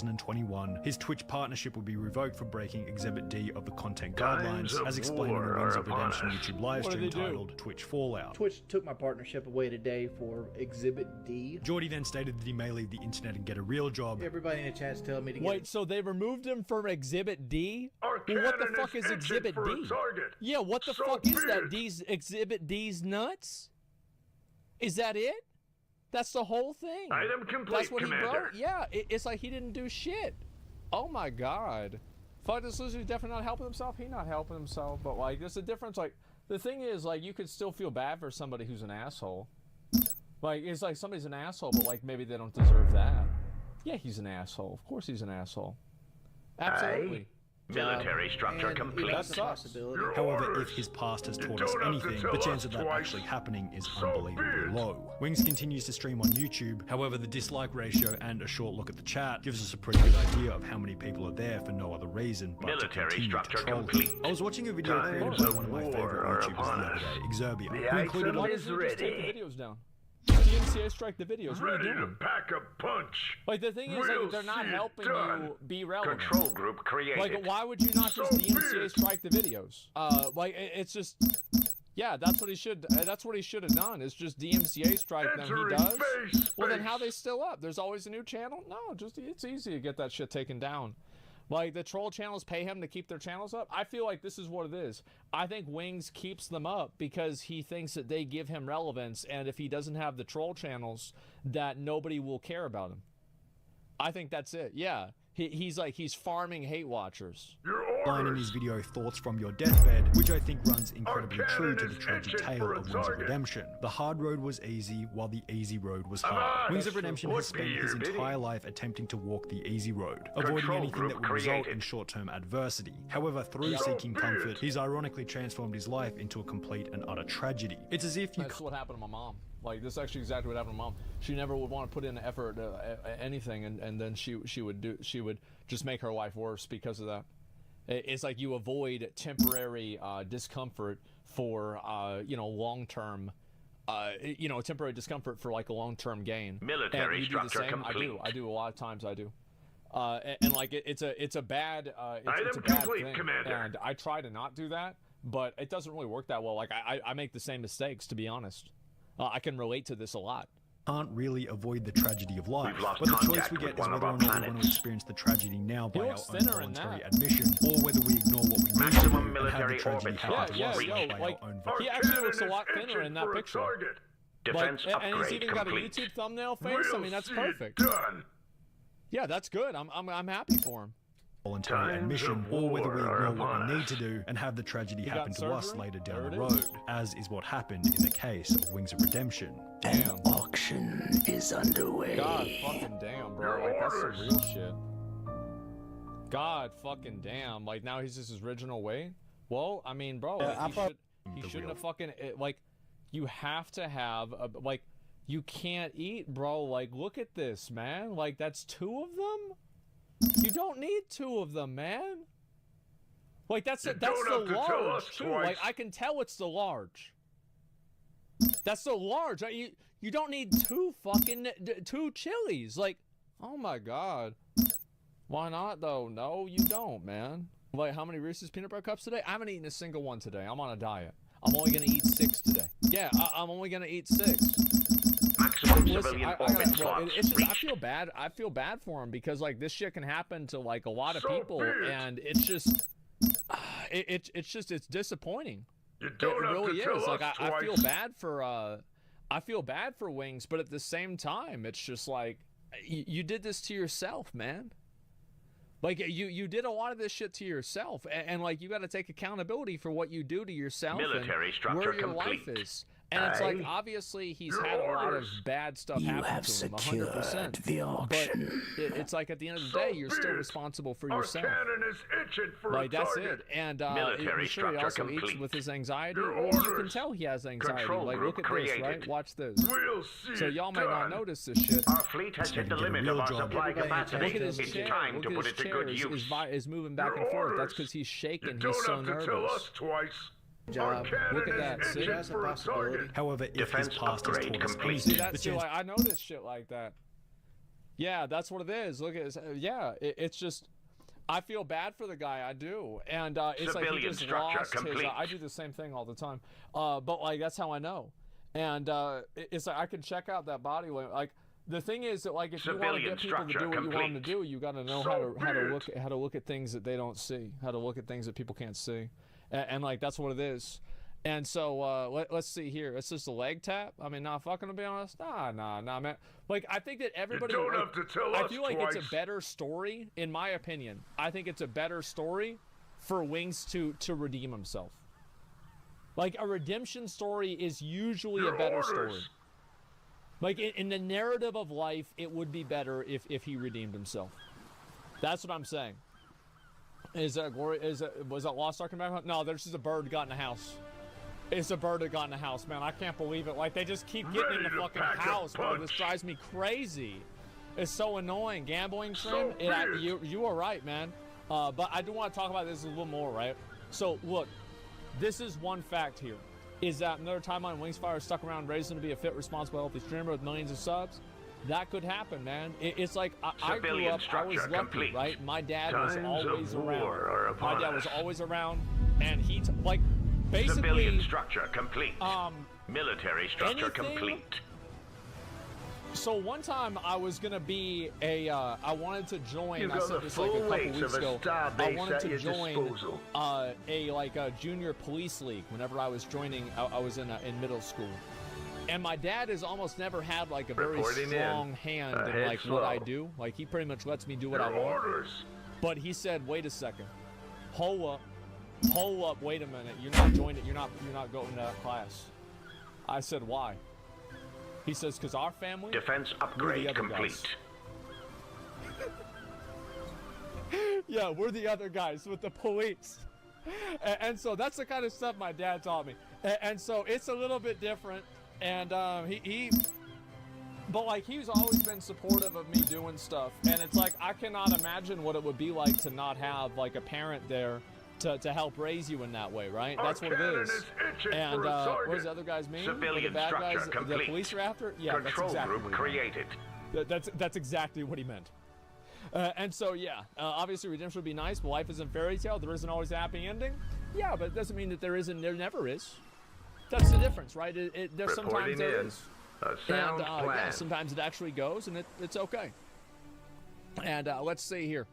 2021, his Twitch partnership would be revoked for breaking Exhibit D of the content Times guidelines, of as explained in war the Wings are of upon Redemption us. YouTube What did livestream they do? titled Twitch Fallout. Twitch took my partnership away today for Exhibit D. Geordie then stated that he may leave the internet and get a real job. Everybody in the chat's telling me to get Wait, so they removed him from Exhibit D? Our Well, what the cannon fuck is itching Exhibit for a D? target. Yeah, what the So fuck is be that? it. D's Exhibit D's nuts? Is that it? That's the whole thing. Item complete, That's what Commander. he broke? Yeah, it's like he didn't do shit. Oh my god. Fuck, this loser's definitely not helping himself. He not helping himself, but like, there's a difference. Like, the thing is, like, you could still feel bad for somebody who's an asshole. Like, it's like somebody's an asshole, but like, maybe they don't deserve that. Yeah, he's an asshole. Of course he's an asshole. Absolutely. Military structure complete. That sucks. However, if his past has taught us anything, the chance of that actually happening is unbelievably low. Wings continues to stream on YouTube, however the dislike ratio and a short look at the chat gives us a pretty good idea of how many people are there for no other reason but Military to continue structure to troll him. complete. I was watching a video created Times by of one of my war favorite are YouTubers the upon other us. day, Exerbia, The who included item Why is doesn't he just take ready. the videos down? DMCA strike the videos. What are Ready you to doing? pack a punch. Like, the thing is, We'll like, they're not see it helping done. you be relevant. Control group created. Like, why would you not just So DMCA be it. strike the videos? Like, it's just, yeah, that's what he should. That's what he should have done. Is just DMCA strike them. Entering He does. phase Well, then space. how are they still up? There's always a new channel. No, just it's easy to get that shit taken down. Like, the troll channels pay him to keep their channels up. I feel like this is what it is. I think Wings keeps them up because he thinks that they give him relevance, and if he doesn't have the troll channels, that nobody will care about him. I think that's it. Yeah, he's farming hate watchers. line in his video Thoughts from Your Deathbed, which I think runs incredibly true to the tragic tale of Wings of Redemption. The hard road was easy, while the easy road was hard. Wings of Redemption has spent his entire life attempting to walk the easy road, avoiding anything that would result in short-term adversity. However, through seeking comfort, he's ironically transformed his life into a complete and utter tragedy. It's as if you... That's what happened to my mom. Like, this is actually exactly what happened to mom. She never would want to put in effort anything, and then she would just make her life worse because of that. It's like you avoid temporary discomfort for long-term you know, temporary discomfort for like a long-term gain. Military and you do the structure same. complete. I do a lot of times. I do. And like it's a bad it's a Item bad complete, thing, Commander. and I try to not do that, but it doesn't really work that well. Like I make the same mistakes, to be honest. I can relate to this a lot. Can't really avoid the tragedy of life, We've lost but the choice contact we with get is one of whether or our not we want planets. to experience the tragedy now by He our looks own thinner in voluntary that. admission, or whether we ignore what we need Maximum to do and have the military tragedy orbit happen slots to Yeah, us reached. by like our own Our he actually cannon looks a is lot thinner itching in that for a picture. target. Like, Defense and he's upgrade even got a complete. YouTube thumbnail face. I We'll mean, that's see it perfect. done. Yeah, that's good. I'm happy for him. voluntary Times admission, of or whether we war are ignore what upon we need us. to do and have the tragedy You happen got to us surgery? later There down it the is. road, as is what happened in the case of Wings of Redemption. Damn. Auction is underway. God fucking damn, bro. Like, that's some real shit. God fucking damn. Like, now he's just his original weight? Well, I mean, bro, like, he shouldn't have fucking, like, you have to have, like, you can't eat, bro. Like, look at this, man. Like, that's 2 of them? You don't need 2 of them, man. Like, that's the large, too. Like, I can tell it's the large. That's so large. You don't need 2 fucking 2 chilies. Like, oh my god. Why not though? No, you don't, man. Like, how many Reese's peanut butter cups today? I haven't eaten a single one today. I'm on a diet. I'm only gonna eat 6 today. Yeah, I'm only gonna eat 6. Maximum Listen, civilian I orbit gotta, slots it's just, reached. I feel bad for him because like this shit can happen to like a lot of So people, be it. and it's just, it's disappointing. You don't It have really to tell is. Like us I feel twice. bad for I feel bad for Wings, but at the same time, it's just like you did this to yourself, man. Like you did a lot of this shit to yourself, and like you got to take accountability for what you do to yourself Military and structure where your complete. life is. And it's like Aye. obviously he's Your had a lot of orders. bad stuff You happen have to him, secured 100%. the But auction. it's like at the end of the So day, you're still be it. responsible for Our yourself. cannon is itching for Like a that's target. it, and Military I'm sure he structure also eats complete. with his anxiety. Your Well, you can orders. tell he has anxiety. Control Like group look at this, created. right? Watch this. We'll see So it y'all might not done. notice this shit. Our fleet has hit the Get a limit real of our job. supply capacity. Look at his It's chair. time Look to at put his it to chair. good Is use. moving back Your and forth. That's orders. because he's You shaking. don't He's so have to tell nervous. us twice. Job. Our cannon Look at is that, see? itching That's a for a possibility. target. However, if Defense his past has upgrade taught us complete. See anything, that the shit? chance Like, I noticed shit like that. Yeah, that's what it is. Look at this. Yeah, it's just. I feel bad for the guy. I do, and it's like he Civilian just structure lost his. complete. I do the same thing all the time, but like that's how I know. And it's like I can check out that body like. The thing is that like if you want to Civilian get people to structure do what you want them to complete. do, you got to know So how to look at things that they don't see, how to look at things that people can't see, and like that's what it is. And so let's see here. It's just a leg tap. I mean, nah, fucking to be honest, nah, man. Like I think that everybody. don't like, have to tell I us feel like it's twice. a better story, in my opinion. I think it's a better story for Wings to redeem himself. Like a redemption story is usually Your a better orders. story. Like in the narrative of life, it would be better if he redeemed himself. That's what I'm saying. Was that Lost Ark in the background? No, there's just a bird that got in the house. It's a bird that got in the house, man. I can't believe it. Like they just keep getting in Ready the to fucking pack a house, bro. This punch. drives me crazy. It's so annoying. Gambling So stream. weird. You are right, man. But I do want to talk about this a little more, right? So look, this is one fact here. Is that another timeline Wingsfire is stuck around raising to be a fit, responsible, healthy streamer with millions of subs? That could happen, man. It's like I grew Civilian up, I was structure lucky, complete. right? My dad was Times always of war are around. My upon dad was us. always around, and he like basically Civilian structure complete. um Military structure anything- complete. So one time I was gonna be I wanted to join. You've I got said the this like a full couple weight weeks of a ago. star I base wanted at to your join disposal. a junior police league. Whenever I was joining, I was in middle school, and my dad has almost never had like a very Reporting in. strong hand in Ahead like what I slow. do. Like he pretty much lets me do what I Your want. orders. But he said, "Wait a second, hold up, wait a minute. You're not joining. You're not going to that class." I said, "Why?" He says, "Because our family." Defense We're the upgrade other complete. guys. Yeah, we're the other guys with the police. And so that's the kind of stuff my dad taught me. And so it's a little bit different. And but like he's always been supportive of me doing stuff. And it's like I cannot imagine what it would be like to not have like a parent there to help raise you in that way, right? That's what it is. And what does the other guys mean? Civilian the bad guys, structure the police are after? Yeah, Control that's exactly group what he created. meant. That's exactly what he meant. And so, yeah, obviously redemption would be nice, but life isn't fairy tale. There isn't always a happy ending. Yeah, but it doesn't mean that there isn't. There never is. That's the difference, right? There's sometimes there is. A sound plan. Yeah, sometimes it actually goes, and it's okay. And let's see here.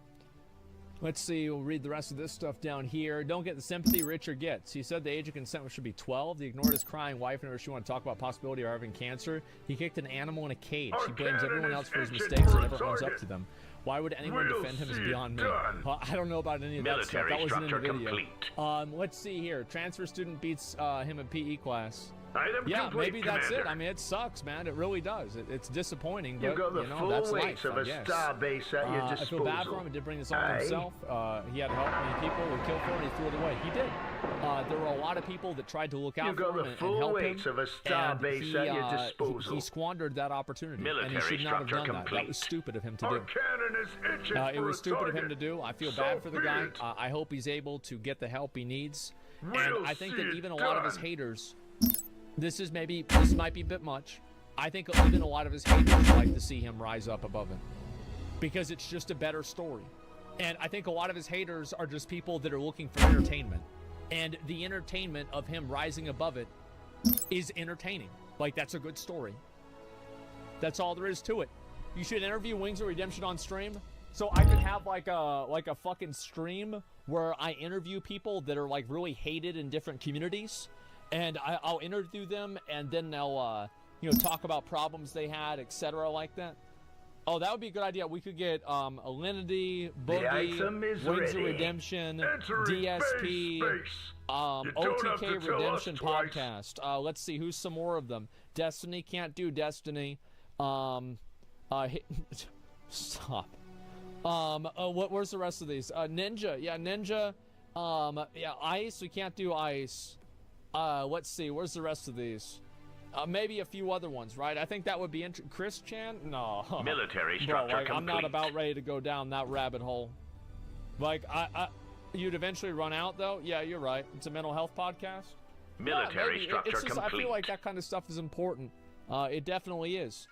Let's see, we'll read the rest of this stuff down here. Don't get the sympathy Richard gets. He said the age of consent should be 12. He ignored his crying wife whenever she wanted to talk about possibility of having cancer. He kicked an animal in a cage. He blames everyone else for his mistakes and never owns up to them. Why would anyone defend him is beyond me. Well, I don't know about any of that stuff. That wasn't in the video. Let's see here. Transfer student beats him in PE class. Yeah, maybe that's it. I mean, it sucks, man. It really does. It's disappointing, but that's life, I guess. I feel bad for him. He did bring this on himself. He had to help many people. Would kill for it. He threw it away. He did. There were a lot of people that tried to look out for him and help him. And he squandered that opportunity, and he should not have done that. That was stupid of him to do. It was stupid of him to do. I feel bad for the guy. I hope he's able to get the help he needs. And I think that even a lot of his haters. This might be a bit much. I think even a lot of his haters like to see him rise up above it because it's just a better story. And I think a lot of his haters are just people that are looking for entertainment. And the entertainment of him rising above it is entertaining. Like, that's a good story. That's all there is to it. You should interview Wings of Redemption on stream. So I could have like a fucking stream where I interview people that are like really hated in different communities. And I'll interview them, and then they'll, talk about problems they had, etc., like that. Oh, that would be a good idea. We could get Alinity, Boogie, Wings of Redemption, DSP, OTK Redemption Podcast. Let's see, who's some more of them? Destiny can't do Destiny. Stop. Where's the rest of these? Ninja, yeah, Ninja. Yeah, Ice, we can't do Ice. Let's see, where's the rest of these? Maybe a few other ones, right? I think that would be Chris Chan? No. Military structure complete. I'm not about ready to go down that rabbit hole. Like, you'd eventually run out, though? Yeah, you're right. It's a mental health podcast. Military structure it's just, complete. I feel like that kind of stuff is important. It definitely is.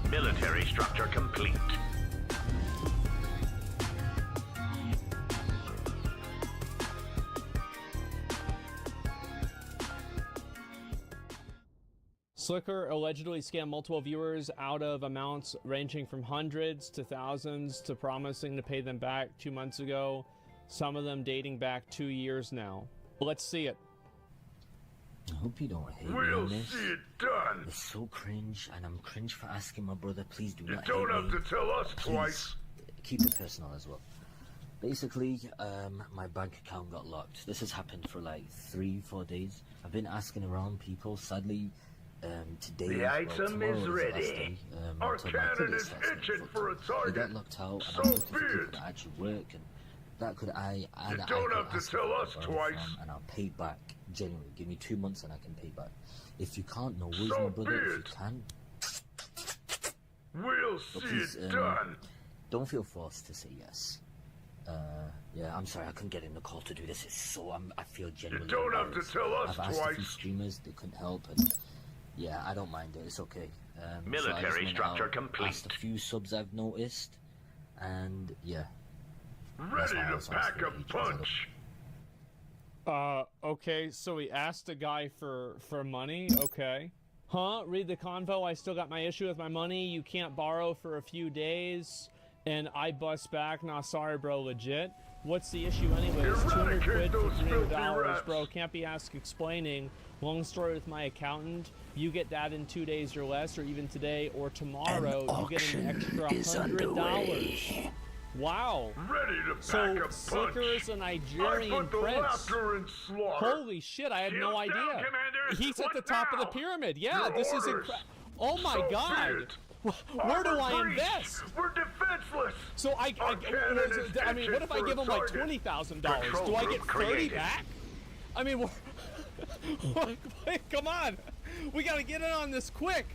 Military structure complete. Slicker allegedly scammed multiple viewers out of amounts ranging from hundreds to thousands to promising to pay them back 2 months ago, some of them dating back 2 years now. Let's see it. I hope you don't hate me on this. See it done. It's so cringe, and I'm cringe for asking my brother, please do not hate me. You don't have to tell us twice. Keep it personal as well. Basically, my bank account got locked. This has happened for like 3-4 days. I've been asking around people, sadly, today, the item is ready. Our cannon is itching for a target. They got locked out, and I'm looking for people that actually work, and that could you don't have to tell us twice. And I'll pay back. Genuinely, give me 2 months and I can pay back. If you can't, no worries, my brother. If you can, we'll see it done. Don't feel forced to say yes. Yeah, I'm sorry I couldn't get in the call to do this. It's so I feel genuinely. You don't have to tell us I've asked twice. a few streamers, they couldn't help, and yeah, I don't mind it. It's okay. Military structure complete. Asked a few subs I've noticed, and yeah. Ready to pack a punch. Okay, so he asked a guy for money. Okay. Huh? Read the convo. I still got my issue with my money. You can't borrow for a few days. And I bust back. Nah, sorry, bro. Legit. What's the issue anyways? 200 quid for $300, bro. Can't be asked explaining. Long story with my accountant. You get that in 2 days or less, or even today or tomorrow. You get an extra $100. Wow. Ready to so pack a Slicker is a Nigerian prince. Holy shit, I had no idea. He's at the top of the pyramid. Yeah, this is incredible. Oh my god. Where do I invest? We're defenseless. So I mean, what if I give him like $20,000? Do I get 30 back? I mean, come on. We got to get in on this quick.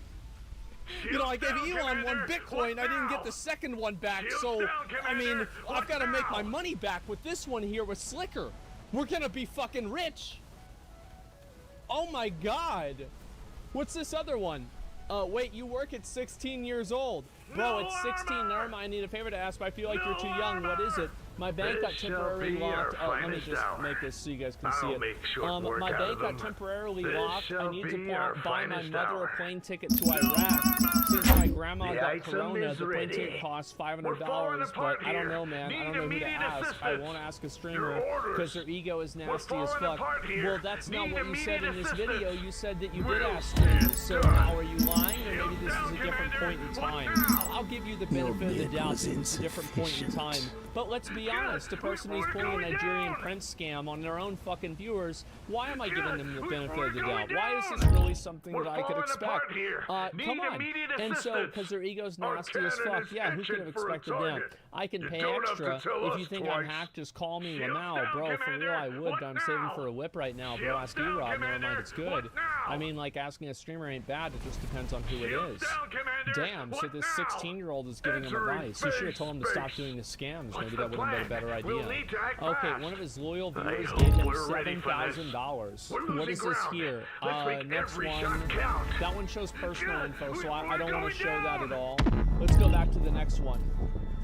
You know, I gave Elon 1 Bitcoin, I didn't get the second one back, so, I mean, I've got to make my money back with this one here with Slicker. We're gonna be fucking rich. Oh my god. What's this other one? Wait, you work at 16 years old. Bro, it's 16, never mind, I need a favor to ask, but I feel like you're too young. What is it? My bank got temporarily locked. Oh, let me just make this so you guys can see it. My bank got temporarily locked. I need to buy my mother a plane ticket to Iraq. Since my grandma got corona, the plane ticket costs $500, but I don't know, man. I don't know who to ask. I won't ask a streamer because their ego is nasty as fuck. Well, that's not what you said in this video. You said that you did ask streamers. So now are you lying, or maybe this is a different point in time? I'll give you the benefit of the doubt that it's a different point in time. But let's be honest, the person who's pulling a Nigerian prince scam on their own fucking viewers, why am I giving them the benefit of the doubt? Why is this really something that I could expect? Come on. And so, because their ego's nasty as fuck, yeah, who could have expected them? I can pay extra. If you think I'm hacked, just call me Lamau. Bro, for real, I would, but I'm saving for a whip right now. Bro, ask E-Rob, never mind, it's good. I mean, like, asking a streamer ain't bad, it just depends on who it is. Damn, so this 16-year-old is giving him advice. You should have told him to stop doing the scams. Maybe that would have been a better idea. Okay, one of his loyal viewers gave him $7,000. What is this here? Next one. That one shows personal info, so I don't want to show that at all. Let's go back to the next one.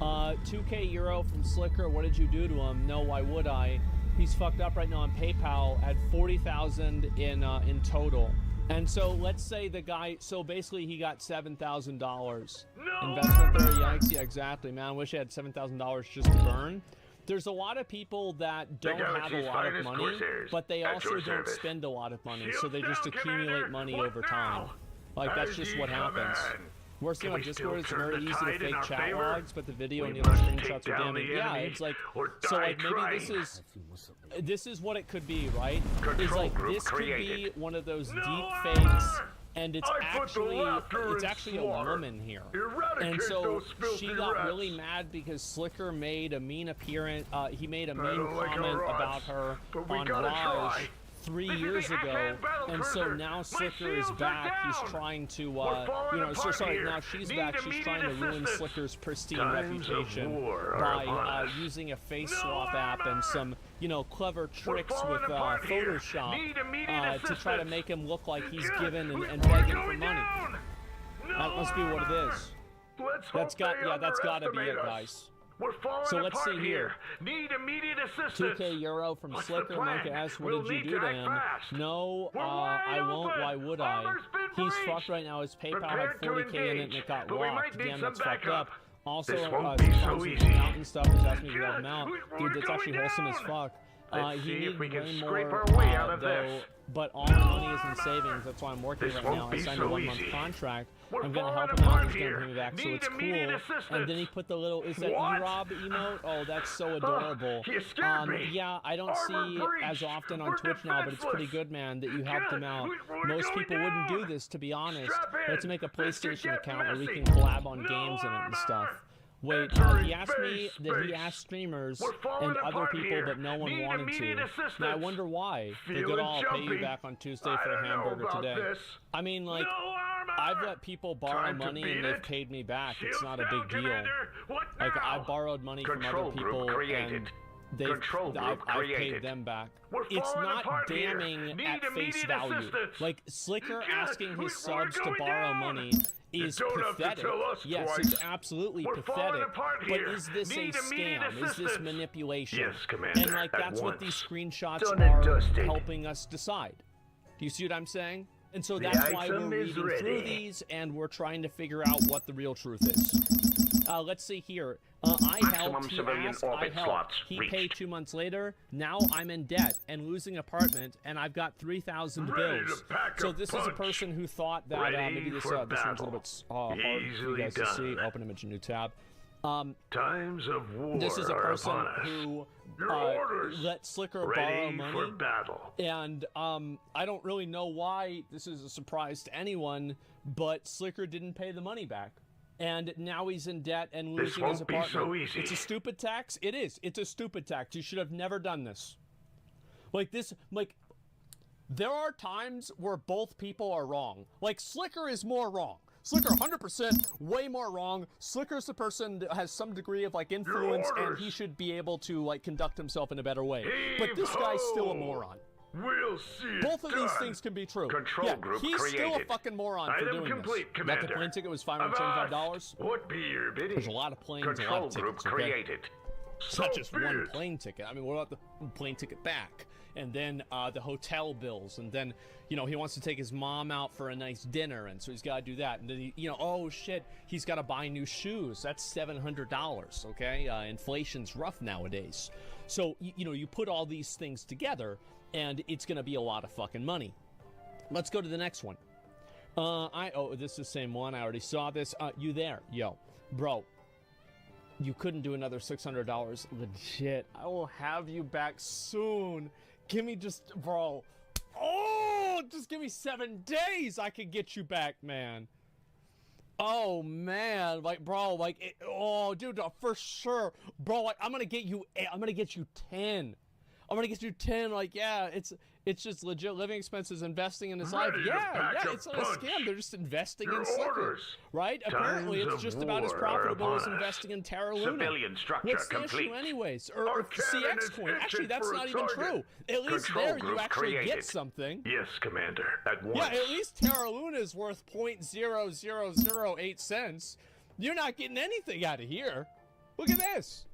2K Euro from Slicker. What did you do to him? No, why would I? He's fucked up right now on PayPal at 40,000 in total. And so let's say the guy, so basically he got $7,000. Investment there, yikes, yeah, exactly, man. I wish I had $7,000 just to burn. There's a lot of people that don't have a lot of money, but they also don't spend a lot of money, so they just accumulate money over time. Like, that's just what happens. Worst thing on Discord, it's very easy to fake chat logs, but the video and the other screenshots are damning. Yeah, it's like, so like maybe this is what it could be, right? Is like this could be one of those deep fakes, and it's actually a woman here. And so she got really mad because Slicker made a mean appearance, he made a mean comment about her on Raj 3 years ago, and so now Slicker is back. He's trying to, now she's back. She's trying to ruin Slicker's pristine reputation by using a face swap app and some, clever tricks with Photoshop to try to make him look like he's given and begging for money. That must be what it is. That's gotta be it, guys. So let's see here. Need immediate assistance. 2K Euro from Slicker. Monkey asks, what did you do to him? No, I won't. Why would I? He's fucked right now. His PayPal had 40K in it and it got locked. Damn, that's fucked up. Also, mountain stuff is asking me to help him out. Dude, that's actually wholesome as fuck. He needs way more, though, but all my money is in savings. That's why I'm working right now. I signed a 1-month contract. I'm going to help him out. He's going to pay me back, so it's cool. And then he put the little, is that E-Rob emote? Oh, that's so adorable. Yeah, I don't see it as often on Twitch now, but it's pretty good, man, that you helped him out. Most people wouldn't do this, to be honest. Let's make a PlayStation account where we can collab on games in it and stuff. Wait, he asked me that he asked streamers and other people, but no one wanted to. Now, I wonder why. They go, I'll pay you back on Tuesday for a hamburger today. I mean, like, I've let people borrow money and they've paid me back. It's not a big deal. Like, I've borrowed money from other people and I've paid them back. It's not damning at face value. Like, Slicker asking his subs to borrow money is pathetic. Yes, it's absolutely pathetic. But is this a scam? Is this manipulation? Yes, Commander. And like that's what these screenshots are helping us decide. Do you see what I'm saying? And so that's why we're reading through these and we're trying to figure out what the real truth is. Let's see here. I helped, he asked, I helped. He paid 2 months later. Now I'm in debt and losing apartment, and I've got 3,000 bills. So this is a person who thought that maybe this one's a little bit hard for you guys to see. Open image, new tab. Times of war. This is a person who let Slicker borrow money, and I don't really know why this is a surprise to anyone, but Slicker didn't pay the money back. And now he's in debt and losing his apartment. So easy. It's a stupid tax. It is. It's a stupid tax. You should have never done this. Like this, like, there are times where both people are wrong. Like, Slicker is more wrong. Slicker 100% way more wrong. Slicker's the person that has some degree of like influence, and he should be able to like conduct himself in a better way. But this guy's still a moron. We'll see. Both of these things can be true. Control group he's created. still a fucking moron for Item doing complete, this. Commander. That the plane ticket was $575. What be your bidding? There's a lot of planes, Control a lot of tickets. group created. Okay? It's not just one plane ticket. I mean, what about the plane ticket back? And then the hotel bills, and then, you know, he wants to take his mom out for a nice dinner, and so he's got to do that. And then, oh shit, he's got to buy new shoes. That's $700, okay? Inflation's rough nowadays. So, you put all these things together, and it's going to be a lot of fucking money. Let's go to the next one. This is the same one. I already saw this. You there? Yo, bro. You couldn't do another $600. Legit. I will have you back soon. Give me just, bro. Oh, just give me 7 days. I could get you back, man. Oh, man. Like, bro, like, dude, for sure. Bro, like, I'm going to get you 10. I'm going to get you 10. Like, yeah, it's just legit living expenses, investing in his life. Yeah, it's not a scam. They're just investing in Slicker, right? Apparently, it's just about as profitable as investing in Terra Luna. Civilian structure What's the complete. issue anyways? Or CX Coin. Actually, that's not even true. At least there you actually get something. Yes, Commander. At once. Yeah, at least Terra Luna is worth 0.0008 cents. You're not getting anything out of here. Look at this.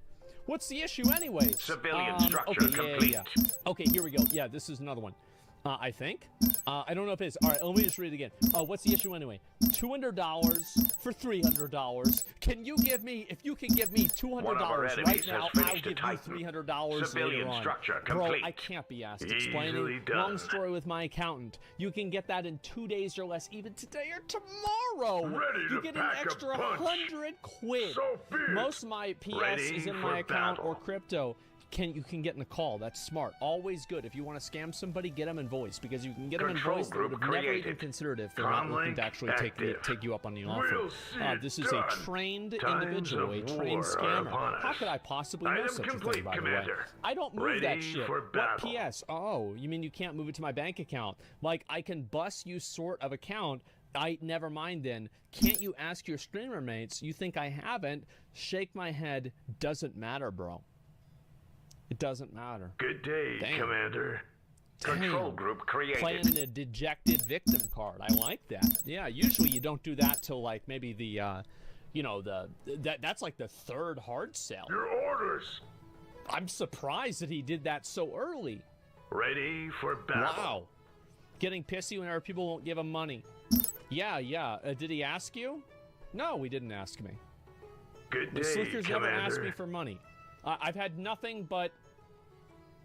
What's the issue anyways? Civilian structure complete. Yeah. Okay, here we go. Yeah, this is another one. I think. I don't know if it is. All right, let me just read it again. What's the issue anyway? $200 for $300. Can you give me, if you can give me $200 right now, I'll give you $300 later on. Bro, I can't be asked explaining. Long story with my accountant. You can get that in 2 days or less, even today or tomorrow. You get an extra 100 quid. Most of my PS is in my account or crypto. You can get in a call. That's smart. Always good. If you want to scam somebody, get them in voice, because you can get them in voice. They would have never even considered it if they're not looking to actually take you up on the offer. This is a trained individual, a trained scammer. How could I possibly know such a thing, by the way? I don't move that shit. What PS? Oh, you mean you can't move it to my bank account? Like, I can bus you sort of account. Never mind then. Can't you ask your streamer mates? You think I haven't? Shake my head. Doesn't matter, bro. It doesn't matter. Good day, Commander. Control group created. Playing the dejected victim card. I like that. Yeah, usually you don't do that till like maybe the, that's like the third hard sell. Your orders. I'm surprised that he did that so early. Ready for battle. Wow. Getting pissy whenever people won't give him money. Yeah. Did he ask you? No, he didn't ask me. Good day, Slicker's Commander. never asked me for money. I've had nothing but...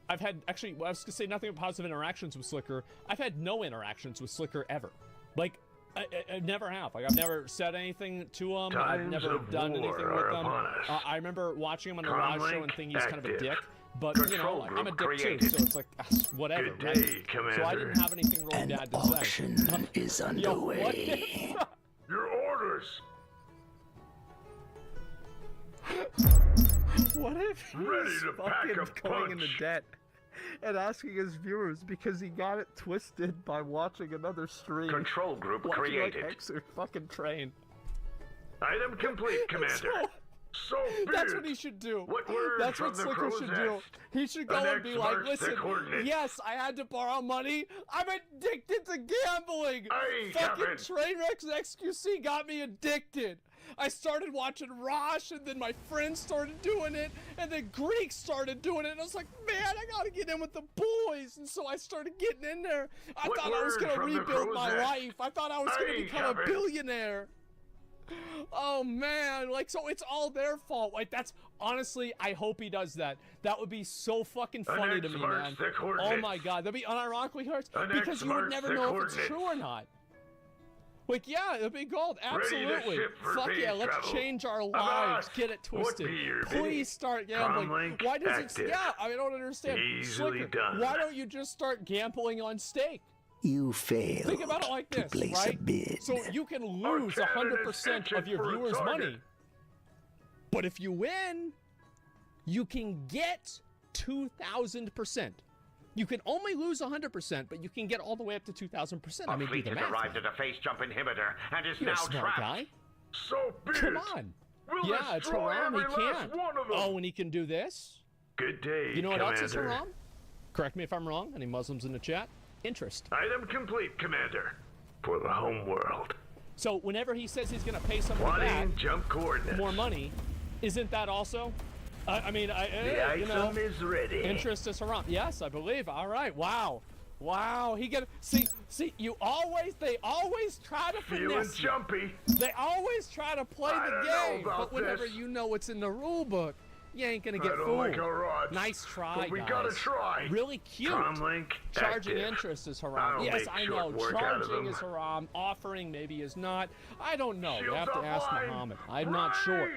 I was going to say nothing but positive interactions with Slicker. I've had no interactions with Slicker ever. Like, I never have. Like, I've never said anything to him. I've never done anything with him. I remember watching him on the Raj show and thinking he's kind of a dick. But, like, I'm a dick too, so it's like, whatever. Good day, Commander. So I didn't have anything really bad to say. Auction is underway. Your orders. What if he's fucking going into debt and asking his viewers because he got it twisted by watching another stream? Control group created. Like Xer fucking train. Item complete, Commander. So that's what he should do. That's what Slicker should do. He should go and be like, listen, yes, I had to borrow money. I'm addicted to gambling. Fucking Trainwreck's XQC got me addicted. I started watching Rosh, and then my friends started doing it, and then Greeks started doing it, and I was like, man, I gotta get in with the boys, and so I started getting in there. I thought I was gonna rebuild my life. I thought I was gonna become a billionaire. Oh man, like, so it's all their fault. Like, that's honestly, I hope he does that. That would be so fucking funny to me, man. Oh my god, that'd be unironically hurts, because you would never know if it's true or not. Like, yeah, it'd be gold. Absolutely. Fuck yeah, let's change our lives. Get it twisted. Please start gambling. Why does it... Yeah, I don't understand. Slicker, why don't you just start gambling on stake? You fail. Think about it like this, right? So you can lose 100% of your viewers' money. But if you win, you can get 2,000%. You can only lose 100%, but you can get all the way up to 2,000%. I mean, do fleet the has math. arrived at a face jump inhibitor and is You're now a smart trapped. guy. So be Come it. on. We'll Yeah, it's destroy Haram. He every last can't. one of them. Oh, and he can do this? Good day, You know what Commander. else is Haram? Correct me if I'm wrong. Any Muslims in the chat? Interest. Item complete, Commander. For the home world. So whenever he says he's going to pay somebody Plotting back jump coordinates. more money, isn't that also? I mean, The you know, item is ready. interest is Haram. Yes, I believe. All right. Wow. Wow. He get see. They always try to Feeling finesse you. jumpy. They always try to play I the don't know game, about but whenever this. you know what's in the rule book, you ain't gonna get I don't fooled. like our odds, Nice try, but we guys. gotta try. Really cute. Comlink Charging active. interest is Haram. I'll Yes, make I short know. work out of Charging them. is Haram. Offering maybe is not. I don't know. You Shields have to ask offline. Muhammad. I'm not sure.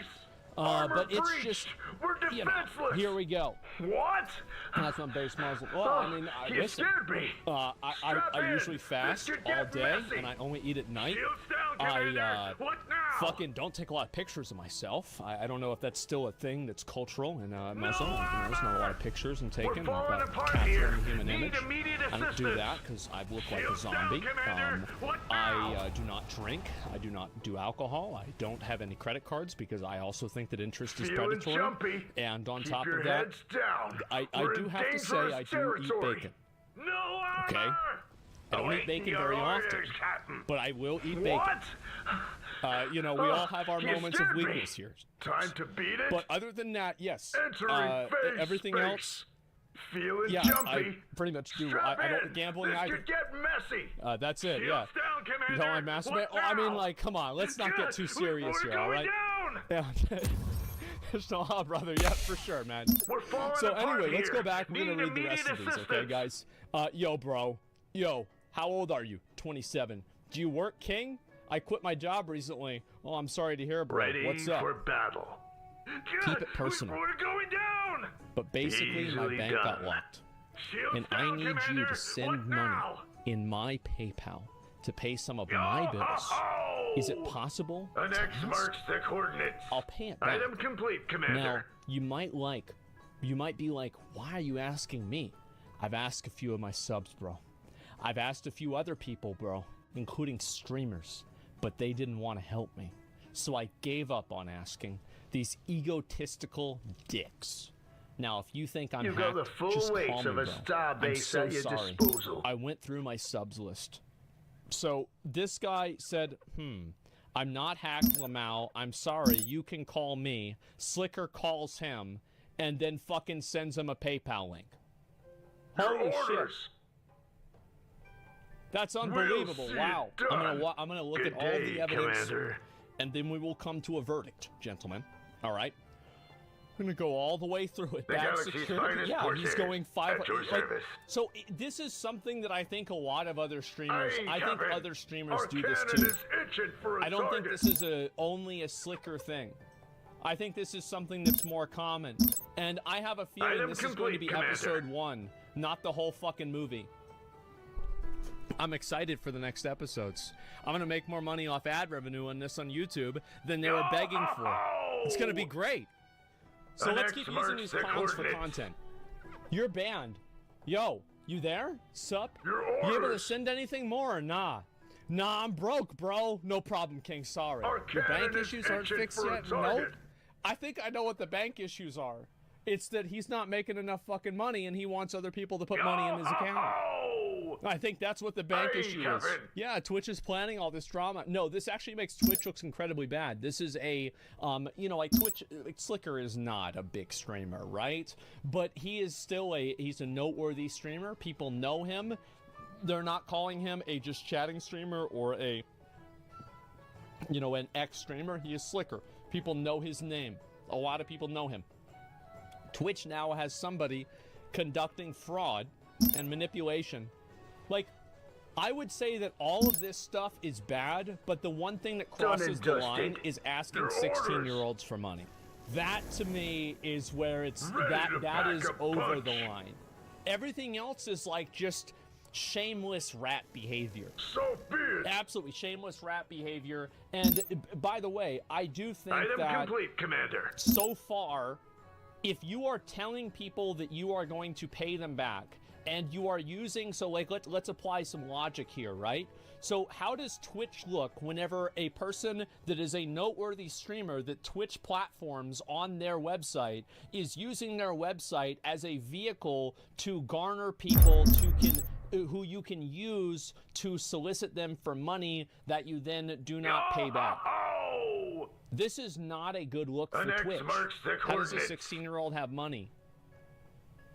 Armor But it's breached. just, We're you know, defenseless. here we go. What? That's one base Muslim. Well, I mean, You listen. scared me. I usually fast This could all get day, messy. and I only eat at night. Shields down, Commander. What now? Fucking don't take a lot of pictures of myself. I don't know if that's still a thing that's cultural in Muslim. There's not a lot of pictures I'm taking falling about apart capturing here. the human Need image. immediate I don't do assistance. that because I look like a Shields down, zombie. Commander. What now? I do not drink. I do not do alcohol. I don't have any credit cards because I also think that interest is Feeling predatory. jumpy. And on Keep top your of that, heads down. I We're do in have to say dangerous I do eat territory. bacon. No armor. Okay? I don't eat Awaiting bacon your very often, orders, Captain. but I will eat bacon. What? You know, we all have our You moments of scared me. weakness here. Time to beat it. But other than that, yes. Entering phase Everything space. else, Feeling yeah, jumpy. I pretty much do. Strap I don't in. gambling This either. could get messy. That's it, Shields yeah. down, Commander. You know, I masturbate. What I mean, now? like, come on, let's not get too serious We're here, all going right? down. Yeah. There's no how, brother. Yeah, for sure, man. We're falling So apart anyway, let's here. go back. We're gonna Need read the rest of immediate these, okay, assistance. guys? Yo, bro. Yo, how old are you? 27. Do you work, King? I quit my job recently. Oh, I'm sorry to hear, bro. Ready What's up? for battle. Keep it personal. We're going down. But basically, my Easily bank got done. locked. Shields And down, I need you Commander. to send What money now? in my PayPal to pay some of my bills. Is it possible? An to X ask? marks the coordinates. I'll pay it back. Item complete, Commander. Now, you might be like, why are you asking me? I've asked a few of my subs, bro. I've asked a few other people, bro, including streamers, but they didn't want to help me. So I gave up on asking these egotistical dicks. Now, if you think I'm You've hacked, got the full just weight call me, of a bro. star I'm base so at your sorry. disposal. I went through my subs list. So this guy said, I'm not hacked, Lamau. I'm sorry. You can call me. Slicker calls him and then fucking sends him a PayPal link. Holy shit. That's unbelievable. We'll see Wow. it I'm gonna look Good at all day, the evidence, Commander. and then we will come to a verdict, gentlemen. All right. I'm gonna go all the way through it. The Bad galaxy's security. finest Yeah, he's corsairs going at your service. So this is something that I think a lot of other streamers. Aye, I think Captain. other streamers Our do this cannon too. is itching for a I don't think target. this is only a Slicker thing. I think this is something that's more common. And I have a feeling Item this is going to be complete, episode 1, not the whole fucking movie. I'm excited for the next episodes. I'm going to make more money off ad revenue on this on YouTube than they were begging for. It's going to be great. So An let's X keep using marks these the clowns for coordinates. content. You're banned. Yo, you there? Sup? Your You able to orders. send anything more or nah? Nah, I'm broke, bro. No problem, King. Sorry. Our Your bank cannon is issues aren't itching fixed for a yet? Nope. target. I think I know what the bank issues are. It's that he's not making enough fucking money and he wants other people to put money in his account. I think that's what the bank Hey, issue is. Kevin. Yeah, Twitch is planning all this drama. No, this actually makes Twitch looks incredibly bad. This is a, like Twitch, like Slicker is not a big streamer, right? But he is still he's a noteworthy streamer. People know him. They're not calling him a just chatting streamer or a, an ex-streamer. He is Slicker. People know his name. A lot of people know him. Twitch now has somebody conducting fraud and manipulation. Like, I would say that all of this stuff is bad, but the one thing that crosses the line is asking 16-year-olds for money. That, to me, is where it's that is over the line. Everything else is like just shameless rat behavior. So be it. Absolutely shameless rat behavior. And by the way, I do think Item that complete, Commander. so far, if you are telling people that you are going to pay them back and you are using, so like let's apply some logic here, right? So how does Twitch look whenever a person that is a noteworthy streamer that Twitch platforms on their website is using their website as a vehicle to garner people who you can use to solicit them for money that you then do not pay back? This is not a good look for Twitch. How does a 16-year-old have money?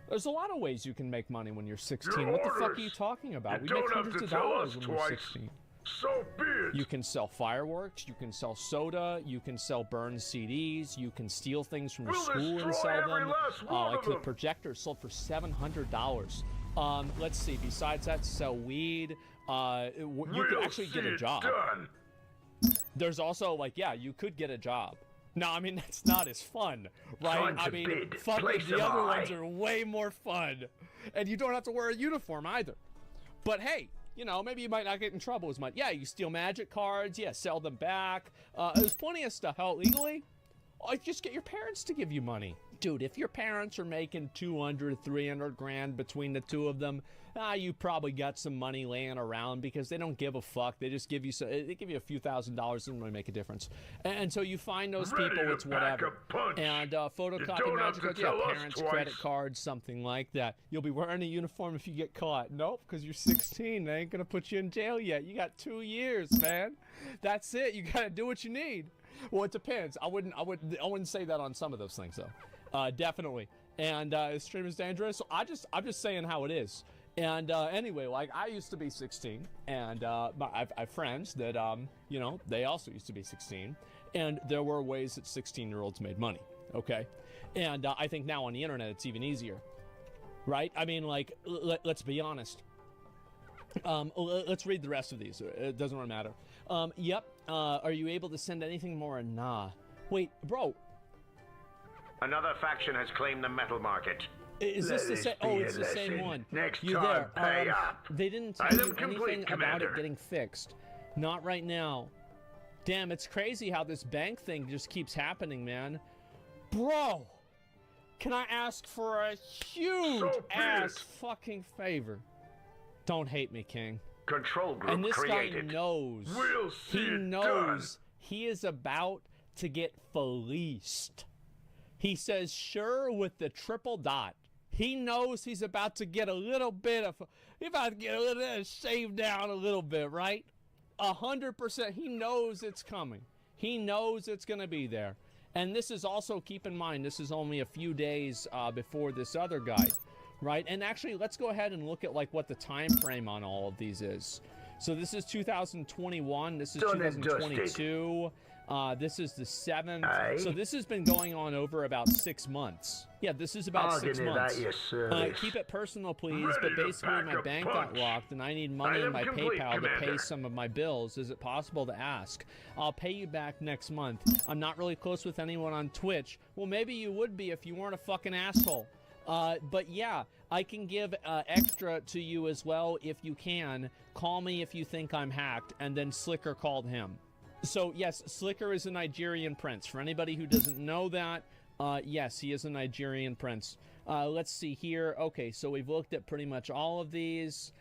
There's a lot of ways you can make money when you're 16. What the fuck are you talking about? We make hundreds of dollars when we're 16. So be it. You can sell fireworks, you can sell soda, you can sell burned CDs, you can steal things from your school and sell them. Like the projector sold for $700. Let's see, besides that, sell weed. You could actually get a job. There's also, like, yeah, you could get a job. No, I mean, that's not as fun, right? I mean, the other ones are way more fun. And you don't have to wear a uniform either. But hey, you know, maybe you might not get in trouble as much. Yeah, you steal magic cards. Yeah, sell them back. There's plenty of stuff. Hell, legally, just get your parents to give you money. Dude, if your parents are making 200, 300 grand between the two of them, you probably got some money laying around because they don't give a fuck. They just give you they give you a few $1,000, doesn't really make a difference. And so you find those people, it's whatever. And photocopy magic cards, yeah, parents' credit cards, something like that. You'll be wearing a uniform if you get caught. Nope, because you're 16. They ain't gonna put you in jail yet. You got 2 years, man. That's it. You gotta do what you need. Well, it depends. I wouldn't say that on some of those things though. Definitely. And stream is dangerous. So I'm just saying how it is. And anyway, like, I used to be 16, and I have friends that you know, they also used to be 16, and there were ways that 16-year-olds made money. Okay, and I think now on the internet it's even easier, right? I mean, like, let's be honest. Let's read the rest of these. It doesn't really matter. Yep. Are you able to send anything more? Nah. Wait, bro. Another faction has claimed the metal market. Is this the same? Oh, it's the same one. You there? Pay up. They didn't tell you anything about it getting fixed. Not right now. Damn, it's crazy how this bank thing just keeps happening, man. Bro, can I ask for a huge ass fucking favor? Don't hate me, King. Control group and this created. Guy knows. We'll see he knows he is about to get fleeced. He says sure with the triple dot. He knows he's about to get a little bit of, shaved down a little bit, right? 100%. He knows it's coming. He knows it's going to be there. And this is also, keep in mind, this is only a few days before this other guy, right? And actually, let's go ahead and look at like what the time frame on all of these is. So this is 2021. This is 2022. This is the 7th. Aye. So this has been going on over about 6 months. Yeah, this is about 6 months. Keep it personal, please. But basically, my bank got locked, and I need money in my PayPal to pay some of my bills. Is it possible to ask? I'll pay you back next month. I'm not really close with anyone on Twitch. Well, maybe you would be if you weren't a fucking asshole. But yeah, I can give extra to you as well if you can. Call me if you think I'm hacked. And then Slicker called him. So yes, Slicker is a Nigerian prince. For anybody who doesn't know that, yes, he is a Nigerian prince. Let's see here. Okay, so we've looked at pretty much all of these.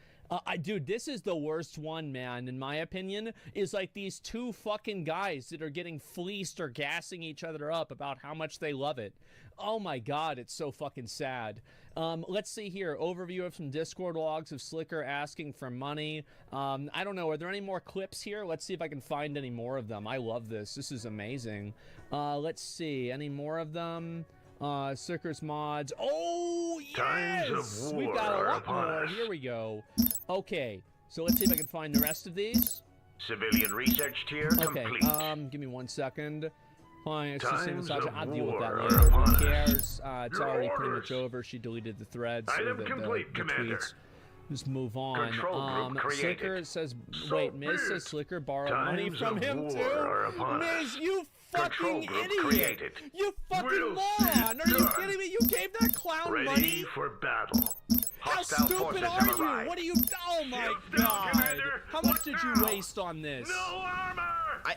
Dude, this is the worst one, man, in my opinion, is like these two fucking guys that are getting fleeced or gassing each other up about how much they love it. Oh my god, it's so fucking sad. Let's see here. Overview of some Discord logs of Slicker asking for money. I don't know. Are there any more clips here? Let's see if I can find any more of them. I love this. This is amazing. Let's see. Any more of them? Slicker's mods. Oh, yes! We've got a lot more. Here we go. Okay. So let's see if I can find the rest of these. Civilian research tier complete. Give me 1 second. Fine, it's the same massage. I'll deal with that later. Who cares? It's already pretty much over. She deleted the threads, or the tweets. Just move on. Slicker says, wait, Miz says Slicker borrowed money from him too? Miz, you fucking idiot! You fucking moron! Are you kidding me? You gave that clown money? For battle. How stupid are you? What are you? Oh my God! How much did you waste on this? No armor!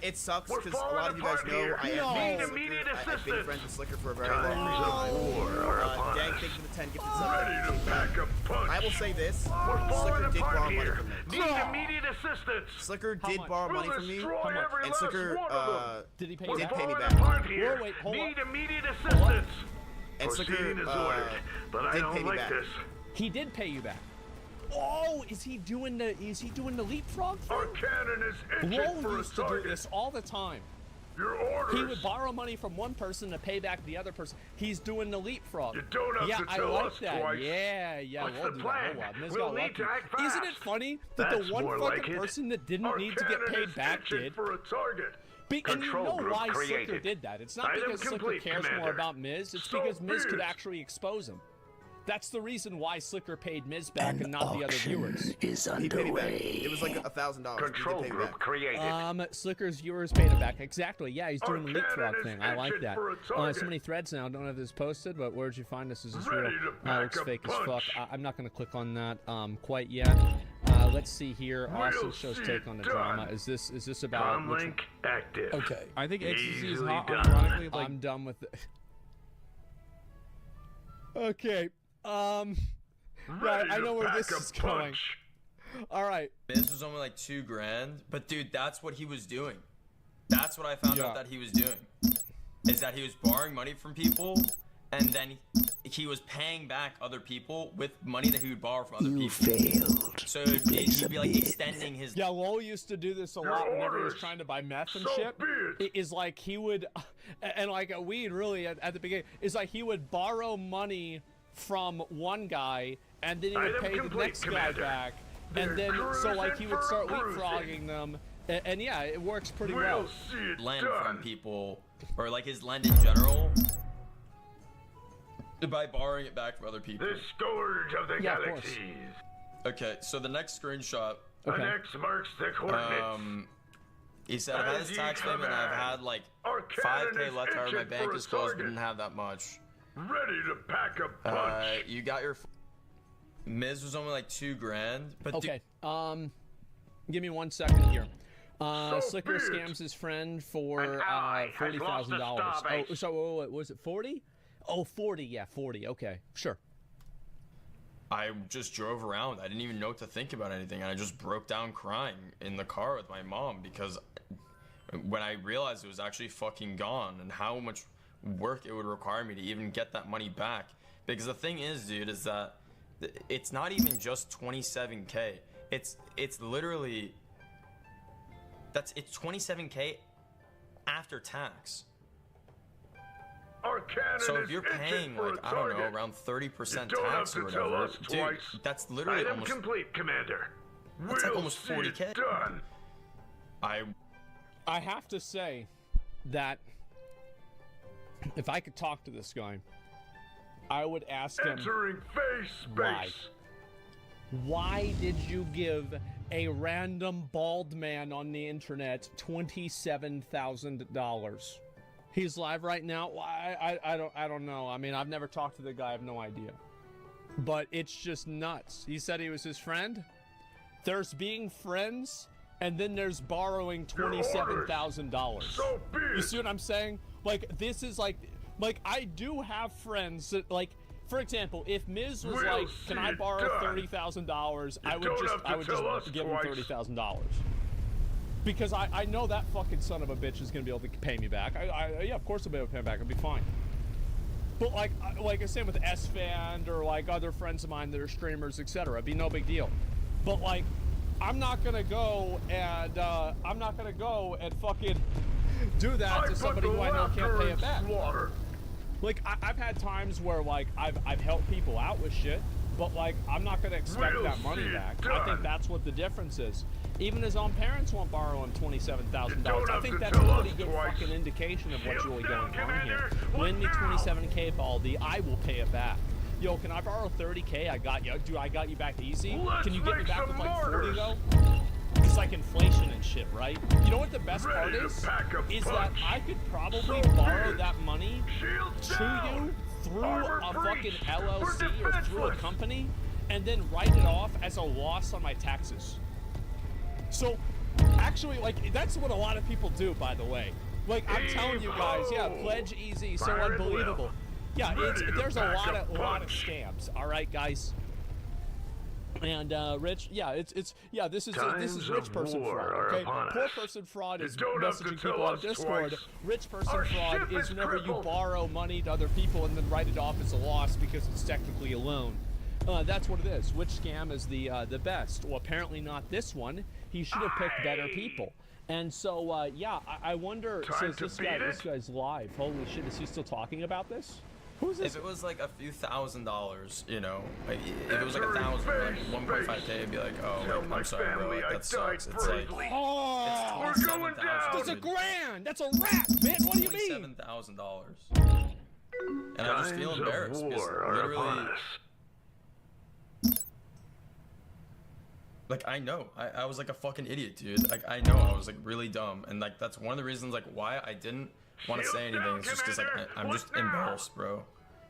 It sucks because a lot of you guys know I have been friends with Slicker for a very long time. Dag, thank you for the 10 gifted subs. Ready to pack a punch. I will say this: Slicker did borrow money from me. Need immediate assistance. Slicker did borrow money from me, and Slicker did he pay did you pay me back? back. Wait, hold Need on. immediate assistance. And Slicker Proceeding is ordered, but I did don't pay me like back. this. He did pay you back. Oh, is he doing the leapfrog thing? Our cannon is itching Lowell for a used to do target. this all the time. Your orders. He would borrow money from one person to pay back the other person. He's doing the leapfrog. You don't have yeah, to I tell like us that. twice. Yeah, What's we'll the do plan? that. Hold on. We'll need to act fast. Isn't it funny that That's the one more fucking like it. person that didn't Our need to get cannon paid is back itching did? for a target. And you Control know group why Slicker created. did that. It's not Item because Slicker complete, cares more Commander. about Miz. It's So because Miz be could it. actually expose him. That's the reason why Slicker paid Miz back and not the other viewers. Is He paid me back. underway. It was like $1,000. Control He did pay me group back. created. Slicker's viewers paid it back. Exactly. Yeah, he's doing Our the leapfrog cannon is thing. I like itching that. for a target. So many threads now. I don't have this posted, but where'd you find this? Is this Ready real? to pack Looks a fake as fuck. punch. I'm not going to click on that quite yet. Let's see here. Austin We'll shows see take it on the done. drama. Is this about? Com link active. Okay. I think ecstasy is Easily hot. done. Ironically, like I'm done with it. Okay. Ready I know to where pack this a is going. punch. All right. Miz was only like $2,000, but dude, that's what he was doing. That's what I found out that he was doing. Is that he was borrowing money from people, and then he was paying back other people with money that he would borrow from other people. Failed. So he'd be like extending his. Yeah, Lowell used to do this a lot whenever he was trying to buy meth and shit. It is like he would, and like a weed really at the beginning, is like he would borrow money from one guy and then he would pay the next guy back. And then, so like he would start leapfrogging them. And yeah, it works pretty well. Lend from people, or like his lend in general, by borrowing it back from other people. The scourge of the galaxies. Okay, so the next screenshot. An X marks the coordinates. He said, I've had this tax payment and I've had like 5K left, however my bank is closed, but didn't have that much. Ready to pack a punch. You got your. Miz was only like $2,000, but okay. Give me 1 second here. Slicker scams his friend for $40,000. Oh, so what was it 40? Oh, 40. Yeah, 40. Okay, sure. I just drove around. I didn't even know what to think about anything, and I just broke down crying in the car with my mom because when I realized it was actually fucking gone and how much work it would require me to even get that money back. Because the thing is, dude, is that it's not even just 27K. It's literally it's 27K after tax. So if you're paying like I don't know around 30% tax or whatever, dude, that's literally Item almost complete, Commander. That's like almost 40K. Done. I have to say that if I could talk to this guy, I would ask him why. Why did you give a random bald man on the internet $27,000? He's live right now. I don't know. I mean, I've never talked to the guy. I have no idea. But it's just nuts. He said he was his friend. There's being friends, and then there's borrowing $27,000. So you see what I'm saying? Like, this is like I do have friends that, like, for example, if Miz was like, "Can I borrow $30,000?" I would just give him $30,000. Because I know that fucking son of a bitch is gonna be able to pay me back. Yeah, of course I'll be able to pay him back. I'll be fine. But like I say with S-Fan or like other friends of mine that are streamers, etc., it'd be no big deal. But like, I'm not gonna go and fucking do that to somebody who I know can't pay it back. Like I've had times where like I've helped people out with shit, but like I'm not gonna expect that money back. I think that's what the difference is. Even his own parents won't borrow him $27,000. I think that's a pretty good fucking indication of what's really going on here. Lend me 27K, Baldy. I will pay it back. Yo, can I borrow 30K? I got you. Dude, I got you back easy. Can you get me back with like 40 though? It's like inflation and shit, right? You know what the best part is? Is that I could probably borrow that money to you through a fucking LLC or through a company, and then write it off as a loss on my taxes. So, actually, like, that's what a lot of people do, by the way. Like, I'm telling you guys, yeah, pledge easy, so unbelievable. Yeah, there's a lot of scams. All right, guys. And Rich, yeah, this is rich person fraud. Okay, poor person fraud is messaging people on Discord. Rich person fraud is whenever you borrow money to other people and then write it off as a loss because it's technically a loan. That's what it is. Which scam is the best? Well, apparently not this one. He should have picked better people. And so, yeah, I wonder. So this guy's live. Holy shit! Is he still talking about this? Who's this? If it was like a few $1,000s, you know, like if it was like 1,000, like 1.5K, I'd be like, oh, wait, I'm sorry, bro, like, that sucks. It's like, oh, it's $27,000. That's $1,000. That's a rat, man. What do you mean? $27,000. And I just feel embarrassed because literally, like, I know, I was like a fucking idiot, dude. Like, I know I was like really dumb, and like that's one of the reasons like why I didn't want to say anything. It's just because like I'm just embarrassed, bro.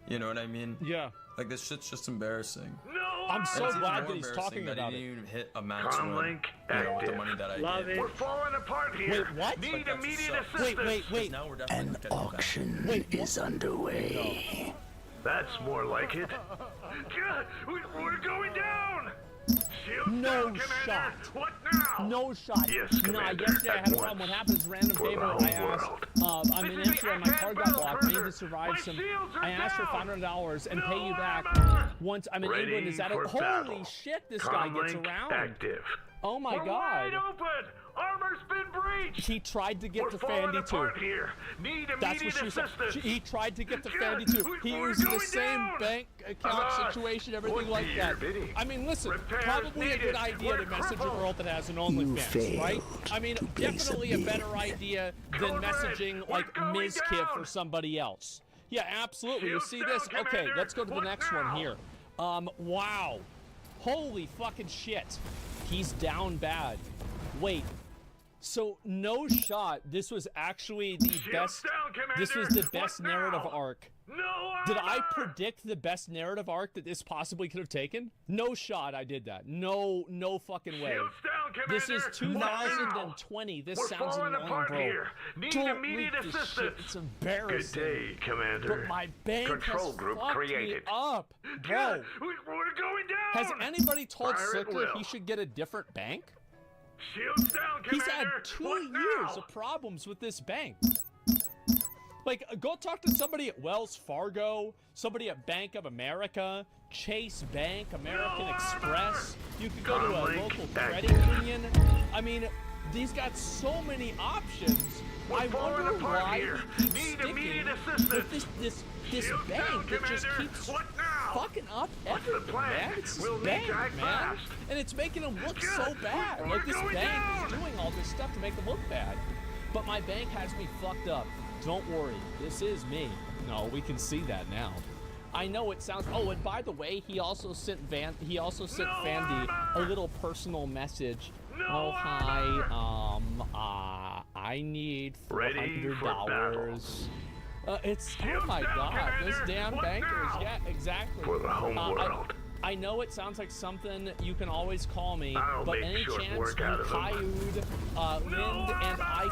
You know what I mean? Yeah. Like this shit's just embarrassing. I'm so glad that he's talking about it. He didn't even hit a max win, you know, with the money that I gave. We're falling apart here. Wait, what? Need immediate assistance. Wait. Now we're definitely An auction is underway. That's more like it. We're going down. No shot. What now? No shot. Yes, Commander. Yesterday I had a problem. What happens? Random favor. I asked. I'm in Amsterdam. My card got blocked. I need to survive some. I asked for $500 and pay you back once I'm in England. Is that a holy shit? This guy gets around. Active. Oh my God. Wide open. Armor's been breached. He tried to get to Fandy too. That's what she said. He tried to get to Fandy too. He used the same bank account situation, everything like that. I mean, listen, probably a good idea to message a girl that has an OnlyFans, right? I mean, definitely a better idea than messaging like Ms. Kid for somebody else. Yeah, absolutely. You see this? Okay, let's go to the next one here. Wow. Holy fucking shit. He's down bad. Wait. So no shot. This was actually the best. This was the best narrative arc. Did I predict the best narrative arc that this possibly could have taken? No shot. I did that. No fucking way. This is 2020. This sounds annoying, bro. Don't read this shit. It's embarrassing. Good day, Commander. But my bank Control has group fucked created. me up, bro. We're going down. Has anybody told Fire at Slicker will. he should get a different bank? Shields down, Commander. He's had 2 years of problems with this bank. Like, go talk to somebody at Wells Fargo, somebody at Bank of America, Chase Bank, American Express. You could go to a local credit union. I mean, these got so many options. I wonder why he keeps sticking with this bank that just keeps fucking up everything, man. It's this bank, man. And it's making them look so bad. Like, this bank is doing all this stuff to make them look bad. But my bank has me fucked up. Don't worry, this is me. No, we can see that now. I know it sounds. Oh, and by the way, he also sent Fandy a little personal message. Oh hi, I need $400. It's oh my God, this damn bankers. Yeah, exactly. For the home world. I know it sounds like something you can always call me, but any chance you Kayud, Lind, and I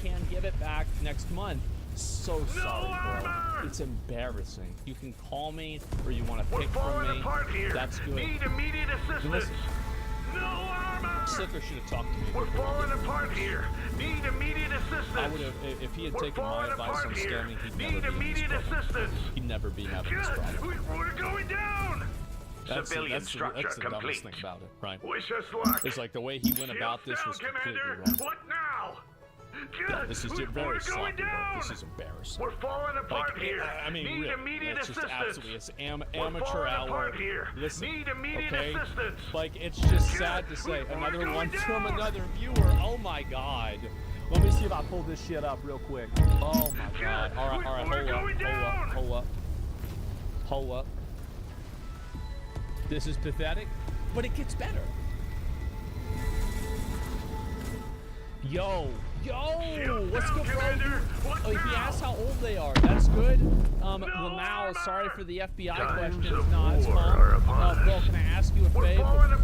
can give it back next month? So sorry, bro. It's embarrassing. You can call me, or you want to pick from me. That's good. Need immediate assistance. No armor. Slicker should have talked to me. We're falling apart here. Need immediate assistance. I would have, if he had taken my advice on scamming, he'd never be having this problem. We're going down. That's the dumbest thing about it, right? Wish us luck. It's like the way he went about this was completely wrong. What now? Yeah, this is very sloppy, bro. This is embarrassing. We're falling apart here. I mean, need immediate it's just assistance. absolutely it's amateur hour. Here. Listen, need immediate okay? assistance. Like, it's just sad to say. Another one from another viewer. Oh my God. Let me see if I pull this shit up real quick. Oh my God. All right, hold up. This is pathetic, but it gets better. Yo, what's good, bro? Oh, he asked how old they are. That's good. Well, Mal, sorry for the FBI questions. No, it's fine. Bro, can I ask you a favor?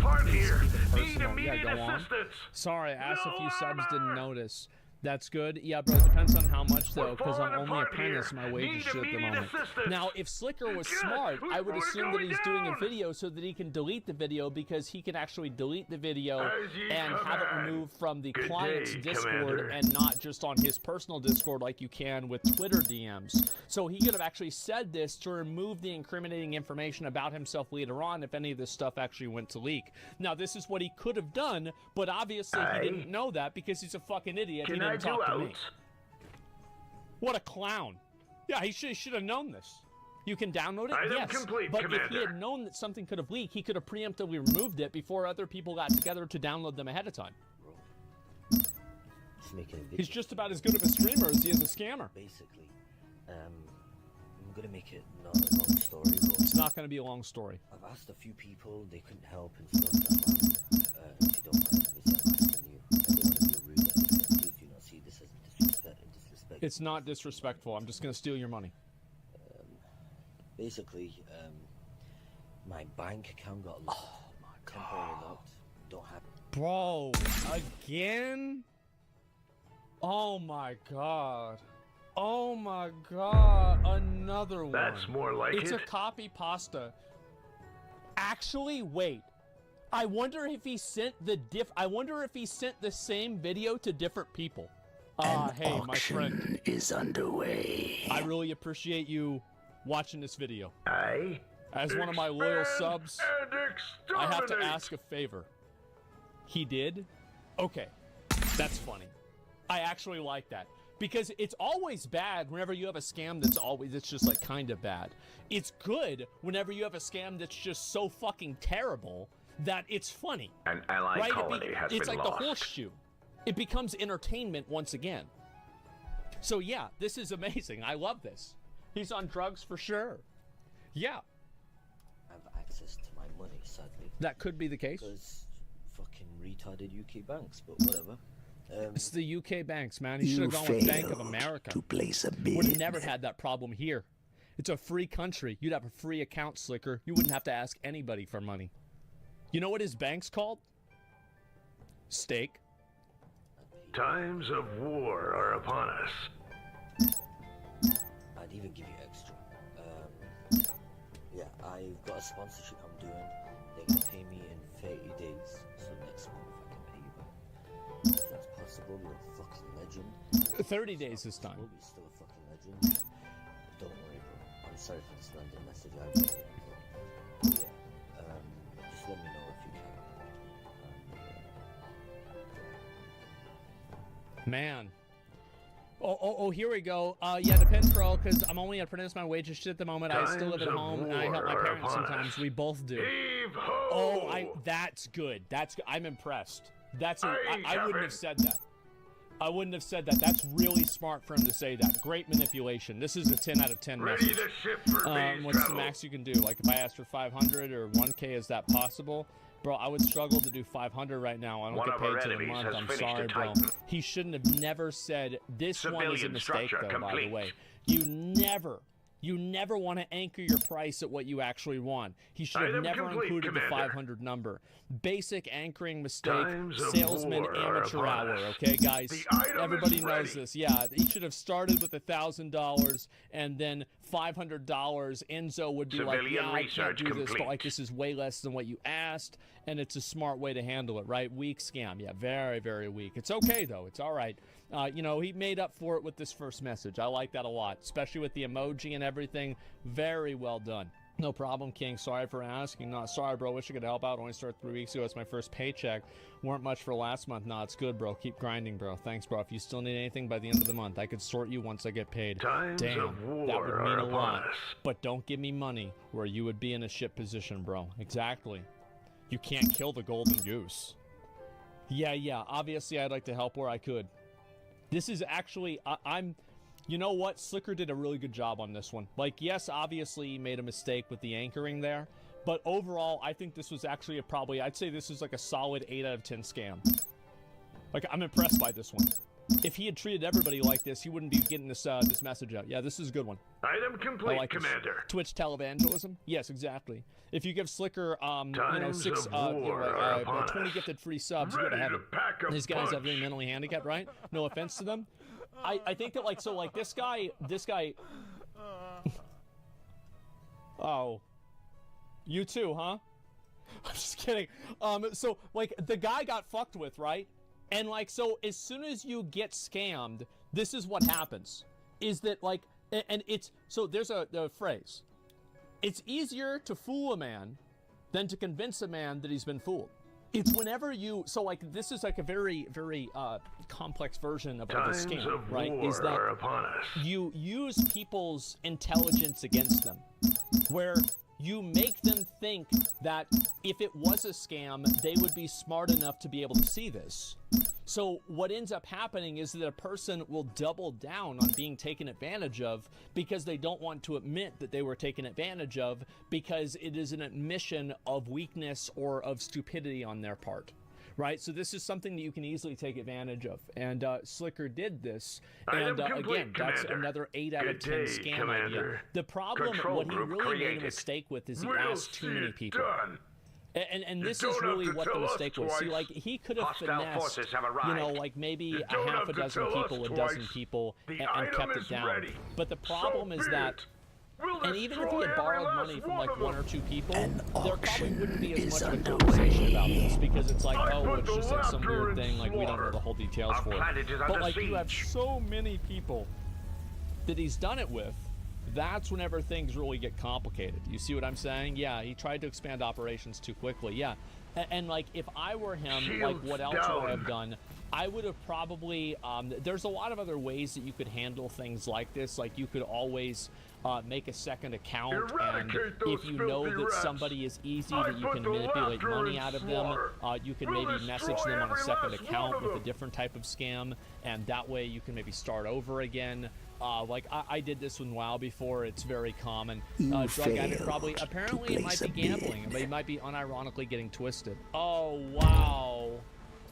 Please keep it personal. Yeah, go on. Sorry, I asked if you subs didn't notice. That's good. Yeah, bro, it depends on how much, though, because I'm only an apprentice. My wage is shit at the moment. Now, if Slicker was smart, I would assume that he's doing a video so that he can delete the video, because he can actually delete the video and have it removed from the client's Discord and not just on his personal Discord like you can with Twitter DMs. So he could have actually said this to remove the incriminating information about himself later on if any of this stuff actually went to leak. Now, this is what he could have done, but obviously he didn't know that because he's a fucking idiot. He didn't talk to me. What a clown. Yeah, he should have known this. You can download it? Yes. But if he had known that something could have leaked, he could have preemptively removed it before other people got together to download them ahead of time. He's just about as good of a streamer as he is a scammer. Basically, I'm gonna make it not a long story, but it's not gonna be a long story. I've asked a few people, they couldn't help and stuff. That's why, if you don't mind, obviously I'm asking you. I don't want to be rude or anything. Please do not see this as disrespect. It's not disrespectful. I'm just gonna steal your money. Basically, my bank account got locked. Temporarily locked. Don't have. Bro, again? Oh my god. Oh my god. Another one. That's more like it's a copy pasta. Actually, wait. I wonder if he sent the same video to different people. Hey, my friend is underway. I really appreciate you watching this video. As one of my loyal subs, I have to ask a favor. He did? Okay. That's funny. I actually like that. Because it's always bad whenever you have a scam that's just like kind of bad. It's good whenever you have a scam that's just so fucking terrible that it's funny. An ally colony has been It's like lost. the horseshoe. It becomes entertainment once again. So yeah, this is amazing. I love this. He's on drugs for sure. Yeah. I have access to my money, sadly. That could be the case. Because fucking retarded UK banks, but whatever. It's the UK banks, man. He should have gone with Bank of America. To place a bid. Would have never had that problem here. It's a free country. You'd have a free account, Slicker. You wouldn't have to ask anybody for money. You know what his bank's called? Steak. Times of war are upon us. I'd even give you extra. Yeah, I've got a sponsorship I'm doing. They're gonna pay me in 30 days, so next month I can pay you back. If that's possible, you're a fucking legend. 30 days this time. You're still a fucking legend. Don't worry, bro. I'm sorry for this random message I really am, bro. Yeah, just let me know if you can. Man. Oh, here we go. Yeah, depends, bro, because I'm only an apprentice. My wage is shit at the moment. I still live at home, and I help my parents sometimes. We both do. That's good. That's good. I'm impressed. I wouldn't have said that. I wouldn't have said that. That's really smart for him to say that. Great manipulation. This is a 10 out of 10 message. What's the max you can do? Like, if I asked for 500 or 1K, is that possible? Bro, I would struggle to do 500 right now. I don't get paid till the month. I'm sorry, bro. He shouldn't have never said, this one is a mistake, though, by the way. You never want to anchor your price at what you actually want. He should have never included the 500 number. Basic anchoring mistake, salesman amateur hour, okay, guys? Everybody knows this. Yeah, he should have started with $1,000 and then $500. Enzo would be like, yeah, I can't do this, but like, this is way less than what you asked, and it's a smart way to handle it, right? Weak scam. Yeah, very, very weak. It's okay, though. It's all right. You know, he made up for it with this first message. I like that a lot, especially with the emoji and everything. Very well done. No problem, King. Sorry for asking. Not sorry, bro. Wish I could help out. Only started 3 weeks ago. It's my first paycheck. Weren't much for last month. Nah, it's good, bro. Keep grinding, bro. Thanks, bro. If you still need anything by the end of the month, I could sort you once I get paid. Damn, that would mean a lot. But don't give me money where you would be in a shit position, bro. Exactly. You can't kill the golden goose. Yeah. Obviously, I'd like to help where I could. This is actually, you know what? Slicker did a really good job on this one. Like, yes, obviously he made a mistake with the anchoring there, but overall, I think this was actually I'd say this is like a solid 8 out of 10 scam. Like, I'm impressed by this one. If he had treated everybody like this, he wouldn't be getting this this message out. Yeah, this is a good one. Item complete, like Commander. This. Twitch televangelism? Yes, exactly. If you give Slicker, 20 gifted free subs, you go to heaven. These guys have been mentally handicapped, right? No offense to them. I think that, like, so, like, this guy. Oh. You too, huh? I'm just kidding. So, like, the guy got fucked with, right? And, like, so as soon as you get scammed, this is what happens. Is that, like, and it's, so there's a phrase. It's easier to fool a man than to convince a man that he's been fooled. It's whenever you, so, like, this is, like, a very, very complex version of a scam, right? Is that you use people's intelligence against them, where you make them think that if it was a scam, they would be smart enough to be able to see this. So what ends up happening is that a person will double down on being taken advantage of because they don't want to admit that they were taken advantage of, because it is an admission of weakness or of stupidity on their part. Right, so this is something that you can easily take advantage of, and Slicker did this, and again, that's another 8 out of 10 scam idea. The problem, what he really made a mistake with, is he asked too many people. And this is really what the mistake was. See, like, he could have finessed, you know, like maybe a half a dozen people, a dozen people, and kept it down. But the problem is that, and even if he had borrowed money from like 1 or 2 people, there probably wouldn't be as much of a conversation about this, because it's like, oh, it's just like some weird thing, like we don't know the whole details for it. But like, you have so many people that he's done it with, that's whenever things really get complicated. You see what I'm saying? Yeah, he tried to expand operations too quickly. Yeah, and like, if I were him, like, what else would I have done? I would have probably, there's a lot of other ways that you could handle things like this. Like, you could always make a second account, and if you know that somebody is easy, that you can manipulate money out of them, you can maybe message them on a second account with a different type of scam, and that way you can maybe start over again. Like, I did this with WoW before. It's very common. Drug addict, probably. Apparently, it might be gambling. It might be unironically getting twisted. Oh, wow.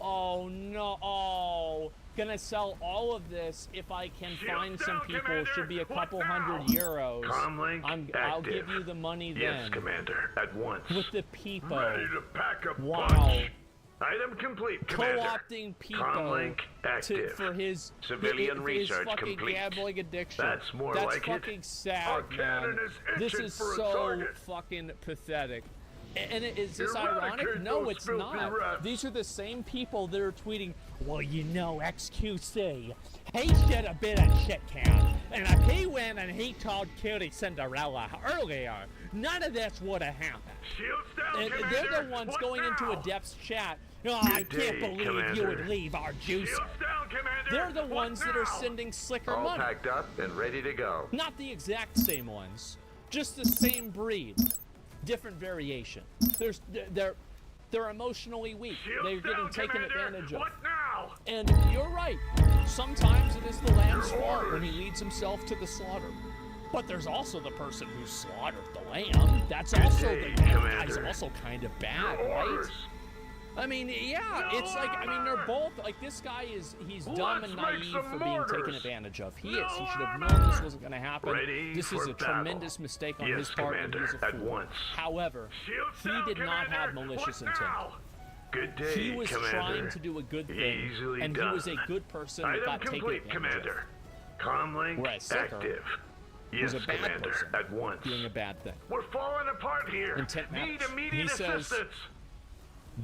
Oh, no. Oh. Gonna sell all of this if I can find some people. Commander, should be a couple €100. I'll give you the money then. Yes, Commander. At once. With the people. Ready to pack a wow. punch. Item complete, Commander. Co-opting people for his civilian research his fucking complete. Gambling addiction. That's more That's like fucking it. sad, Our man. cannon is This itching is for a so target. fucking pathetic. And is this ironic? No, it's not. Rats. These are the same people that are tweeting, well, you know, XQC, he should have been a shit can. And if he went and he told Cutie Cinderella earlier, none of this would have happened. Shields down, and Commander. they're the ones what going now? into Adept's chat. Oh, I can't believe Commander. you would leave our juicer. Shields down, Commander. They're the what ones that now? are sending Slicker All money. packed up and ready to go. Not the exact same ones, just the same breed, different variation. They're emotionally weak. They're getting taken advantage of. What now? And you're right. Sometimes it is the lamb's fault when he leads himself to the slaughter. But there's also the person who slaughtered the lamb. That's also the guy's also kind of bad, right? I mean, yeah, it's like, I mean, they're both, like, this guy he's dumb and naive for being taken advantage of. He is. He should have known this wasn't going to happen. This is a tremendous mistake on his part, and he's a fool. However, he did not have malicious intent. Good day, he was Commander. trying to do a good thing, and he was a good person that got taken advantage Commander. of. Comlink active. Yes, was a bad Commander. person At once. doing a bad thing. We're falling apart here. Intent Need matters. immediate He says, assistance.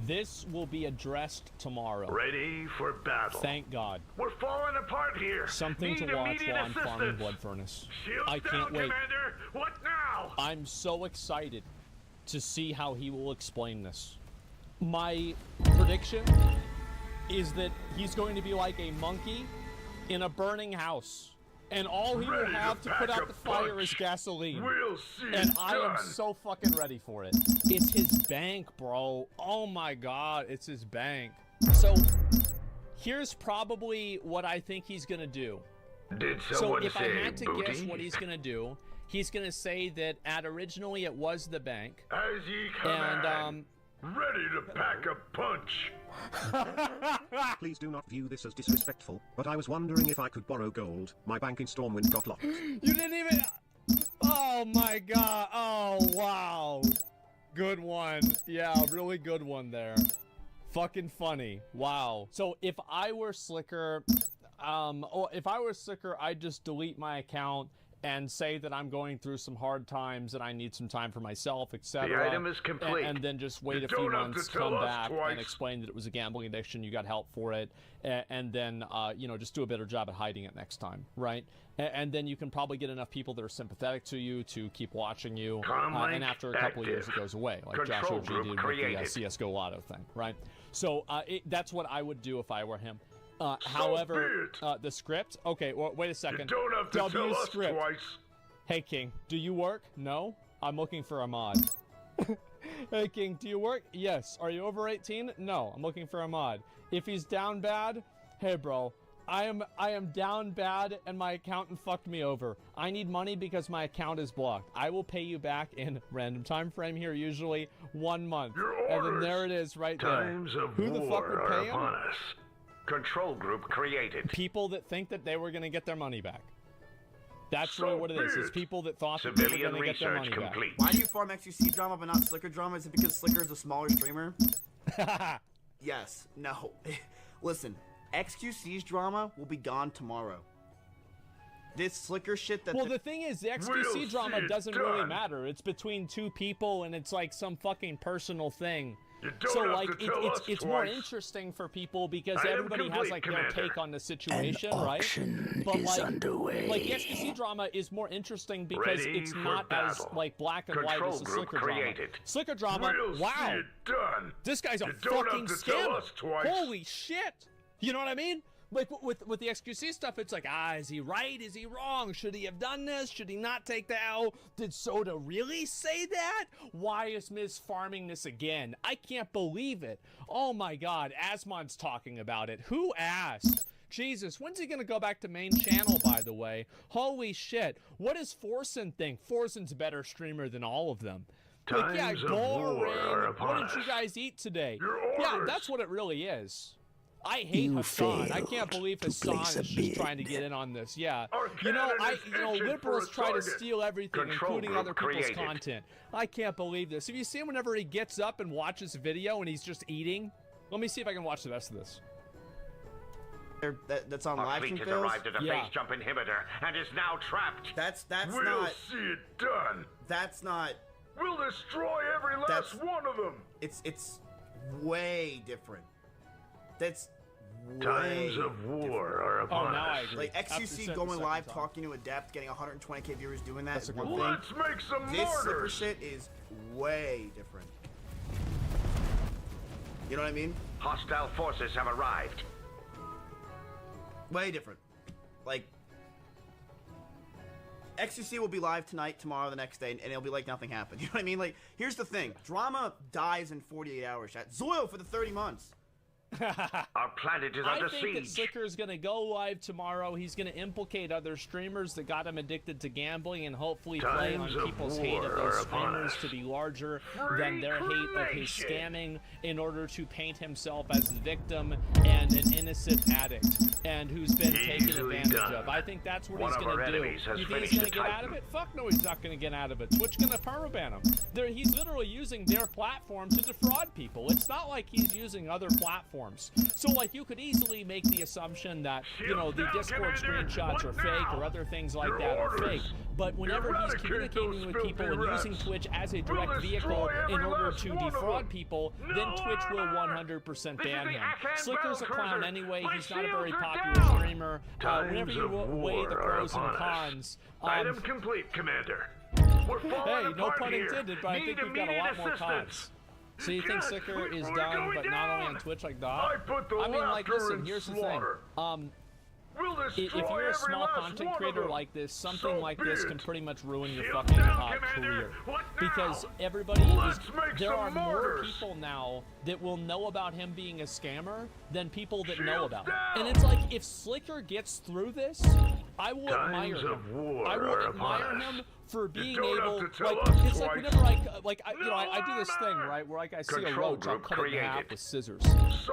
this will be addressed tomorrow. Ready for battle. Thank God. We're falling apart here. Something Need to watch immediate while I'm farming assistance. Blood Furnace. Shields I can't down, wait. Commander. What now? I'm so excited to see how he will explain this. My prediction is that he's going to be like a monkey in a burning house. And all he will Ready have to to put pack out a the fire punch. is gasoline. We'll see And it I am done. so fucking ready for it. It's his bank, bro. Oh my God, it's his bank. So here's probably what I think he's gonna do. Did So someone if I say had to booty? guess what he's gonna do, he's gonna say that originally it was the bank. As ye command. And Ready to pack a punch. Please do not view this as disrespectful, but I was wondering if I could borrow gold. My bank in Stormwind got locked. You didn't even... Oh my god. Oh, wow. Good one. Yeah, really good one there. Fucking funny. Wow. So if I were Slicker, I'd just delete my account and say that I'm going through some hard times and I need some time for myself, etc. The item is complete. And then just wait a few months, come back, and explain that it was a gambling addiction, you got help for it, and then, you know, just do a better job at hiding it next time, right? And then you can probably get enough people that are sympathetic to you to keep watching you, and after a couple of years it goes away, like Josh OG did with the CSGO Lotto thing, right? So that's what I would do if I were him. However, the script. Okay, well, wait a second. You don't have to tell us twice. Hey King, do you work? No, I'm looking for a mod. Hey King, do you work? Yes. Are you over 18? No, I'm looking for a mod. If he's down bad, hey bro, I am down bad and my accountant fucked me over. I need money because my account is blocked. I will pay you back in random time frame here, usually 1 month. And then there it is right there. Who the fuck would pay him? Control group created. People that think that they were going to get their money back. That's really what it is. It's people that thought that they were going to get their money back. Why do you farm XQC drama but not Slicker drama? Is it because Slicker is a smaller streamer? Yes. No. Listen, XQC's drama will be gone tomorrow. This Slicker shit that... Well, the thing is, the XQC drama doesn't really matter. It's between two people and it's like some fucking personal thing. So like it's more interesting for people because everybody has like their take on the situation, right? But like the XQC drama is more interesting because it's not as like black and white as the Slicker drama. Slicker drama, wow, this guy's a fucking scammer. Holy shit! You know what I mean? Like with the XQC stuff, it's like, is he right? Is he wrong? Should he have done this? Should he not take the L? Did Soda really say that? Why is Miz farming this again? I can't believe it. Oh my god, Asmon's talking about it. Who asked? Jesus, when's he gonna go back to main channel, by the way? Holy shit. What does Forsen think? Forsen's a better streamer than all of them. Like, yeah, boring. What did you guys eat today? Yeah, that's what it really is. I hate Hassan. I can't believe Hassan is just trying to get in on this. Yeah. You know, liberals try to steal everything, including other people's content. I can't believe this. Have you seen whenever he gets up and watches a video and he's just eating? Let me see if I can watch the rest of this. That's on live stream. Has arrived at a base jump inhibitor and is now trapped. That's we'll not. See it done. That's not. We'll destroy every last one of them. It's way different. That's times of war are upon us. Like XQC going live, talking to Adept, getting 120k viewers doing that is one thing. Let's make some this Slicker shit is way different. You know what I mean? Hostile forces have arrived. Way different. Like XQC will be live tonight, tomorrow, the next day, and it'll be like nothing happened. You know what I mean? Like, here's the thing. Drama dies in 48 hours. Chat. Zoil for the 30 months. Our planet is under siege. I think that Slicker's gonna go live tomorrow. He's gonna implicate other streamers that got him addicted to gambling and hopefully play on people's hate of those streamers to be larger than their hate of his scamming in order to paint himself as a victim and an innocent addict and who's been taken advantage of. I think that's what he's gonna do. You think he's gonna get out of it? Fuck no, he's not gonna get out of it. Twitch gonna permaban him. He's literally using their platform to defraud people. It's not like he's using other platforms. So like you could easily make the assumption that, you know, the Discord screenshots are fake or other things like that are fake. But whenever he's communicating with people and using Twitch as a direct vehicle in order to defraud people, then Twitch will 100% ban him. Slicker's a clown anyway. He's not a very popular streamer. Whenever you weigh the pros and cons, item complete, Commander. Hey, no pun intended, but I think we've got a lot more cons. So you think Slicker is done, but not only on Twitch like that? I mean, like, listen, here's the thing. If you're a small content creator like this, something like this can pretty much ruin your fucking career. Because there are more people now that will know about him being a scammer than people that know about him. And it's like, if Slicker gets through this, I will admire him. I will admire him for being able, like, it's like whenever I do this thing, right, where like I see a roach, I'll cut it in half with scissors.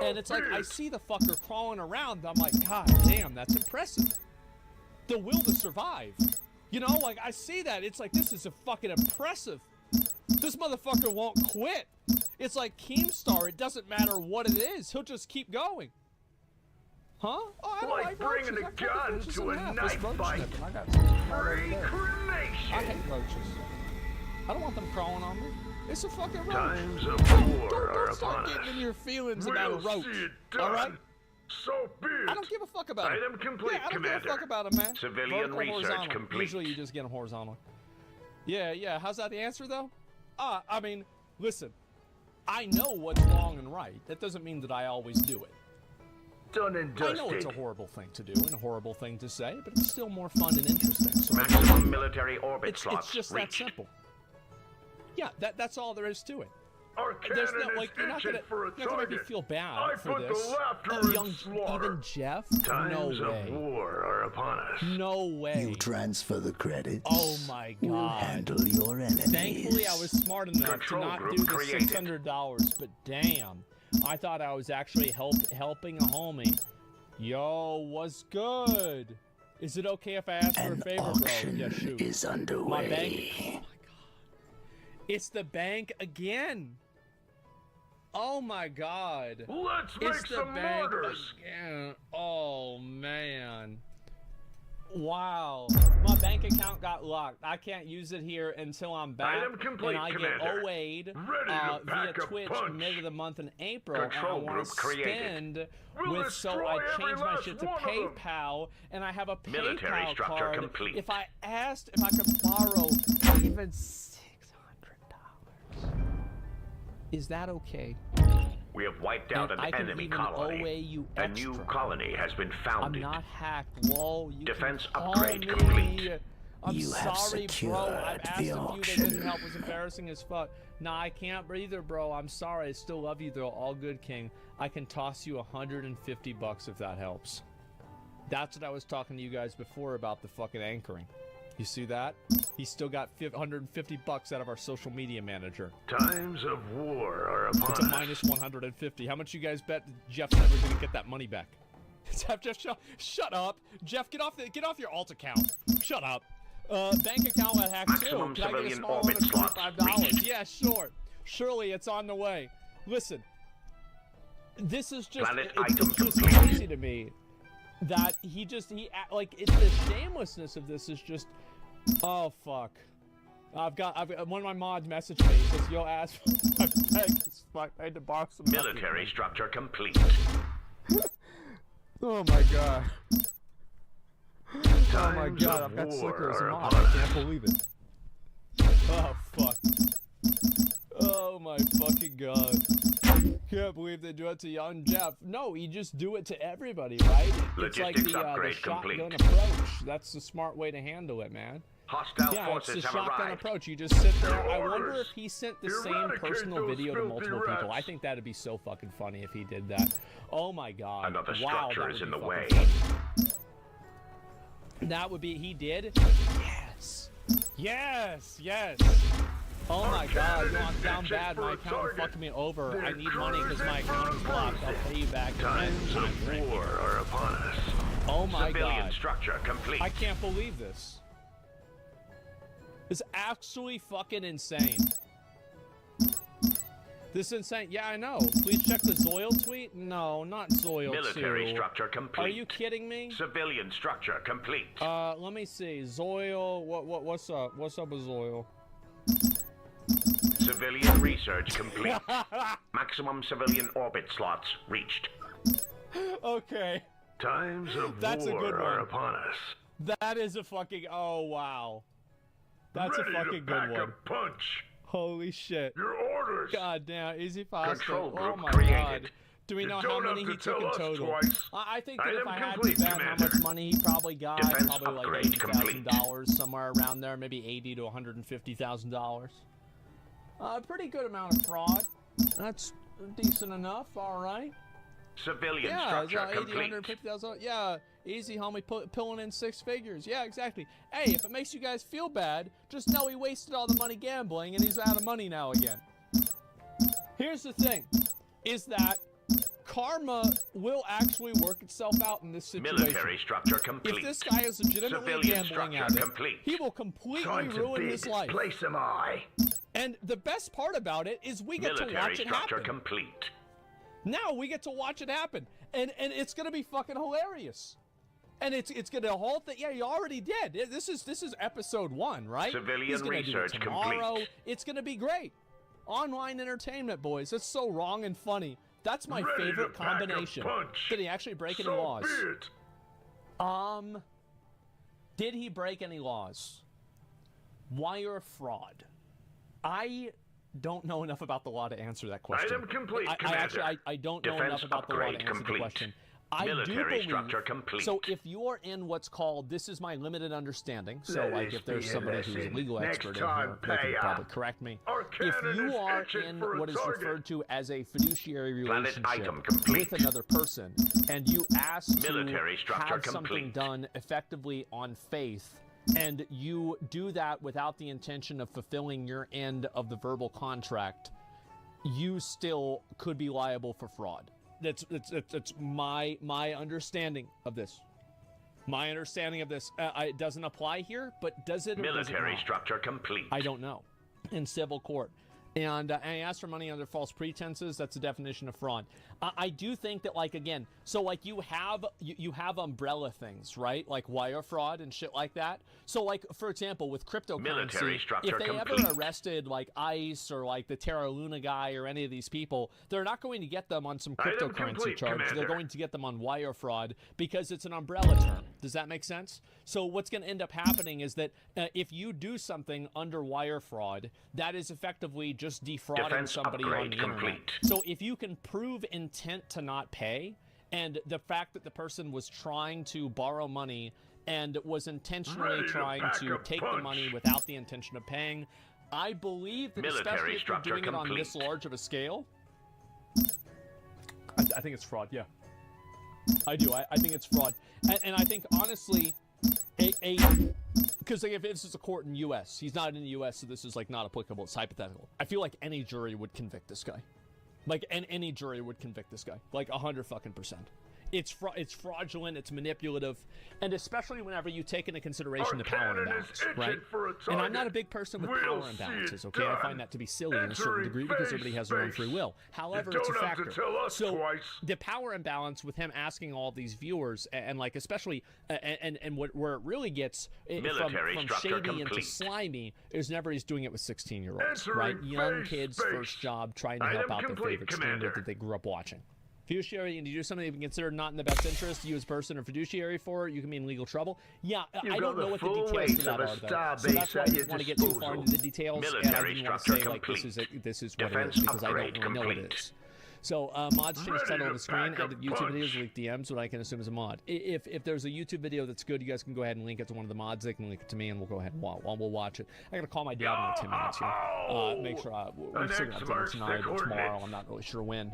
And it's like, I see the fucker crawling around, I'm like, God damn, that's impressive. The will to survive. You know, like, I see that, it's like, this is a fucking impressive. This motherfucker won't quit. It's like Keemstar, it doesn't matter what it is, he'll just keep going. Huh? Oh, I don't like bringing a gun to a knife fight. Free cremation. I hate roaches. I don't want them crawling on me. It's a fucking roach. Times of war are Don't start upon us. getting in your feelings about a roach. All right? So be it. I don't give a fuck about Item it. complete, I don't Commander. give a fuck about it, man. Civilian Vertical, research horizontal. complete. Usually you just get them horizontal. Yeah. How's that the answer, though? I mean, listen. I know what's wrong and right. That doesn't mean that I always do it. Done and I dusted. know it's a horrible thing to do and a horrible thing to say, but it's still more fun and interesting. So Maximum military orbit slots it's just reached. that simple. Yeah, that's all there is to it. Our There's cannon no, like, is you're not itching gonna, for a you're not gonna make me target. feel bad I for put this. the laughter Oh, in young, slaughter. even Jeff? Times No of way. war are upon us. No way. You transfer the credits. Oh my God. We'll handle your enemies. Thankfully, I was smart enough Control to not group do the created. $600, but damn, I thought I was actually helping a homie. Yo, what's good? Is it okay if I ask for a favor, bro? Yeah, shoot. Is underway. My bank. Oh my God. It's the bank again. Oh my God. Let's It's make the some bank mortars. again. Oh man. Wow. My bank account got locked. I can't use it here until I'm back. Item complete, and I Commander. get OA'd Ready to via pack a Twitch punch. mid of the month in April. Control and I want group to created. spend We'll with, so destroy I every changed my last shit to one of them. PayPal, and I have a Military PayPal structure card. complete. If I asked if I could borrow even $600, is that okay? We have wiped out And an I can enemy even colony. OA you A new extra. colony has been I'm founded. not hacked. Whoa, you Defense can call upgrade me. complete. I'm You have sorry, bro. I've secured asked the a few that auction. didn't help. It was embarrassing as fuck. Nah, I can't breathe her, bro. I'm sorry. I still love you, though. All good, King. I can toss you $150 if that helps. That's what I was talking to you guys before about the fucking anchoring. You see that? He still got $150 out of our social media manager. Times of war are upon It's a us. minus 150. How much you guys bet Jeff's never gonna get that money back? Jeff, shut up. Jeff, get off your alt account. Shut up. Bank account got hacked Maximum too. Can I get a civilian small orbit limit slots of $25? reached. Yeah, sure. Surely it's on the way. Listen, this is just Planet it's item just complete. crazy to me that like it's the shamelessness of this is just. Oh fuck. I've got one of my mods messaged me. He says, "Yo, ass, my bank is fucked. I had to borrow some money." Military structure complete. Oh my God. Oh my Times God, of I've got war Slicker as a are mod. upon I us. can't believe it. Oh fuck. Oh my fucking God. Can't believe they do it to young Jeff. No, you just do it to everybody, right? It's like Logistics the upgrade shotgun complete. approach. That's the smart way to handle it, man. Hostile Yeah, it's forces the have shotgun arrived. approach. You just sit there. Your I wonder orders. if he sent the same Eradicate personal those video to filthy multiple people. I rats. think that'd be so fucking funny if he did that. Oh my God. Another Wow, structure that is would in be the fucking way. funny. That would be. He did. Yes. Yes. Yes. Oh my God, yo, I'm down bad. My account fucked me over. I need money because my account is blocked. I'll pay you back in Times time of frame. war are upon us. Oh my Civilian God. structure complete. I can't believe this. It's actually fucking insane. This is insane. Yeah, I know. Please check the Zoil tweet. No, not Zoil Military 2. structure complete. Are you kidding me? Civilian structure complete. Let me see. Zoil. What's up? What's up with Zoil? Civilian research complete. Maximum civilian orbit slots reached. Okay. Times of That's a war good are one. upon us. That is a fucking. Oh wow. That's Ready a fucking to good pack one. a punch. Holy shit. Your orders. God damn, Easy Foster. Control Oh group my created. God. Do we You know how don't have many to he took in tell us total? twice. I think that if Item I had to complete, bet how Commander. much money he probably got, Defense probably like upgrade complete. $80,000, somewhere around there, maybe $80,000 to $150,000. Pretty good amount of fraud. That's decent enough. All right. Civilian Yeah, structure $80,000, complete. $150,000. Yeah, easy, homie, pulling in 6 figures. Yeah, exactly. Hey, if it makes you guys feel bad, just know he wasted all the money gambling and he's out of money now again. Here's the thing, is that karma will actually work itself out in this situation. Military structure complete. If this guy is legitimately Civilian gambling structure at it, complete. he will completely Time to ruin bid. his life. Place him I. And the best part about it is we get to Military watch it structure happen. complete. Now we get to watch it happen, and it's gonna be fucking hilarious. And it's gonna whole thing. Yeah, you already did. This is episode 1, right? Civilian He's gonna research do it tomorrow. complete. It's gonna be great. Online entertainment, boys. That's so wrong and funny. That's my Ready favorite to pack a combination. punch. Did he actually break any So laws? be it. Did he break any laws? Wire fraud. I don't know enough about the law to answer that question. Item complete, I Commander. don't know Defense enough about the law to upgrade answer the complete. question. I Military do believe, structure complete. so if you are in what's called, this is my limited understanding, so Let like this if there's be a somebody who's a lesson. legal Next expert in time, here, they can pay probably up. correct me. Our If cannon you is are itching in for a what is target. referred to as a fiduciary Planet relationship item complete. with another person, and you ask Military to structure have something complete. done effectively on faith, and you do that without the intention of fulfilling your end of the verbal contract, you still could be liable for fraud. That's my understanding of this. My understanding of this. It doesn't apply here, but does it? Or does it Military not? structure complete. I don't know. In civil court. And he asked for money under false pretenses. That's the definition of fraud. I do think that, like, again, so like you have umbrella things, right? Like wire fraud and shit like that. So like, for example, with Military cryptocurrency, structure if they complete. ever arrested like ICE or like the Terra Luna guy or any of these people, they're not going to get them on some Item cryptocurrency complete, charge. They're Commander. going to get them on wire fraud because it's an umbrella term. Does that make sense? So what's going to end up happening is that if you do something under wire fraud, that is effectively just defrauding Defense somebody on upgrade the internet. complete. So if you can prove intent to not pay, and the fact that the person was trying to borrow money and was intentionally Ready to trying pack to a take the punch. money without the intention of paying, I believe that Military especially if you're structure doing it on this complete. large of a scale, I think it's fraud, yeah. I do. I think it's fraud. And I think, honestly, because like, if this is a court in the U.S., he's not in the U.S., so this is like not applicable. It's hypothetical. I feel like any jury would convict this guy. Like, any jury would convict this guy. Like 100%. It's fraudulent, it's manipulative, and especially whenever you take into consideration the power imbalance, right? And I'm not a big person with power imbalances, okay? I find that to be silly in a certain degree because everybody has their own free will. However, it's a factor. So the power imbalance with him asking all these viewers, and like especially, and where it really gets from shady into slimy is whenever he's doing it with 16-year-olds, right? Young kids, first job, trying to help out their favorite standard that they grew up watching. Fiduciary, and you do something that you consider not in the best interest, you as a person or fiduciary for, you can be in legal trouble. Yeah, I don't know what the details for that are, though. So that's why I didn't want to get too far into the details, and I didn't want to say, like, this is what it is, because I don't really know what it is. So, mods change title of the screen, and YouTube videos leak DMs, what I can assume is a mod. If there's a YouTube video that's good, you guys can go ahead and link it to one of the mods. They can link it to me, and we'll go ahead and we'll watch it. I gotta call my dad in like 10 minutes here. Make sure we're still gonna have dinner tonight or tomorrow. I'm not really sure when.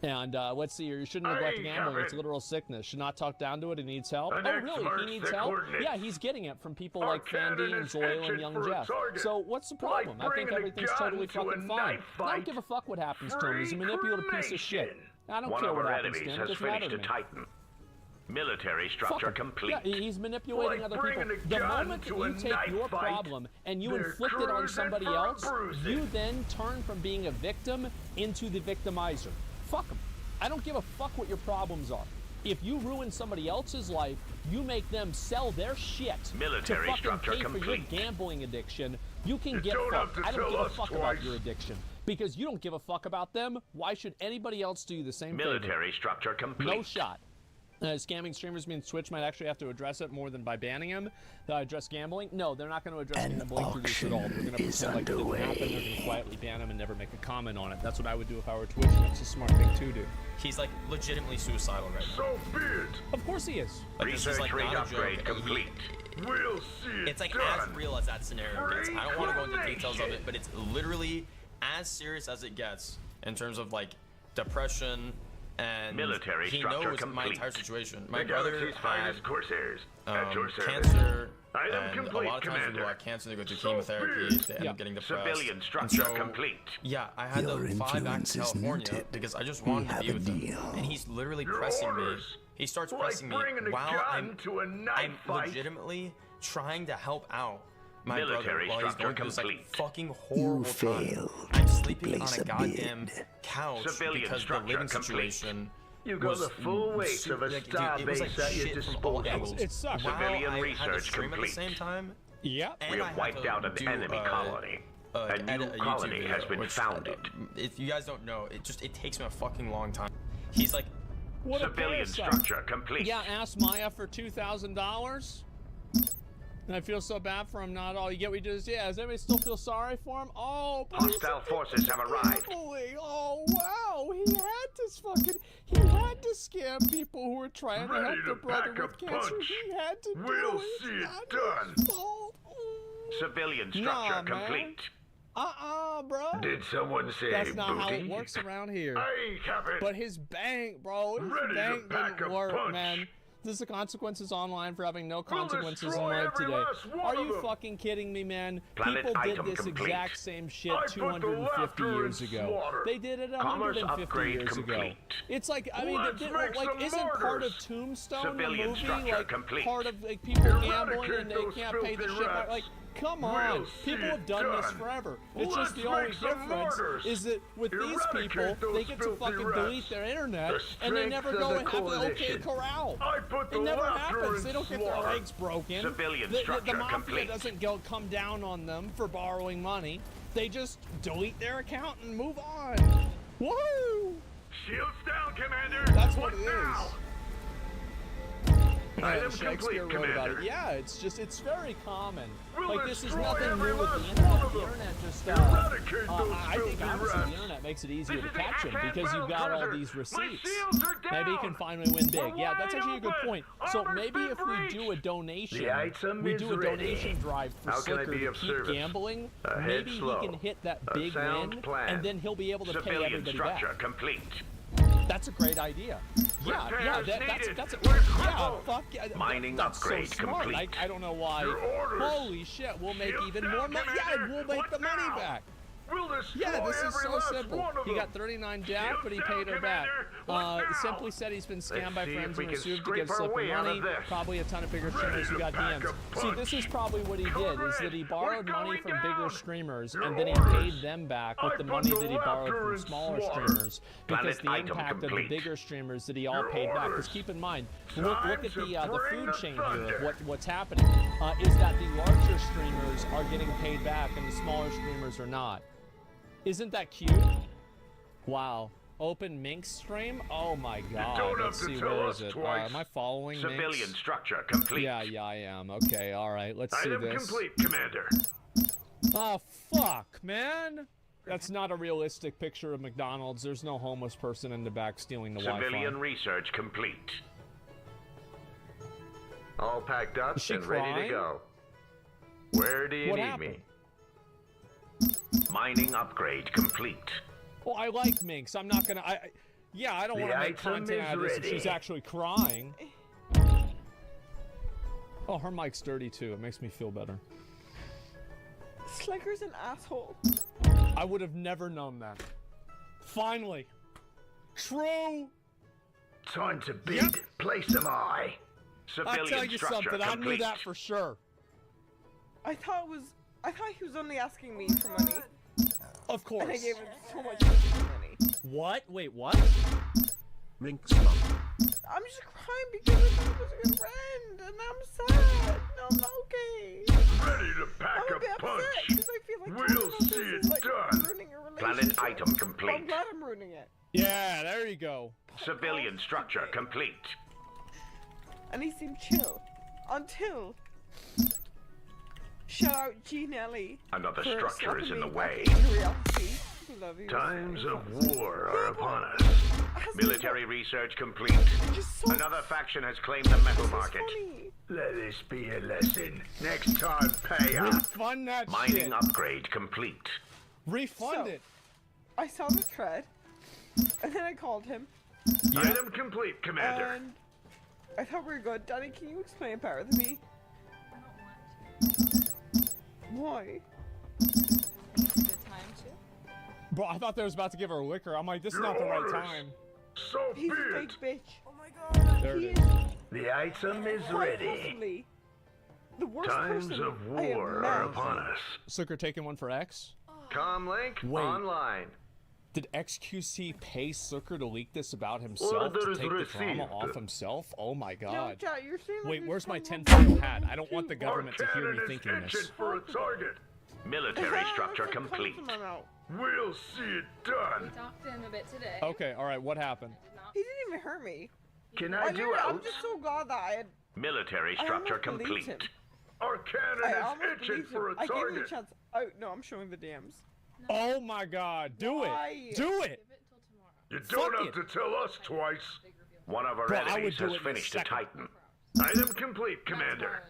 And let's see here. You shouldn't neglect gambling. It's a literal sickness. Should not talk down to it. It needs help. Oh, really? He needs help? Yeah, he's getting it from people like Fandy and Zoil and Young Jeff. So what's the problem? I think everything's totally fucking fine. I don't give a fuck what happens to him. He's a manipulative piece of shit. I don't care what happens to him. It doesn't matter to me. Military structure complete. Yeah, he's manipulating other people. The moment that you take your problem and you inflict it on somebody else, you then turn from being a victim into the victimizer. Fuck them. I don't give a fuck what your problems are. If you ruin somebody else's life, you make them sell their shit to fucking pay for your gambling addiction. You can get fucked. I don't give a fuck about your addiction. Because you don't give a fuck about them, why should anybody else do the same thing? Military structure complete. No shot. Scamming streamers means Twitch might actually have to address it more than by banning him. Address gambling? No, they're not going to address gambling through this at all. They're going to pretend like it didn't happen. They're going to quietly ban him and never make a comment on it. That's what I would do if I were Twitch. That's a smart thing to do. He's like legitimately suicidal right now. So be it. Of course he is. Like, this is like not a joke. Complete. We'll see it it's like done. as real as that scenario gets. I don't want to go into details of it, but it's literally as serious as it gets in terms of like depression, and Military he structure knows my complete. entire situation. My The brother galaxy's had finest Corsairs at your service. cancer, Item and complete, a lot of times Commander. people have cancer, they go through So chemotherapy, be it. they end up getting depressed. Civilian And structure so, complete. Yeah, I had Your to fly back influence to is California noted. because I just We wanted to have be a with him. deal. And he's literally Your pressing orders. me. He starts Like pressing me bringing a while gun I'm to a knife fight. legitimately trying to help out my Military brother while he's structure going through this like complete. fucking horrible time. failed I'm to sleeping on place a a goddamn bid. couch Civilian because the structure living complete. situation You got was the full weight of a like, dude, star it was base like at your shit from all disposal. angles. It sucks. While Civilian I had to research stream at the complete. same time. Yeah. And We I have had wiped to out an do, enemy colony. A new edit a YouTube colony video, has been which, founded. If you guys don't know, it takes me a fucking long time. He's like, What a Civilian parasite. structure complete. Yeah, ask Maya for $2,000. And I feel so bad for him. Not all you get. We just does anybody still feel sorry for him? Oh, but Hostile forces have arrived. Oh wow, he had to scam people who were trying to help Ready their to brother pack a with cancer. punch. He had to We'll do it. see It's it not done. his fault. Civilian structure Nah, man. complete. Bro. Did someone say That's not how it booty? works around here. Aye, Captain. But his bank, bro, his Ready to bank pack didn't a work, punch. man. This is the consequences online for having no We'll consequences in destroy life every today. last one Are of you them. fucking kidding me, man? Planet People did item this complete. exact same shit I put the 250 laughter years in ago. slaughter. They did it Commerce 150 upgrade years ago. complete. It's like, I mean, Let's make some isn't part of martyrs. Tombstone Civilian the movie structure like complete. part of like people Eradicate gambling and they those can't pay the filthy shit back? rats. Like, come We'll on, see people it have done this done. forever. It's Let's just the only make some difference martyrs. is that with these Eradicate people, those they get to filthy fucking rats. delete their internet The and they strength never of go the and have an OK coalition. Corral. I put the It never laughter happens. in They don't get their slaughter. legs broken. Civilian The structure mafia complete. doesn't come down on them for borrowing money. They just delete their account and move on. Woohoo! Shields down, Commander. That's what it is. now? Item Shakespeare complete, wrote about it. Commander. Yeah, it's very common. We'll Like this is destroy nothing every new with last the one internet. of The them. internet just Eradicate those I think filthy obviously rats. the internet makes it easier This to is the catch him Afghan because you've got all battlecruiser. these My receipts. shields are Maybe he down. can finally win big. We're Yeah, that's wide actually a good open. point. So Armor's maybe been if we breached. do a donation, The item we is do a ready. donation drive for How can I Slicker be to of keep service? gambling, Ahead maybe slow. he can hit that A big sound win, plan. and then he'll be able to pay Civilian everybody structure back. complete. That's a great idea. Yeah, Repairs that's needed. a We're yeah, crippled. fuck yeah. Mining that's upgrade so smart. complete. I don't know why. Your orders. Holy shit, we'll make Shields even down, more money. Yeah, Commander. we'll make What the money now? back. We'll destroy Yeah, this is every so last simple. one of He them. got 39 death, Shields but he down, paid her back. Commander. What now? Simply said he's been scammed by Let's see friends if we and can resumed to scrape give our Slicker way out of money. this. Probably a ton of bigger Ready streamers who to got pack DMs. a See, this is probably what he did, is that he borrowed money going from down. bigger streamers, Your and then he orders. paid them back with I the put money the that he borrowed laughter from in smaller slaughter. streamers. Because Planet the item impact of the complete. bigger streamers that he all Your paid back. orders. Because keep in mind, look Time at to the bring food the chain here thunder. of what's happening. Is that the larger streamers are getting paid back and the smaller streamers are not. Isn't that cute? Wow. Open Minx stream? Oh my god. don't have Let's to see, tell where us is it? twice. Am I following Civilian Minx? structure complete. Yeah, I am. Okay, alright. Let's see Item this. complete, Commander. Oh, fuck, man. That's not a realistic picture of McDonald's. There's no homeless person in the back stealing the Wi-Fi. Civilian research complete. All packed up Is she and ready to crying? go. Where do you What need happened? me? Mining upgrade complete. Well, I like Minx. I'm not gonna. Yeah, I don't The want to make item content is out of this if ready. she's actually crying. Oh, her mic's dirty too. It makes me feel better. Slicker's an asshole. I would have never known that. Finally. True. Time to bid. Place them eye. Civilian I'll tell you structure something. complete. I knew that for sure. I thought he was only asking me for money. Of course. And I gave him so much money. What? Wait, what? Minx mum. I'm just crying because I thought he was a good friend, and I'm sad. No, I'm not okay. Ready to pack I'm a upset punch. because I feel like We'll talking about see this it is like done. ruining a Planet relationship. item I'm complete. glad I'm ruining it. Yeah, there you go. Civilian structure complete. And he seemed chill until. Shout out G Nelly. Another for structure is slapping in the me way. back into reality. Love you. Times of war are upon us. Military research complete. Another faction has claimed the metal market. Let this be a lesson. Next time, pay up. Refund that Mining shit. upgrade complete. Refund it. I saw the thread, and then I called him, Item complete, Commander. And I thought we were good. Danny, can you explain power to me? Why? Bro, I thought they was about to give her liquor. I'm like, this is not the right time. So He's a be fake it. bitch. Oh my god. There it He is. The item is Quite ready. possibly the worst Times person of I have war met. are upon us. Slicker taking one for X? Comlink Wait. online. Did XQC pay Slicker to leak this about himself to Orders take the drama received. off himself? Oh my No, god. chat, you're saying like Wait, you're where's my from tinfoil hat? I don't want the Our government to hear me cannon is thinking itching this. for a target. Military structure complete. We'll see it done. Talked to him a bit today. Okay, alright, what happened? He didn't even hurt me. Can I do I'm out? just so glad that I had. Military I structure almost believed complete. him. Our I cannon almost is itching believed for him. a I gave him a target. chance. Oh no, I'm showing the DMs. Oh my god, do Why? it! Do it! You don't Fuck have it. to tell us twice. One of our Bro, I would enemies do has it in a finished a second. Titan. Item complete, Commander.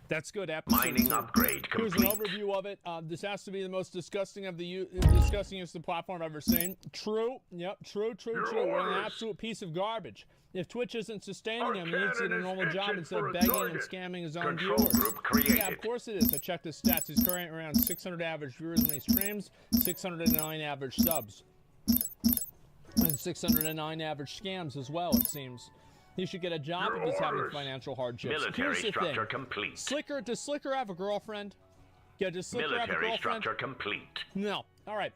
That's good episode. Mining two. upgrade Here's an complete. overview of it. This has to be the most disgusting of the disgustingest of the platform I've ever seen. True. Yep. True. Your We're an orders. absolute piece of garbage. If Twitch isn't sustaining Our him, he needs to get a cannon is normal job itching instead for of a begging and target. scamming his own Control viewers. group created. Yeah, of course it is. I checked his stats. He's currently around 600 average viewers when he streams, 609 average subs, and 609 average scams as well, it seems. He should get a job Your if he's having orders. financial hardships. Military Here's the structure thing. complete. Does Slicker have a girlfriend? Yeah, does Slicker have a Military girlfriend? structure complete. No. All right.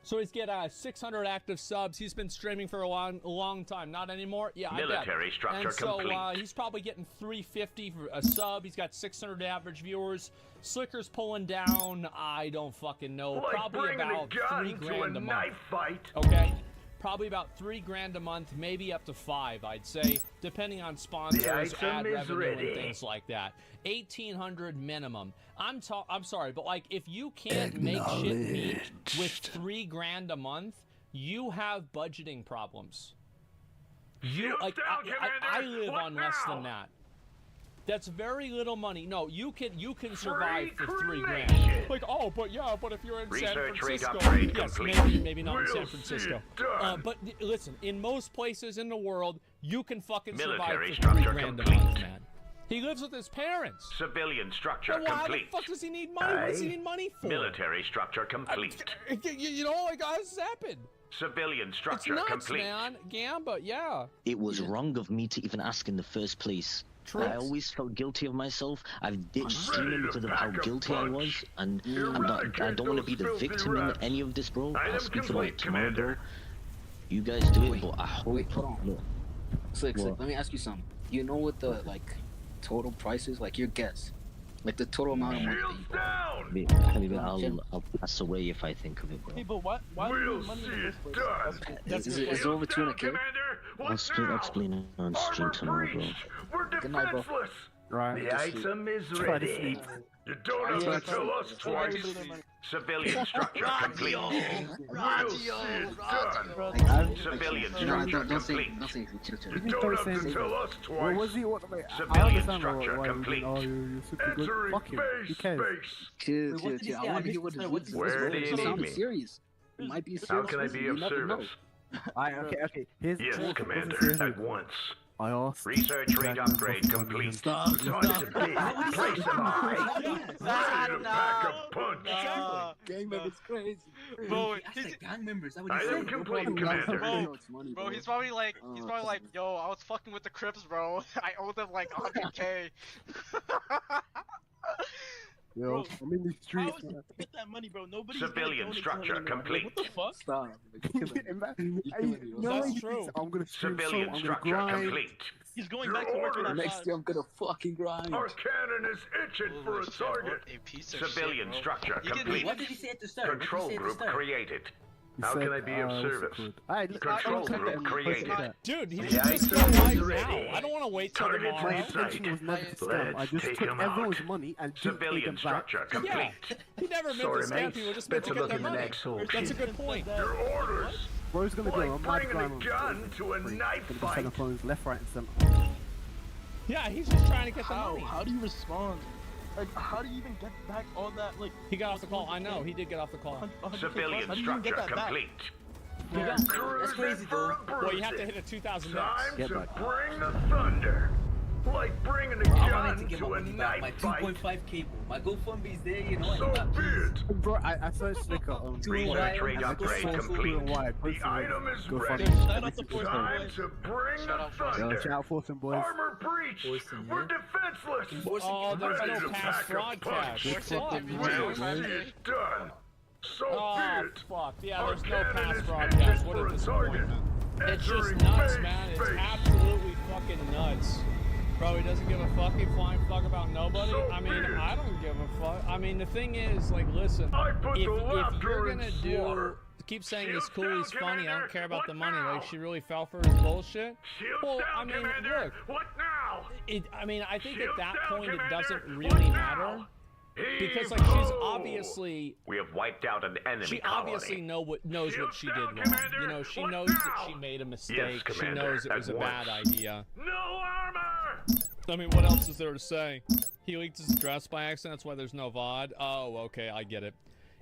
So he's get 600 active subs. He's been streaming for a long time. Not anymore. Yeah, Military I bet. structure and so, complete. he's probably getting 350 for a sub. He's got 600 average viewers. Slicker's pulling down. I don't fucking know. Like Probably bringing a about gun 3 to grand a a month. knife fight. Okay. Probably about 3 grand a month, maybe up to 5, I'd say, depending on sponsors, item ad is revenue, ready. and things like that. 1,800 minimum. I'm sorry, but like if you can't make shit meet with 3 grand a month, you have budgeting problems. You like I live on less than that. That's very little money. No, you can survive for 3 grand. Like, oh, but yeah, but if you're in San Research rate Francisco, upgrade yes, complete. maybe not in We'll San see Francisco. it done. But listen, in most places in the world, you can fucking Military survive for 3 structure grand a complete. month, man. He lives with his parents. Civilian structure Well, why complete. the fuck does he need money? What does he need money for? Military structure complete. You know, like, how's this happen? Civilian It's structure nuts, complete. man. Gamba, yeah. It was wrong of me to even ask in the first place. True. I always felt guilty of myself. I've ditched ready streaming to because of how pack a guilty I punch. was, and I Eradicate don't want to be those the filthy victim in rats. any of this, bro. Item I'll speak about complete, it tomorrow, bro. Commander. You guys do it, but I hope. Wait, hold on. No. Slick, What? let me ask you something. You know what the total price is? Like your guess, like the total amount of money that you bought. Maybe I'll pass away if I think of it, bro. Hey, but why do you need money in the first place? Is it over 200K? I'll explain it on stream tomorrow, bro. We're Good night, bro. defenseless. Right. The item is Try to ready. sleep. You don't have to tell us twice. Civilian structure complete. We'll see it done. Civilian structure complete. You don't have to tell us What twice. was he? What? Wait, I Civilian understand structure why complete. Oh, you're super good. Entering Fuck him. Who base cares? Chill. I want to hear what it is. Where do you need Sounds me? serious. It might be a How serious can I reason. be You of never know. service? Okay. Here's Yes, here's Commander, the serious at reason. once. I asked. Research rate upgrade complete. Time to bid. Place him high. Ready to pack a punch. Gang members crazy. Bro, gang members. That Item complete, Commander. Bro, he's probably like, yo, I was fucking with the Crips, bro. I owe them like 100K. Yo, I'm in the streets. How is it get that money, bro? Nobody's Civilian structure complete. What the fuck? Stop. That's true. I'm gonna stream so Civilian I'm gonna structure grind. complete. He's going back to work with that Next year I'm gonna fucking grind. Our cannon is itching for a target. Civilian structure complete. What did he say at the start? Control group created. How said, can I be of what's it service? called? Alright, Control group created. Dude, he The should just go item right is ready. now. I don't want to wait till Target tomorrow. My in sight. intention was never to scam. I Let's just take took him out. everyone's money and didn't take Civilian them back. structure complete. Yeah, he never meant Sorry, to scam mate. people, just meant to Better get look their in the money. next hole. That's a good point. Your orders. Bro's gonna go. Like I'm bringing a diamond. gun to a knife Gonna be fight. sending phones left, right, and center. Yeah, he's just trying to get the How? money. How do you respond? Like, how do you even get back all that? Like, He got off the call. I know, he did get off the call. 100K plus? Civilian How do you even get structure that back? complete. You don't. That's crazy, though. Well, you have to hit a 2,000 bucks. Time to bring the thunder. Like bringing a gun to a night my fight. 2.5 cable. My GoFundMe's there, you know. So be it. Bro, I saw Slicker on Trade upgrade complete. The item is ready. Time to bring the thunder. Shout out Fortune, boys. Armor breach. We're defenseless. Oh, there's Ready no to past pack a punch. broadcast. We'll see it done. So Oh, be it. fuck. Yeah, Our there's no cannon past is broadcast. intended What for a a target. disappointment. It's just Entering nuts, main man. It's space. absolutely fucking nuts. Bro, he doesn't give a fucking flying fuck about nobody. So I mean, be it. I don't give a fuck. I mean, the thing is, like, listen, I put if the laughter you're in gonna slaughter. keep saying Shields he's cool, down, he's funny, I don't Commander. care about What the money, now? like, she really fell for his bullshit. Shields Well, down, I mean, Commander. look, What now? I mean, I think Shields at that down, point it Commander. doesn't What really now? matter. Because, like, she's Heave-ho! obviously... We have wiped out an enemy She colony. obviously knows what she did down, wrong. Commander. You know, she What knows now? that she made a mistake. Yes, She Commander, knows it was at a bad once. idea. No armor! I mean, what else is there to say? He leaked his address by accident, that's why there's no VOD. Oh, okay, I get it.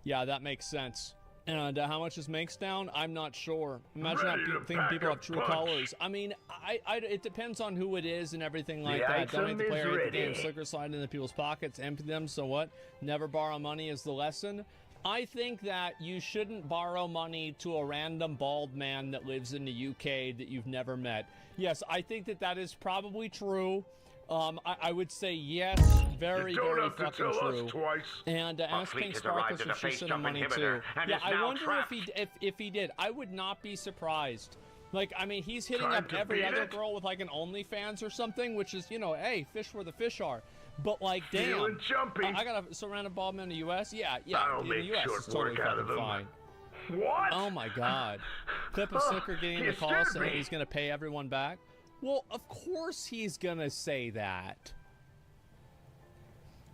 Yeah, that makes sense. And how much is makes down? I'm not sure. Imagine not thinking people have true colors. I mean, it depends on who it is and everything like that. Don't make the player hate the game. Slicker slide into people's pockets, empty them, so what? Never borrow money is the lesson. I think that you shouldn't borrow money to a random bald man that lives in the UK that you've never met. Yes, I think that that is probably true. I would say yes, very, very fucking true. And ask Pink Sparkles if she sent him money too. Yeah, I wonder if he did. I would not be surprised. Like, I mean, he's hitting up every other girl with like an OnlyFans or something, which is, you know, hey, fish where the fish are. But like, damn, I got a surrounded bald man in the U.S. Yeah, in the U.S. it's totally fucking fine. What? Oh my God! Clip of Slicker getting a call saying he's gonna pay everyone back. Well, of course he's gonna say that.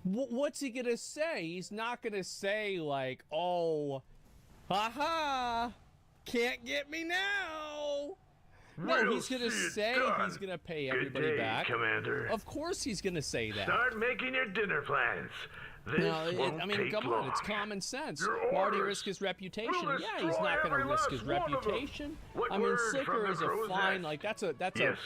What's he gonna say? He's not gonna say like, oh, haha, can't get me now. No, he's gonna say he's gonna pay everybody back. Commander. Of course he's gonna say that. Start making your dinner plans. This won't I mean, take come long. on, it's common sense. Why would he risk his reputation? Yeah, he's not going to risk his reputation. I mean, Slicker is a fine, like, that's a pure,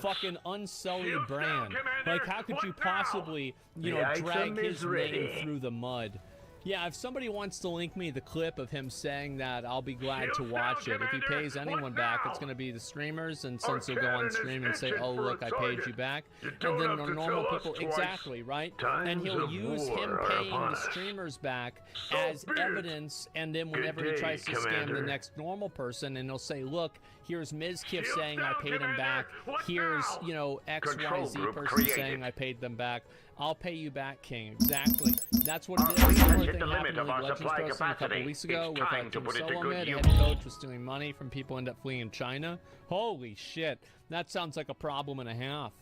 fucking unsullied brand. Like, how could you possibly, you know, drag his name through the mud? Yeah, if somebody wants to link me the clip of him saying that, I'll be glad to watch it. If he pays anyone back, it's going to be the streamers, and since he'll go on stream and say, oh, look, I paid you back. And then the normal people, exactly, right? And he'll use him paying the streamers back as evidence, and then whenever he tries to scam the next normal person, and he'll say, look, here's Mizkif saying I paid him back. Here's, you know, XYZ person saying I paid them back. I'll pay you back, King. Exactly. That's what it is. Similar thing happened in League Legends Pro a couple weeks ago with Team Solomid. Head coach was stealing money from people who end up fleeing China. Holy shit. That sounds like a problem and a half.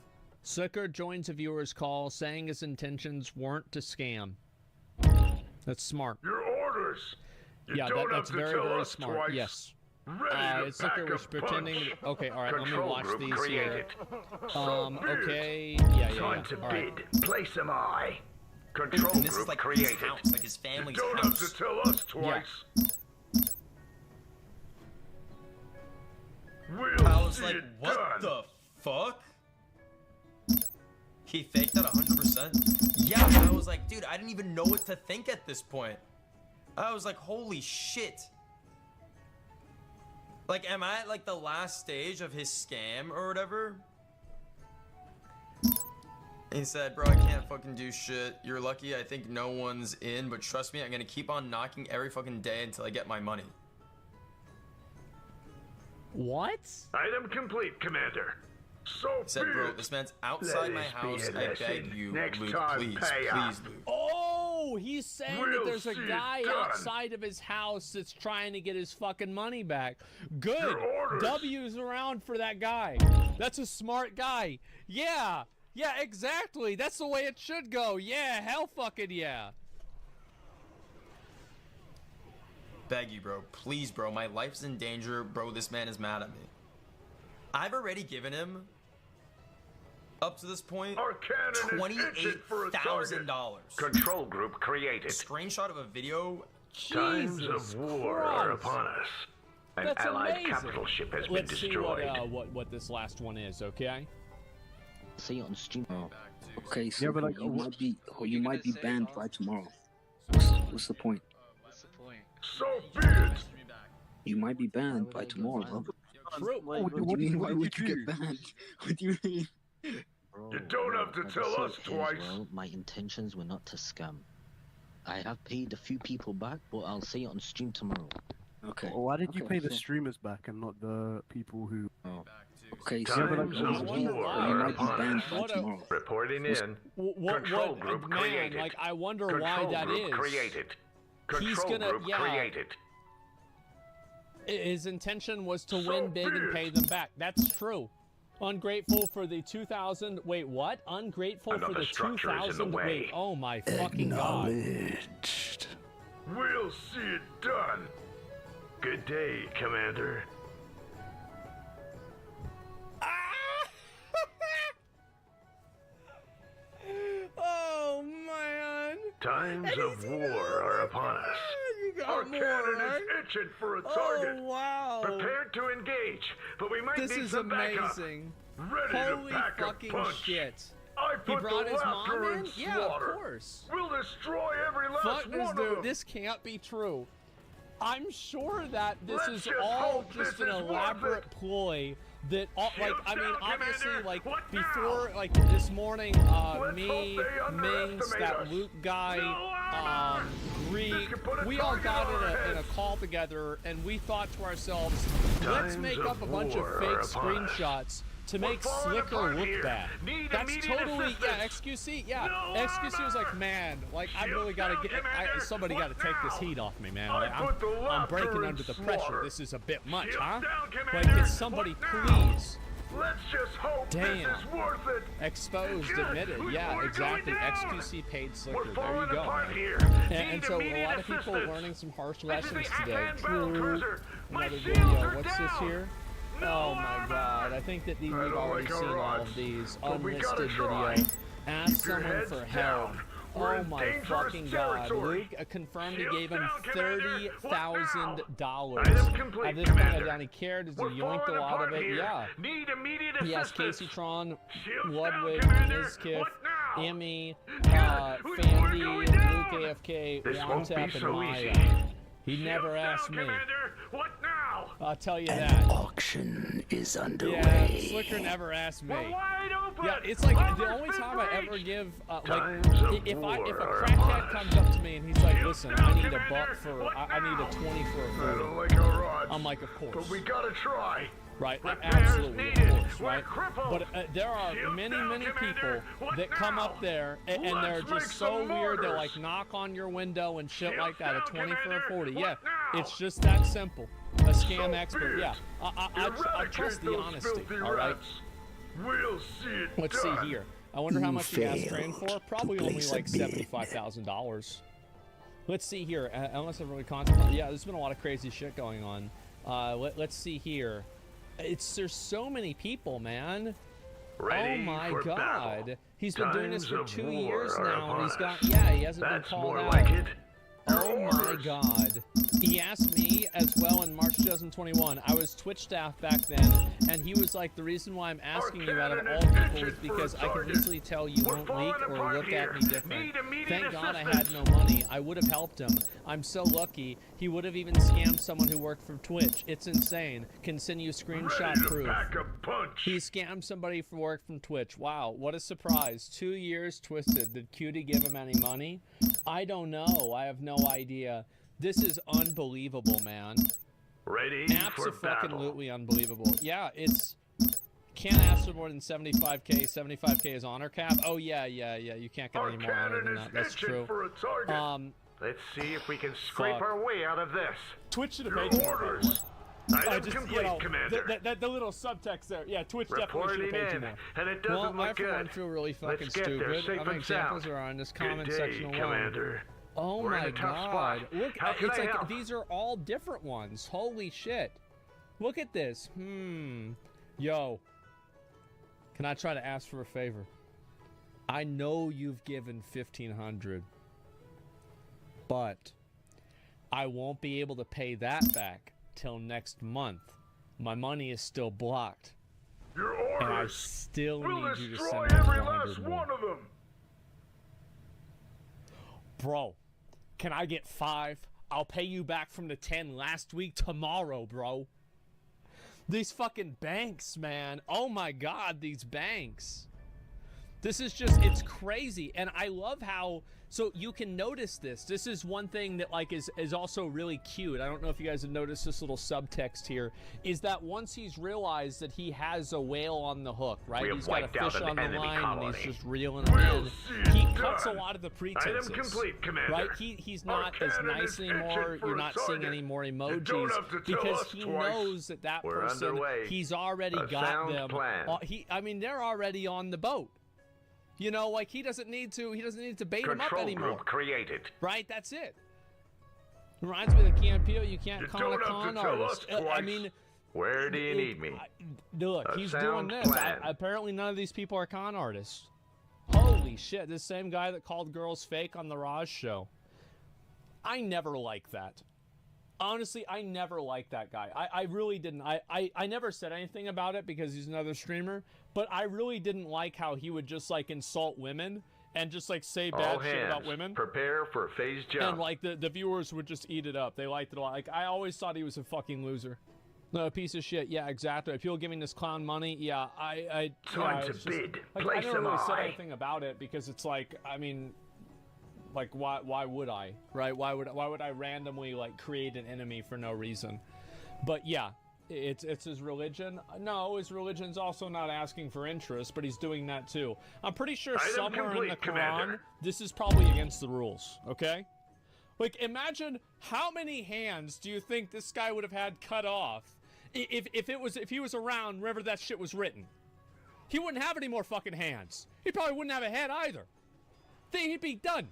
Slicker joins a viewer's call saying his intentions weren't to scam. That's smart. Your orders. Yeah, that's very, very smart. Yes. Slicker was pretending. Okay, all right. Let me watch these here. Okay. Yeah. Time to all right. bid. Place am I. Control and this group is like created. his house, like his family's You don't house. have to tell us twice. We'll I was see like, it what done. the fuck? He faked that 100%? Yeah, but I was like, dude, I didn't even know what to think at this point. I was like, holy shit. Like, am I at like the last stage of his scam or whatever? He said, bro, I can't fucking do shit. You're lucky I think no one's in, but trust me, I'm gonna keep on knocking every fucking day until I get my money. What? Item complete, Commander. So He said, bro, this man's outside my house. I beg you, Next Luke, time, please, pay up. please, Luke. Oh, he's saying that We'll there's a see it guy done. outside of his house that's trying to get his fucking money back. Good. Your orders. W's around for that guy. That's a smart guy. Yeah. Yeah, exactly. That's the way it should go. Yeah, hell fucking yeah. Beg you, bro. Please, bro. My life's in danger. Bro, this man is mad at me. I've already given him, up to this point, $28,000. Control group created. A screenshot of a video. Times of war are upon us. An That's allied amazing. capital ship has been Let's destroyed. see what this last one is, okay? Say it on stream. Oh. Okay, so Yeah, but like, you might be banned by tomorrow. What's the point? What's the point? So be it. You might be banned by tomorrow, bro. True. What do you mean? Why would you get banned? What do you mean? You don't have to tell us twice. Well, my intentions were not to scam. I have paid a few people back, but I'll say it on stream tomorrow. Okay. Well, why did you pay the so- streamers back and not the people who? Oh. Okay, so Times of you might be banned by tomorrow. Reporting in. Control group man, created. like, I wonder Control why that group is. created. He's Control gonna, group yeah. created. His intention was to win big and pay them back. That's true. Ungrateful for the 2000. Wait, what? Ungrateful for the 2000. Wait, oh my fucking god. We'll see it done. Good day, Commander. Oh man! Times of war are upon us. Our cannon is itching for a target. Oh wow! Prepared to engage, but we might This need is some backup. amazing. Ready Holy to pack fucking a punch. shit! I He put brought the his laughter mom in in? Yeah, of slaughter. course. We'll destroy every last Fuck this one of dude. them. This can't be true. I'm sure that this Let's is just all hope just this an is worth elaborate it. ploy that, like, I mean, down, obviously, Commander. like, What before, now? like, this morning, Let's me, hope they Minx, that underestimate us. Luke guy, No, Greek, could put a we all target got on our in a heads. call together, and we thought to ourselves, let's Times make of up a bunch of war fake are upon us. screenshots to We're make falling Slicker apart look here. bad. Need That's immediate totally, yeah, assistance. XQC, yeah. No XQC was like, man, like, I Shield really gotta down, get, Commander. somebody What gotta take this now? heat off me, man. I Like, put the I'm laughter breaking in under the slaughter. pressure. This is a bit much, Shield huh? down, Like, Commander. can somebody What now? please Let's just hope Damn. this is worth it. exposed, Just, admitted? Yeah, we're exactly. going down. XQC paid Slicker. We're There falling you go. apart man. here. And Need so a immediate lot of people assistance. learning some harsh This is the lessons today. Afghan battle cruiser. My Another shields video. are What's down. this here? No Oh my armor. god, I think that we've I don't already like our seen all odds, of these. but we gotta Unlisted try. video. Ask Keep your someone heads for help. down. We're Oh in my dangerous fucking god. territory. Luke confirmed he Shields gave him down, Commander. $30,000. Item complete, At this point, I Commander. doubt he cared as he We're yoinked a falling lot of apart it. here. Yeah. Need immediate Yes, assistance. Casey Tron, Shields Ludwig, down, Commander. Mizkif, What now? Emmy, We're Fandy, going Luke down. AFK, This won't be Wantap, and so Maya. easy. He never Shields asked down, me. Commander. What now? I'll tell you An that. auction is Yeah, underway. Slicker never asked me. We're wide open. Yeah, it's like the Armor's only been time I ever breached. give, like, Times of if a war are crackhead upon comes up to me and he's like, Shields listen, down, I need a Commander. buck for, What I need now? a 20 for a I 40. don't like our odds. I'm like, of course. But we gotta try. Right, Repairs absolutely, needed. of course, We're right? crippled. But there are Shields many, down, many Commander. people What that come now? up there and they're Let's make just so some weird. They're mortars. like knock on your window and shit Shields like that. A down, 20 for a Commander. 40. What Yeah, now? it's just that simple. A scam So expert. be Yeah, it. I trust the Eradicate those honesty. filthy All right. rats. We'll see it Let's done. see here. I wonder how You much he asked Train failed for. Probably to only place a like bid. $75,000. Let's see here. Unless I've really concentrated. Yeah, there's been a lot of crazy shit going on. Let's see here. There's so many people, man. Ready oh my for god. battle. He's been doing this Times for of 2 war years are now, and upon he's got us. he hasn't That's been called more out. like it. Oh my god. He asked me as well in March 2021. I was Twitch staff back then, and he was like, the reason why I'm asking you out of all people is because I can easily tell you won't leak or look at me different. Thank God I had no money. I would have helped him. I'm so lucky. He would have even scammed someone who worked for Twitch. It's insane. Can send you screenshot proof. He scammed somebody for work from Twitch. Wow, what a surprise. 2 years twisted. Did Cutie give him any money? I don't know. I have no idea. This is unbelievable, man. Ready for battle. Absolutely unbelievable. Yeah, it's... Can't ask for more than 75k. 75k is honor cap. Oh, yeah. You can't get any more honor than that. That's true. For a target. Let's see if we can scrape our way out of this. Twitch should have Your paid more. orders. Item complete, Commander. The little subtext there. Yeah, Twitch definitely should have paid you more. And it doesn't well, look I for one good. feel really fucking Let's get there stupid. safe How many and examples sound. are on this Good comment day, section alone? Commander. Oh We're in my a tough god. spot. Look, How can it's I like help? these are all different ones. Holy shit. Look at this. Yo. Can I try to ask for a favor? I know you've given 1,500, but I won't be able to pay that back till next month. My money is still blocked. Your And I orders still will need you to destroy send me every 400 last more. one of them. Bro, can I get 5? I'll pay you back from the 10 last week tomorrow, bro. These fucking banks, man. Oh my god, these banks. This is just, it's crazy. And I love how, so you can notice this. This is one thing that like is also really cute. I don't know if you guys have noticed this little subtext here, is that once he's realized that he has a whale on the hook, right? He's got a fish on the line and he's just reeling him in. He cuts a lot of the pretenses, complete, Commander. right? He's not as nice anymore. You're not seeing any more emojis because he knows that that person, he's already got them. I mean, they're already on the boat. You know, like he doesn't need to bait him up anymore. Group created. Right, that's it. Reminds me of the Key and Peele, you can't con a con artist. I mean, where do you need me? Look, he's doing this. Apparently none of these people are con artists. Holy shit, this same guy that called girls fake on the Raj show. I never liked that. Honestly, I never liked that guy. I really didn't. I never said anything about it because he's another streamer, but I really didn't like how he would just like insult women and just like say bad shit about women. Prepare for phase jump. And like the viewers would just eat it up. They liked it a lot. Like I always thought he was a fucking loser. No, a piece of shit. Yeah, exactly. People giving this clown money. Yeah, Time to bid. Like, I never really said anything about it because it's like, I mean, like why would I, right? Why would I randomly like create an enemy for no reason? But yeah, it's his religion. No, his religion's also not asking for interest, but he's doing that too. I'm pretty sure somewhere in the Quran, this is probably against the rules. Okay, like imagine how many hands do you think this guy would have had cut off if he was around wherever that shit was written? He wouldn't have any more fucking hands. He probably wouldn't have a head either. He'd be done.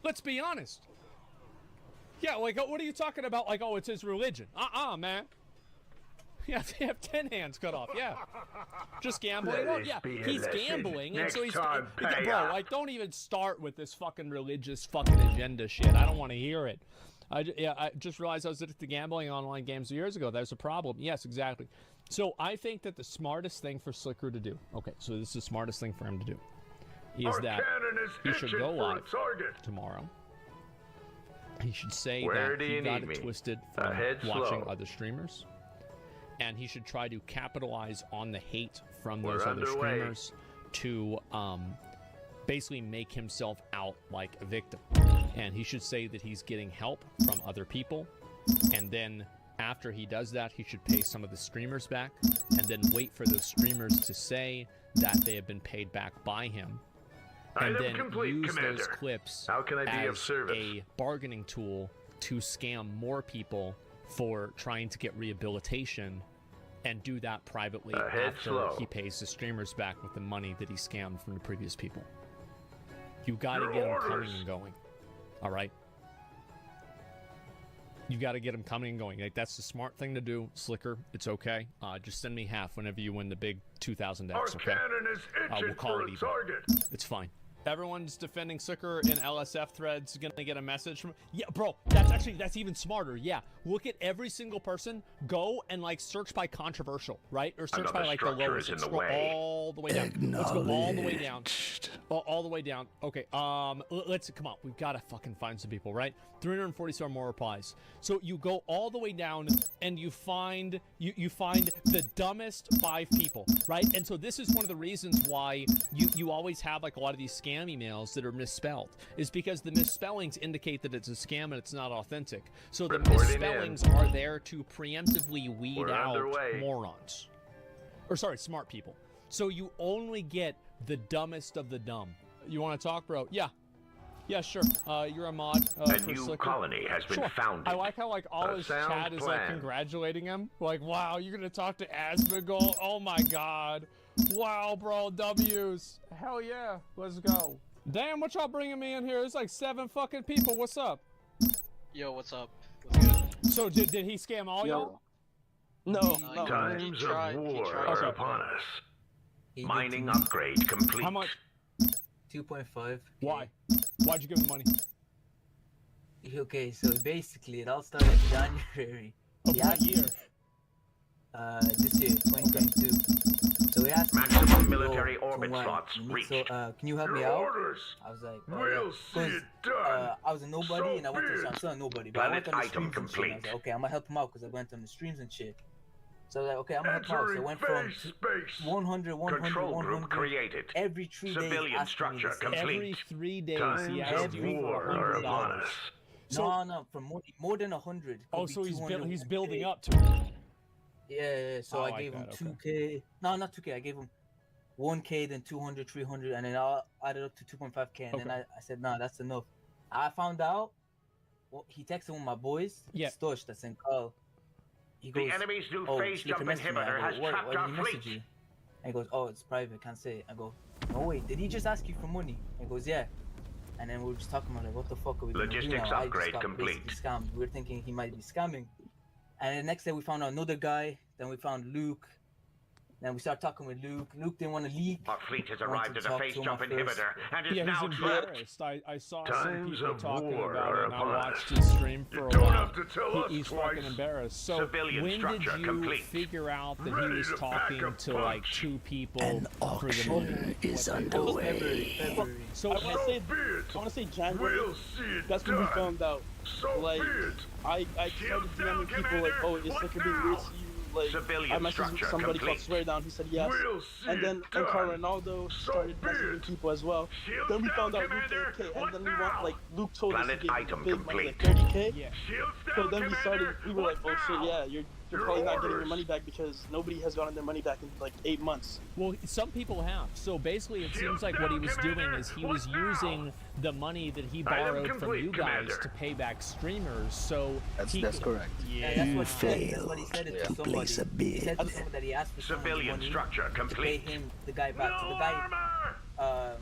Let's be honest. Yeah, like, what are you talking about? Like, oh, it's his religion. Man. Yeah, they have 10 hands cut off. Yeah. Just gambling. Oh, yeah, he's gambling. And so he's... Bro, like, don't even start with this fucking religious fucking agenda shit. I don't want to hear it. I just realized I was addicted to gambling online games years ago. That was a problem. Yes, exactly. So I think that the smartest thing for Slicker to do... Okay, so this is the smartest thing for him to do. Is that he should go live tomorrow. He should say that he got it twisted from watching other streamers. And he should try to capitalize on the hate from those other streamers to basically make himself out like a victim. And he should say that he's getting help from other people. And then after he does that, he should pay some of the streamers back. And then wait for those streamers to say that they have been paid back by him. And then use those clips as a bargaining tool to scam more people for trying to get rehabilitation, and do that privately after he pays the streamers back with the money that he scammed from the previous people. You gotta get them coming and going. All right? You gotta get them coming and going. Like, that's the smart thing to do, Slicker. It's okay. Just send me half whenever you win the big 2,000X, okay? We'll call it even. It's fine. Everyone's defending Slicker in LSF threads gonna get a message from... Yeah, bro, that's even smarter. Yeah, look at every single person, go and like search by controversial, right? Or search by like the lowest. Let's go all the way down. Let's go all the way down. All the way down. Okay, let's come on. We've gotta fucking find some people, right? 347 more replies. So you go all the way down and you find you find the dumbest 5 people, right? And so this is one of the reasons why you always have like a lot of these scam emails that are misspelled, is because the misspellings indicate that it's a scam and it's not authentic. So the misspellings are there to preemptively weed out morons. Or sorry, smart people. So you only get the dumbest of the dumb. You want to talk, bro? Yeah. Yeah, sure. You're a mod. A new colony has been founded. I like how like all his chat is like congratulating him. Like, wow, you're gonna talk to Asmongold? Oh my god. Wow, bro, W's. Hell yeah. Let's go. Damn, what y'all bringing me in here? There's like 7 fucking people. What's up? Yo, what's up? What's good? So did he scam all y'all? No. Times of war are upon us. Mining upgrade complete. How much? 2.5. Why? Why'd you give him money? Okay, so basically it all started in January. Of what year? This year, 2022. So he asked me, Maximum military orbit slots reached. So, can you help me Your out? orders. I was like, We'll see it done. I was a nobody, and I went to I'm still a nobody, but I went on the Planet item streams and shit. And I was like, okay, I'm gonna help him out because I went on the streams and shit. So I was like, okay, I'm gonna help him out. So I went from 100, 100, Control 100. group created. Every 3 days. Civilian structure complete. Every 3 days, he Times asked of you war for are upon $100. us. No, from more than 100. Oh, so he's building up to it. Yeah. So I gave him 2K. No, not 2K. I gave him 1K, then 200, 300, and then I added up to 2.5K. And then I said, nah, that's enough. I found out. Well, he texted one of my boys. Yeah. Stush, that's in call. He goes, The enemy's new oh, phase jump inhibitor has trapped our fleet. And he goes, oh, it's private, can't say it. I go, no wait, did he just ask you for money? And he goes, yeah. And then we were just talking about like, what the fuck are we gonna do Logistics now? upgrade I just got complete. basically scammed. We were thinking he might be scamming. And the next day we found out another guy. Then we found Luke. Then we started talking with Luke. Luke didn't want to leak. Our fleet has arrived at a phase jump inhibitor and is Yeah, now he's trapped. embarrassed. I saw Times some people of talking war about are it, and I upon watched us. his stream for a You don't while. have to tell us He's twice. fucking embarrassed. So Civilian when did structure you complete. figure out that Ready he was to pack talking a to like punch. 2 people An for the auction money? is underway. So I want to say January. We'll see it That's when we done. found out. So Like, be it. I started DMing people like, oh, is Slicker being weird to you? Like, Civilian I messaged structure somebody complete. called Swear Down. He said yes. We'll see And then it done. Ronaldo started be messaging it. people as well. Shields Then we down, found out Luke Commander. AFK, What and then now? Luke told us Planet to give item big money, like complete. 30K. Yeah. Shields So down, then we started. Commander. We were like, What oh shit, now? yeah, you're Your probably not getting your orders. money back because nobody has gotten their money back in like 8 months. Well, some people have. So basically, it seems like what he was doing is he was using the money that he borrowed from complete, you guys Commander. to pay back streamers. So That's he correct. Yeah. You That's fail what he said it to to somebody. place a He said bid. to someone that he asked for Civilian money structure to pay complete. him the guy back. So the No guy armor.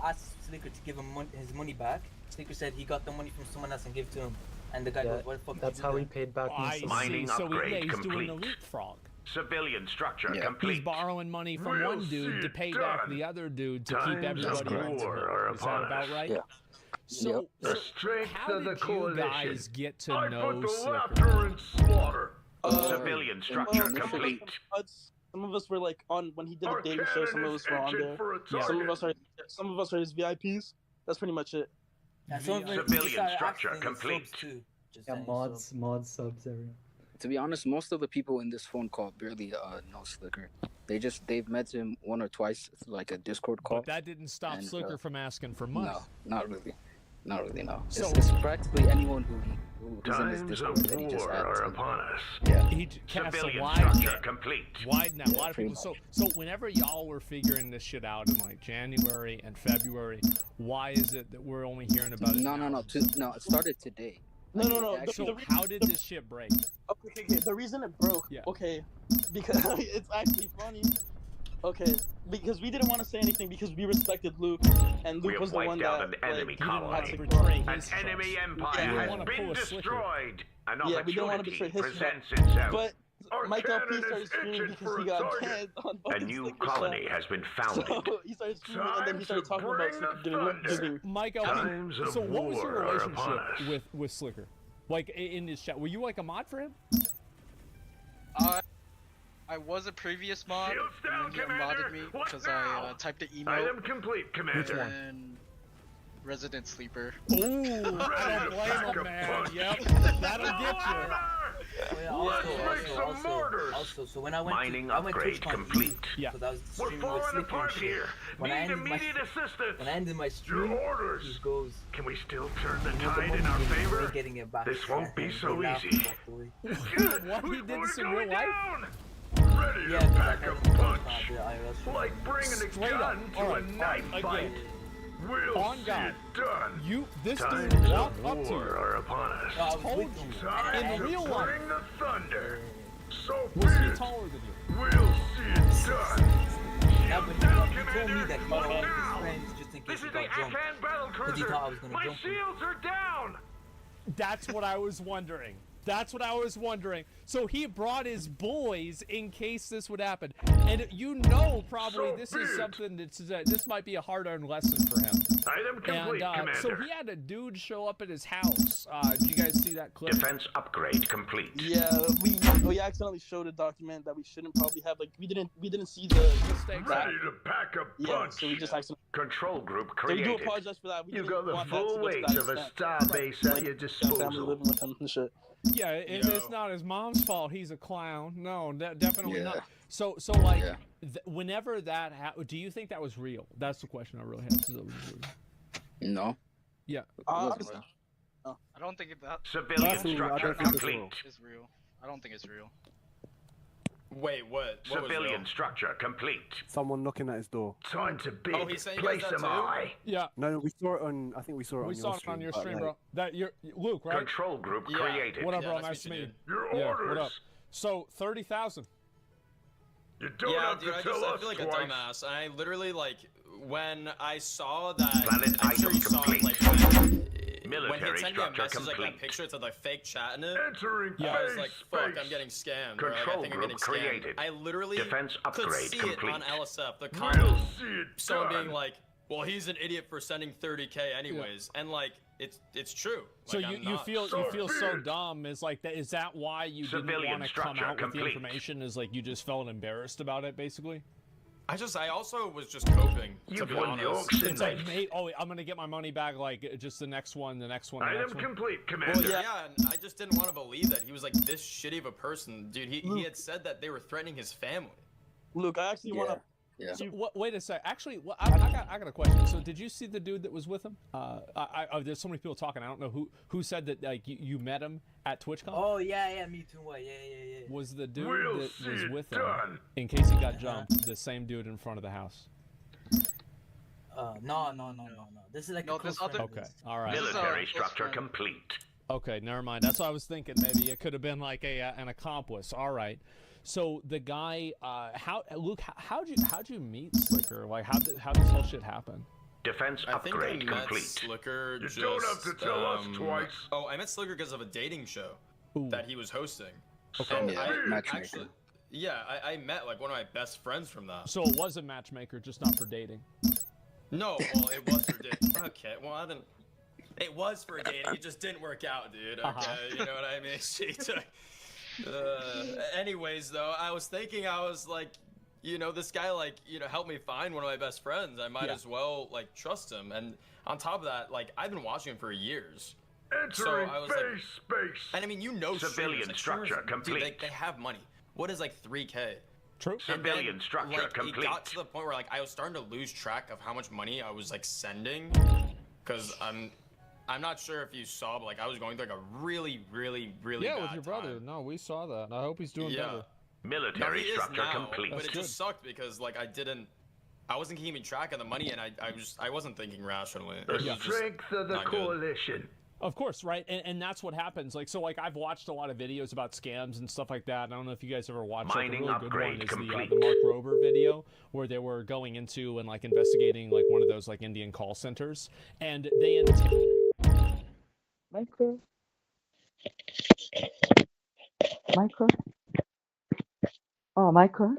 asked Slicker to give him his money back. Slicker said he got the money from someone else and gave it to him. And the guy goes, what the fuck That's did you how do he then?" paid back I me. Mining see. So upgrade he's doing a complete. leapfrog. Civilian structure Yeah. complete. He's borrowing money from We'll one dude to see pay it back done. the other dude to Times keep everybody of on to war him. are Is that upon about us. right? Yeah. So, The so strength how of the did you coalition. guys get to I know put the Slicker? laughter in slaughter. Civilian structure Well, complete. Some of us were like on when he did Our a daily show. Some cannon of is us were on edging there. for a Some of target. us are his VIPs. That's pretty much it. And some of them Civilian started structure asking subs complete. too. Just Yeah, saying, mods, so- mods, subs, everyone. To be honest, most of the people in this phone call barely know Slicker. They've met him 1 or twice through like a Discord call. But that didn't stop And, Slicker from asking for money. No, not really. Not really, no. So- It's practically anyone who's in this Times Discord of that he just war adds. are upon us. Yeah. He cast a Civilian wide structure net. complete. Wide net. A lot of pretty people. So whenever y'all were figuring this shit out in like January and February, why is it that we're only hearing about it? No, now? no. It started today. No. So how did this shit break? Okay. The reason it broke. Yeah. Okay, because it's actually funny. Okay, because we didn't want to say anything because we respected Luke, and We Luke have was the one wiped that out an enemy he didn't have colony. to Betray An his enemy trust. empire Yeah, we has wanna been pull a Slicker. destroyed. An Yeah, we didn't want to opportunity betray his presents trust. itself. But Our Mike cannon LP is started screaming itching because for he a got target. banned on A fucking new Slicker colony chat. has been founded. So he started screaming, and then Time he started to talking about bring Slicker the giving. Mike, Times of so what was your war are upon relationship us. with Slicker? Like in this chat, were you like a mod for him? I was a previous mod, Shields down, and then he Commander. modded me What because now? I typed the email. Item complete, Commander. And Resident Sleeper. Ooh, I don't blame him, man. Yep, that'll get you. Oh, yeah, Let's make some mortars. Also, so when I went Mining I went upgrade TwitchCon complete. Yeah. because I was We're streaming with falling Slicker and apart shit. here. When I Need ended my immediate assistance. when I ended my stream, Your orders. he goes, Can we still turn the "You want the tide money? in our We're favor? getting it back." This won't be And so they laughed easy. and walked away. What, he did this in real Going life? down. Ready Yeah, to 'cause I pack had a to punch. the IRL stream. Like bringing a Straight up. gun to All a right, knife again. fight. We'll On see God. it done. This Times dude of walked up to war you. are upon us. No, I was Told with you. him. Time In to real life. bring the thunder. So Was be he it. taller than you? We'll see it done. Yeah, but Shields down, he told me Commander. that he What wanted his now? friends just in case This he is the got jumped. Afghan battle Because he cruiser. thought I was gonna My jump him. shields are down. That's what I was wondering. That's what I was wondering. So he brought his boys in case this would happen. And you know probably this is something that's, this might be a hard-earned lesson for him. Item complete, Commander. So he had a dude show up at his house. Did you guys see that clip? Defense upgrade complete. Yeah, we accidentally showed a document that we shouldn't probably have. Like we didn't see the mistakes. Ready to pack a punch. Yeah, so we just accidentally. Control group So we created. do apologize for that. We You didn't got the want that full to go to weight that of a extent. star base at your Family disposal. living with him and shit. Yeah, it's not his mom's fault. He's a clown. No, definitely not. So like, whenever that happened, do you think that was real? That's the question I really have. No. Yeah. I don't think that. Civilian structure complete. Is real. I don't think it's real. Wait, what? Civilian structure complete. Someone knocking at his door. Time to bid. Oh, he's saying Place that them too? high. Yeah. No, we saw it on. I think we saw it on your stream. We saw it on your but, stream, like, bro. That you're Luke, right? Control group created. What up, bro? Nice to meet you. Your Yeah, orders. what up? So 30,000. You don't have dude, to I tell us feel like twice. a dumbass. And I literally like when I saw that. Planet I'm sure item you saw it, complete. like when he Military sent me a structure message like that complete. picture, it said like fake chat in it. Entering I was phase like, fuck, space. I'm getting scammed. Bro. Control I think I'm group getting scammed. created. I literally Defense could upgrade see complete. it on LSF. The We'll comment, see it someone done. being like, well, he's an idiot for sending 30K anyways, and like it's true. So Like, you feel so dumb. Is like that? Is that why you didn't Civilian want to come structure out with the complete. information? Is like you just felt embarrassed about it, basically? I also was just coping, to You've be won the honest. auction, It's like, mate, I'm gonna get my money back. Like just the next one, the next one. The Item next one. complete, Commander. Well, yeah, and I just didn't want to believe that he was like this shitty of a person, dude. He had said that they were threatening his family. Luke, I actually want to. Yeah. So, wait a sec. Actually, I got a question. So, did you see the dude that was with him? There's so many people talking. I don't know who said that. Like you met him at TwitchCon. Oh yeah, me too. Yeah. Was the dude We'll that see was it with him, done. in case he got jumped, the same dude in front of the house? No. This is like a close friend. Okay, all right. Military structure complete. Okay, never mind. That's what I was thinking. Maybe it could have been like an accomplice. All right. So the guy, Luke, how'd you meet Slicker? Like, how did this whole shit happen? Defense I think I upgrade met complete. Slicker You just, don't have to tell us twice. Oh, I met Slicker because of a dating show that he was hosting. Okay. And Yeah, I matchmaker. actually, I met like one of my best friends from that. So it was a matchmaker, just not for dating. No, well, it was for dating. Okay, well, I didn't. It was for dating. It just didn't work out, dude. Okay, you know what I mean? She took. Anyways, though, I was thinking, I was like, you know, this guy, like, you know, helped me find one of my best friends. I might as well, like, trust him. And on top of that, like, I've been watching him for years. Entering I was phase space. And I mean, you know, Civilian structure complete. Dude, they have money. What is like 3K? True. Civilian structure like, complete. It got to the point where like I was starting to lose track of how much money I was like sending, because I'm not sure if you saw, but like I was going through like a really bad with your brother. No, we saw that. I hope he's doing better. Military he is structure now, complete. But it just sucked because like I wasn't keeping track of the money, and I wasn't thinking rationally. The strength of the coalition. Of course, right? And that's what happens. Like, so like I've watched a lot of videos about scams and stuff like that. I don't know if you guys ever watched like, a really good one is the Mark Rober video where they were going into and like investigating like one of those like Indian call centers, and they Micro. Oh, micro.